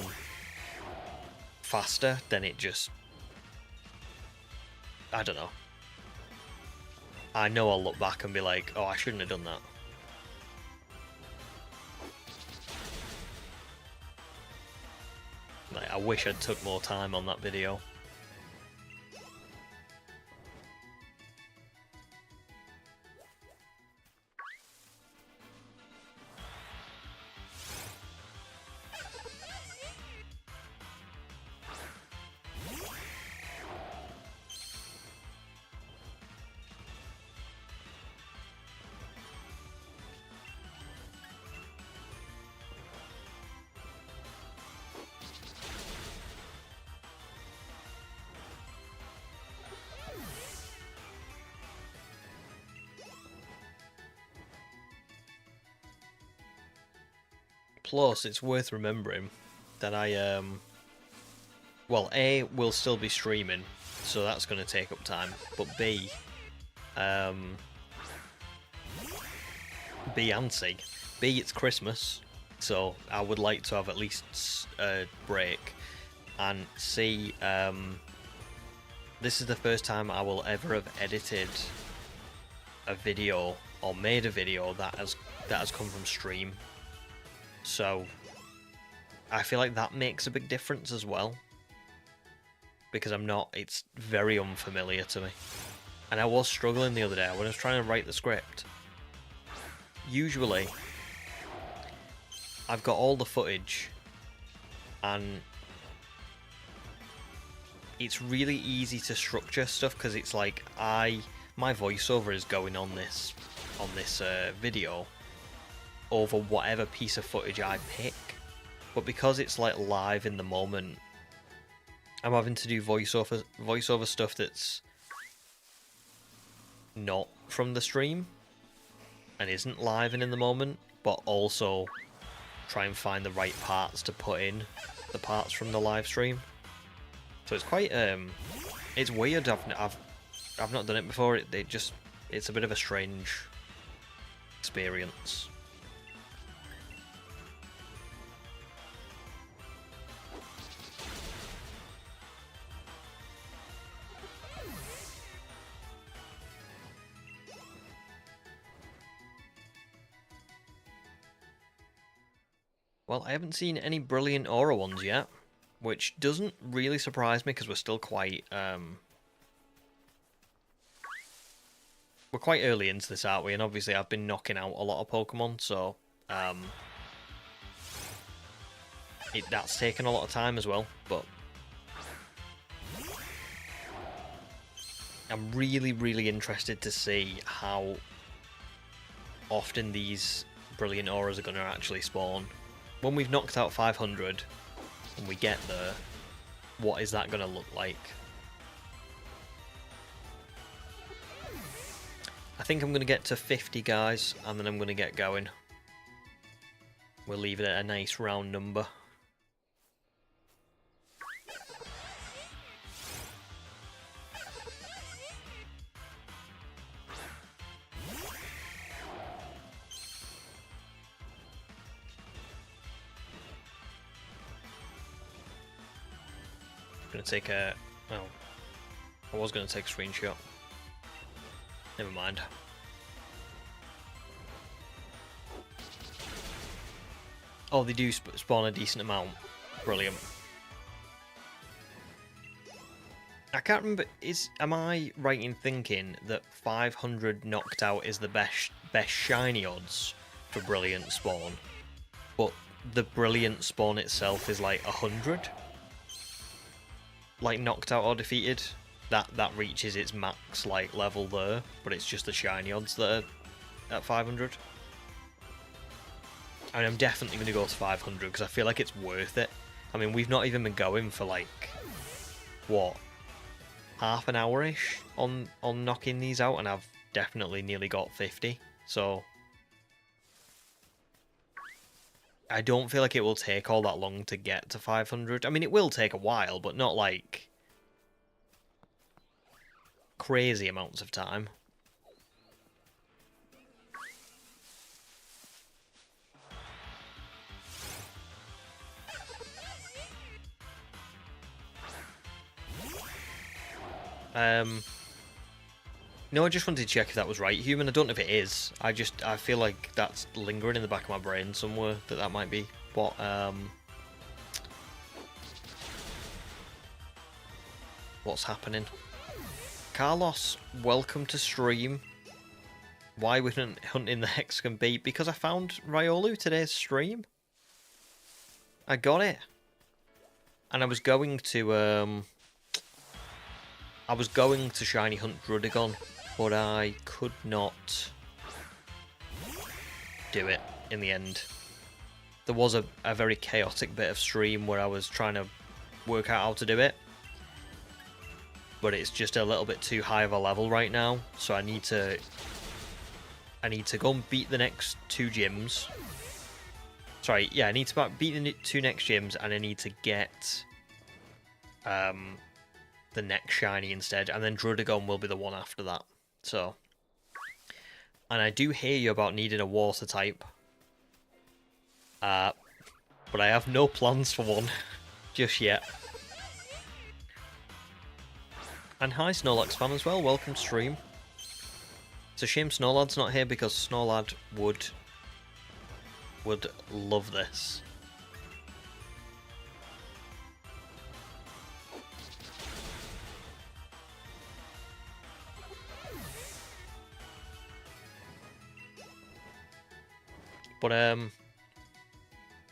faster, then it just... I don't know. I know I'll look back and be like, oh, I shouldn't have done that. Like, I wish I'd took more time on that video. Plus, it's worth remembering that I, well, A, will still be streaming, so that's going to take up time, but B and C. B, it's Christmas, so I would like to have at least a break, and C, this is the first time I will ever have edited a video or made a video that has come from stream. So I feel like that makes a big difference as well, because it's very unfamiliar to me. And I was struggling the other day when I was trying to write the script. Usually I've got all the footage and it's really easy to structure stuff because it's like my voiceover is going on this video over whatever piece of footage I pick, but because it's like live in the moment, I'm having to do voiceover stuff that's not from the stream and isn't live and in the moment, but also try and find the right parts to put in the parts from the live stream. So it's quite it's weird. I've not done it before. It's a bit of a strange experience. Well, I haven't seen any brilliant aura ones yet, which doesn't really surprise me because we're still quite we're quite early into this, aren't we? And obviously I've been knocking out a lot of Pokemon, so that's taken a lot of time as well, but I'm really, really interested to see how often these brilliant auras are going to actually spawn. When we've knocked out 500 and we get there, what is that going to look like? I think I'm going to get to 50 guys and then I'm going to get going. We'll leave it at a nice round number. Gonna take a... oh, I was gonna take a screenshot. Never mind. Oh, they do spawn a decent amount. Brilliant. I can't remember, am I right in thinking that 500 knocked out is the best shiny odds for brilliant spawn, but the brilliant spawn itself is like 100? Like knocked out or defeated, that reaches its max like level there, but it's just the shiny odds that are at 500. And I'm definitely going to go to 500 because I feel like it's worth it. I mean, we've not even been going for like, what, half an hour-ish on knocking these out, and I've definitely nearly got 50, so I don't feel like it will take all that long to get to 500. I mean, it will take a while, but not like crazy amounts of time. No, I just wanted to check if that was right, Human. I don't know if it is. I feel like that's lingering in the back of my brain somewhere, that might be what, what's happening. Carlos, welcome to stream. Why we're hunting the Hexagon Beat? Because I found Riolu today's stream. I got it. And I was going to shiny hunt Druddigon, but I could not do it in the end. There was a very chaotic bit of stream where I was trying to work out how to do it, but it's just a little bit too high of a level right now, so I need to go and beat the next 2 gyms Sorry, yeah, I need to beat the 2 next gyms, and I need to get the next shiny instead, and then Druddigon will be the one after that. So, and I do hear you about needing a water type, but I have no plans for one just yet. And hi Snorlax fan as well, welcome to stream. It's a shame Snorlad's not here because Snorlad would love this. But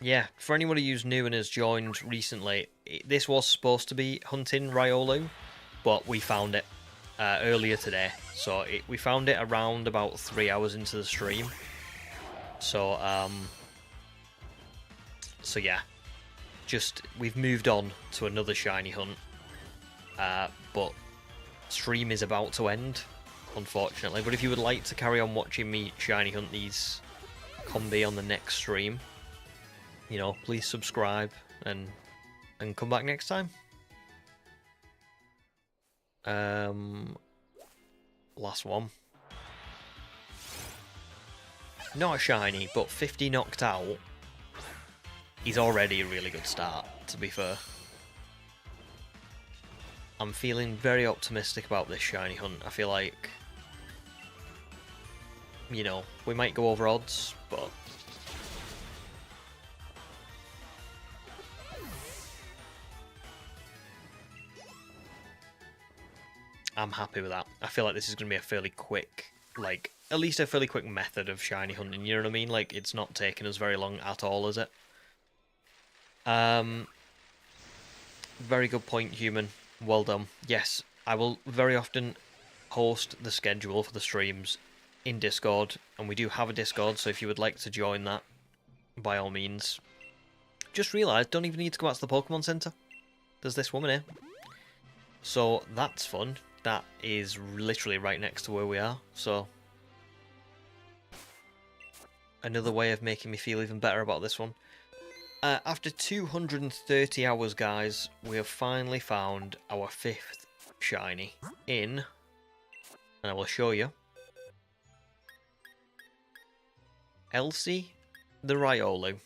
yeah, for anybody who's new and has joined recently, this was supposed to be hunting Riolu, but we found it earlier today. So we found it around about 3 hours into the stream. So so yeah, we've moved on to another shiny hunt. But stream is about to end, unfortunately. But if you would like to carry on watching me shiny hunt these Combee on the next stream, you know, please subscribe and come back next time. Last one. Not a shiny, but 50 knocked out is already a really good start, to be fair. I'm feeling very optimistic about this shiny hunt. I feel like, you know, we might go over odds, but I'm happy with that. I feel like this is going to be a fairly quick, like, at least a fairly quick method of shiny hunting, you know what I mean? Like, it's not taking us very long at all, is it? Very good point, human. Well done. Yes, I will very often host the schedule for the streams in Discord, and we do have a Discord, so if you would like to join that, by all means. Just realised, don't even need to go out to the Pokemon Centre. There's this woman here. So, that's fun. That is literally right next to where we are, so another way of making me feel even better about this one. After 230 hours, guys, we have finally found our 5th shiny in, and I will show you, Elsie the Riolu.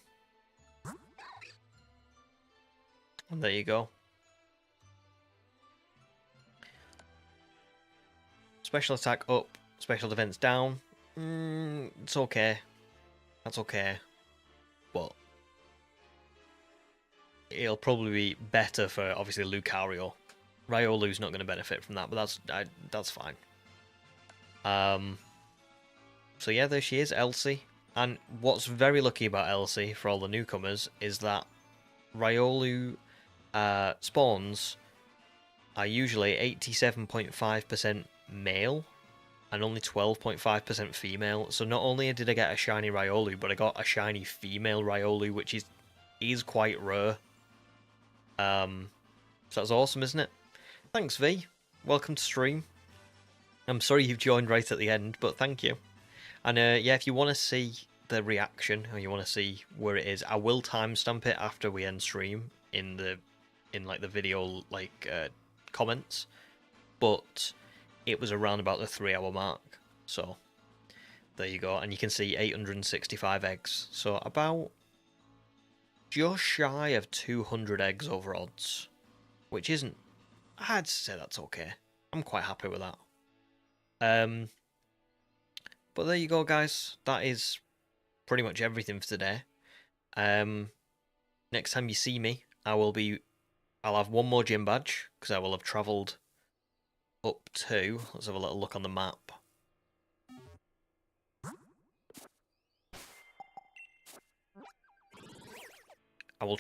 And there you go. Special attack up, special defense down. It's okay. That's okay. But it'll probably be better for, obviously, Lucario. Riolu's not going to benefit from that, but that's fine. So yeah, there she is, Elsie. And what's very lucky about Elsie, for all the newcomers, is that Riolu spawns are usually 87.5% male and only 12.5% female. So not only did I get a shiny Riolu, but I got a shiny female Riolu, which is quite rare. So that's awesome, isn't it? Thanks, V. Welcome to stream. I'm sorry you've joined right at the end, but thank you. And yeah, if you want to see the reaction, or you want to see where it is, I will timestamp it after we end stream in the video comments. But it was around about the 3 hour mark, so there you go. And you can see 865 eggs, so about just shy of 200 eggs over odds, which isn't, I'd say that's okay. I'm quite happy with that. But there you go, guys. That is pretty much everything for today. Next time you see me, I'll have one more gym badge, because I will have travelled up to, let's have a little look on the map. I will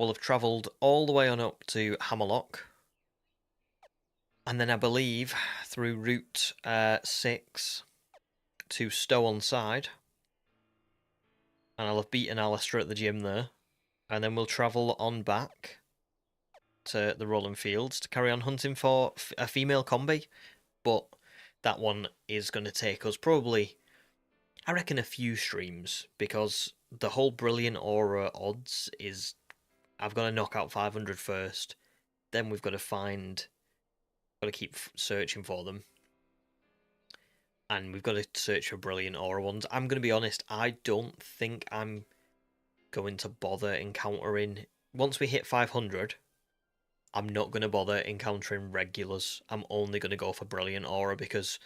have travelled all the way on up to Hammerlock, and then I believe through Route 6 to Stow-on-Side, and I'll have beaten Alistair at the gym there, and then we'll travel on back to the rolling fields to carry on hunting for a female Combee, but that one is going to take us probably, I reckon, a few streams, because the whole Brilliant Aura odds is I've got to knock out 500 first, then we've got to keep searching for them, and we've got to search for Brilliant Aura ones. I'm going to be honest, I don't think I'm going to bother encountering, once we hit 500, I'm not going to bother encountering regulars. I'm only going to go for Brilliant Aura because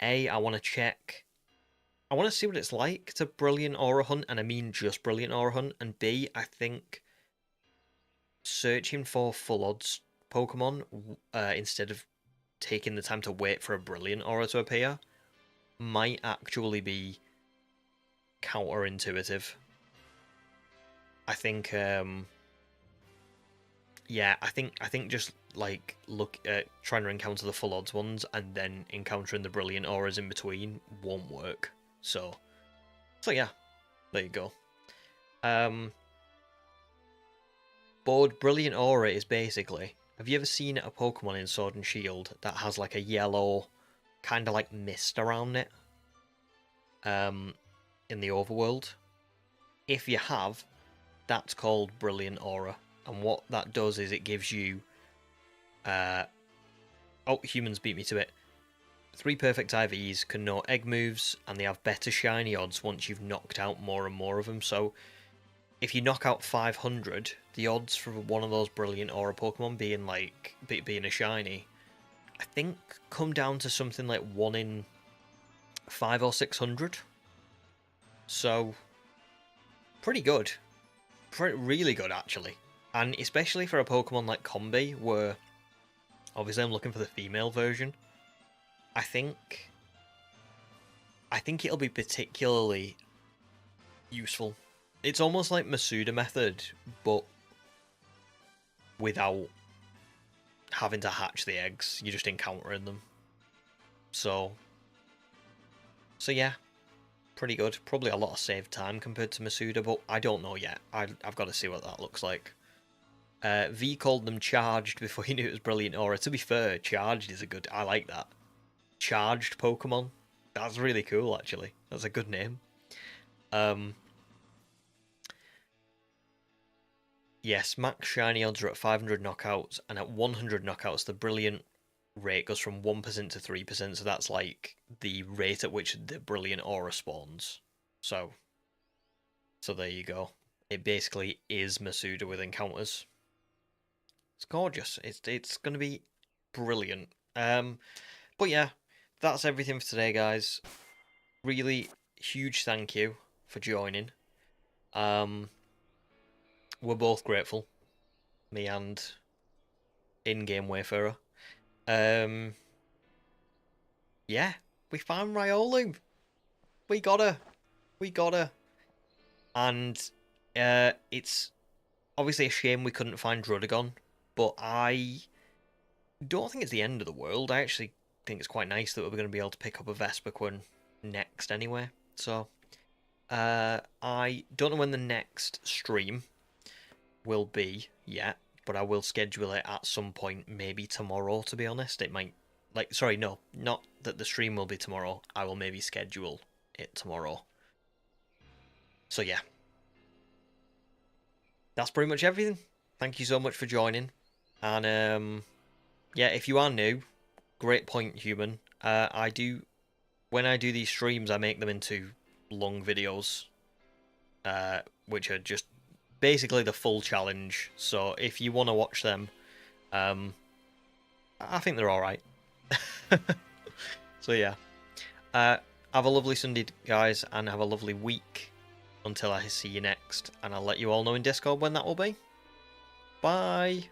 A, I want to check, I want to see what it's like to Brilliant Aura hunt, and I mean just Brilliant Aura hunt, and B, I think searching for full odds Pokemon instead of taking the time to wait for a Brilliant Aura to appear might actually be counterintuitive. I think yeah, I think just like trying to encounter the full odds ones and then encountering the Brilliant Auras in between won't work. So yeah, there you go. Board Brilliant Aura is basically, have you ever seen a Pokemon in Sword and Shield that has like a yellow kind of like mist around it in the overworld? If you have, that's called Brilliant Aura, and what that does is it gives you oh, humans beat me to it. 3 perfect IVs can know egg moves, and they have better shiny odds once you've knocked out more and more of them. So if you knock out 500, the odds for one of those Brilliant Aura Pokemon being a shiny, I think come down to something like 1 in 5 or 600. So pretty good. Really good, actually. And especially for a Pokemon like Combee, where obviously I'm looking for the female version, I think it'll be particularly useful. It's almost like Masuda method, but without having to hatch the eggs. You're just encountering them. So yeah, pretty good. Probably a lot of saved time compared to Masuda, but I don't know yet. I've got to see what that looks like. V called them charged before he knew it was Brilliant Aura. To be fair, charged is a good... I like that. Charged Pokemon. That's really cool, actually. That's a good name. Yes, max shiny odds are at 500 knockouts, and at 100 knockouts, the Brilliant rate goes from 1% to 3%, so that's like the rate at which the Brilliant Aura spawns. So there you go. It basically is Masuda with encounters. It's gorgeous. It's going to be brilliant. But yeah, that's everything for today, guys. Really huge thank you for joining. We're both grateful, me and in-game Wayfarer. Yeah, we found Riolu. We got her. And it's obviously a shame we couldn't find Druddigon, but I don't think it's the end of the world. I actually think it's quite nice that we're going to be able to pick up a Vespiquen next anyway. So I don't know when the next stream will be yet, but I will schedule it at some point, maybe tomorrow, to be honest. It might, sorry, no, not that the stream will be tomorrow. I will maybe schedule it tomorrow. So yeah, that's pretty much everything. Thank you so much for joining, and yeah, if you are new, great point, human. When I do these streams, I make them into long videos, which are just basically the full challenge. So if you want to watch them, I think they're alright. So yeah, have a lovely Sunday, guys, and have a lovely week until I see you next, and I'll let you all know in Discord when that will be. Bye!